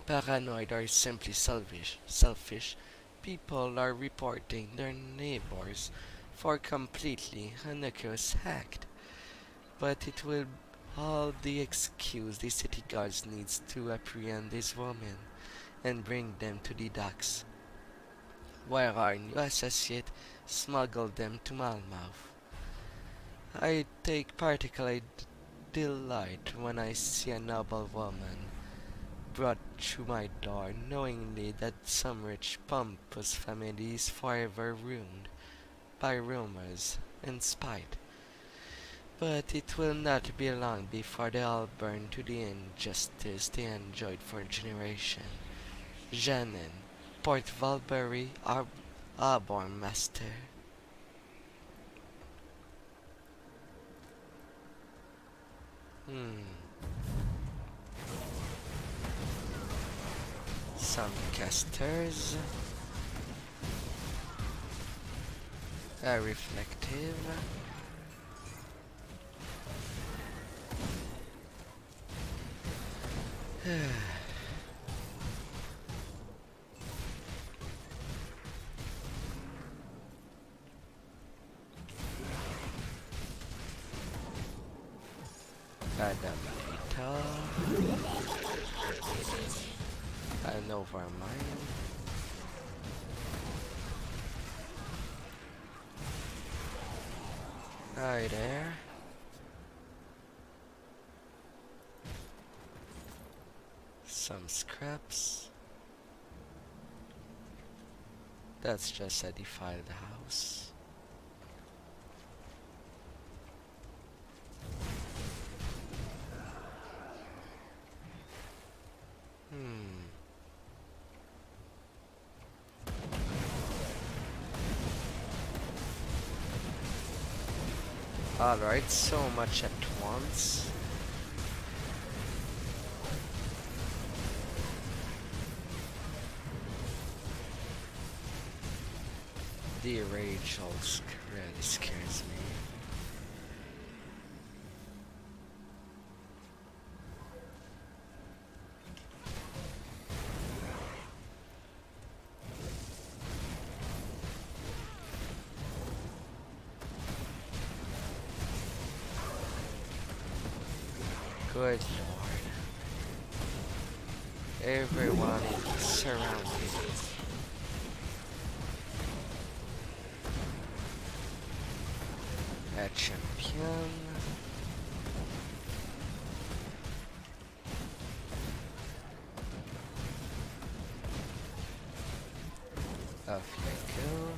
Paranoid or simply selfish, people are reporting their neighbors for completely innocuous act. But it will all the excuse the city guards needs to apprehend these women and bring them to the docks, while our new associate smuggled them to Malmouth. I take particular delight when I see a noble woman brought to my door, knowingly that some rich pompous family is forever ruined by rumors and spite. But it will not be long before they all burn to the injustice they enjoyed for generations. Janin, Port Valbury, Arbor Master. Some casters. A reflective. Adamita. An overmind. Hi there. Some scraps. That's just a defiled house. Alright, so much at once. The rage really scares me. Good lord. Everyone is surrounded. A champion. Off you go.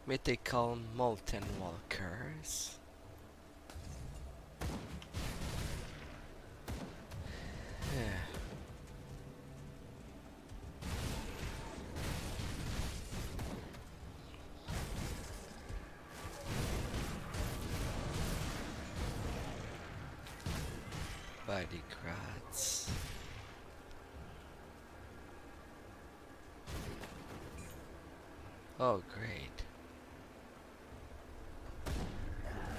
Mythical molten walkers. body grats. Oh great.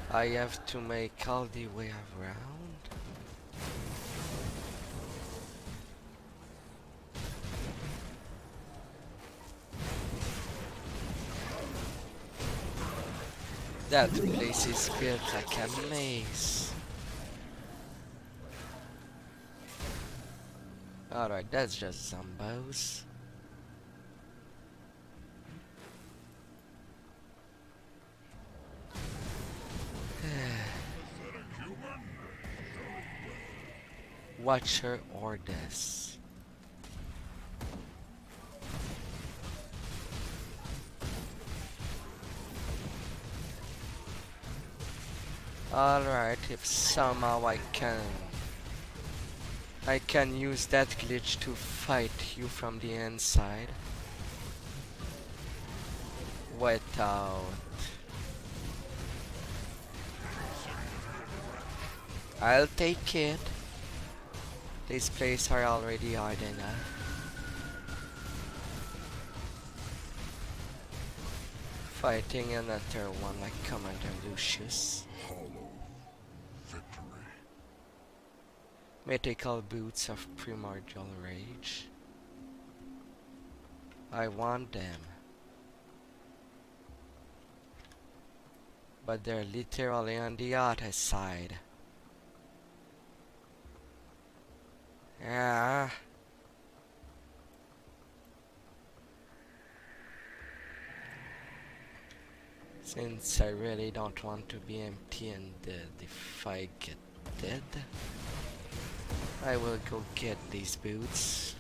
I have to make all the way around. That place is built like a maze. Alright, that's just zombos. Watcher orders. Alright, if somehow I can use that glitch to fight you from the inside without I'll take it. These places are already hard enough. Fighting another one like Commander Lucius. Mythical boots of primordial rage. I want them. But they're literally on the other side. Yeah. Since I really don't want to be empty-handed if I get dead, I will go get these boots.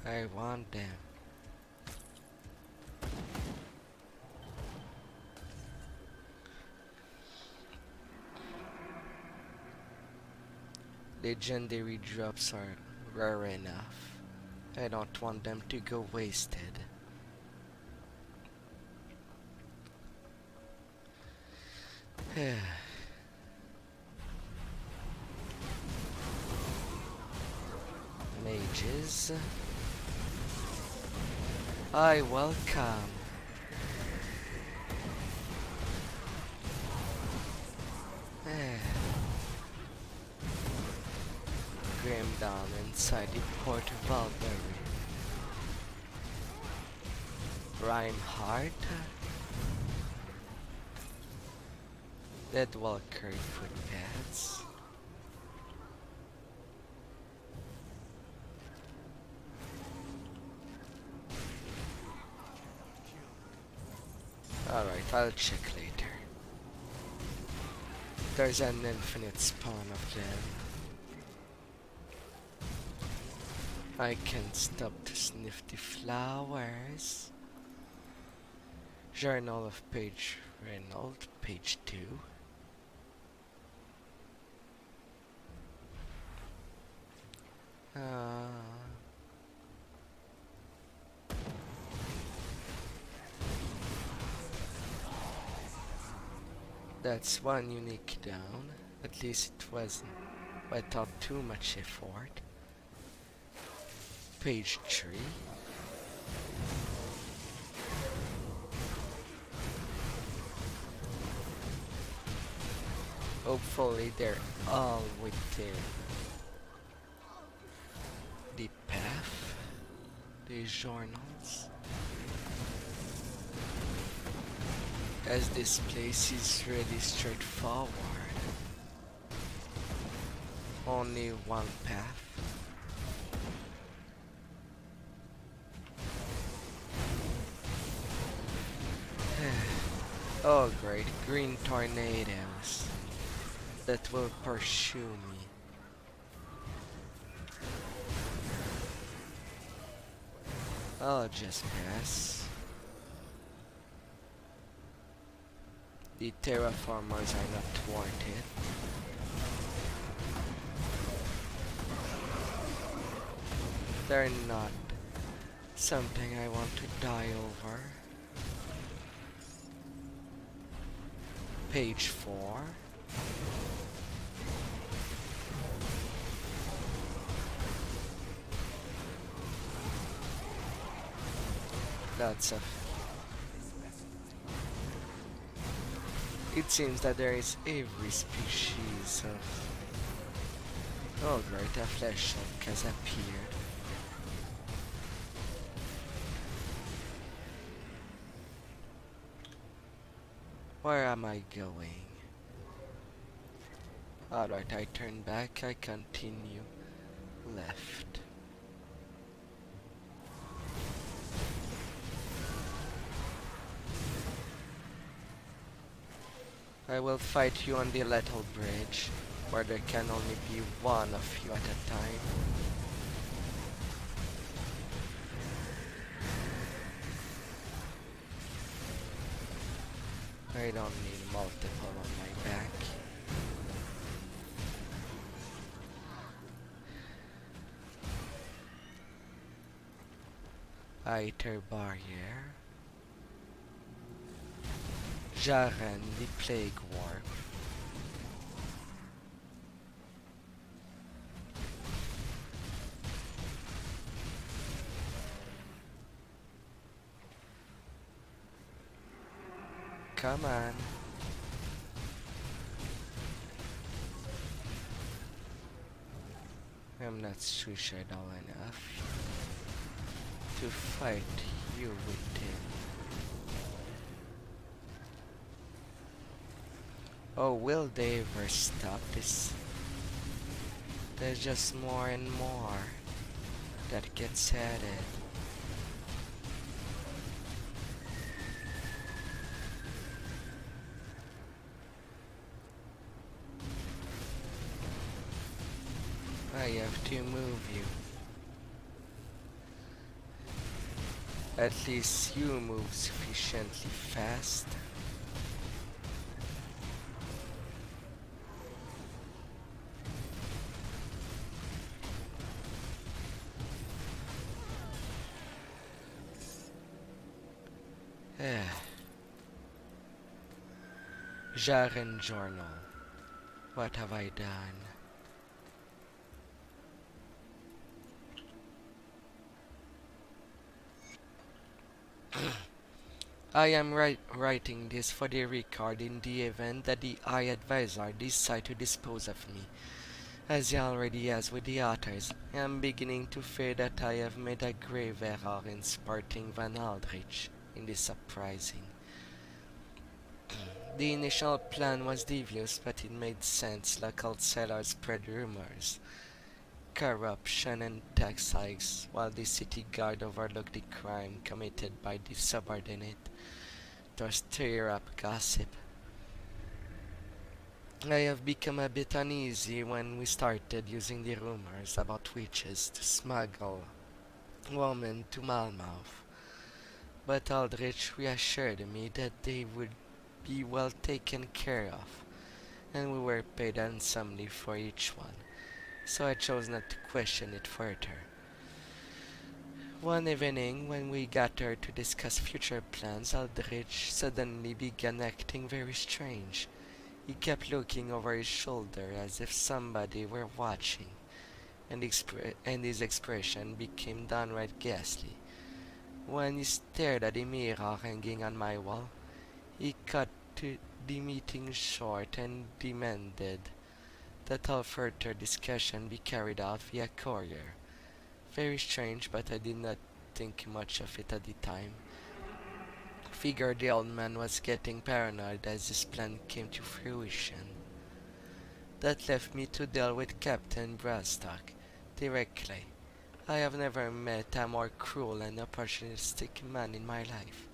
I want them. Legendary drops are rare enough. I don't want them to go wasted. Mages. I welcome. Grim down inside the port of Valbury. Reinhardt. Deadwalker footpaths. Alright, I'll check later. There's an infinite spawn of them. I can't stop to sniff the flowers. Journal of Page Reynolds, page 2. That's one unique down. At least it wasn't without too much effort. Page 3. Hopefully they're all within the path, the journals, as this place is really straightforward. Only one path. Oh great, green tornadoes that will pursue me. I'll just pass. The terraformers are not worth it. They're not something I want to die over. Page 4. Lots of... It seems that there is every species of... Oh great, a flesh hulk has appeared. Where am I going? Alright, I turn back, I continue left. I will fight you on the little bridge, where there can only be one of you at a time. I don't need multiple on my back. Iter barrier. Jaren, the plague warp. Come on. I'm not suicidal enough to fight you with him. Oh, will they ever stop this? There's just more and more that gets added. I have to move you. At least you move sufficiently fast. Jaren Journal. What have I done? I am writing this for the record in the event that the High Advisor decide to dispose of me. As he already has with the others, I am beginning to fear that I have made a grave error in supporting Van Aldrich in this uprising. The initial plan was devious, but it made sense. Local settlers spread rumors, corruption and tax hikes, while the city guard overlooked the crime committed by the subordinate to stir up gossip. I have become a bit uneasy when we started using the rumors about witches to smuggle women to Malmouth, but Aldrich reassured me that they would be well taken care of, and we were paid handsomely for each one, so I chose not to question it further. One evening, when we gathered to discuss future plans, Aldrich suddenly began acting very strange. He kept looking over his shoulder as if somebody were watching, and his expression became downright ghastly. When he stared at the mirror hanging on my wall, he cut the meeting short and demanded that all further discussion be carried out via courier. Very strange, but I did not think much of it at the time. Figured the old man was getting paranoid as his plan came to fruition. That left me to deal with Captain Brastock directly. I have never met a more cruel and opportunistic man in my life.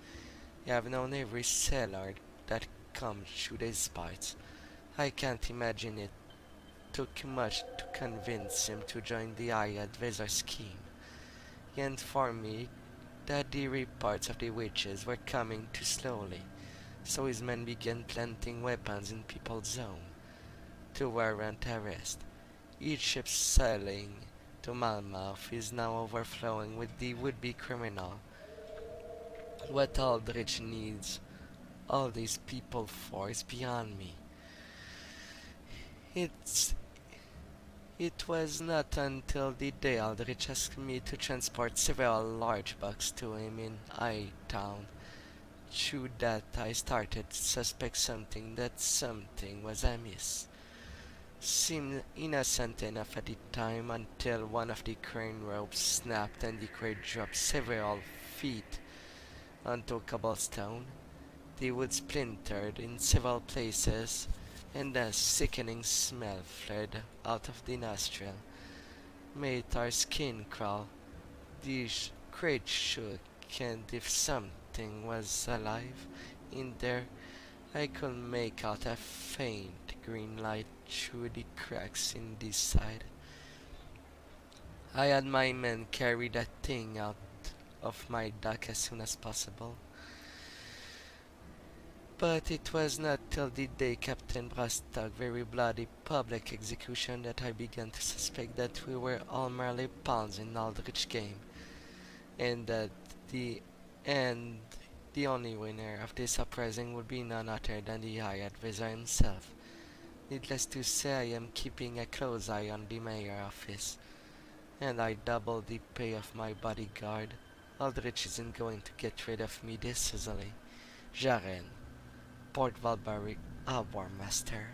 I have known every sailor that comes through these parts. I can't imagine it took much to convince him to join the High Advisor scheme. He informed me that the reports of the witches were coming too slowly, so his men began planting weapons in people's zone to warrant arrest. Each ship sailing to Malmouth is now overflowing with the would-be criminal. What Aldrich needs all these people for is beyond me. It's It was not until the day Aldrich asked me to transport several large bucks to him in I-Town through that I started to suspect that something was amiss. Seemed innocent enough at the time until one of the crane ropes snapped and the crane dropped several feet onto cobblestone. The wood splintered in several places, and a sickening smell fled out of the nostril, made our skin crawl. The crate shook, and if something was alive in there, I could make out a faint green light through the cracks in the side. I had my men carry that thing out of my dock as soon as possible. But it was not till the day Captain Brastock's very bloody public execution that I began to suspect that we were all merely pawns in Aldrich's game, and that the only winner of this uprising would be none other than the High Advisor himself. Needless to say, I am keeping a close eye on the mayor office, and I doubled the pay of my bodyguard. Aldrich isn't going to get rid of me this easily. Jaren, Port Valbaric, War Master.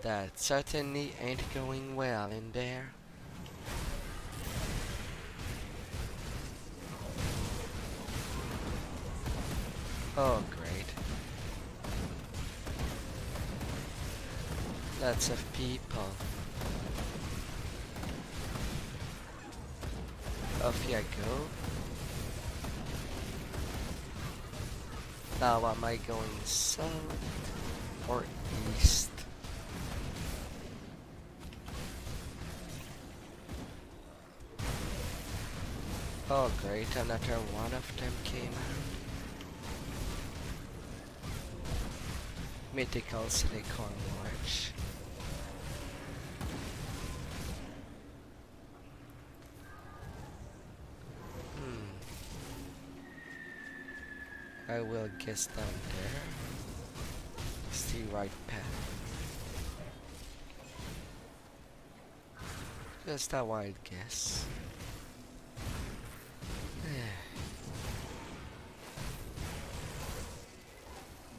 That certainly ain't going well in there. Oh, great. Lots of people. Off you go. Now am I going south or east? Oh great, another one of them came out. Mythical Silicon March. I will guess down there. It's the right path. Just a wild guess.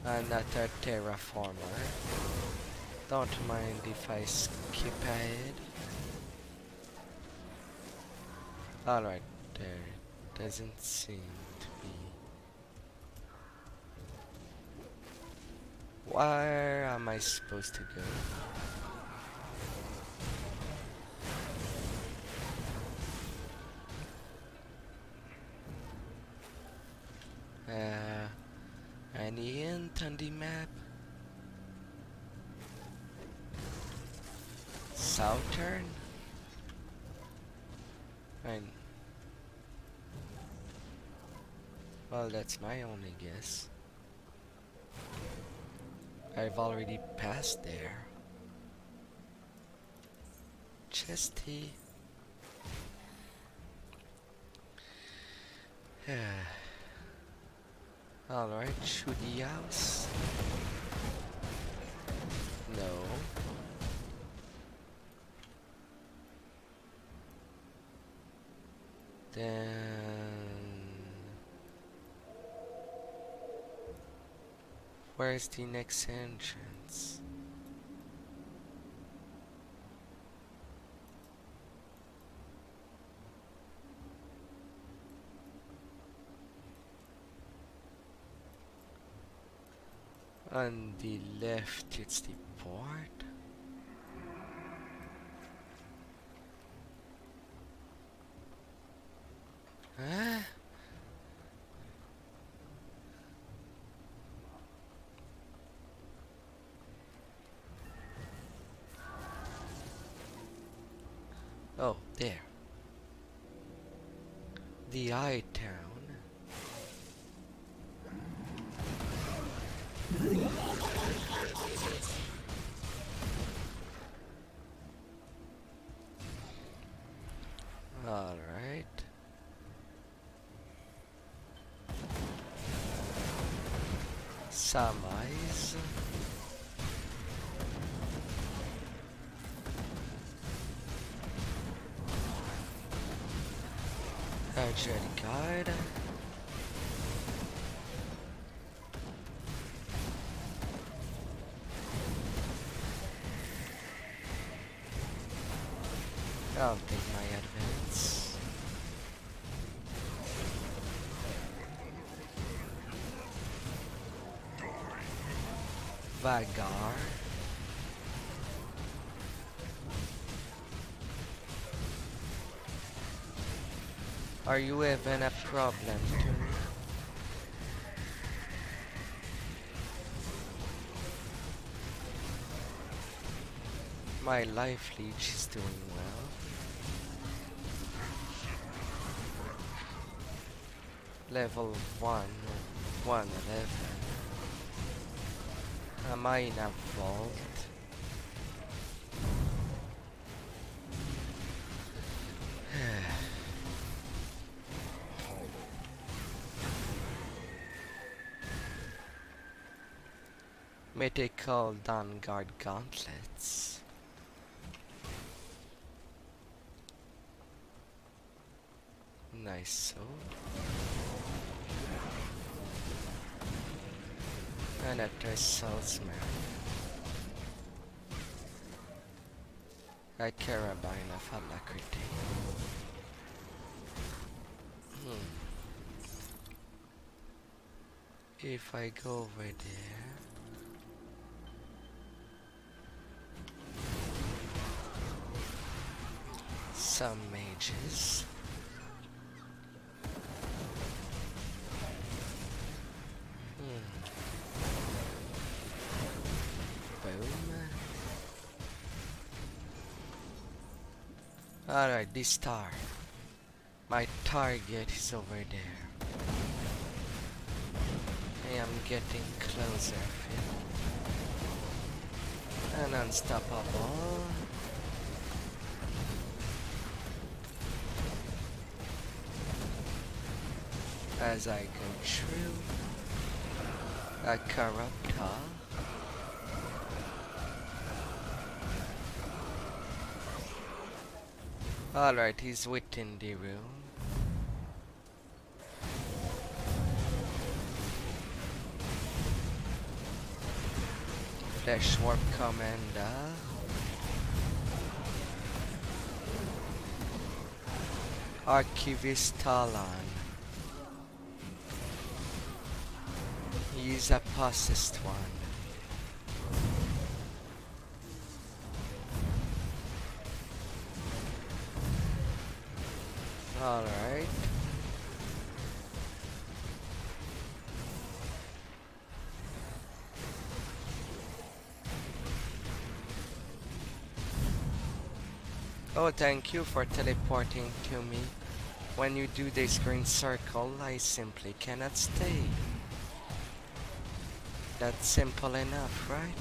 Another terraformer. Don't mind if I skip ahead. Alright, there doesn't seem to be. Where am I supposed to go? Any hint on the map? Southern? Well, that's my only guess. I've already passed there. Chesty. Alright, shoot the house. No. Then where's the next entrance? On the left, it's the port. Huh? Oh, there. The I-Town. some eyes. A jelly guard. I'll take my advance. Vagar. Are you even a problem to me? My life leech is doing well. Level 111. Am I in a vault? Mythical Dawnguard gauntlets. Nice sword. And a salesman. A carabine of alacrity. If I go over there, some mages. Alright, this star. My target is over there. I am getting closer, Phil. And unstoppable. As I go through a corruptor. Alright, he's within the room. Flesh Warp Commander. Archivist Talon. He's a possessed one. Alright. Oh, thank you for teleporting to me. When you do this green circle, I simply cannot stay. That's simple enough, right?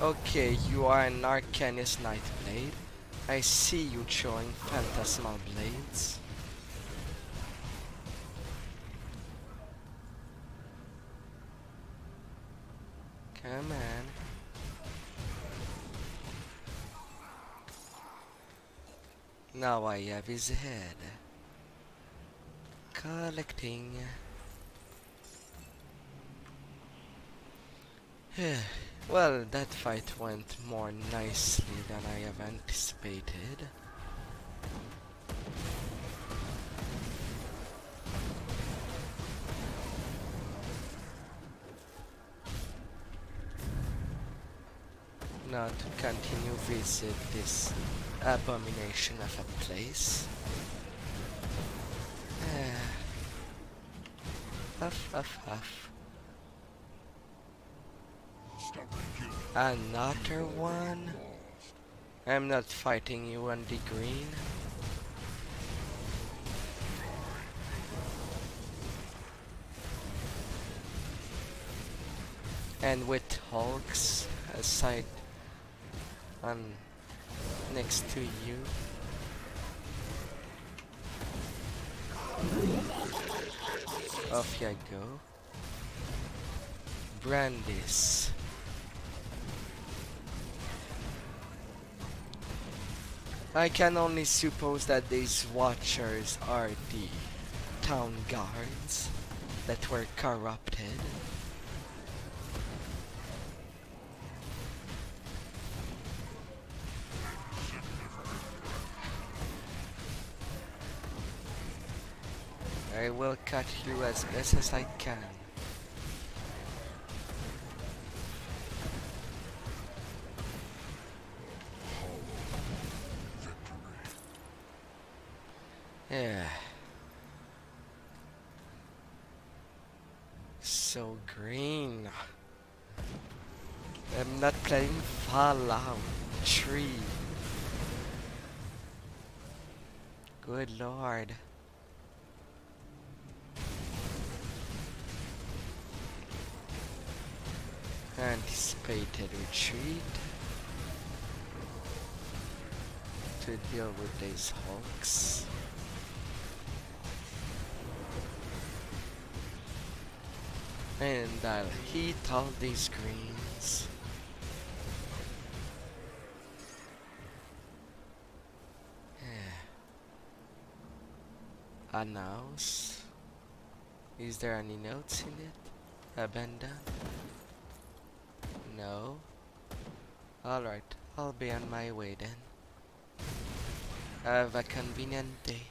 Okay, you are an Demolitionist and Nightblade. I see you throwing phantasmal blades. Come on. Now I have his head. Collecting. Well, that fight went more nicely than I have anticipated. Now to continue visit this abomination of a place. Huff, huff, huff. Another one? I'm not fighting you on the green. And with hulks. a side on next to you. Off you go. Brandis. I can only suppose that these watchers are the town guards that were corrupted. I will cut you as best as I can. Yeah. So green. I'm not playing Fallout 3. Good lord. Anticipated retreat to deal with these hulks. And I'll heat all these greens. Yeah. Announce. Is there any notes in it? Abandon? No. Alright, I'll be on my way then. Have a convenient day.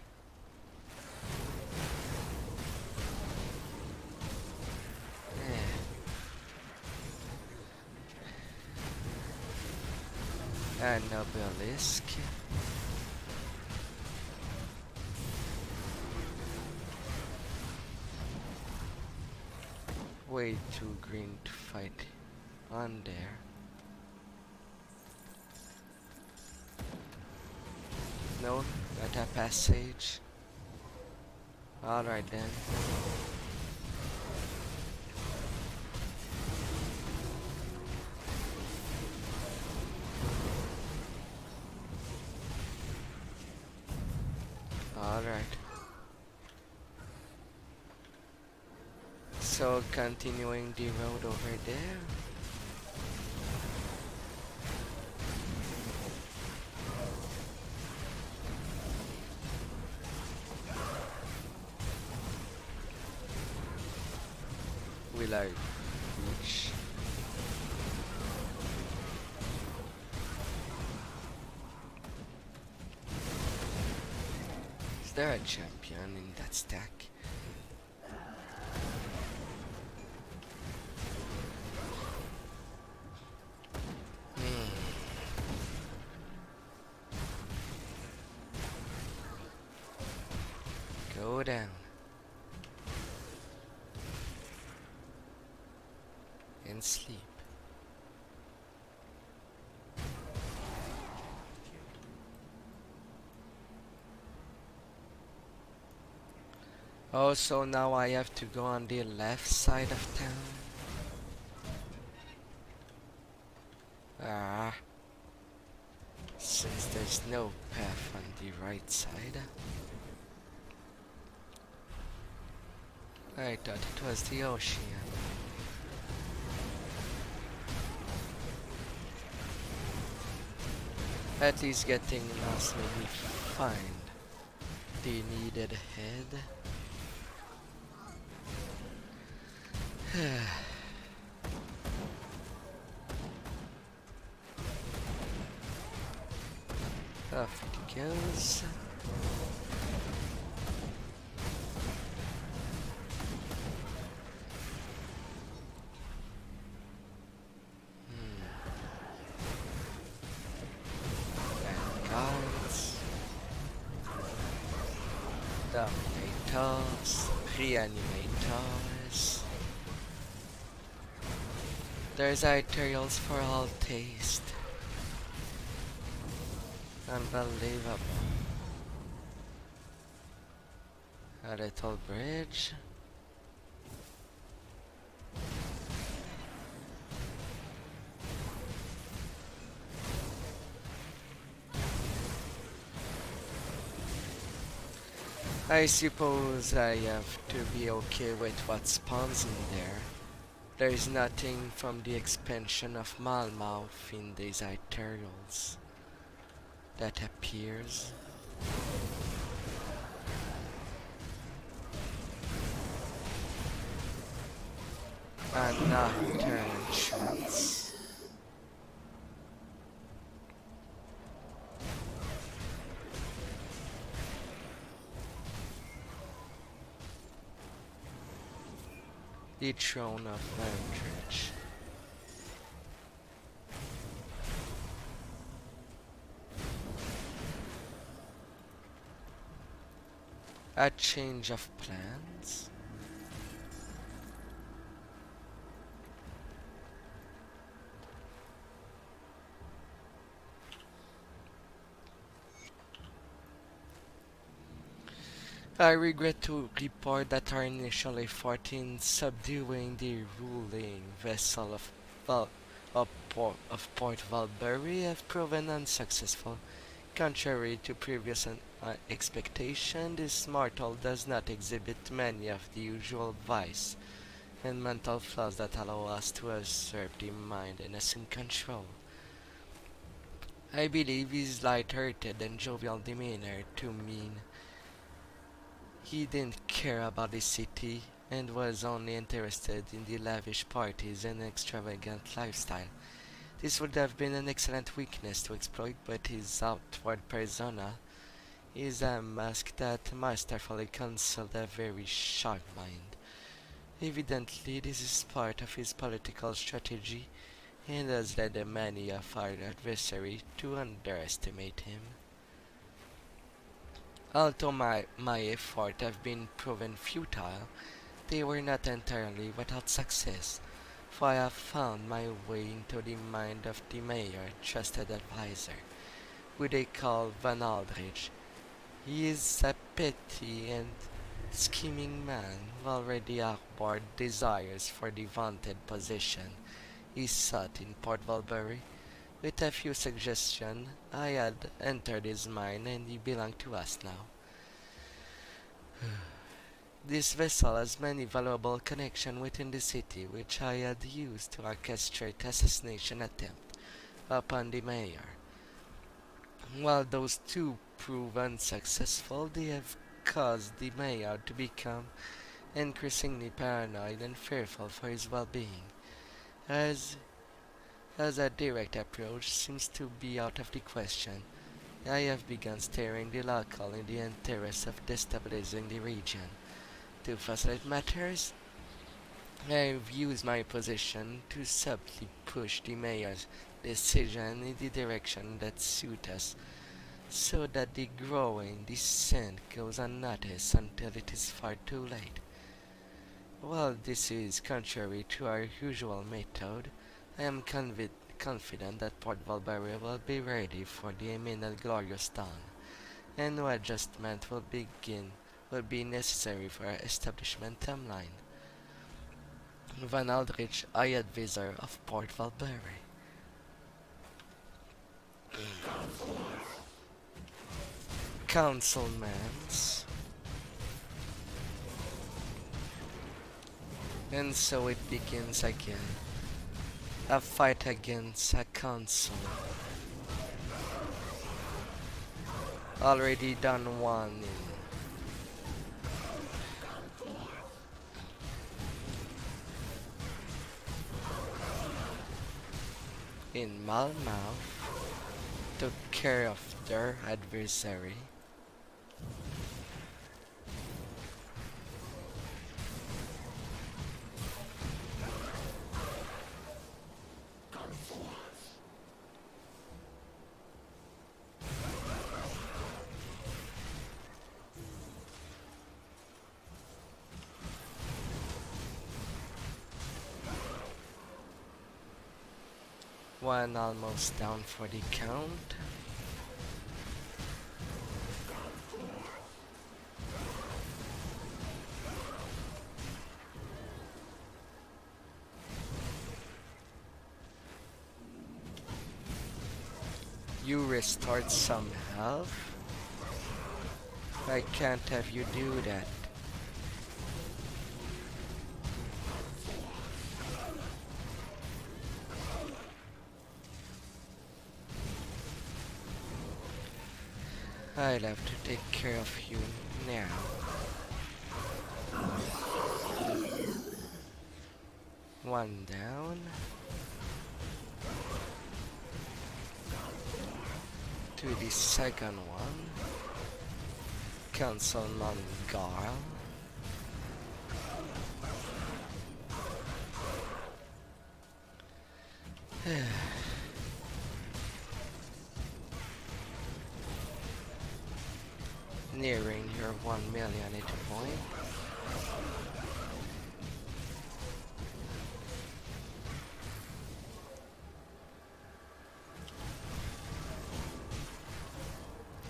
An obelisk. Way too green to fight on there. No, not a passage. Alright then. Alright. So continuing the road over there. Will I reach? Is there a champion in that stack? Go down. And sleep. Oh, so now I have to go on the left side of town. Ah. Since there's no path on the right side. I thought it was the ocean. At least getting lost made me find the needed head. Off it goes. Dominators, reanimators. There's arterials for all taste. Unbelievable. A little bridge. I suppose I have to be okay with what spawns in there. There is nothing from the expansion of Malmouth in these arterials that appears. Another entrance. The throne of Landridge. A change of plans? I regret to report that our initial effort in subduing the ruling vessel of Port Valbury have proven unsuccessful. Contrary to previous expectation, this mortal does not exhibit many of the usual vice and mental flaws that allow us to usurp the mind and assume control. I believe his light-hearted and jovial demeanor to mean he didn't care about the city and was only interested in the lavish parties and extravagant lifestyle. This would have been an excellent weakness to exploit, but his outward persona is a mask that masterfully concealed a very sharp mind. Evidently, this is part of his political strategy and has led many of our adversaries to underestimate him. Although my efforts have been proven futile, they were not entirely without success, for I have found my way into the mind of the mayor's trusted advisor, who they call Van Aldrich. He is a petty and scheming man who already harbored desires for the vaunted position he sought in Port Valbury. With a few suggestions, I had entered his mind and he belonged to us now. This vessel has many valuable connections within the city, which I had used to orchestrate assassination attempt upon the mayor. While those two prove unsuccessful, they have caused the mayor to become increasingly paranoid and fearful for his well-being, as a direct approach seems to be out of the question. I have begun steering the local in the interest of destabilizing the region. To facilitate matters, I have used my position to subtly push the mayor's decision in the direction that suits us, so that the growing descent goes unnoticed until it is far too late. While this is contrary to our usual method, I am confident that Port Valbury will be ready for the imminent glorious dawn, and no adjustment will be necessary for our establishment timeline. Van Aldrich, High Advisor of Port Valbury. Councilmans. And so it begins again. A fight against a council. Already done one in Malmouth, took care of their adversary. One almost down for the count. You restored some health. I can't have you do that. I'll have to take care of you now. One down. To the second one. Councilman Garl. Nearing your 1 million hit point.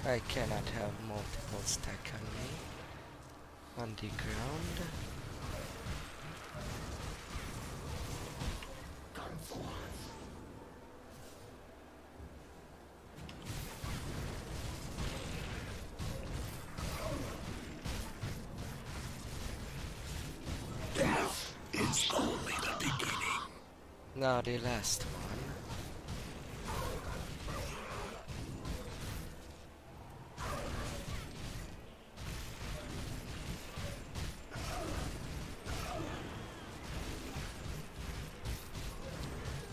I cannot have multiple stack on me. On the ground. Death is only the beginning. Now the last one.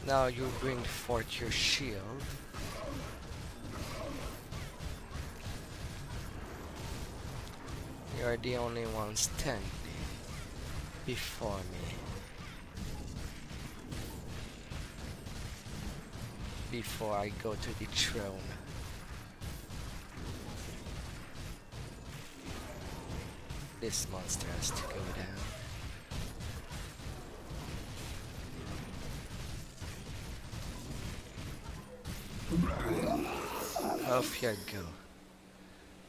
Now you bring forth your shield. You're the only one standing before me. Before I go to the throne. This monster has to go down. Off you go.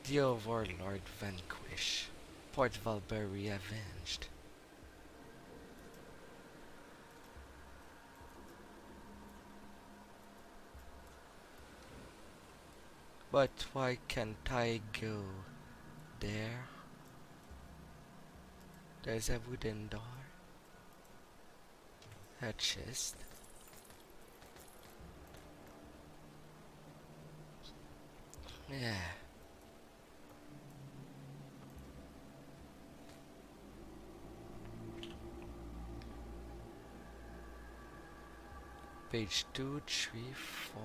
The Overlord vanquish. Port Valbury avenged. But why can't I go there? There's a wooden door. A chest. Yeah. Page 2, 3, 4,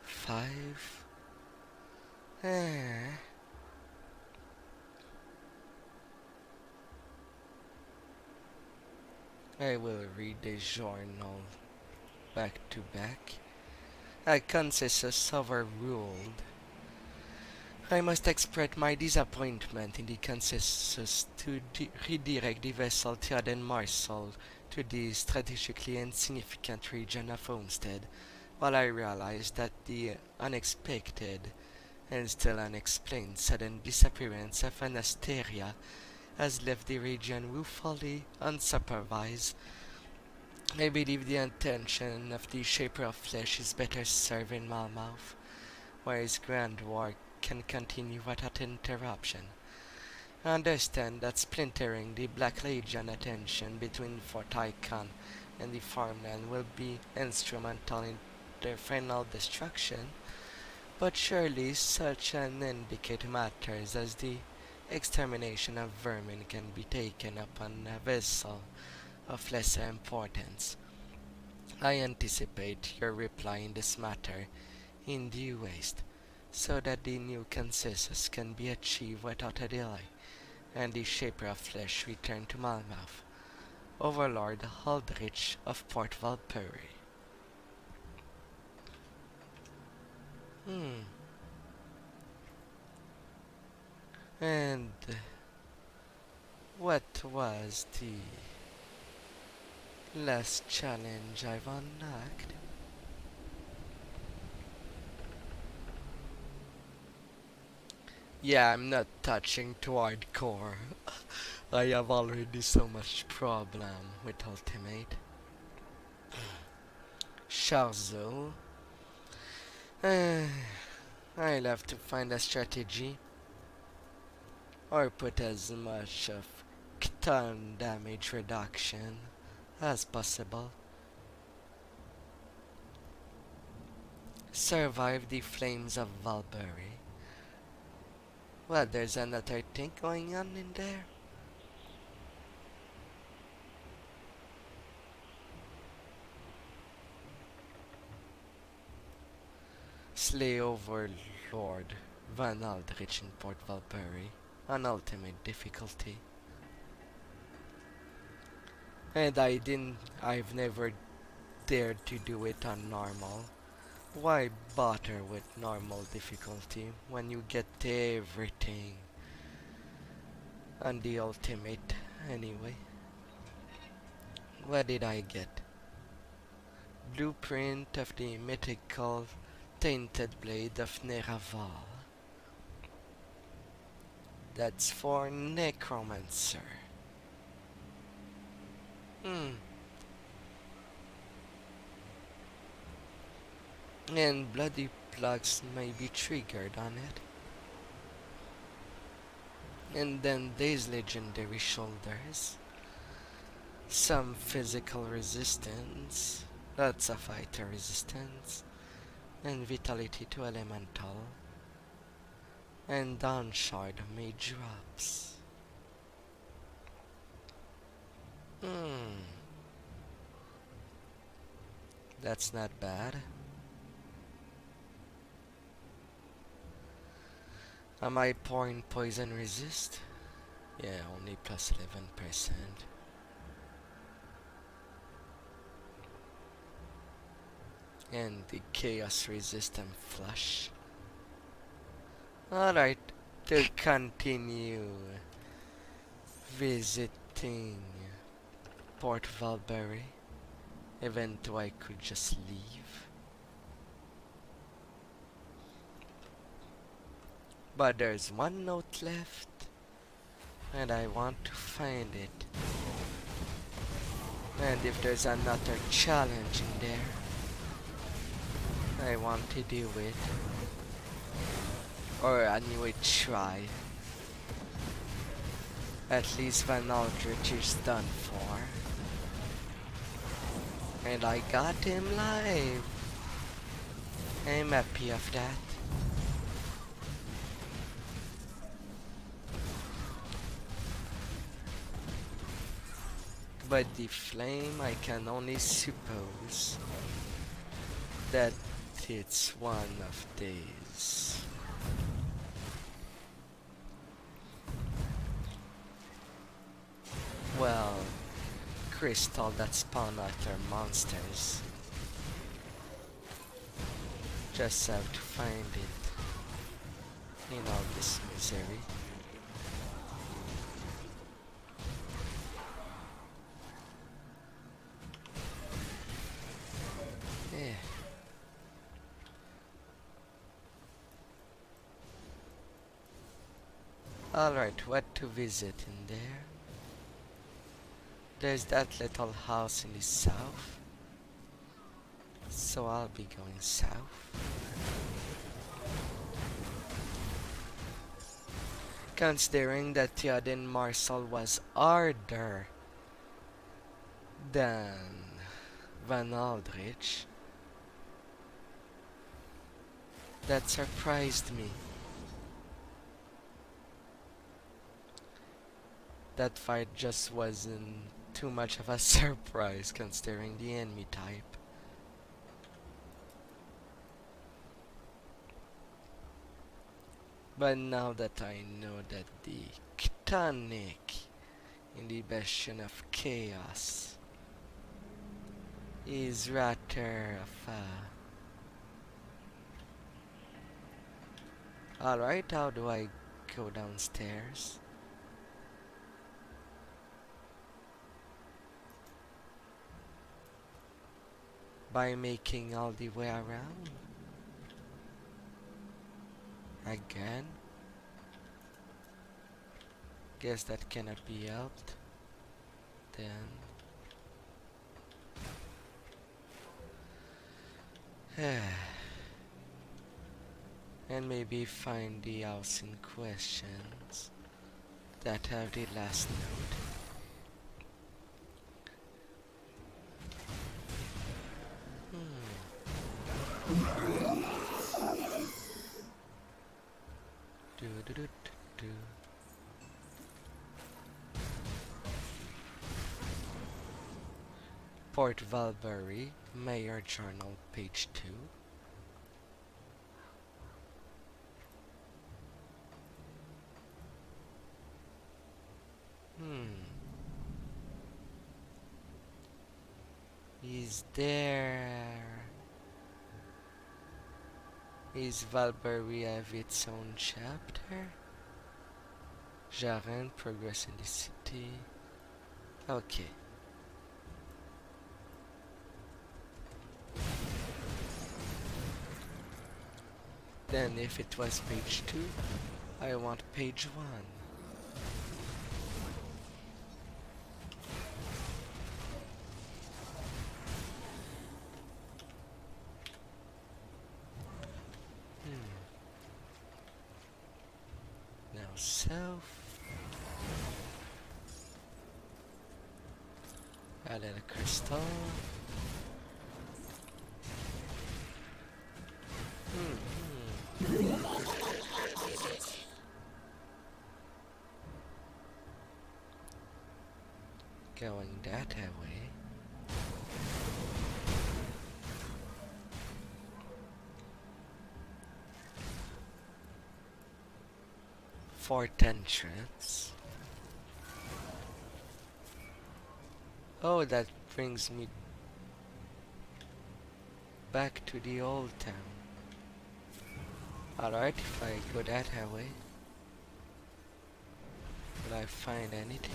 5. I will read the journal back to back. I consensus overruled. I must express my disappointment in the consensus to redirect the vessel Theoden Marsal to the strategically insignificant region of Homestead, while I realized that the unexpected and still unexplained sudden disappearance of Anasteria has left the region woefully unsupervised. I believe the intention of the Shaper of Flesh is better served in Malmouth, where his grand work can continue without interruption. I understand that splintering the Black Legion attention between Fort Icon and the farmland will be instrumental in their final destruction, but surely such an indicate matters as the extermination of vermin can be taken upon a vessel of lesser importance. I anticipate your reply in this matter in due haste, so that the new consensus can be achieved without a delay, and the Shaper of Flesh return to Malmouth. Overlord Aldrich of Port Valbury. And what was the last challenge I've unlocked? Yeah, I'm not touching to hardcore. I have already so much problem with Ultimate. Charzo. I'll have to find a strategy. or put as much of ton damage reduction as possible. Survive the flames of Valbury. Well, there's another thing going on in there. Slay Overlord Van Aldrich in Port Valbury on ultimate difficulty. And I've never dared to do it on normal. Why bother with normal difficulty when you get everything on the ultimate anyway? What did I get? Blueprint of the mythical Tainted Blade of Neraval. That's for Necromancer. And bloody plugs may be triggered on it. And then these legendary shoulders. Some physical resistance, lots of fighter resistance, and vitality to elemental, and down shard made drops. That's not bad. Am I pouring poison resist? Yeah, only plus 11%. And the chaos resistant flush. Alright, to continue visiting Port Valbury, even though I could just leave. But there's one note left, and I want to find it. And if there's another challenge in there, I want to do it. Or anyway, try. At least Van Aldrich is done for. And I got him live. I'm happy of that. But the flame, I can only suppose that it's one of these. Well, crystal that spawn other monsters. Just have to find it in all this misery. Yeah. Alright, what to visit in there? There's that little house in the south. So I'll be going south. Considering that Theoden Marcel was harder than Van Aldrich, that surprised me. That fight just wasn't too much of a surprise considering the enemy type. But now that I know that the Chtonic in the Bastion of Chaos is rather of a... Alright, how do I go downstairs? By making all the way around? Again? Guess that cannot be helped. Then and maybe find the house in questions. that have the last note. Do do do do. Port Valbury, Mayor Journal, page 2. Is there... Is Valbury have its own chapter? Jaren, progress in the city. Okay. Then if it was page 2, I want page 1. Now south. A little crystal. Going that way. Fourth entrance. Oh, that brings me back to the old town. Alright, if I go that way, will I find anything?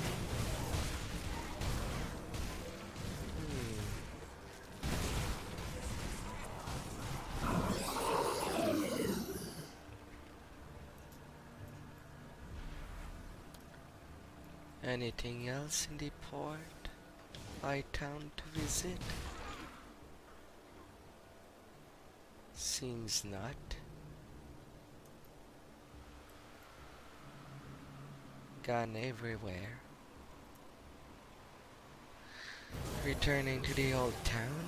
Anything else in the port? High town to visit? Seems not. Gone everywhere. Returning to the old town.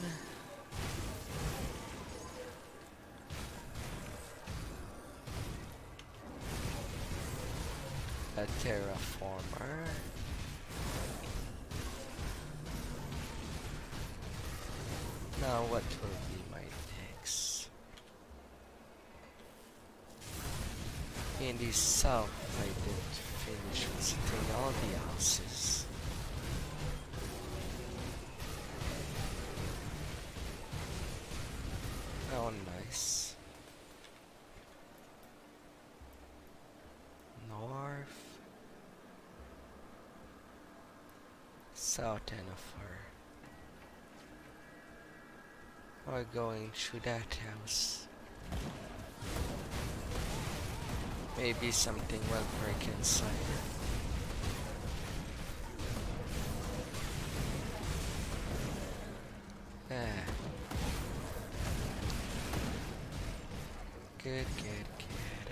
A terraformer. Now what will be my next? In the south I didn't finish visiting all the houses. Oh nice. North. South end of her. Or going through that house. Maybe something will break inside. Ah. Good, good, good.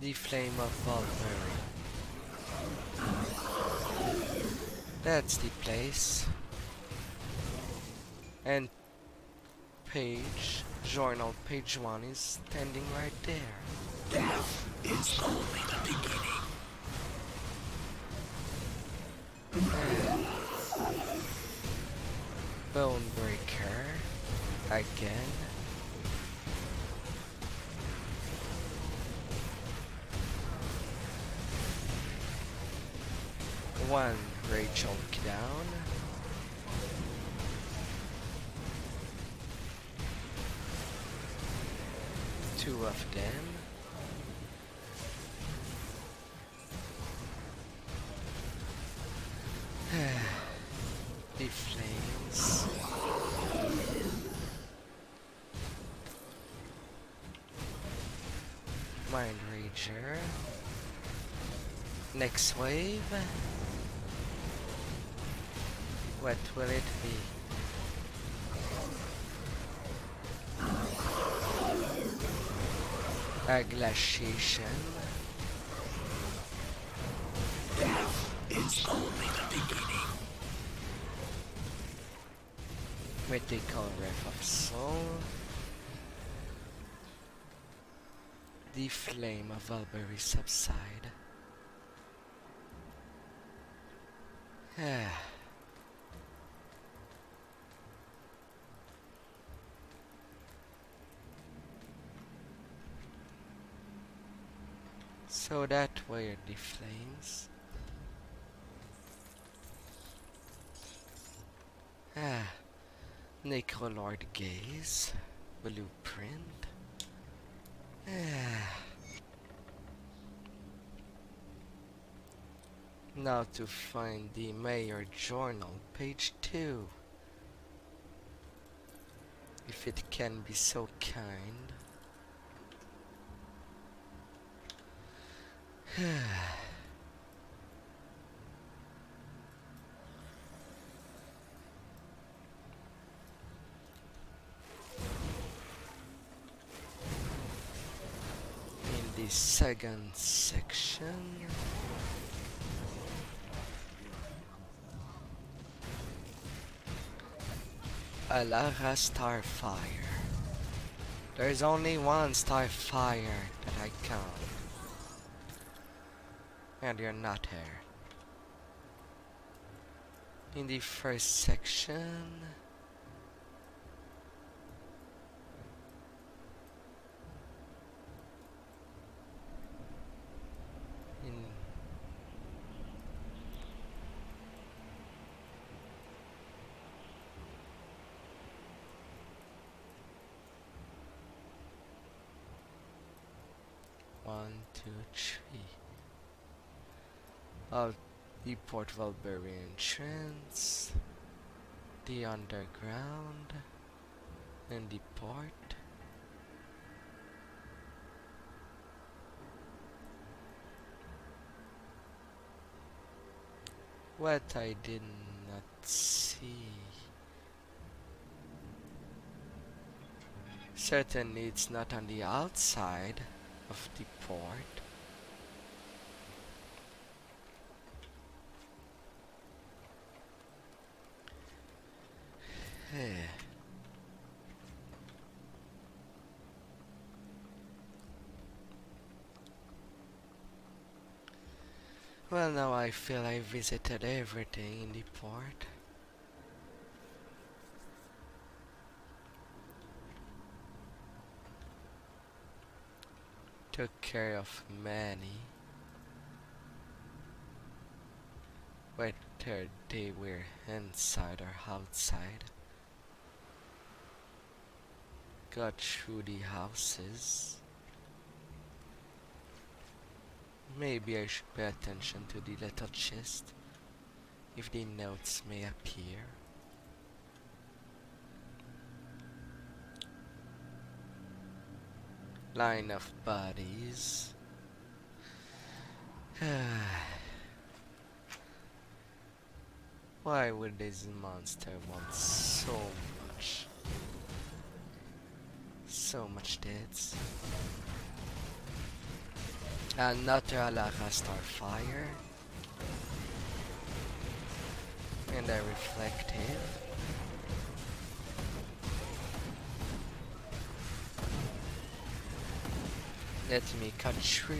The Flame of Valbury. That's the place. And page, journal, page 1 is standing right there. Death is only the beginning. Bonebreaker. Again. One Rachel down. Two of them. The flames. Mind Rager. Next wave. What will it be? A glaciation. It's only the beginning. Critical Breath of Soul. The flame of Valbury subside. So that were the flames. Necrolord Gaze. Blueprint. Now to find the Mayor Journal, page 2. If it can be so kind. In the second section. Alara Starfire. There's only one Starfire that I count. And you're not here. In the first section. One, two, three. Of the Port Valbury entrance, the underground, and the port. What I did not see. Certainly it's not on the outside of the port. Well, now I feel I visited everything in the port. Took care of many, whether they were inside or outside. Got through the houses. Maybe I should pay attention to the little chest, if the notes may appear. Line of bodies. Why would this monster want so much? So much deaths. Another Alara Starfire. And a reflective. Let me cut through.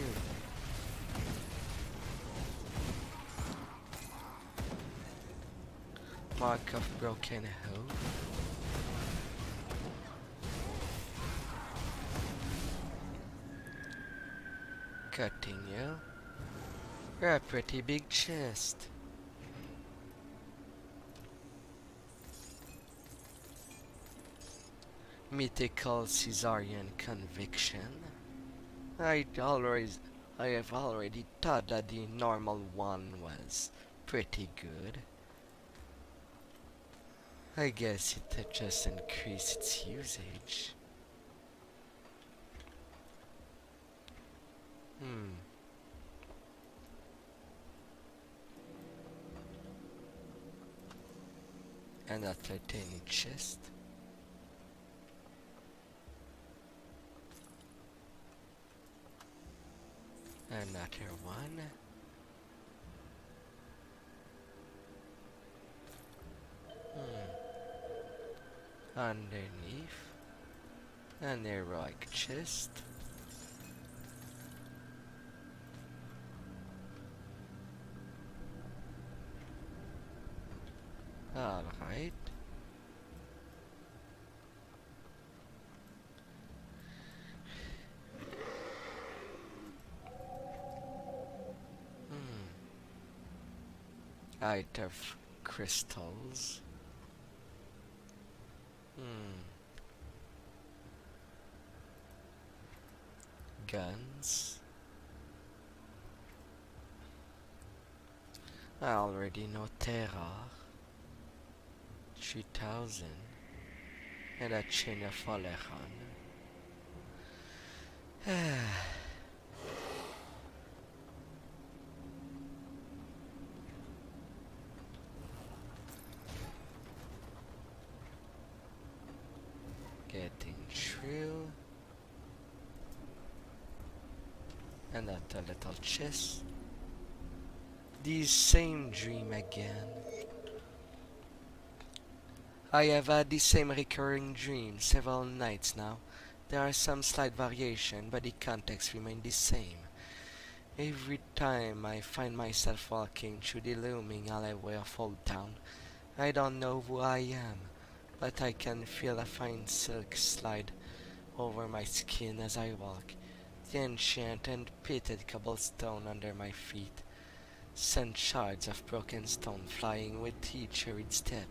Mark of Broken Hope. Cutting you. You're a pretty big chest. Mythical Caesarian Conviction. I have already thought that the normal one was pretty good. I guess it just increased its usage. And a titanium chest. Another one. Underneath. An heroic chest. Alright. Height of crystals. Guns. I already know Terra. 3000. And a chain of Oleron. Getting shrill. Another little chest. The same dream again. I have had the same recurring dream several nights now. There are some slight variation, but the context remains the same. Every time I find myself walking through the looming alleyway of Old Town, I don't know who I am, but I can feel a fine silk slide over my skin as I walk. The ancient and pitted cobblestone under my feet sent shards of broken stone flying with each hurried step.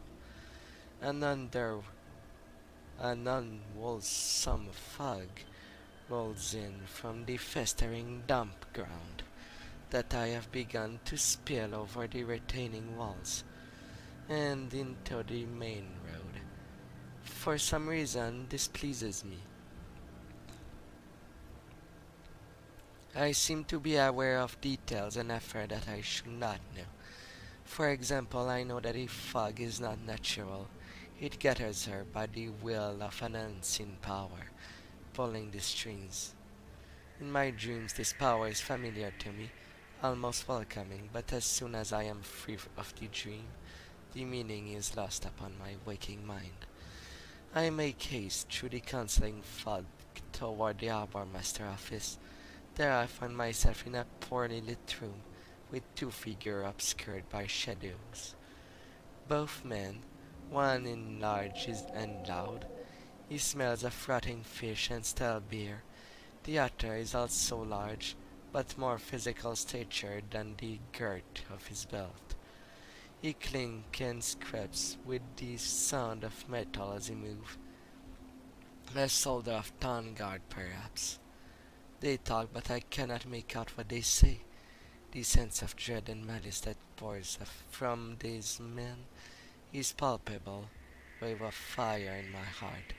And under an unwholesome fog rolls in from the festering damp ground that I have begun to spill over the retaining walls and into the main road. For some reason, this pleases me. I seem to be aware of details and effort that I should not know. For example, I know that a fog is not natural. It gathers her by the will of an unseen power, pulling the strings. In my dreams, this power is familiar to me, almost welcoming, but as soon as I am free of the dream, the meaning is lost upon my waking mind. I make haste through the concealing fog toward the harbor master office. There I find myself in a poorly lit room, with two figures obscured by shadows. Both men, one in large and loud. He smells of rotting fish and stale beer. The other is also large, but more physical stature than the girth of his belt. He clinks and scrapes with the sound of metal as he moves. A soldier of Town Guard, perhaps. They talk, but I cannot make out what they say. The sense of dread and malice that pours from these men is palpable, wave of fire in my heart.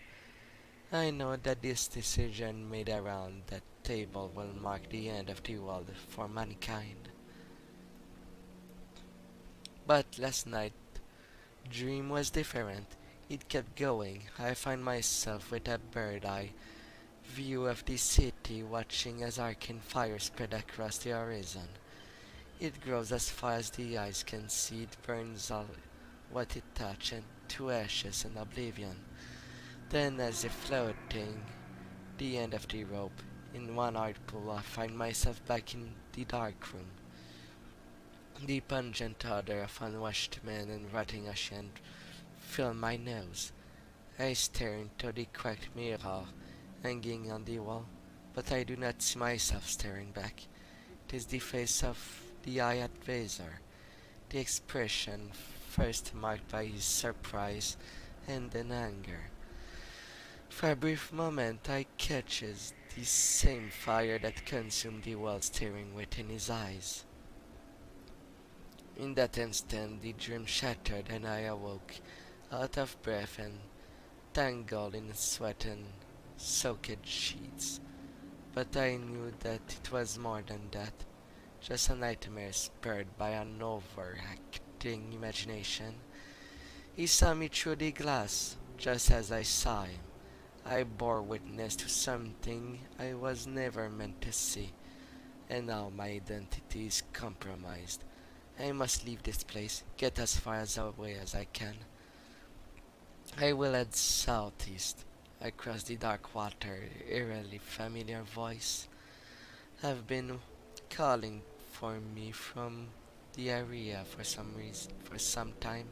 I know that this decision made around that table will mark the end of the world for mankind. But last night, dream was different. It kept going. I find myself with a bird-eye view of the city, watching as arcane fire spread across the horizon. It grows as far as the eyes can see. It burns all what it touches to ashes and oblivion. Then, as if floating the end of the rope in one hard pull, I find myself back in the dark room. The pungent odor of unwashed men and rotting ashes fill my nose. I stare into the cracked mirror hanging on the wall, but I do not see myself staring back. It is the face of the eye advisor, the expression first marked by his surprise and then anger. For a brief moment I catches the same fire that consumed the world staring within his eyes. In that instant the dream shattered and I awoke, out of breath and tangled in sweat and soaked sheets. But I knew that it was more than that, just a nightmare spurred by an overacting imagination. He saw me through the glass, just as I saw him. I bore witness to something I was never meant to see, And now my identity is compromised. I must leave this place, get as far away as I can. I will head southeast, across the dark water, eerily familiar voice have been calling for me from the area for some reason, for some time.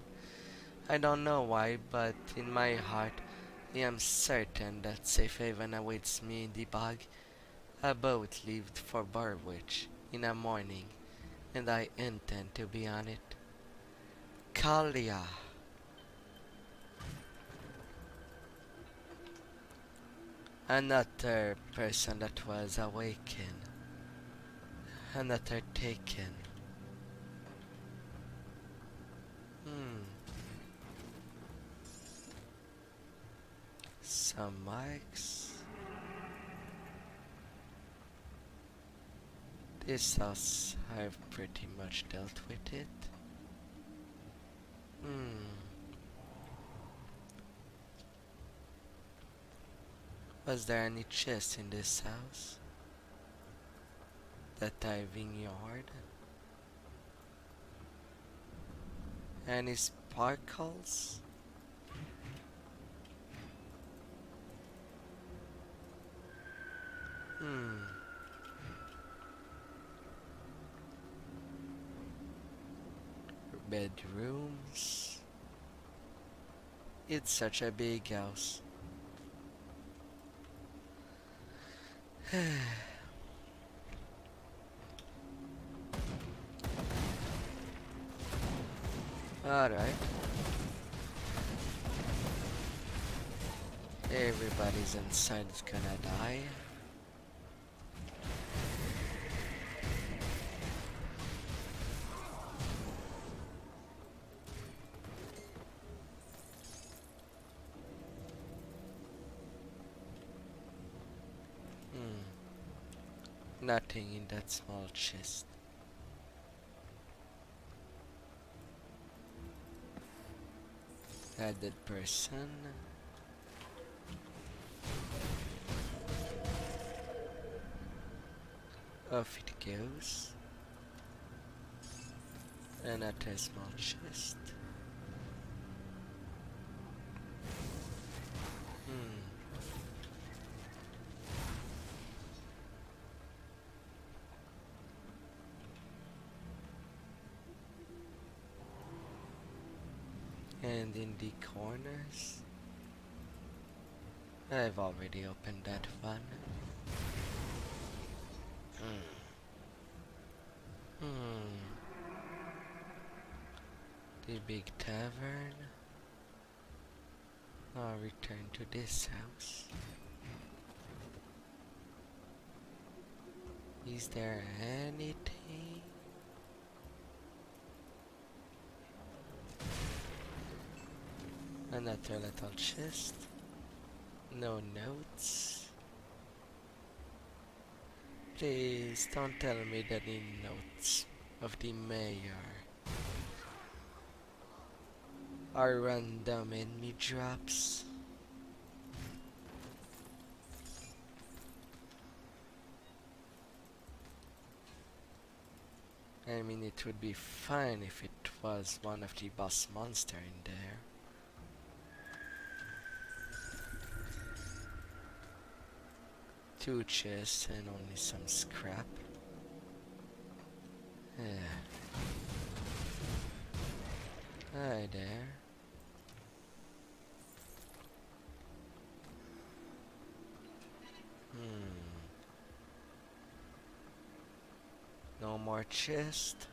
I don't know why, but in my heart, I am certain that safe haven awaits me in the bog. A boat left for Burwich in the morning, and I intend to be on it. Kalia. Another person that was awakened. Another taken. Some mics. This house, I've pretty much dealt with it. Was there any chest in this house? That diving yard? Any sparkles? Bedrooms. It's such a big house. Alright. Everybody's inside is gonna die. Nothing in that small chest. A dead person. Off it goes. Another small chest. And in the corners, I've already opened that one. The big tavern. I'll return to this house. Is there anything? Another little chest. No notes. Please don't tell me that the notes of the mayor are random enemy drops. I mean, it would be fine if it was one of the boss monster in there. Two chests and only some scrap. Hi there. No more chest.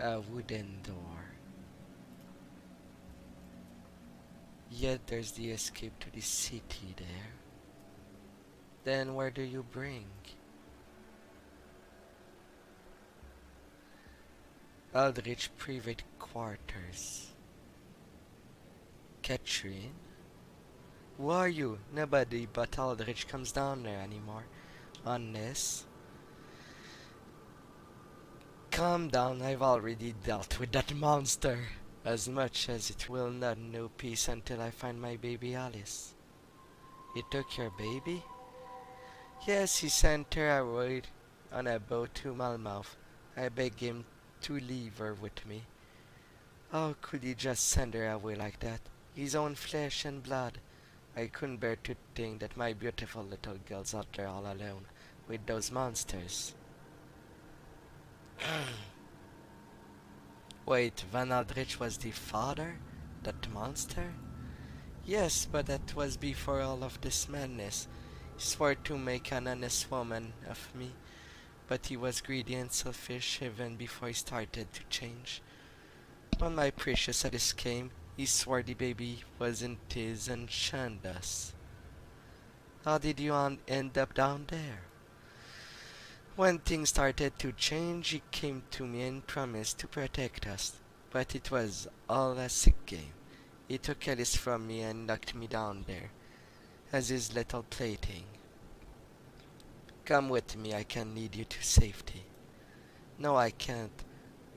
A wooden door. Yet there's the escape to the city there. Then where do you bring? Aldrich private quarters. Catherine? Who are you? Nobody but Aldrich comes down there anymore. Unless... Calm down, I've already dealt with that monster. As much as it will not know peace until I find my baby Alice. He took your baby? Yes, he sent her away on a boat to Malmouth. I begged him to leave her with me. How could he just send her away like that? His own flesh and blood. I couldn't bear to think that my beautiful little girl's out there all alone with those monsters. Wait, Van Aldrich was the father? That monster? Yes, but that was before all of this madness. He swore to make an honest woman of me, but he was greedy and selfish even before he started to change. When my precious Alice came, he swore the baby wasn't his and shunned us. How did you end up down there? When things started to change, he came to me and promised to protect us, but it was all a sick game. He took Alice from me and knocked me down there, as his little plaything. Come with me, I can lead you to safety. No, I can't.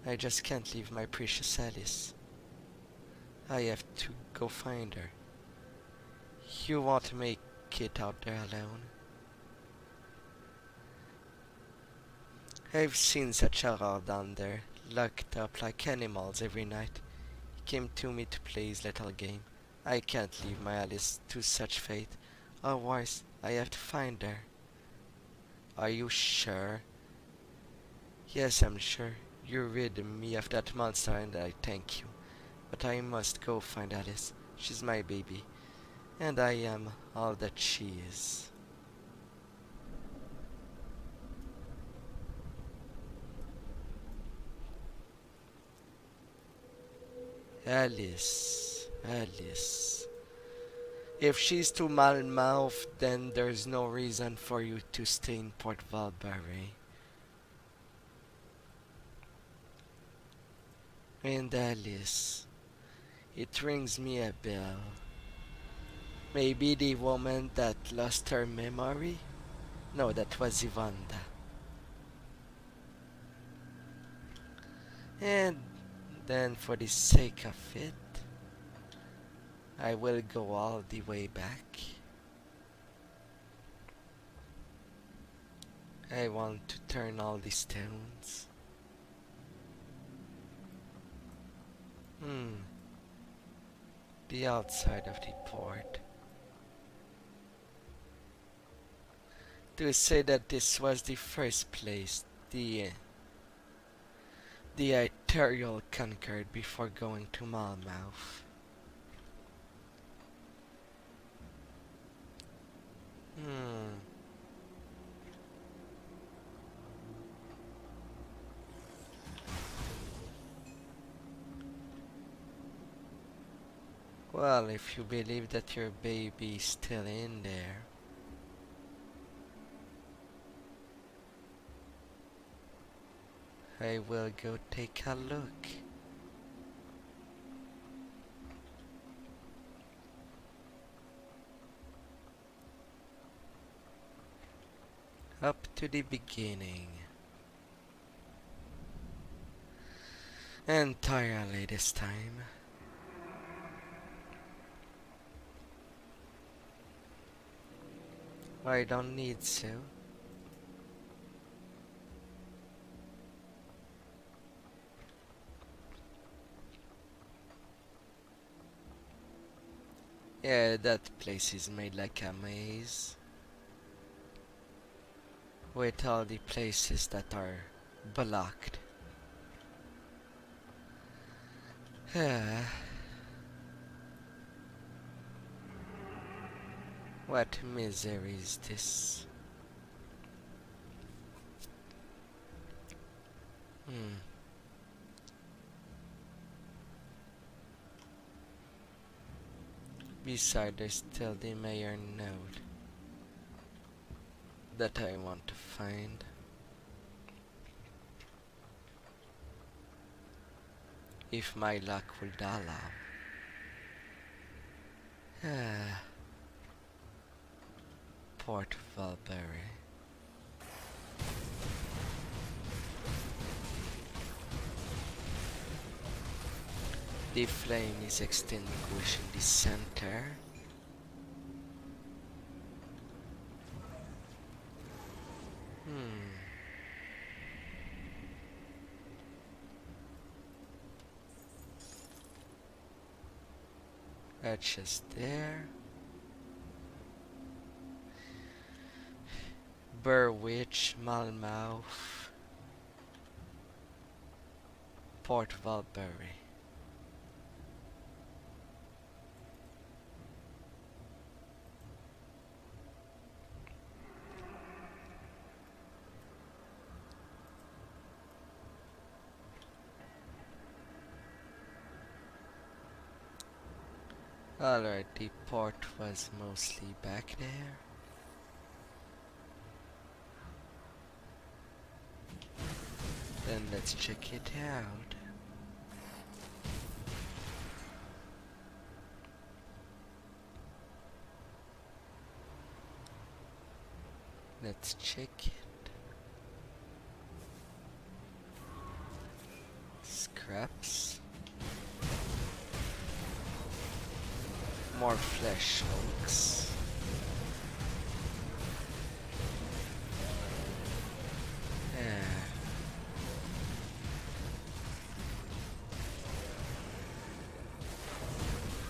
I just can't leave my precious Alice. I have to go find her. You won't make it out there alone. I've seen such a lot down there, locked up like animals every night. He came to me to play his little game. I can't leave my Alice to such fate. Otherwise, I have to find her. Are you sure? Yes, I'm sure. You rid me of that monster and I thank you. But I must go find Alice. She's my baby. And I am all that she is. Alice. Alice. If she's to Malmouth, then there's no reason for you to stay in Port Valbury. And Alice. It rings me a bell. Maybe the woman that lost her memory? No, that was Ivanda. And then for the sake of it, I will go all the way back. I want to turn all the stones. The outside of the port. To say that this was the first place the Ethereal conquered before going to Malmouth. Well, if you believe that your baby is still in there, I will go take a look. Up to the beginning. Entirely this time. I don't need to. Yeah, that place is made like a maze. With all the places that are blocked. What misery is this? Besides, there's still the mayor node that I want to find. If my luck would allow. Port Valbury. The flame is extinguished in the center. That's just there. Berwick, Malmouth, Port Valbury. Alright, the port was mostly back there. Then let's check it out. Let's check it. Scraps. More flesh hooks.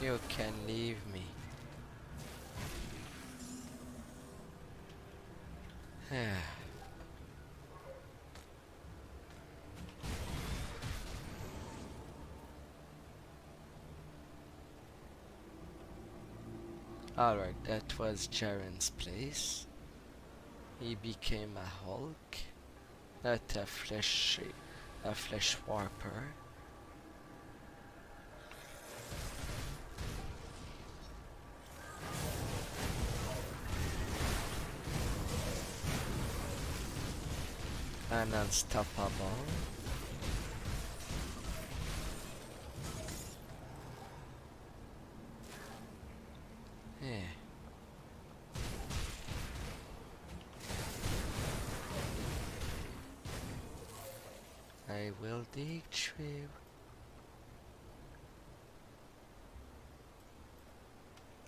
You can leave me. Alright, that was Jaren's place. He became a Hulk, not a flesh warper. And unstoppable. I will dig through.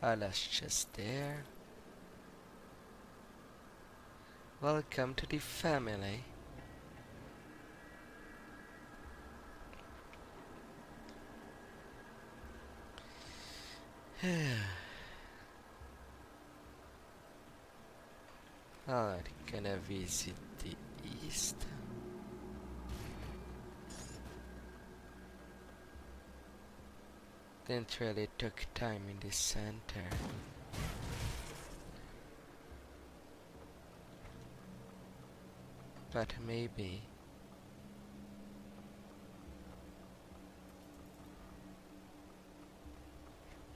That's just there. Welcome to the family. Alright, gonna visit the east. Didn't really took time in the center. But maybe.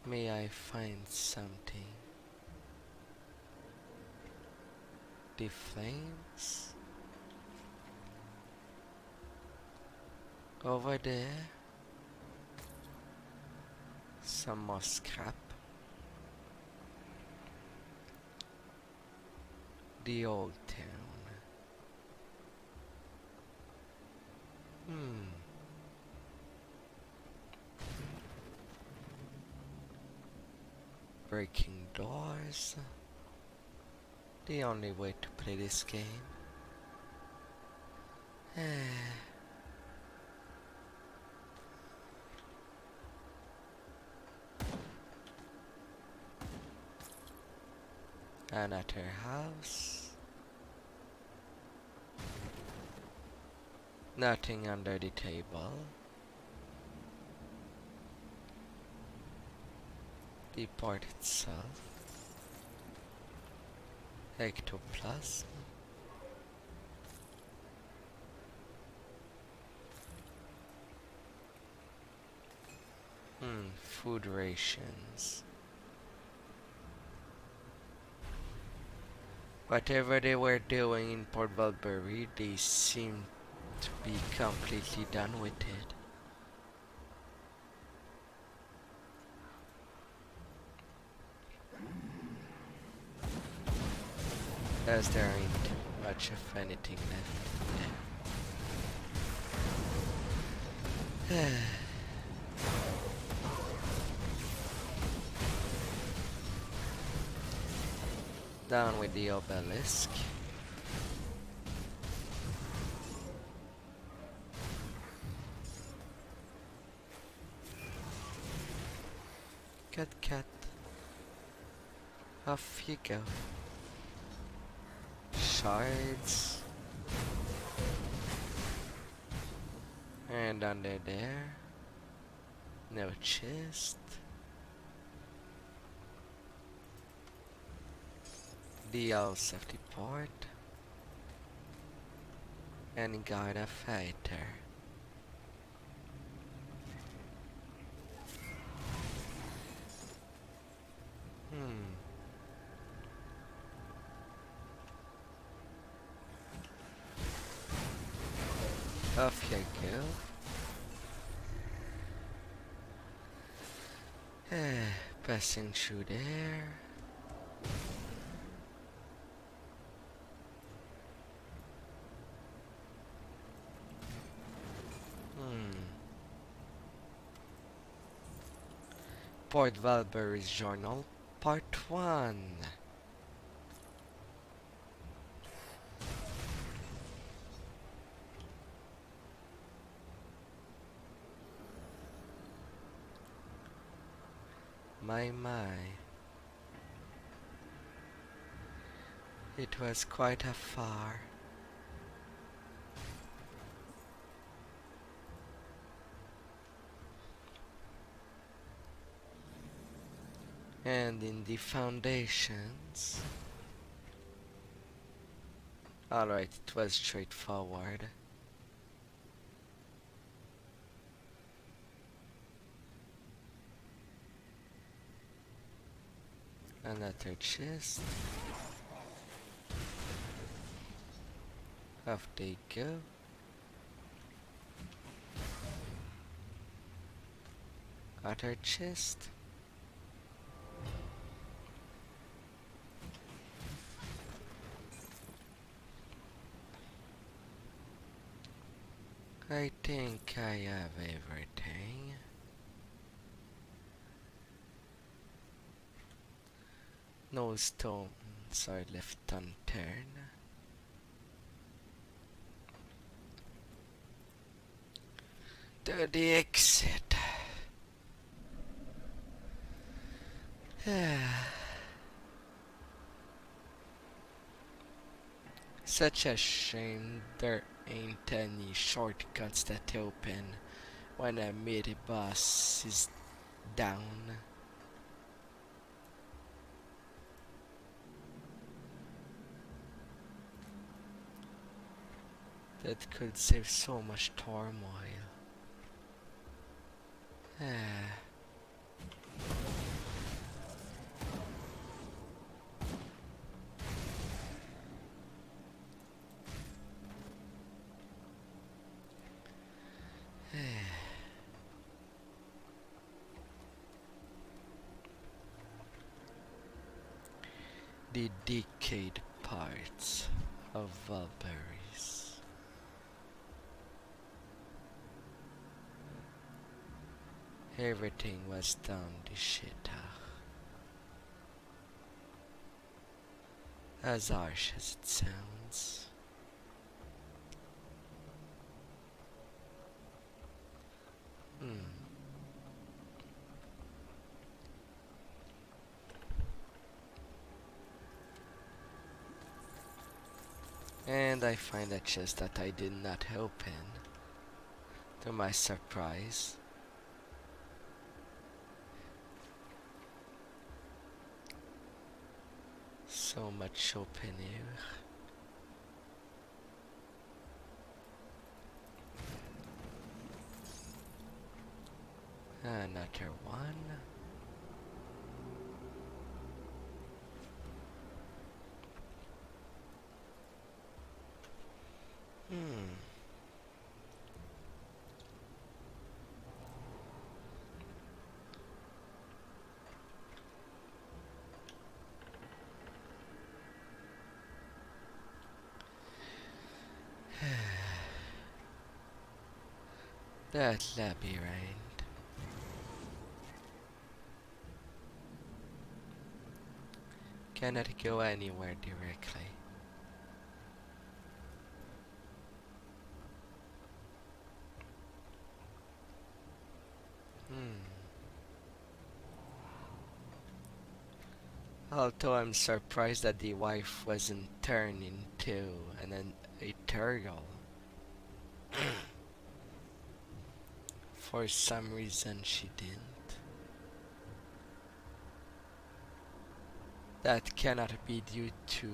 May I find something? The flames? Over there? Some more scrap. The old town. Breaking doors. The only way to play this game. Another house. Nothing under the table. The port itself. Ectoplasm. Food rations. Whatever they were doing in Port Valbury, they seem to be completely done with it. as there ain't much of anything left. Down with the obelisk. Cat. Off you go. Shards. And under there. No chest. The else of the port. And got a fighter. Off you go. Passing through there. Port Valbury's Journal, Part 1. My. It was quite a far. And in the foundations. Alright, it was straightforward. Another chest. Off they go. Other chest. I think I have everything. No stones are left unturned. To the exit. Such a shame there ain't any shortcuts that open when a midi boss is down. That could save so much turmoil. The decayed parts of Valbury's. Everything was down the shitter. As harsh as it sounds. And I find a chest that I did not open, to my surprise. So much open here. Another one. That labyrinth. Cannot go anywhere directly. Although I'm surprised that the wife wasn't turned into a turtle. For some reason she didn't. That cannot be due to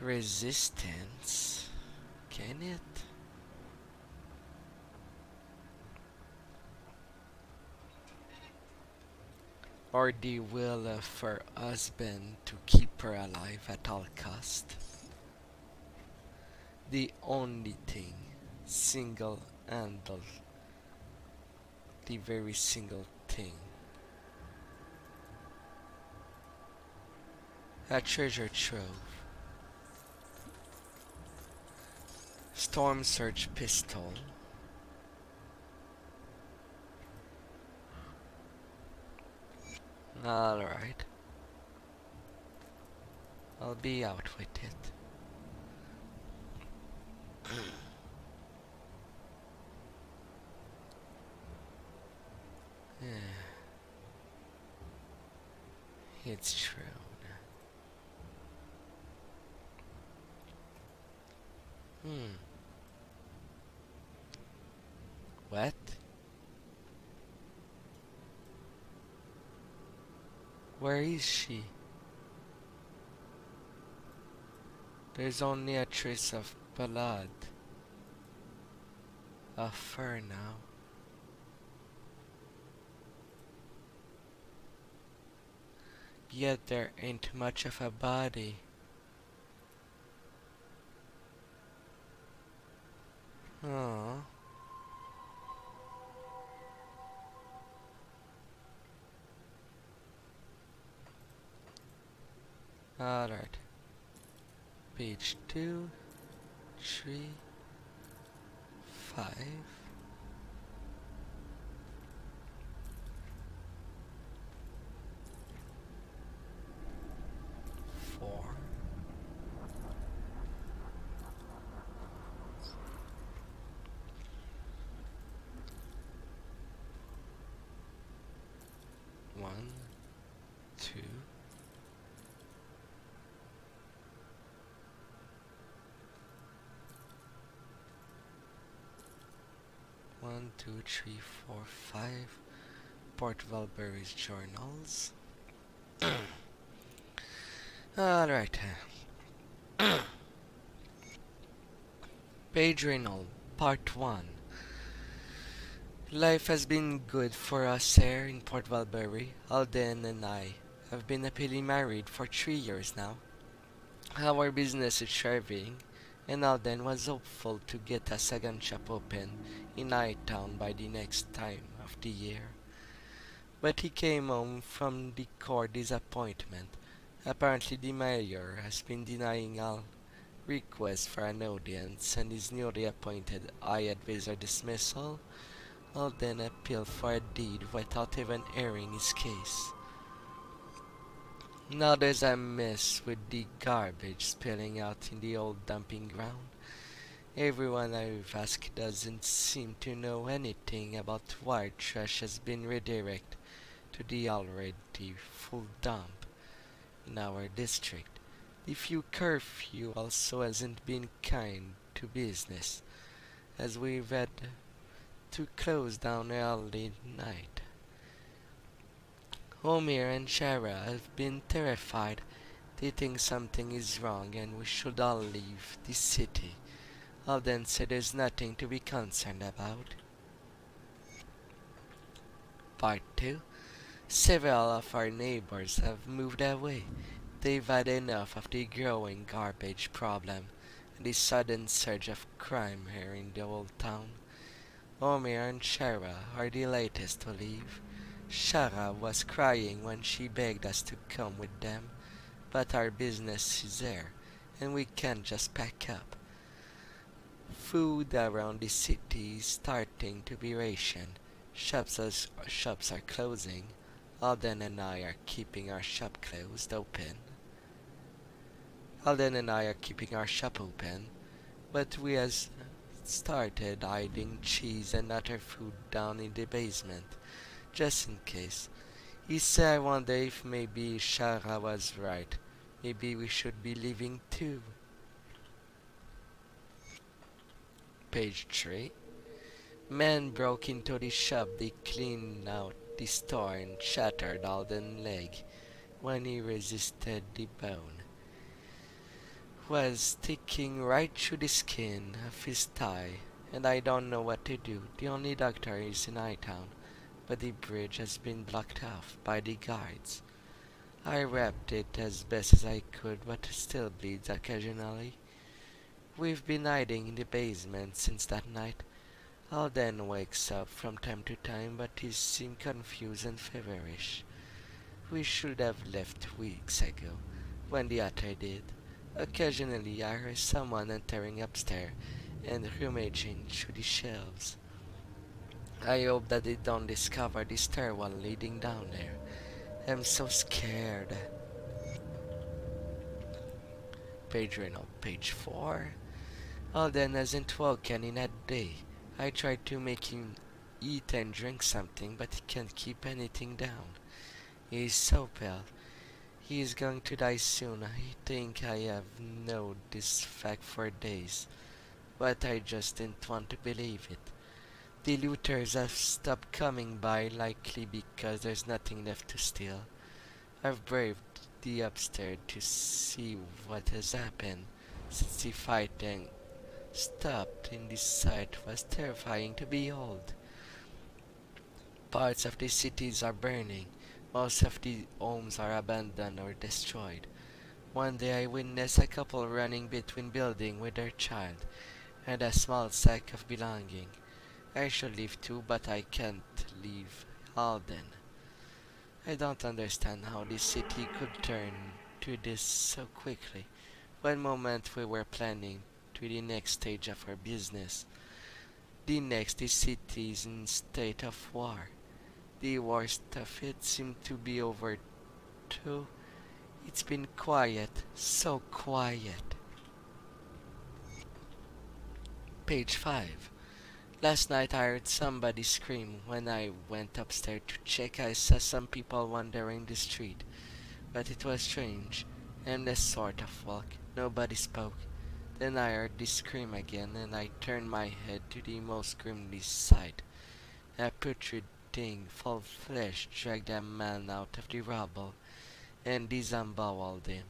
resistance, can it? Or the will of her husband to keep her alive at all cost? The only thing, single-handed, the very single thing. A treasure trove. Storm Surge pistol. Alright. I'll be out with it. Yeah. It's true. What? Where is she? There's only a trace of blood. Of fur now. Yet there ain't much of a body. Oh. Alright. Page 2, 3, 5. 4. 1, 2. 1, 2, 3, 4, 5. Port Valberry's journals. Alright. Page Reynolds, Part 1. Life has been good for us here in Port Valberry. Alden and I have been happily married for 3 years now. Our business is thriving, and Alden was hopeful to get a second shop open in Hightown by the next time of the year. But he came home from the court disappointment. Apparently the mayor has been denying all requests for an audience, and his newly appointed high advisor dismissal. Alden appealed for a deed without even airing his case. Now there's a mess with the garbage spilling out in the old dumping ground. Everyone I've asked doesn't seem to know anything about why trash has been redirected to the already full dump in our district. The fuel curfew also hasn't been kind to business, as we've had to close down early night. Homer and Shara have been terrified. They think something is wrong and we should all leave the city. Alden said there's nothing to be concerned about. Part 2. Several of our neighbors have moved away. They've had enough of the growing garbage problem and the sudden surge of crime here in the old town. Homer and Shara are the latest to leave. Shara was crying when she begged us to come with them, but our business is there, and we can't just pack up. Food around the city is starting to be rationed. Shops are closing. Alden and I are keeping our shop closed open. Alden and I are keeping our shop open, but we has started hiding cheese and other food down in the basement, just in case. He said I wonder if maybe Shara was right. Maybe we should be leaving too. Page 3. Men broke into the shop, they cleaned out the store and shattered Alden's leg when he resisted the bone. Was sticking right through the skin of his thigh, and I don't know what to do. The only doctor is in Hightown, but the bridge has been blocked off by the guards. I wrapped it as best as I could, but it still bleeds occasionally. We've been hiding in the basement since that night. Alden wakes up from time to time, but he seems confused and feverish. We should have left weeks ago, when the otter did. Occasionally I hear someone entering upstairs and rummaging through the shelves. I hope that they don't discover the stairwell leading down there. I'm so scared. Page 4. Alden hasn't woken in a day. I tried to make him eat and drink something, but he can't keep anything down. He is so pale. He is going to die soon. I think I have known this fact for days, but I just didn't want to believe it. The looters have stopped coming by, likely because there's nothing left to steal. I've braved the upstairs to see what has happened since the fighting stopped in this site was terrifying to behold. Parts of the cities are burning. Most of the homes are abandoned or destroyed. One day I witnessed a couple running between buildings with their child and a small sack of belonging. I should leave too, but I can't leave Alden. I don't understand how this city could turn to this so quickly. One moment we were planning to the next stage of our business. The next, the city is in state of war. The worst of it seemed to be over too. It's been quiet, so quiet. Page 5. Last night I heard somebody scream. When I went upstairs to check, I saw some people wandering the street. But it was strange, aimless sort of walk. Nobody spoke. Then I heard the scream again, and I turned my head to the most grimly sight. A putrid thing, full of flesh, dragged a man out of the rubble, and disemboweled him.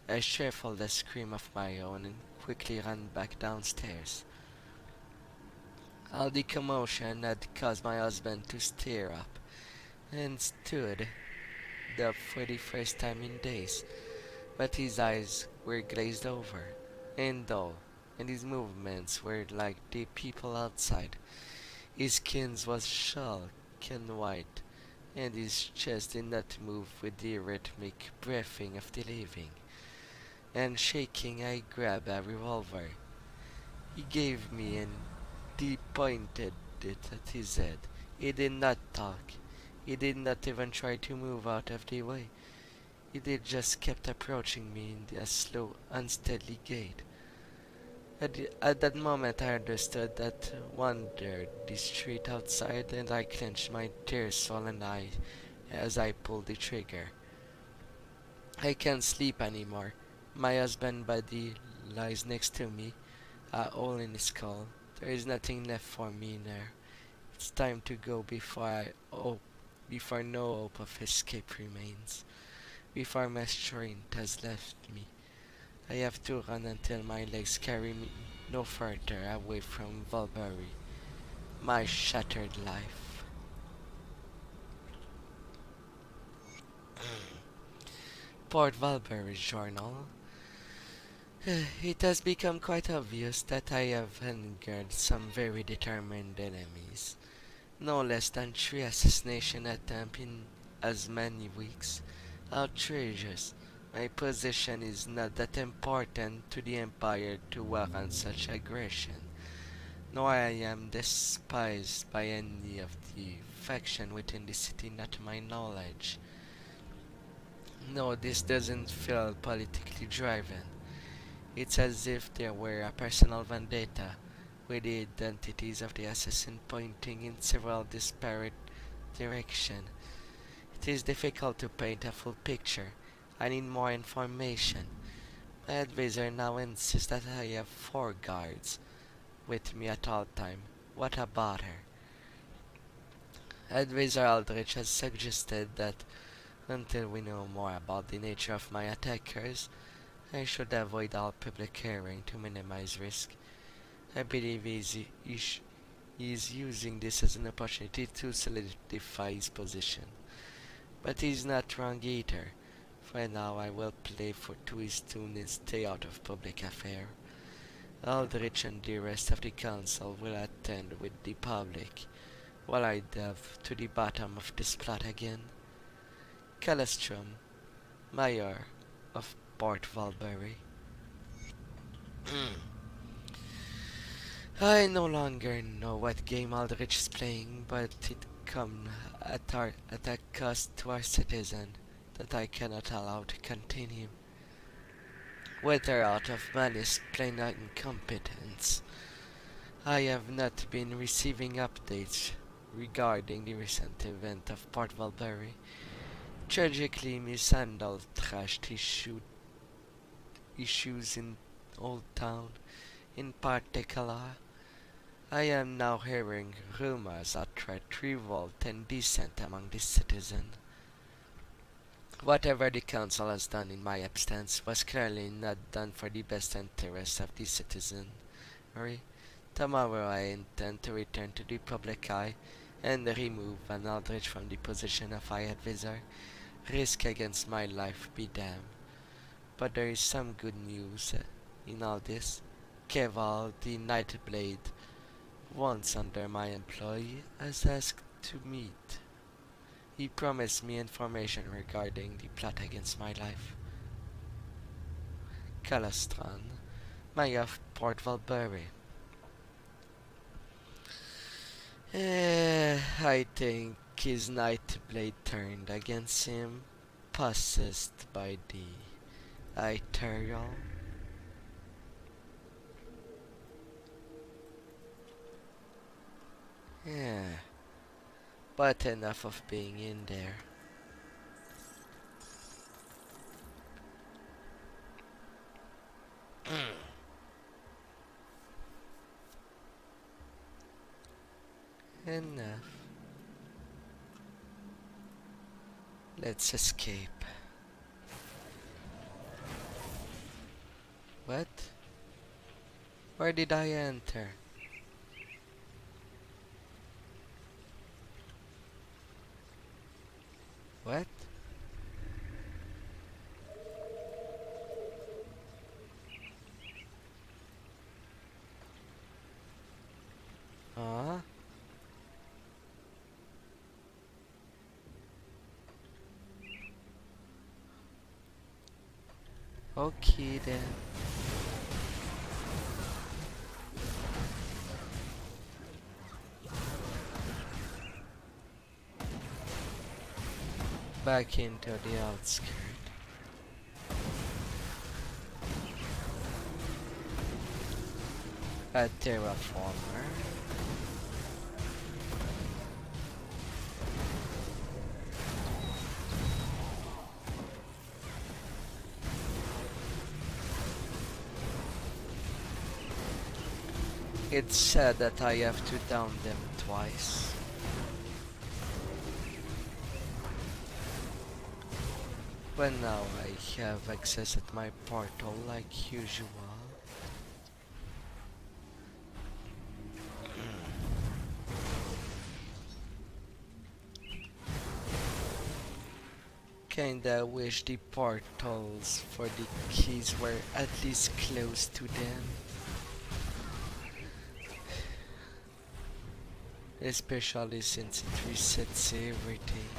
I stifled a scream of my own and quickly ran back downstairs. All the commotion had caused my husband to stare up, and stood up for the first time in days, but his eyes were glazed over and dull, and his movements were like the people outside. His skin was shalk and white, and his chest did not move with the rhythmic breathing of the living. And shaking, I grabbed a revolver. He gave me and he pointed it at his head. He did not talk. He did not even try to move out of the way. He did just kept approaching me in a slow, unsteady gait. At that moment I understood that wandered the street outside, and I clenched my tear-swollen eye as I pulled the trigger. I can't sleep anymore. My husband's body lies next to me, a hole in his skull. There is nothing left for me there. It's time to go before no hope of escape remains. Before my strength has left me. I have to run until my legs carry me no further away from Valbury, my shattered life. Port Valbury's journal. It has become quite obvious that I have angered some very determined enemies. No less than 3 assassination attempts in as many weeks. Outrageous. My position is not that important to the Empire to warrant such aggression. nor I am despised by any of the faction within the city, not to my knowledge. No, this doesn't feel politically driven. It's as if there were a personal vendetta, with the identities of the assassin pointing in several disparate directions. It is difficult to paint a full picture. I need more information. My advisor now insists that I have 4 guards with me at all time. What about her? Advisor Aldrich has suggested that until we know more about the nature of my attackers, I should avoid all public hearing to minimize risk. I believe he's using this as an opportunity to solidify his position. But he's not wrong either. For now I will play to his tune and stay out of public affair. Aldrich and the rest of the council will attend with the public, while I delve to the bottom of this plot again. Calestrum, Mayor of Port Valbury. I no longer know what game Aldrich is playing, but it comes at a cost to our citizen that I cannot allow to continue. Whether out of malice, plain incompetence, I have not been receiving updates regarding the recent event of Port Valbury. Tragically, Miss Sandal trashed issues in Old Town. In particular, I am now hearing rumors of threat, revolt, and dissent among the citizens. Whatever the council has done in my absence was clearly not done for the best interest of the citizenry. Tomorrow I intend to return to the public eye and remove Van Aldrich from the position of High Advisor. Risk against my life be damned. But there is some good news in all this. Keval, the Nightblade, once under my employ, has asked to meet. He promised me information regarding the plot against my life. Calastran, Mayor of Port Valbury. I think his Nightblade turned against him, possessed by the Ethereal. Yeah, but enough of being in there. Enough. Let's escape. What? Where did I enter? What? Huh? Okay then. Back into the outskirts. A terraformer. It's sad that I have to down them twice. But now I have access at my portal like usual. Kinda wish the portals for the keys were at least close to them. Especially since it resets everything.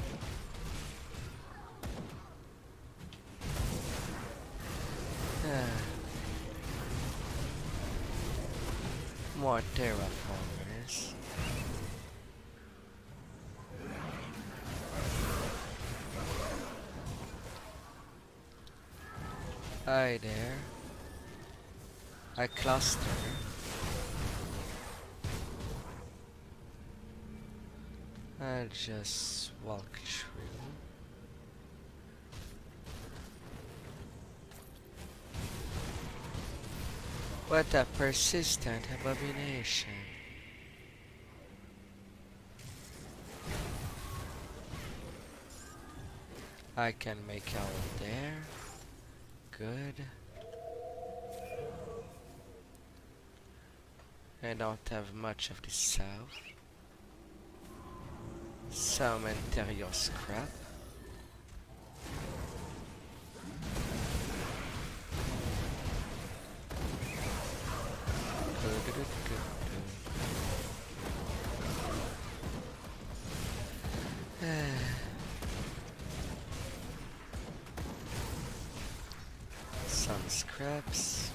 more terraformers. Hi there. A cluster. I'll just walk through. What a persistent abomination. I can make out there. Good. I don't have much of the south. Some interior scrap. Some scraps.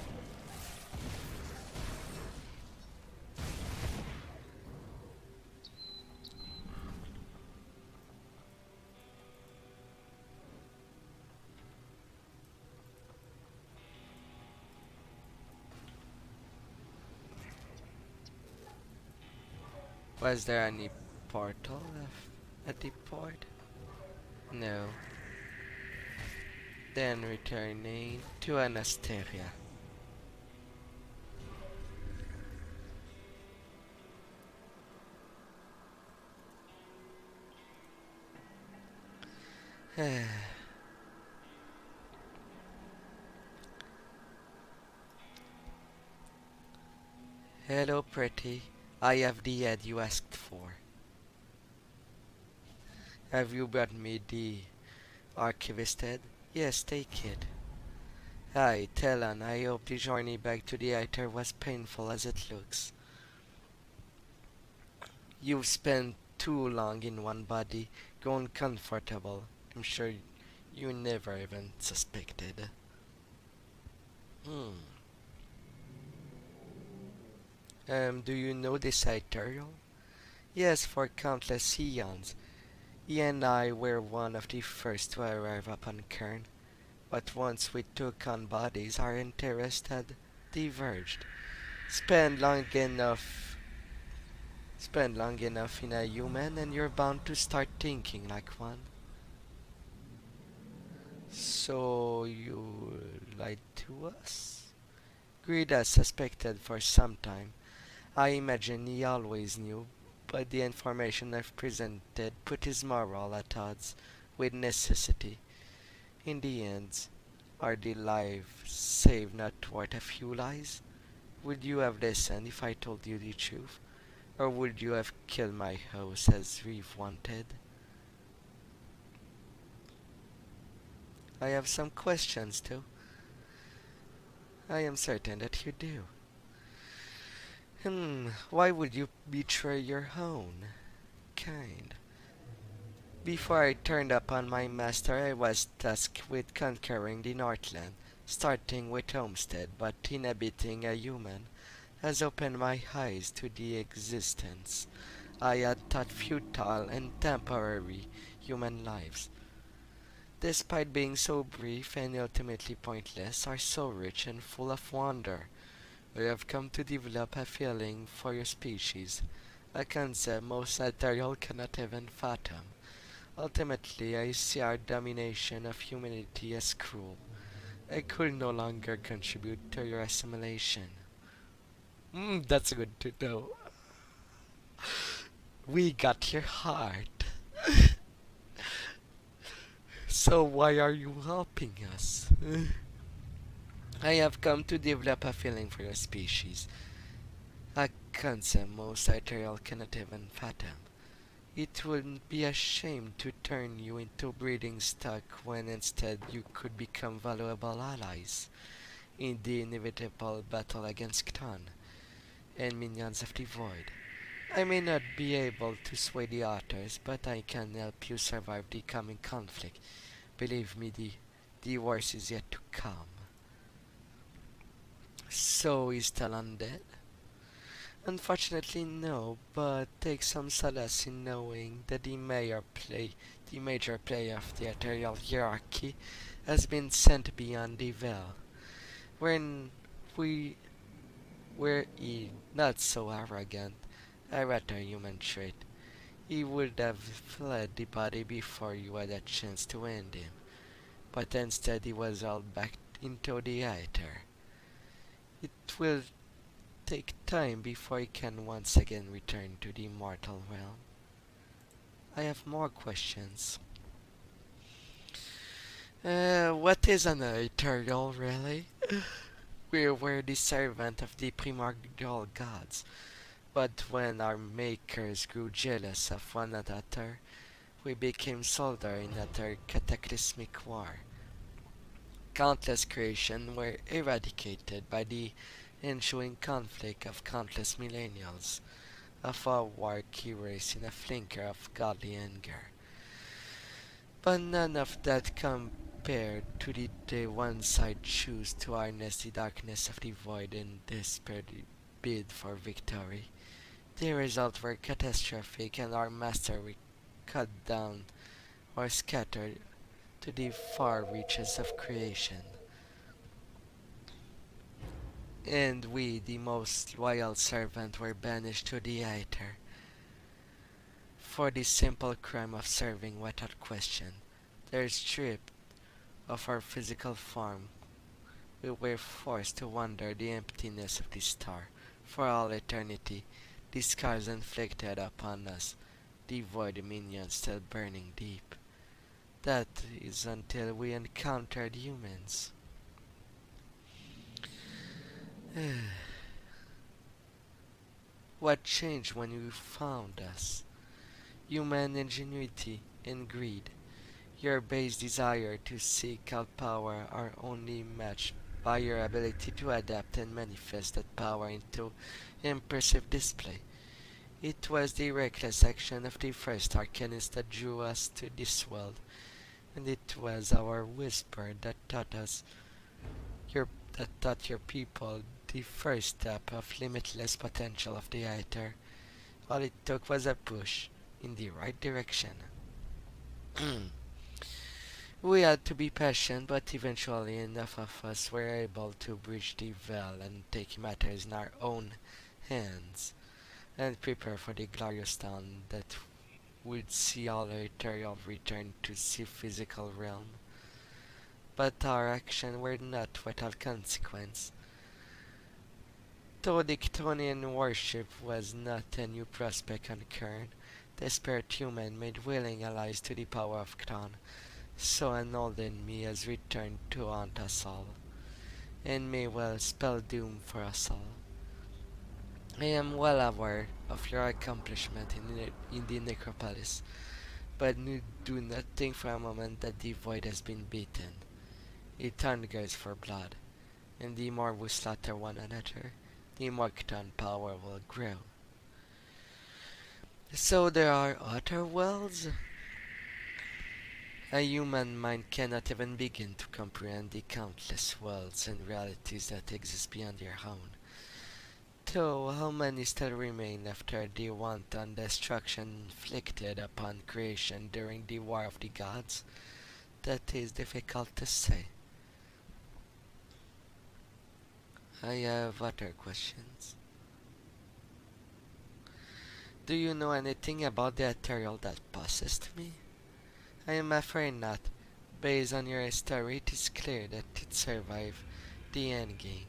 Was there any portal at the port? No. Then returning to Anasteria. Hello, pretty. I have the head you asked for. Have you brought me the archivist head? Yes, take it. Hi, Talon. I hope the journey back to the Aether was painful as it looks. You've spent too long in one body, grown comfortable. I'm sure you never even suspected. Do you know this Aetherial? Yes, for countless eons. He and I were one of the first to arrive upon Kern. But once we took on bodies, our interests had diverged. Spend long enough in a human and you're bound to start thinking like one. So you lied to us? Greed has suspected for some time. I imagine he always knew, but the information I've presented put his morale at odds with necessity. In the end, are the lives saved not worth a few lies? Would you have listened if I told you the truth? Or would you have killed my host as Reeve wanted? I have some questions too. I am certain that you do. Why would you betray your own kind? Before I turned upon my master, I was tasked with conquering the Northland, starting with Homestead, but inhabiting a human has opened my eyes to the existence I had thought futile and temporary human lives. Despite being so brief and ultimately pointless, are so rich and full of wonder. I have come to develop a feeling for your species, a concept most ethereal cannot even fathom. Ultimately, I see our domination of humanity as cruel. I could no longer contribute to your assimilation. That's good to know. We got your heart. So why are you helping us? I have come to develop a feeling for your species. A concept most ethereal cannot even fathom. It would be a shame to turn you into breeding stock when instead you could become valuable allies in the inevitable battle against Cthon and minions of the Void. I may not be able to sway the otters, but I can help you survive the coming conflict. Believe me, the worst is yet to come. So is Talon dead? Unfortunately, no, but take some solace in knowing that the major player of the ethereal hierarchy has been sent beyond the veil, when we were he not so arrogant, a rather human trait. He would have fled the body before you had a chance to end him, but instead he was hauled back into the Aether. It will take time before he can once again return to the mortal realm. I have more questions. What is an ethereal, really? We were the servant of the primordial gods, but when our makers grew jealous of one another, we became soldiers in another cataclysmic war. Countless creations were eradicated by the ensuing conflict of countless millennials of our war race in a flinker of godly anger. But none of that compared to the day one side chose to harness the darkness of the void in desperate bid for victory. The results were catastrophic, and our master were cut down or scattered to the far reaches of creation. And we, the most loyal servant, were banished to the Aether for the simple crime of serving without question. They're stripped of our physical form. We were forced to wander the emptiness of the star for all eternity, the scars inflicted upon us, the void minions still burning deep. That is until we encountered humans. What changed when you found us? Human ingenuity and greed. Your base desire to seek out power are only matched by your ability to adapt and manifest that power into impressive display. It was the reckless action of the first Arcanist that drew us to this world, and it was our whisper that taught your people the first step of limitless potential of the Aether. All it took was a push in the right direction. We had to be patient, but eventually enough of us were able to bridge the veil and take matters in our own hands, and prepare for the glorious dawn that would see all ethereal return to the physical realm. But our actions were not without consequence. Though the Chthonian worship was not a new prospect on Kern, the spirit human made willing allies to the power of Chthon, so annulled in me has returned to haunt us all, and may well spell doom for us all. I am well aware of your accomplishment in the necropolis, but do not think for a moment that the void has been beaten. It hungers for blood, and the more we slaughter one another, the more Chthon power will grow. So there are other worlds? A human mind cannot even begin to comprehend the countless worlds and realities that exist beyond your own. Though how many still remain after the wanton destruction inflicted upon creation during the War of the Gods, that is difficult to say. I have other questions. Do you know anything about the ethereal that possessed me? I am afraid not. Based on your story, it is clear that it survived the endgame.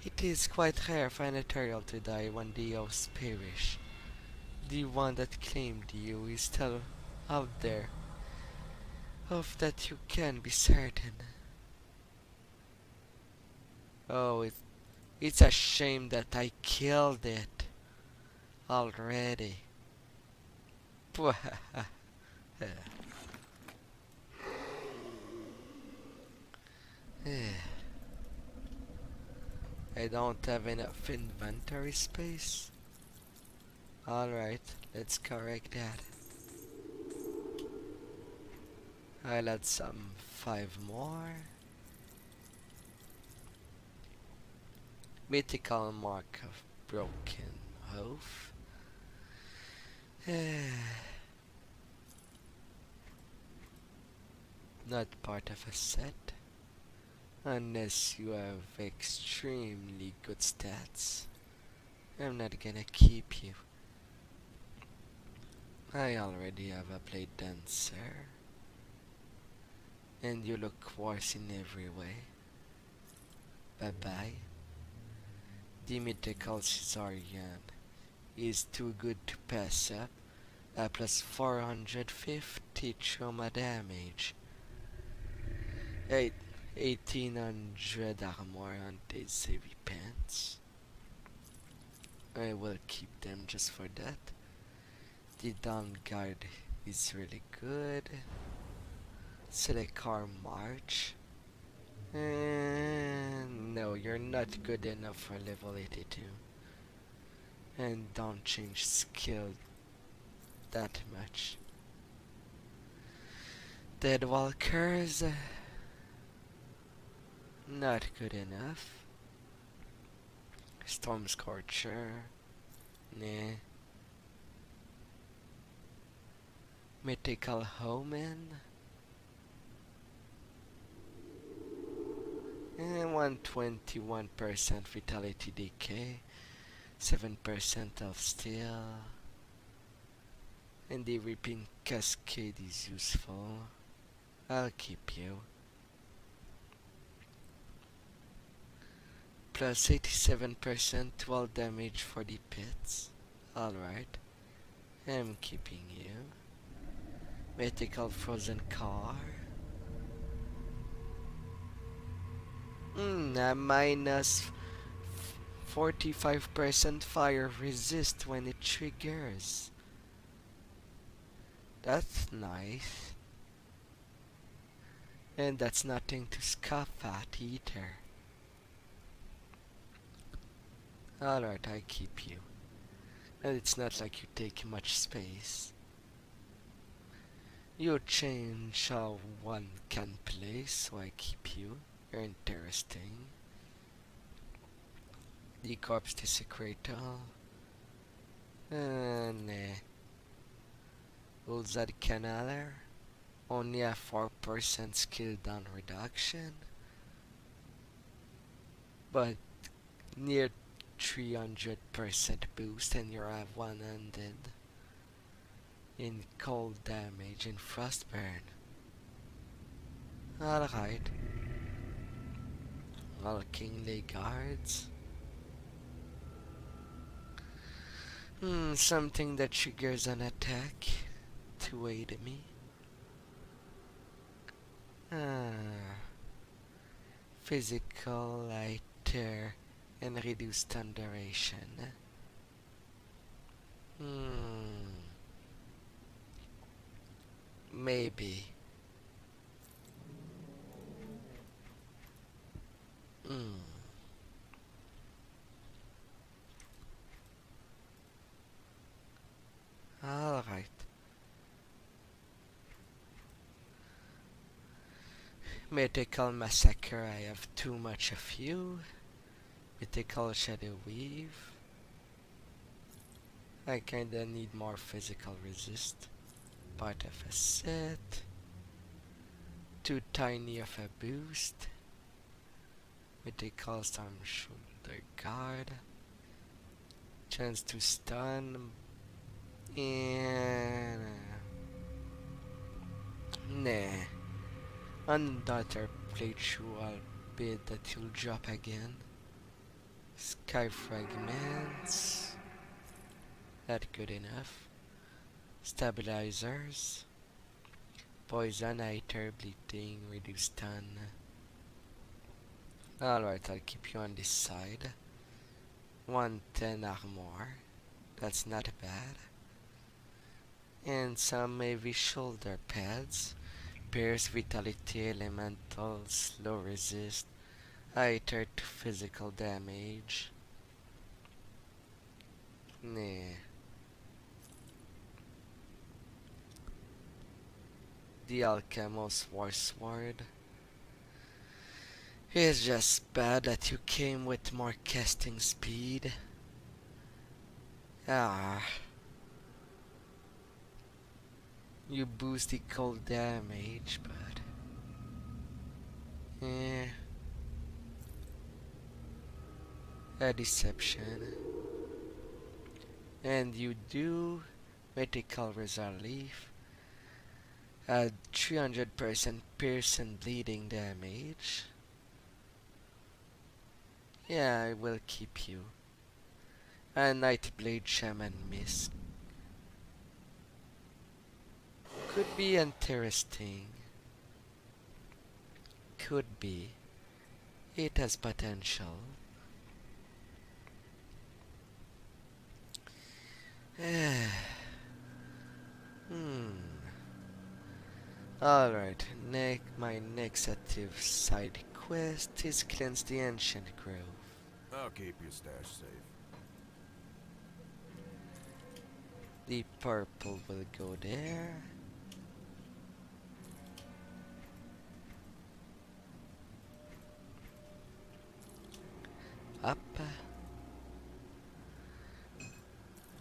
It is quite rare for an ethereal to die when the hosts perish. The one that claimed you is still out there. Of that you can be certain. Oh, it's a shame that I killed it already. I don't have enough inventory space. Alright, let's correct that. I'll add some 5 more. Mythical mark of broken oath. Not part of a set. Unless you have extremely good stats. I'm not gonna keep you. I already have a blade dancer. And you look worse in every way. Bye bye. The mythical Caesarian is too good to pass up. Plus 450 trauma damage. 1800 armor on these heavy pants. I will keep them just for that. The Dawn Guard is really good. Select car march. And no, you're not good enough for level 82. And don't change skill that much. Dead Walkers, not good enough. Storm Scorcher, nah. Mythical Omen, and 121% Vitality Decay, 7% of Steel, and the Reaping Cascade is useful. I'll keep you. Plus 87% 12 damage for the pits. Alright, I'm keeping you. Mythical Frozen Car. A minus 45% fire resist when it triggers. That's nice. And that's nothing to scoff at either. Alright, I keep you. And it's not like you take much space. You change how one can play, so I keep you. You're interesting. The Corpse Desecrator. Nah. Ulzad Canaler. Only a 4% skill down reduction. But near 300% boost, and you have 100 in cold damage and frostburn. Alright. All kingly guards. Something that triggers an attack to aid me. Physical, lighter, and reduced on duration. Maybe. Alright. Mythical Massacre, I have too much of you. Mythical Shadow Weave. I kinda need more physical resist. Part of a set. Too tiny of a boost. Mythical Storm Shoulder Guard. Chance to stun. And nah. Another playthrough, I'll bid that you'll drop again. Sky Fragments. Not good enough. Stabilizers. Poison, Iter, Bleeding, Reduce Stun. Alright, I'll keep you on this side. 110 armor. That's not bad. And some heavy shoulder pads. Pierce, Vitality, Elemental, Slow Resist. Iter to physical damage. Nah. The Alchemist War Sword. It's just bad that you came with more casting speed. Ah. You boost the cold damage, but... A deception. And you do Mythical Relief. Add 300% pierce and bleeding damage. Yeah, I will keep you. A Nightblade Shaman Mist. Could be interesting. Could be. It has potential. Alright, my next active side quest is cleanse the ancient grove. I'll keep your stash safe. The purple will go there. Up.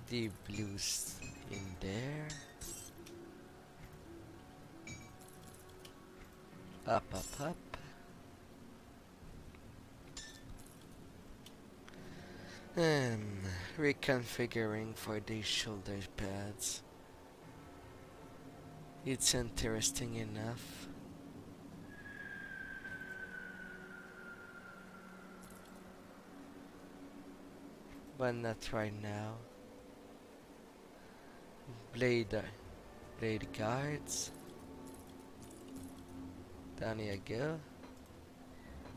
The blues in there. Up, up, up. Reconfiguring for these shoulder pads. It's interesting enough. But not right now. Blade guards. Down you go.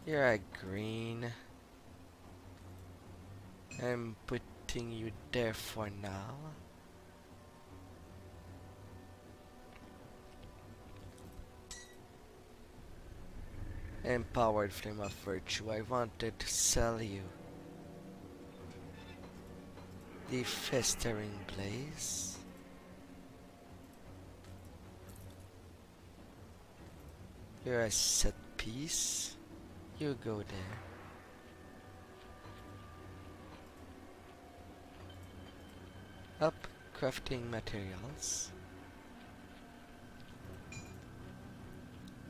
You're a green. I'm putting you there for now. Empowered Flame of Virtue. I wanted to sell you the Festering Blaze. You're a set piece. You go there. Up, crafting materials.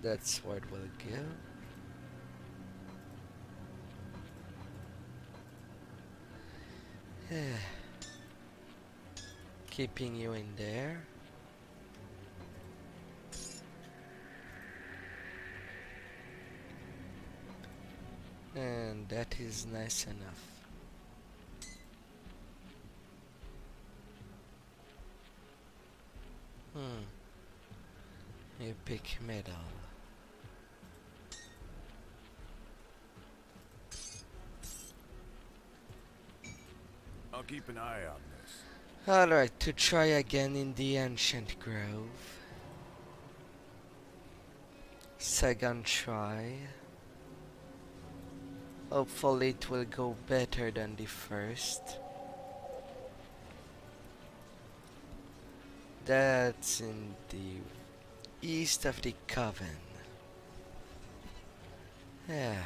That sword will go. Keeping you in there. And that is nice enough. Epic medal. I'll keep an eye on this. Alright, to try again in the Ancient Grove. Second try. Hopefully it will go better than the first. That's in the east of the Coven. Yeah.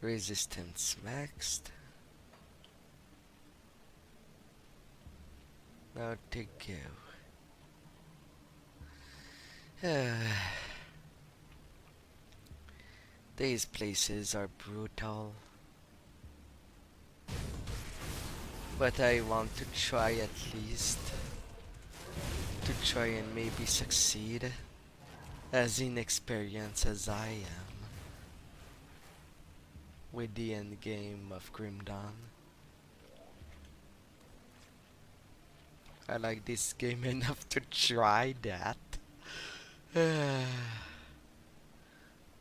Resistance maxed. Now to go. These places are brutal. But I want to try at least. To try and maybe succeed. As inexperienced as I am. With the end game of Grim Dawn. I like this game enough to try that.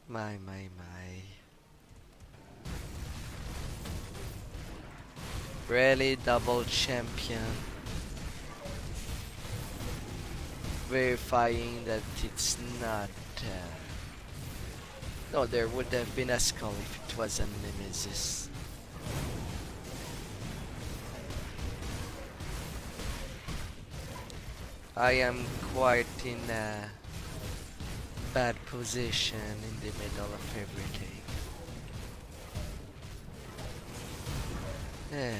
My. Really double champion. Verifying that it's not... No, there would have been a skull if it was a nemesis. I am quite in a bad position in the middle of everything. Eh.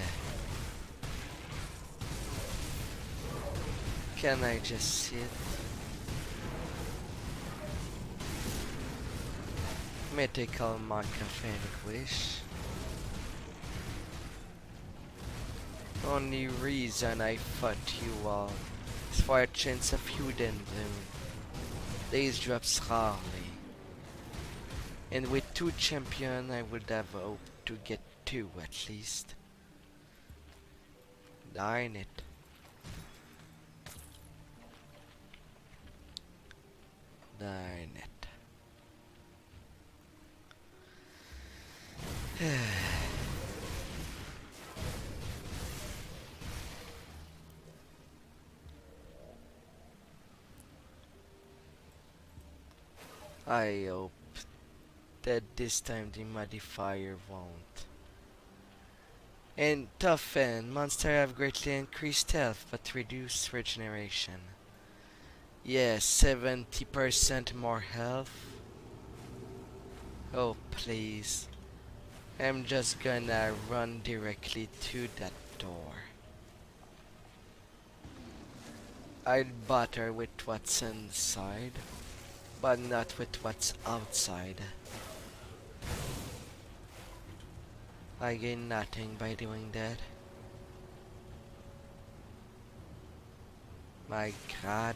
Can I just sit? Mythical mark of anguish. Only reason I fought you all is for a chance of hidden bloom. These drops rarely. And with 2 champions I would have hoped to get 2 at least. Darn it. Darn it. I hope that this time the modifier won't. And toughen, monster have greatly increased health but reduced regeneration. Yes, 70% more health. Oh please. I'm just gonna run directly to that door. I'd bother with what's inside, but not with what's outside. I gain nothing by doing that. My god.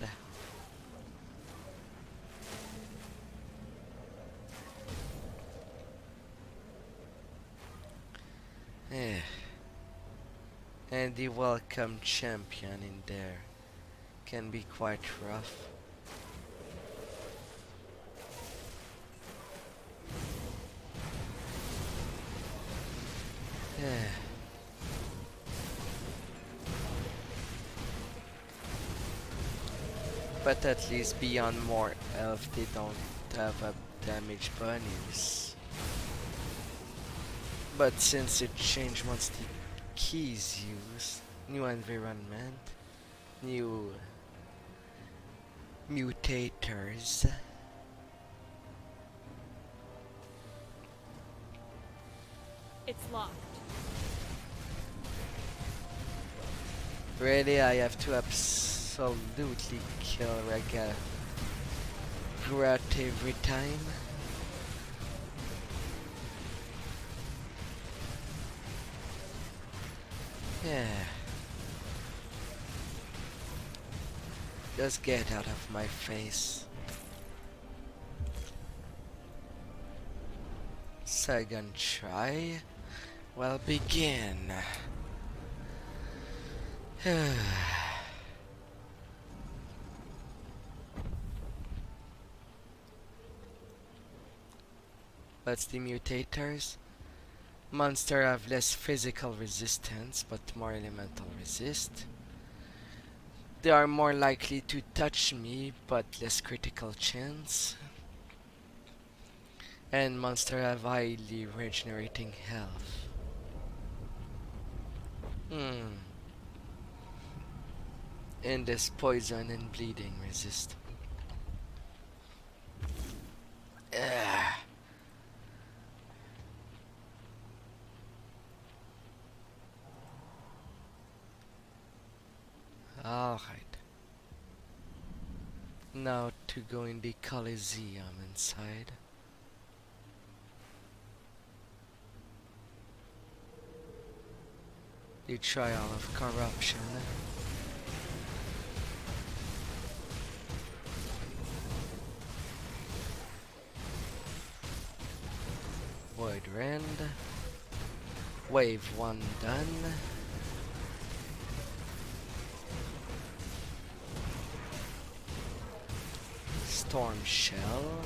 Eh. And the welcome champion in there can be quite rough. Yeah. But at least beyond more health they don't have a damage bonus. But since it changed once the keys used, new environment, new mutators. It's locked. Really, I have to absolutely kill Rega Grat every time. Yeah. Just get out of my face. Second try. Well, begin. What's the mutators? Monster have less physical resistance, but more elemental resist. They are more likely to touch me, but less critical chance. And monster have highly regenerating health. And this poison and bleeding resist. Alright. Now to go in the Coliseum inside. The trial of corruption. Void Rend. Wave 1 done. Storm Shell.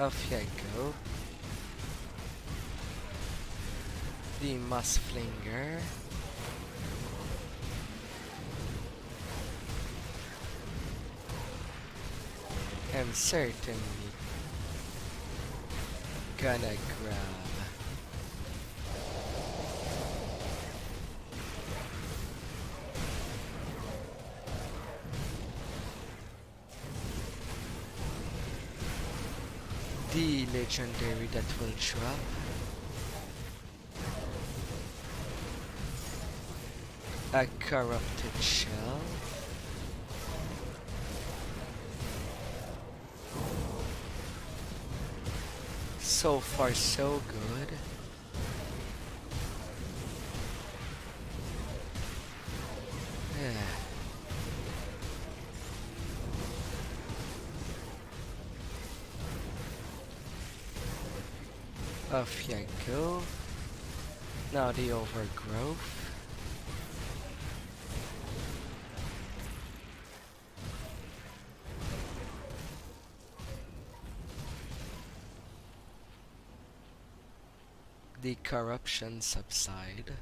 Off you go. The Muskflinger. I'm certainly gonna grab The legendary that will drop. A corrupted shell. So far so good. Yeah. Off you go. Now the overgrowth. The corruption subside.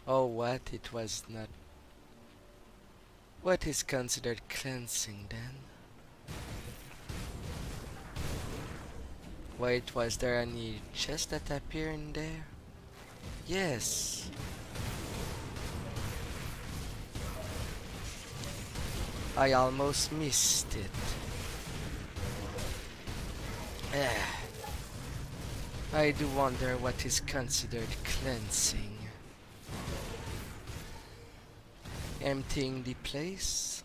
Oh, what? It was not. What is considered cleansing then? Wait, was there any chest that appeared in there? Yes. I almost missed it. I do wonder what is considered cleansing. Emptying the place?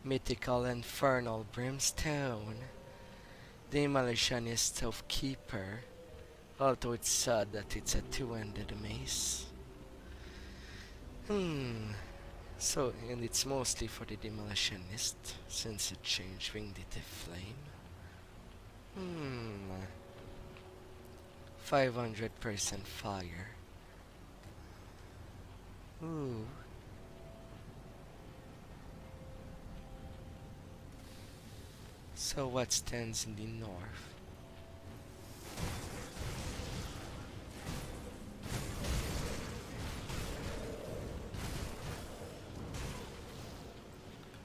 Mythical Infernal Brimstone. Demolitionist of Keeper. Although it's sad that it's a two-handed mace. So, and it's mostly for the Demolitionist, since it changed Winged Flame. 500% fire. Ooh. So what stands in the north?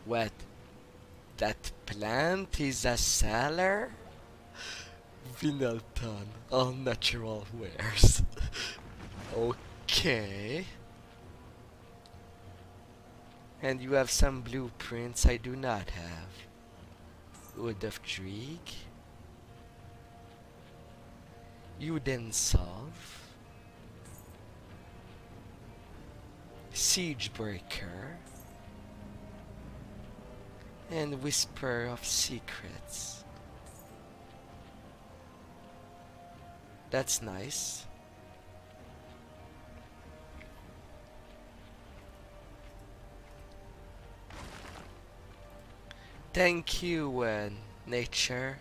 What? That plant is a cellar? Vinelton, all natural wares. Okay. And you have some blueprints I do not have. Wood of Dreeg. You then solve. Siegebreaker. And Whisper of Secrets. That's nice. Thank you, nature.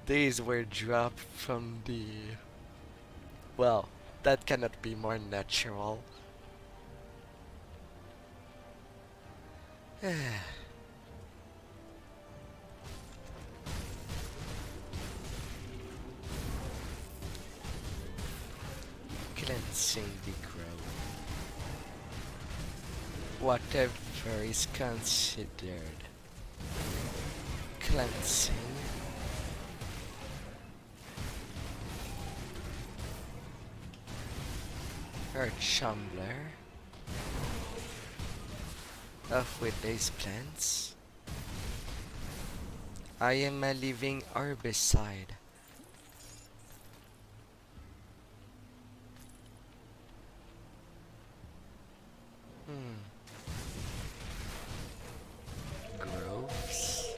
These were dropped from the... Well, that cannot be more natural. Cleansing the grove. Whatever is considered cleansing. Earth Shambler. Off with these plants. I am a living herbicide. Groves.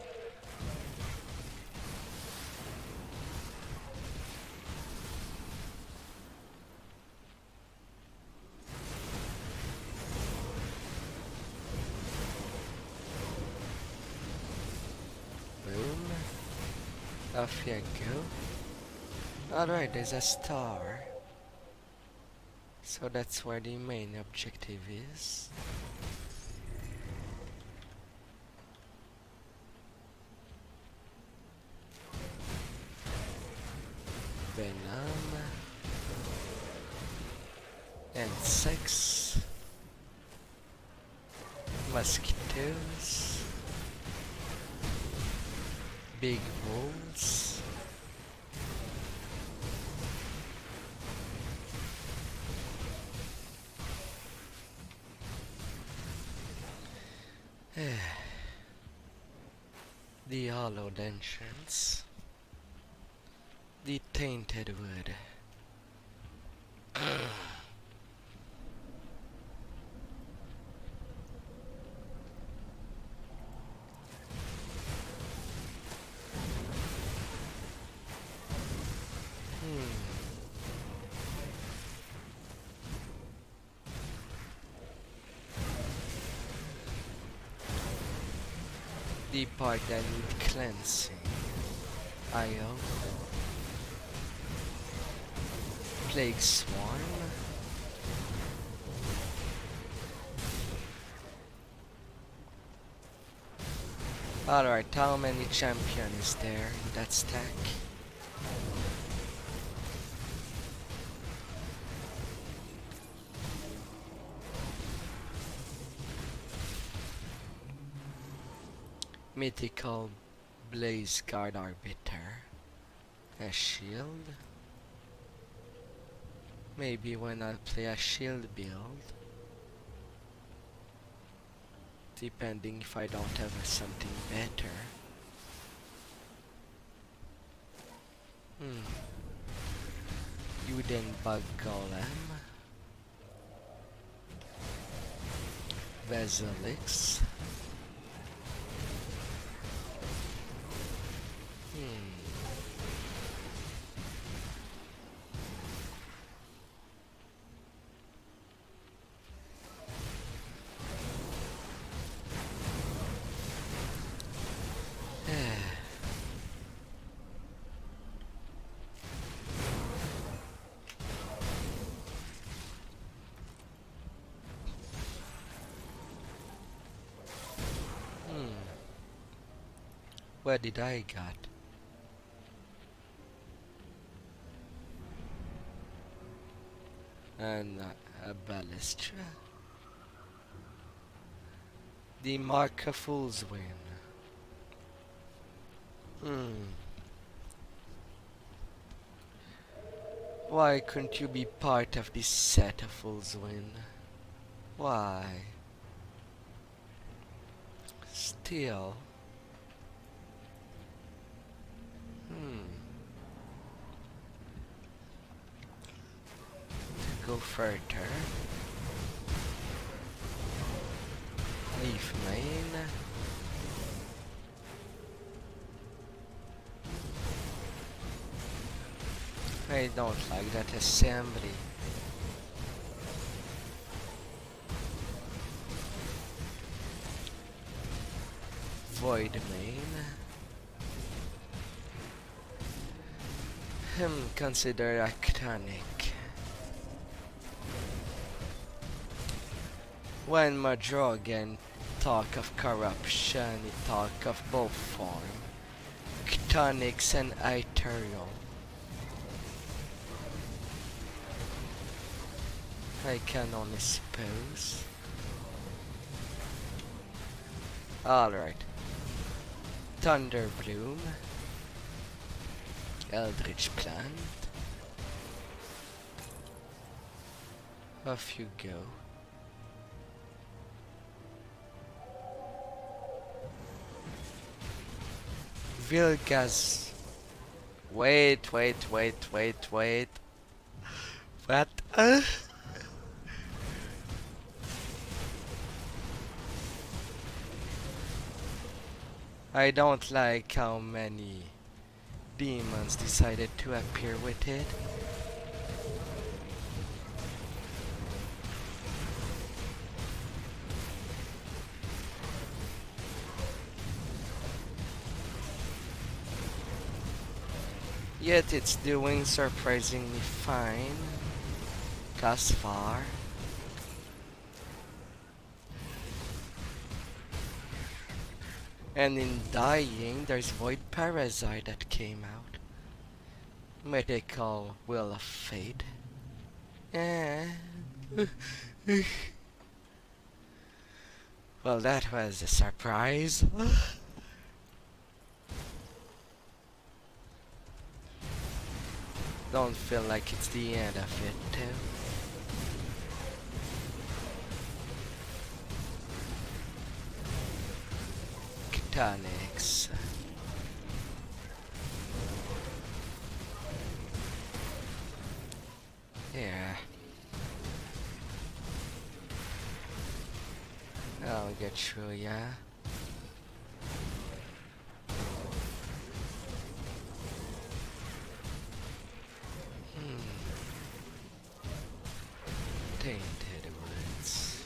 Boom. Off you go. Alright, there's a star. So that's where the main objective is. Venom. Insects. Mosquitoes. Big wolves. The hollowed entrance. The tainted wood. The part that need cleansing. IO. Plague Swarm. Alright, how many champion is there in that stack? Mythical Blaze Guard Arbiter. A shield. Maybe when I play a shield build. Depending if I don't have something better. Uden Bug Golem. Vasilix. What did I got? And a Ballistra. The Mark of Fool's Win. Why couldn't you be part of this set of Fool's Win? Why? Still. Go further. Leaf main. I don't like that assembly. Void main. Consider Actonic. When Madrogan talk of corruption, he talk of both form, Ctonics and Ethereal. I can only suppose. Alright. Thunderbloom. Eldritch Plant. Off you go. Vilgas. Wait. What? I don't like how many demons decided to appear with it. Yet it's doing surprisingly fine thus far. And in dying, there's Void Parasite that came out. Mythical Will of Fate. Well, that was a surprise. Don't feel like it's the end of it, too. Ctonics. Truya. Tainted Woods.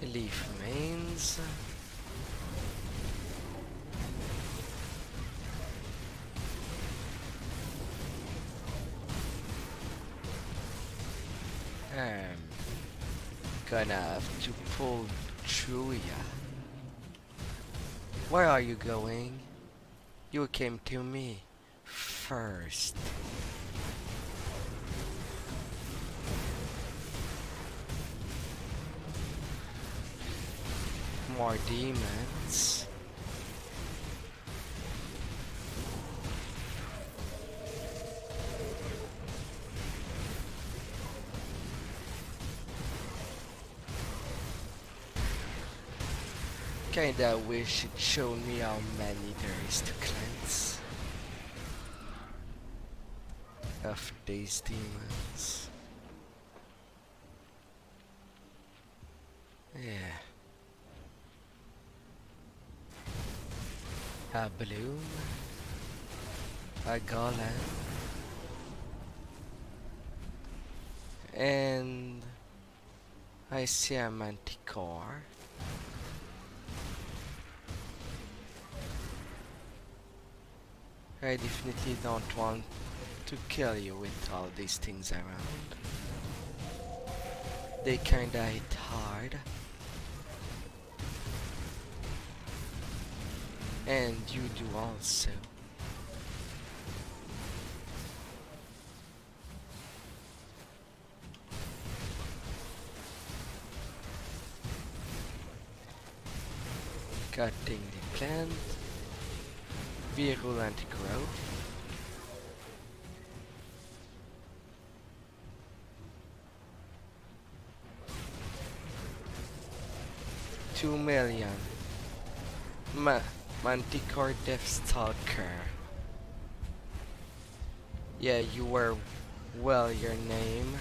Leaf remains. I'm gonna have to pull Truya. Where are you going? You came to me first. More demons. Kinda wish it showed me how many there is to cleanse of these demons. Yeah. A bloom, a golem, and I see a manticore. I definitely don't want to kill you with all these things around. They kinda hit hard. And you do also. Cutting the plant. Virulent growth. $2 million. Manticore Deathstalker. Yeah, you were well your name.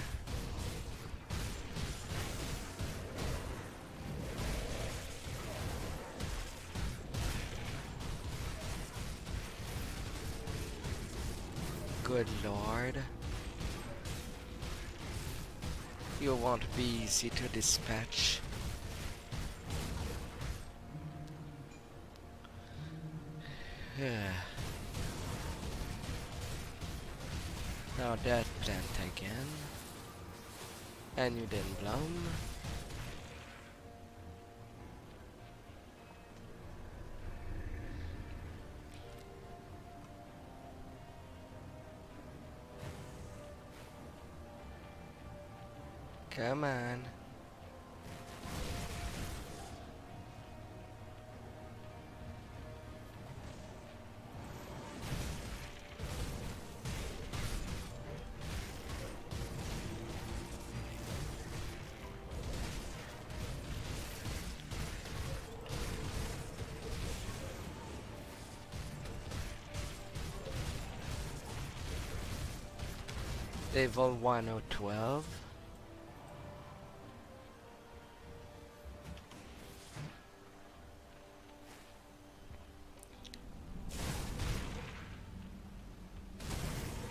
Good lord. You won't be easy to dispatch. Now that plant again. And you didn't bloom. Come on. Level 1012.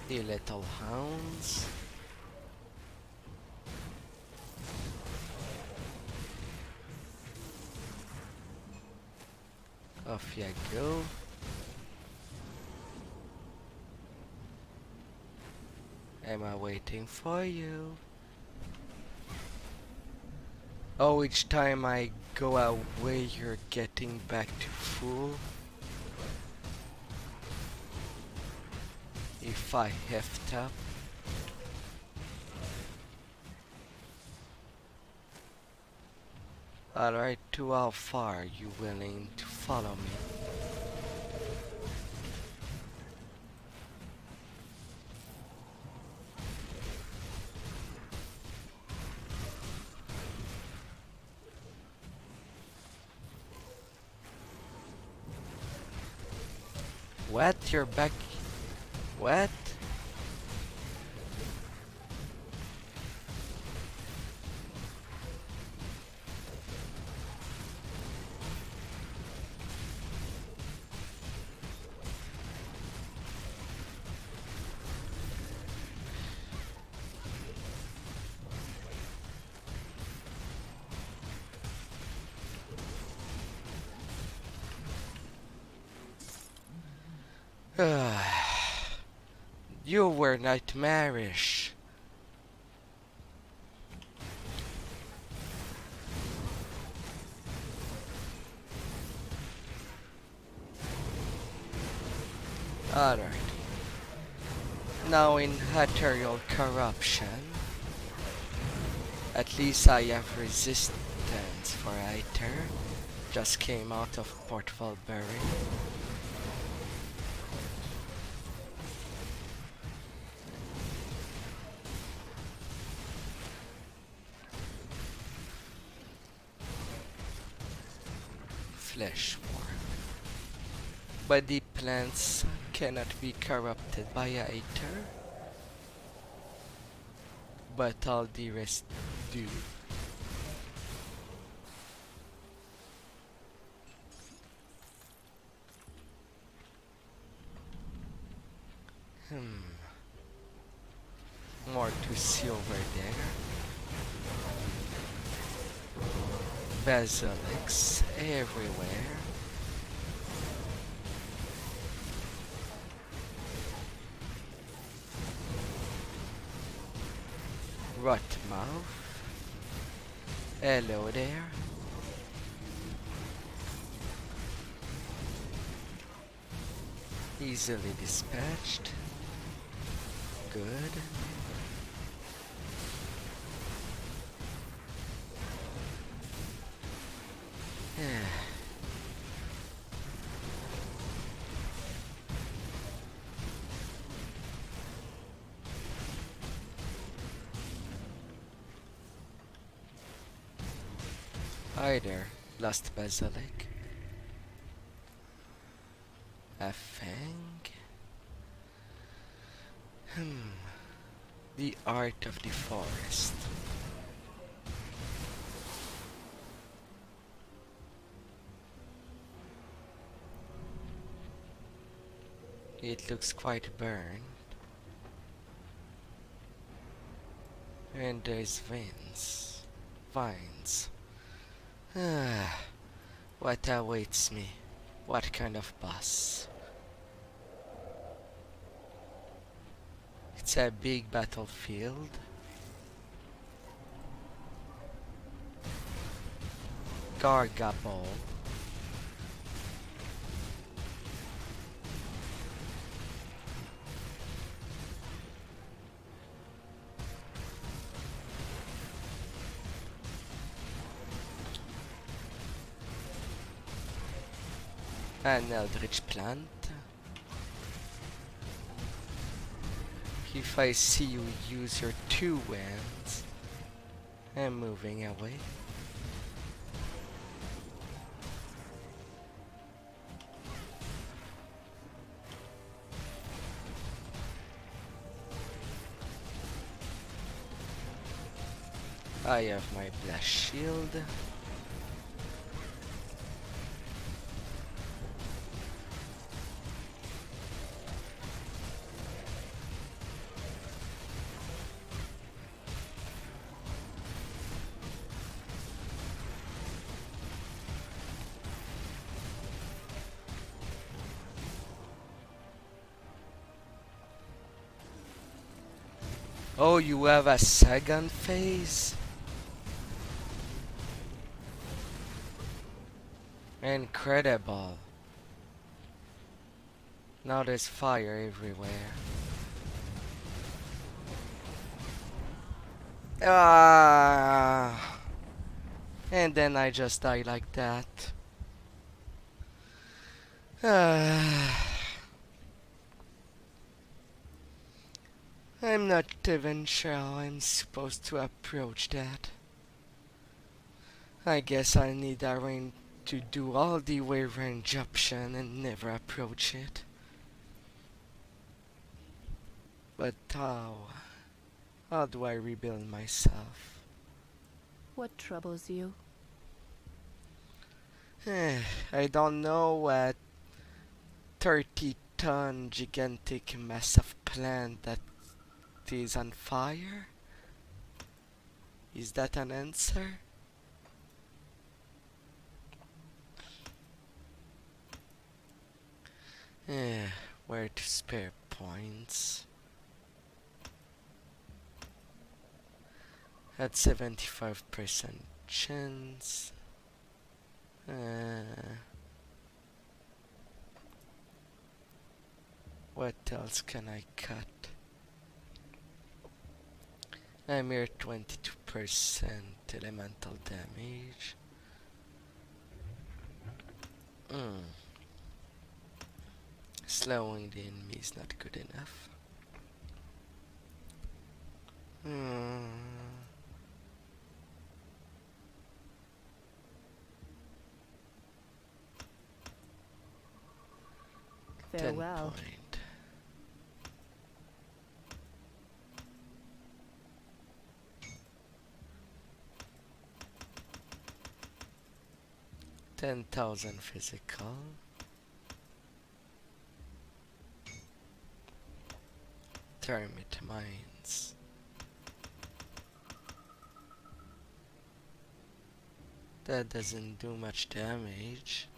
The little hounds. Off you go. Am I waiting for you? Oh, each time I go away, you're getting back to full. If I heft up. Alright, to how far are you willing to follow me? What? You're back? What? You were nightmarish. Alright. Now in material corruption, at least I have resistance for Aether. Just came out of Portable Berry. Flesh form. But the plants cannot be corrupted by Aether. But all the rest do. More to see over there. Basilics everywhere. Malmouth. Hello there. Easily dispatched. Good. Hi there, lost basilic. A fang? The art of the forest. It looks quite burned. And there's vines. What awaits me? What kind of boss? It's a big battlefield. Gargable. An eldritch plant. If I see you use your two wands, I'm moving away. I have my blast shield. Oh, you have a second phase? Incredible. Now there's fire everywhere. Ah! And then I just die like that. I'm not even sure how I'm supposed to approach that. I guess I need a range to do all the way range option and never approach it. But how? How do I rebuild myself? What troubles you? I don't know what 30-ton gigantic mass of plant that is on fire? Is that an answer? Where to spare points? At 75% chance. What else can I cut? A mere 22% elemental damage. Slowing the enemy is not good enough. Farewell. 10 point. $10,000 physical. Termite mines. That doesn't do much damage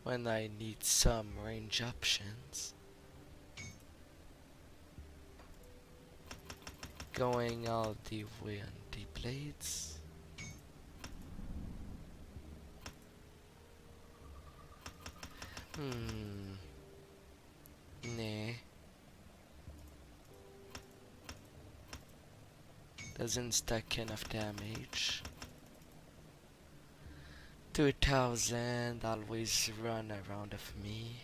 when I need some range options. Going all the way on the blades. Nah. Doesn't stack enough damage. 2000 always run around of me.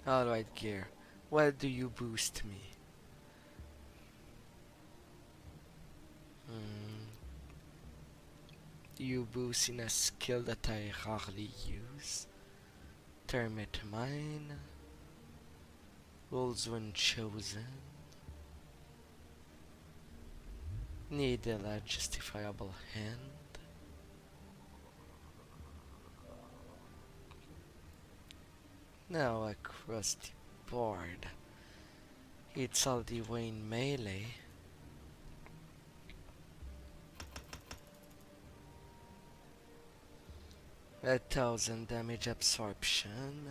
Alright, gear. Where do you boost me? You boost in a skill that I rarely use. Termite mine. Rolls when chosen. Need a justifiable hand. Now across the board. It's all the way in melee. A 1000 damage absorption.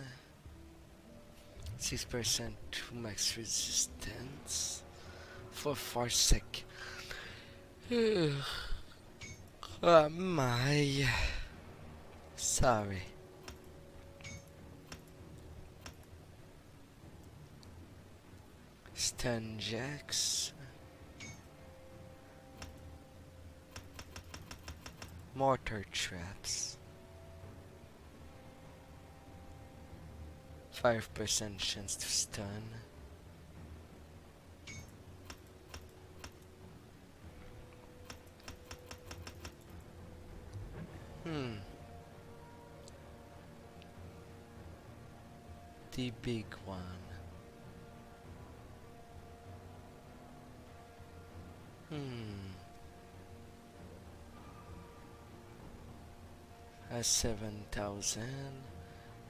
6% to max resistance. For 4 sec. Oh my. Sorry. Stun jacks. Mortar traps. 5% chance to stun. The big one. A 7,000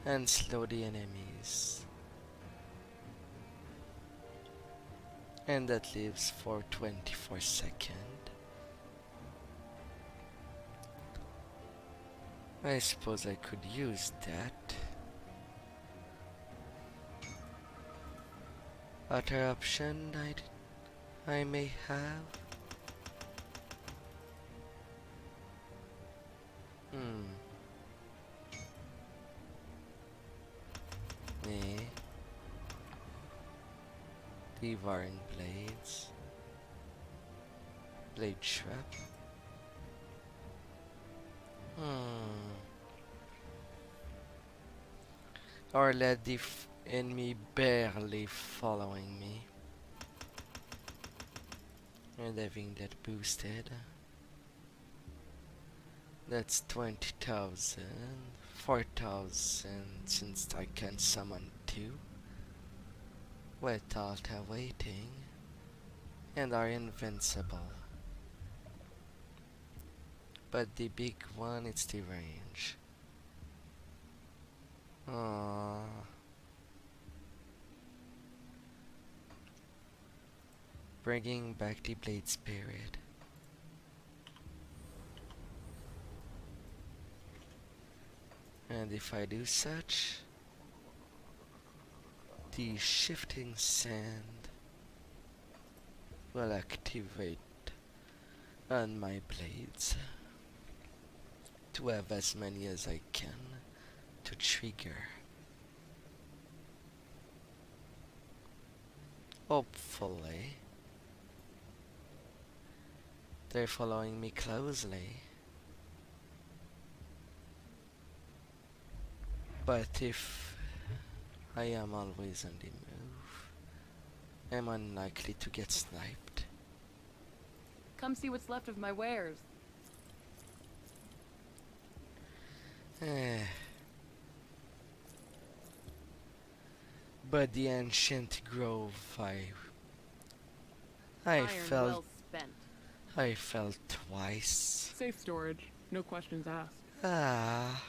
and slow the enemies. And that lives for 24 seconds. I suppose I could use that. Other option I may have. Devouring blades. Blade trap. Or let the enemy barely following me. And having that boosted. That's 20,000. 4,000 since I can summon 2 without waiting and are invincible. But the big one, it's the range. Aww. Bringing back the blade spirit. And if I do such, the shifting sand will activate on my blades to have as many as I can to trigger. Hopefully, they're following me closely. But if I am always on the move, I'm unlikely to get sniped. Come see what's left of my wares. But the ancient grove, I Iron felt well spent. I felt twice. Safe storage, no questions asked. Ah.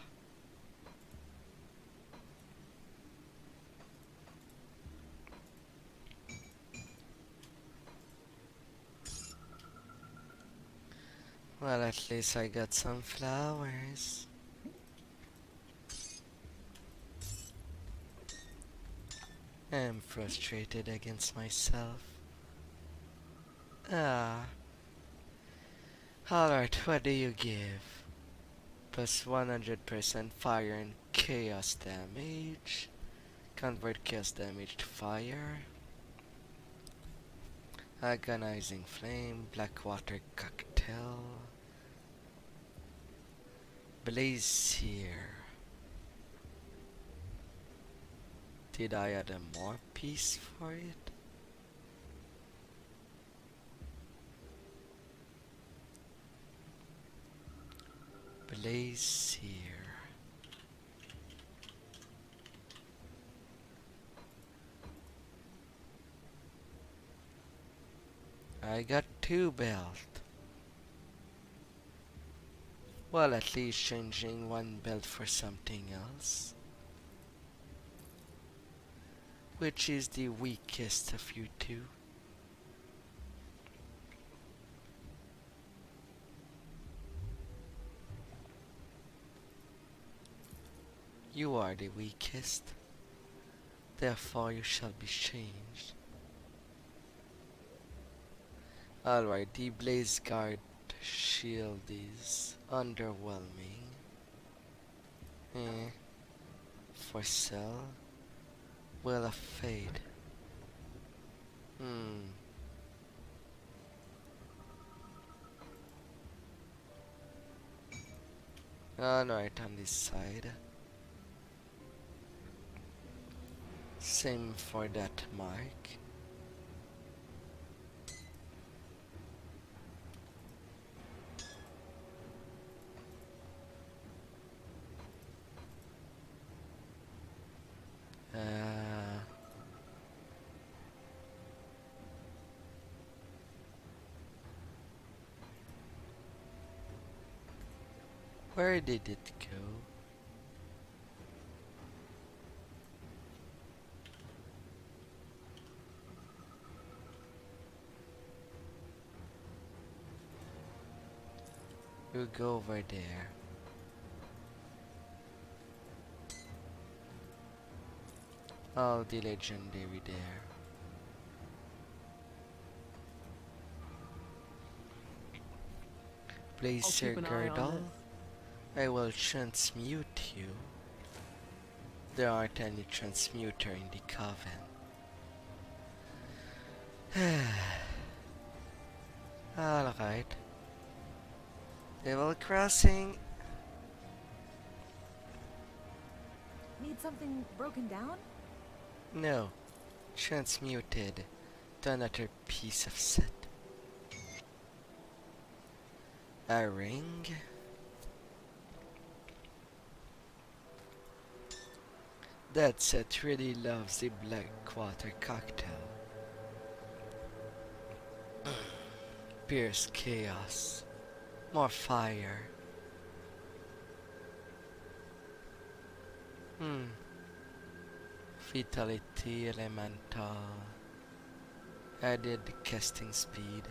Well, at least I got some flowers. I'm frustrated against myself. Ah. Alright, what do you give? Plus 100% fire and chaos damage. Convert chaos damage to fire. Agonizing flame, black water cocktail. Blazier. Did I add a more piece for it? Blazier. I got 2 belt. Well, at least changing 1 belt for something else. Which is the weakest of you two? You are the weakest. Therefore you shall be changed. Alright, the Blaze Guard shield is underwhelming. For sale. Well, a fade. Alright, on this side. Same for that mark. Where did it go? We'll go over there. All the legendary there. Place your girdle. I will transmute you. There aren't any transmuter in the coven. Alright. Level crossing. Need something broken down? No. Transmuted to another piece of set. A ring. That set really loves the black water cocktail. Pierce chaos. More fire. Vitality elemental. Added casting speed.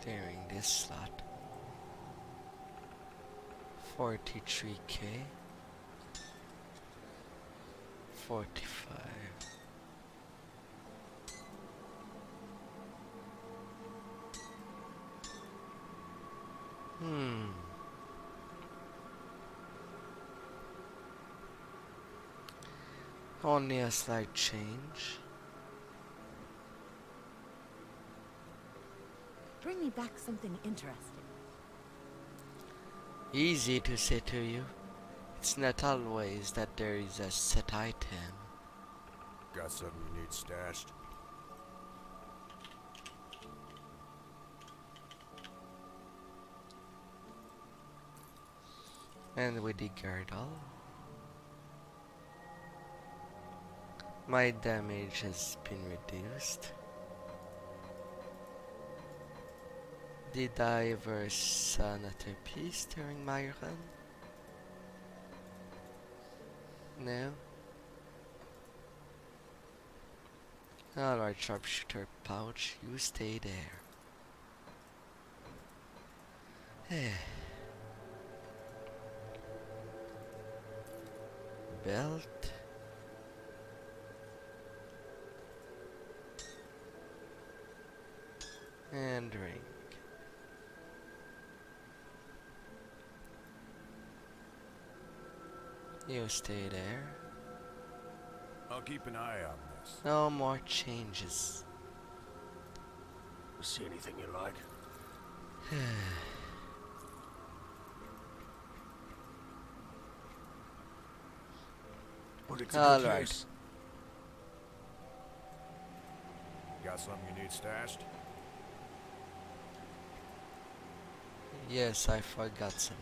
Clearing this slot. 43k. 45. Only a slight change. Bring me back something interesting. Easy to say to you. It's not always that there is a set item. Got something you need stashed? And with the girdle, my damage has been reduced. Did I verse another piece during my run? No? Alright, sharpshooter pouch, you stay there. Belt. And ring. You stay there. I'll keep an eye on this. No more changes. See anything you like? But it's a good Alright. case. Got something you need stashed? Yes, I forgot something.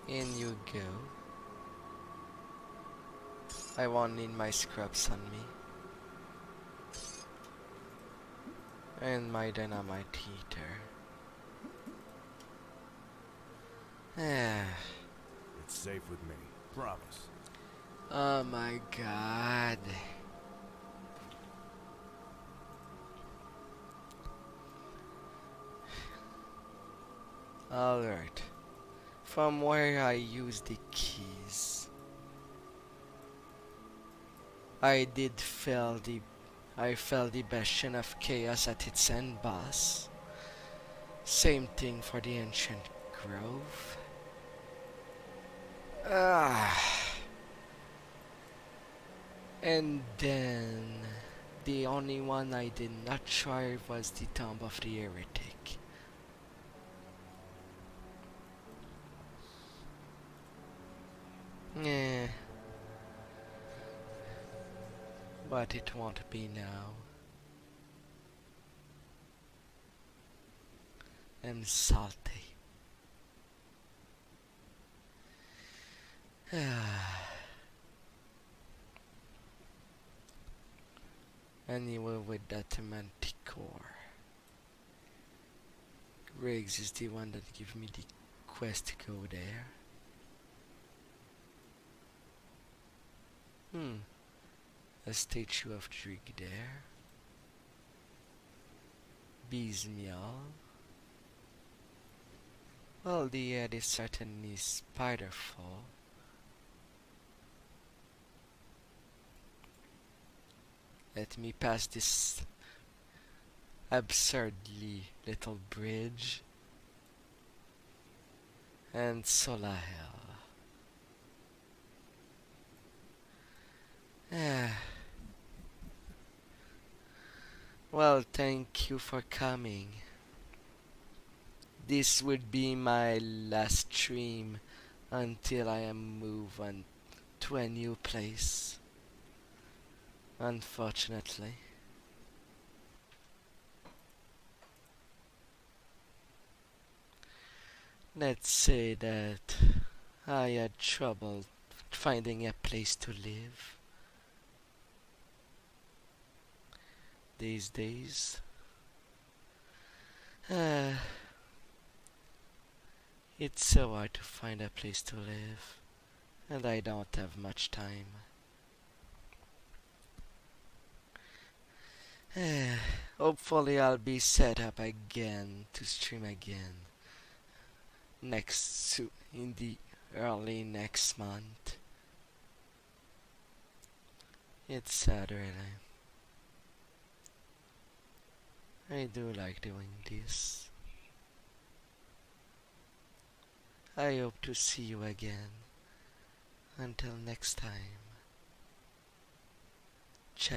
In you go. I won't need my scraps on me. And my dynamite heater. It's safe with me. Promise. Oh my god. Alright. From where I use the keys, I felt the bastion of chaos at its end boss. Same thing for the ancient grove. And then the only one I did not try was the tomb of the heretic. Yeah. But it won't be now. I'm salty. Anyway, with that manticore. Riggs is the one that gave me the quest to go there. A statue of Trig there. Bee's meow. Well, the head is certainly spiderful. Let me pass this absurdly little bridge. And Solahel. Well, thank you for coming. This would be my last stream until I am moved on to a new place. Unfortunately. Let's say that I had trouble finding a place to live these days. It's so hard to find a place to live, and I don't have much time. Hopefully I'll be set up again to stream again in the early next month. It's sad really. I do like doing this. I hope to see you again. Until next time.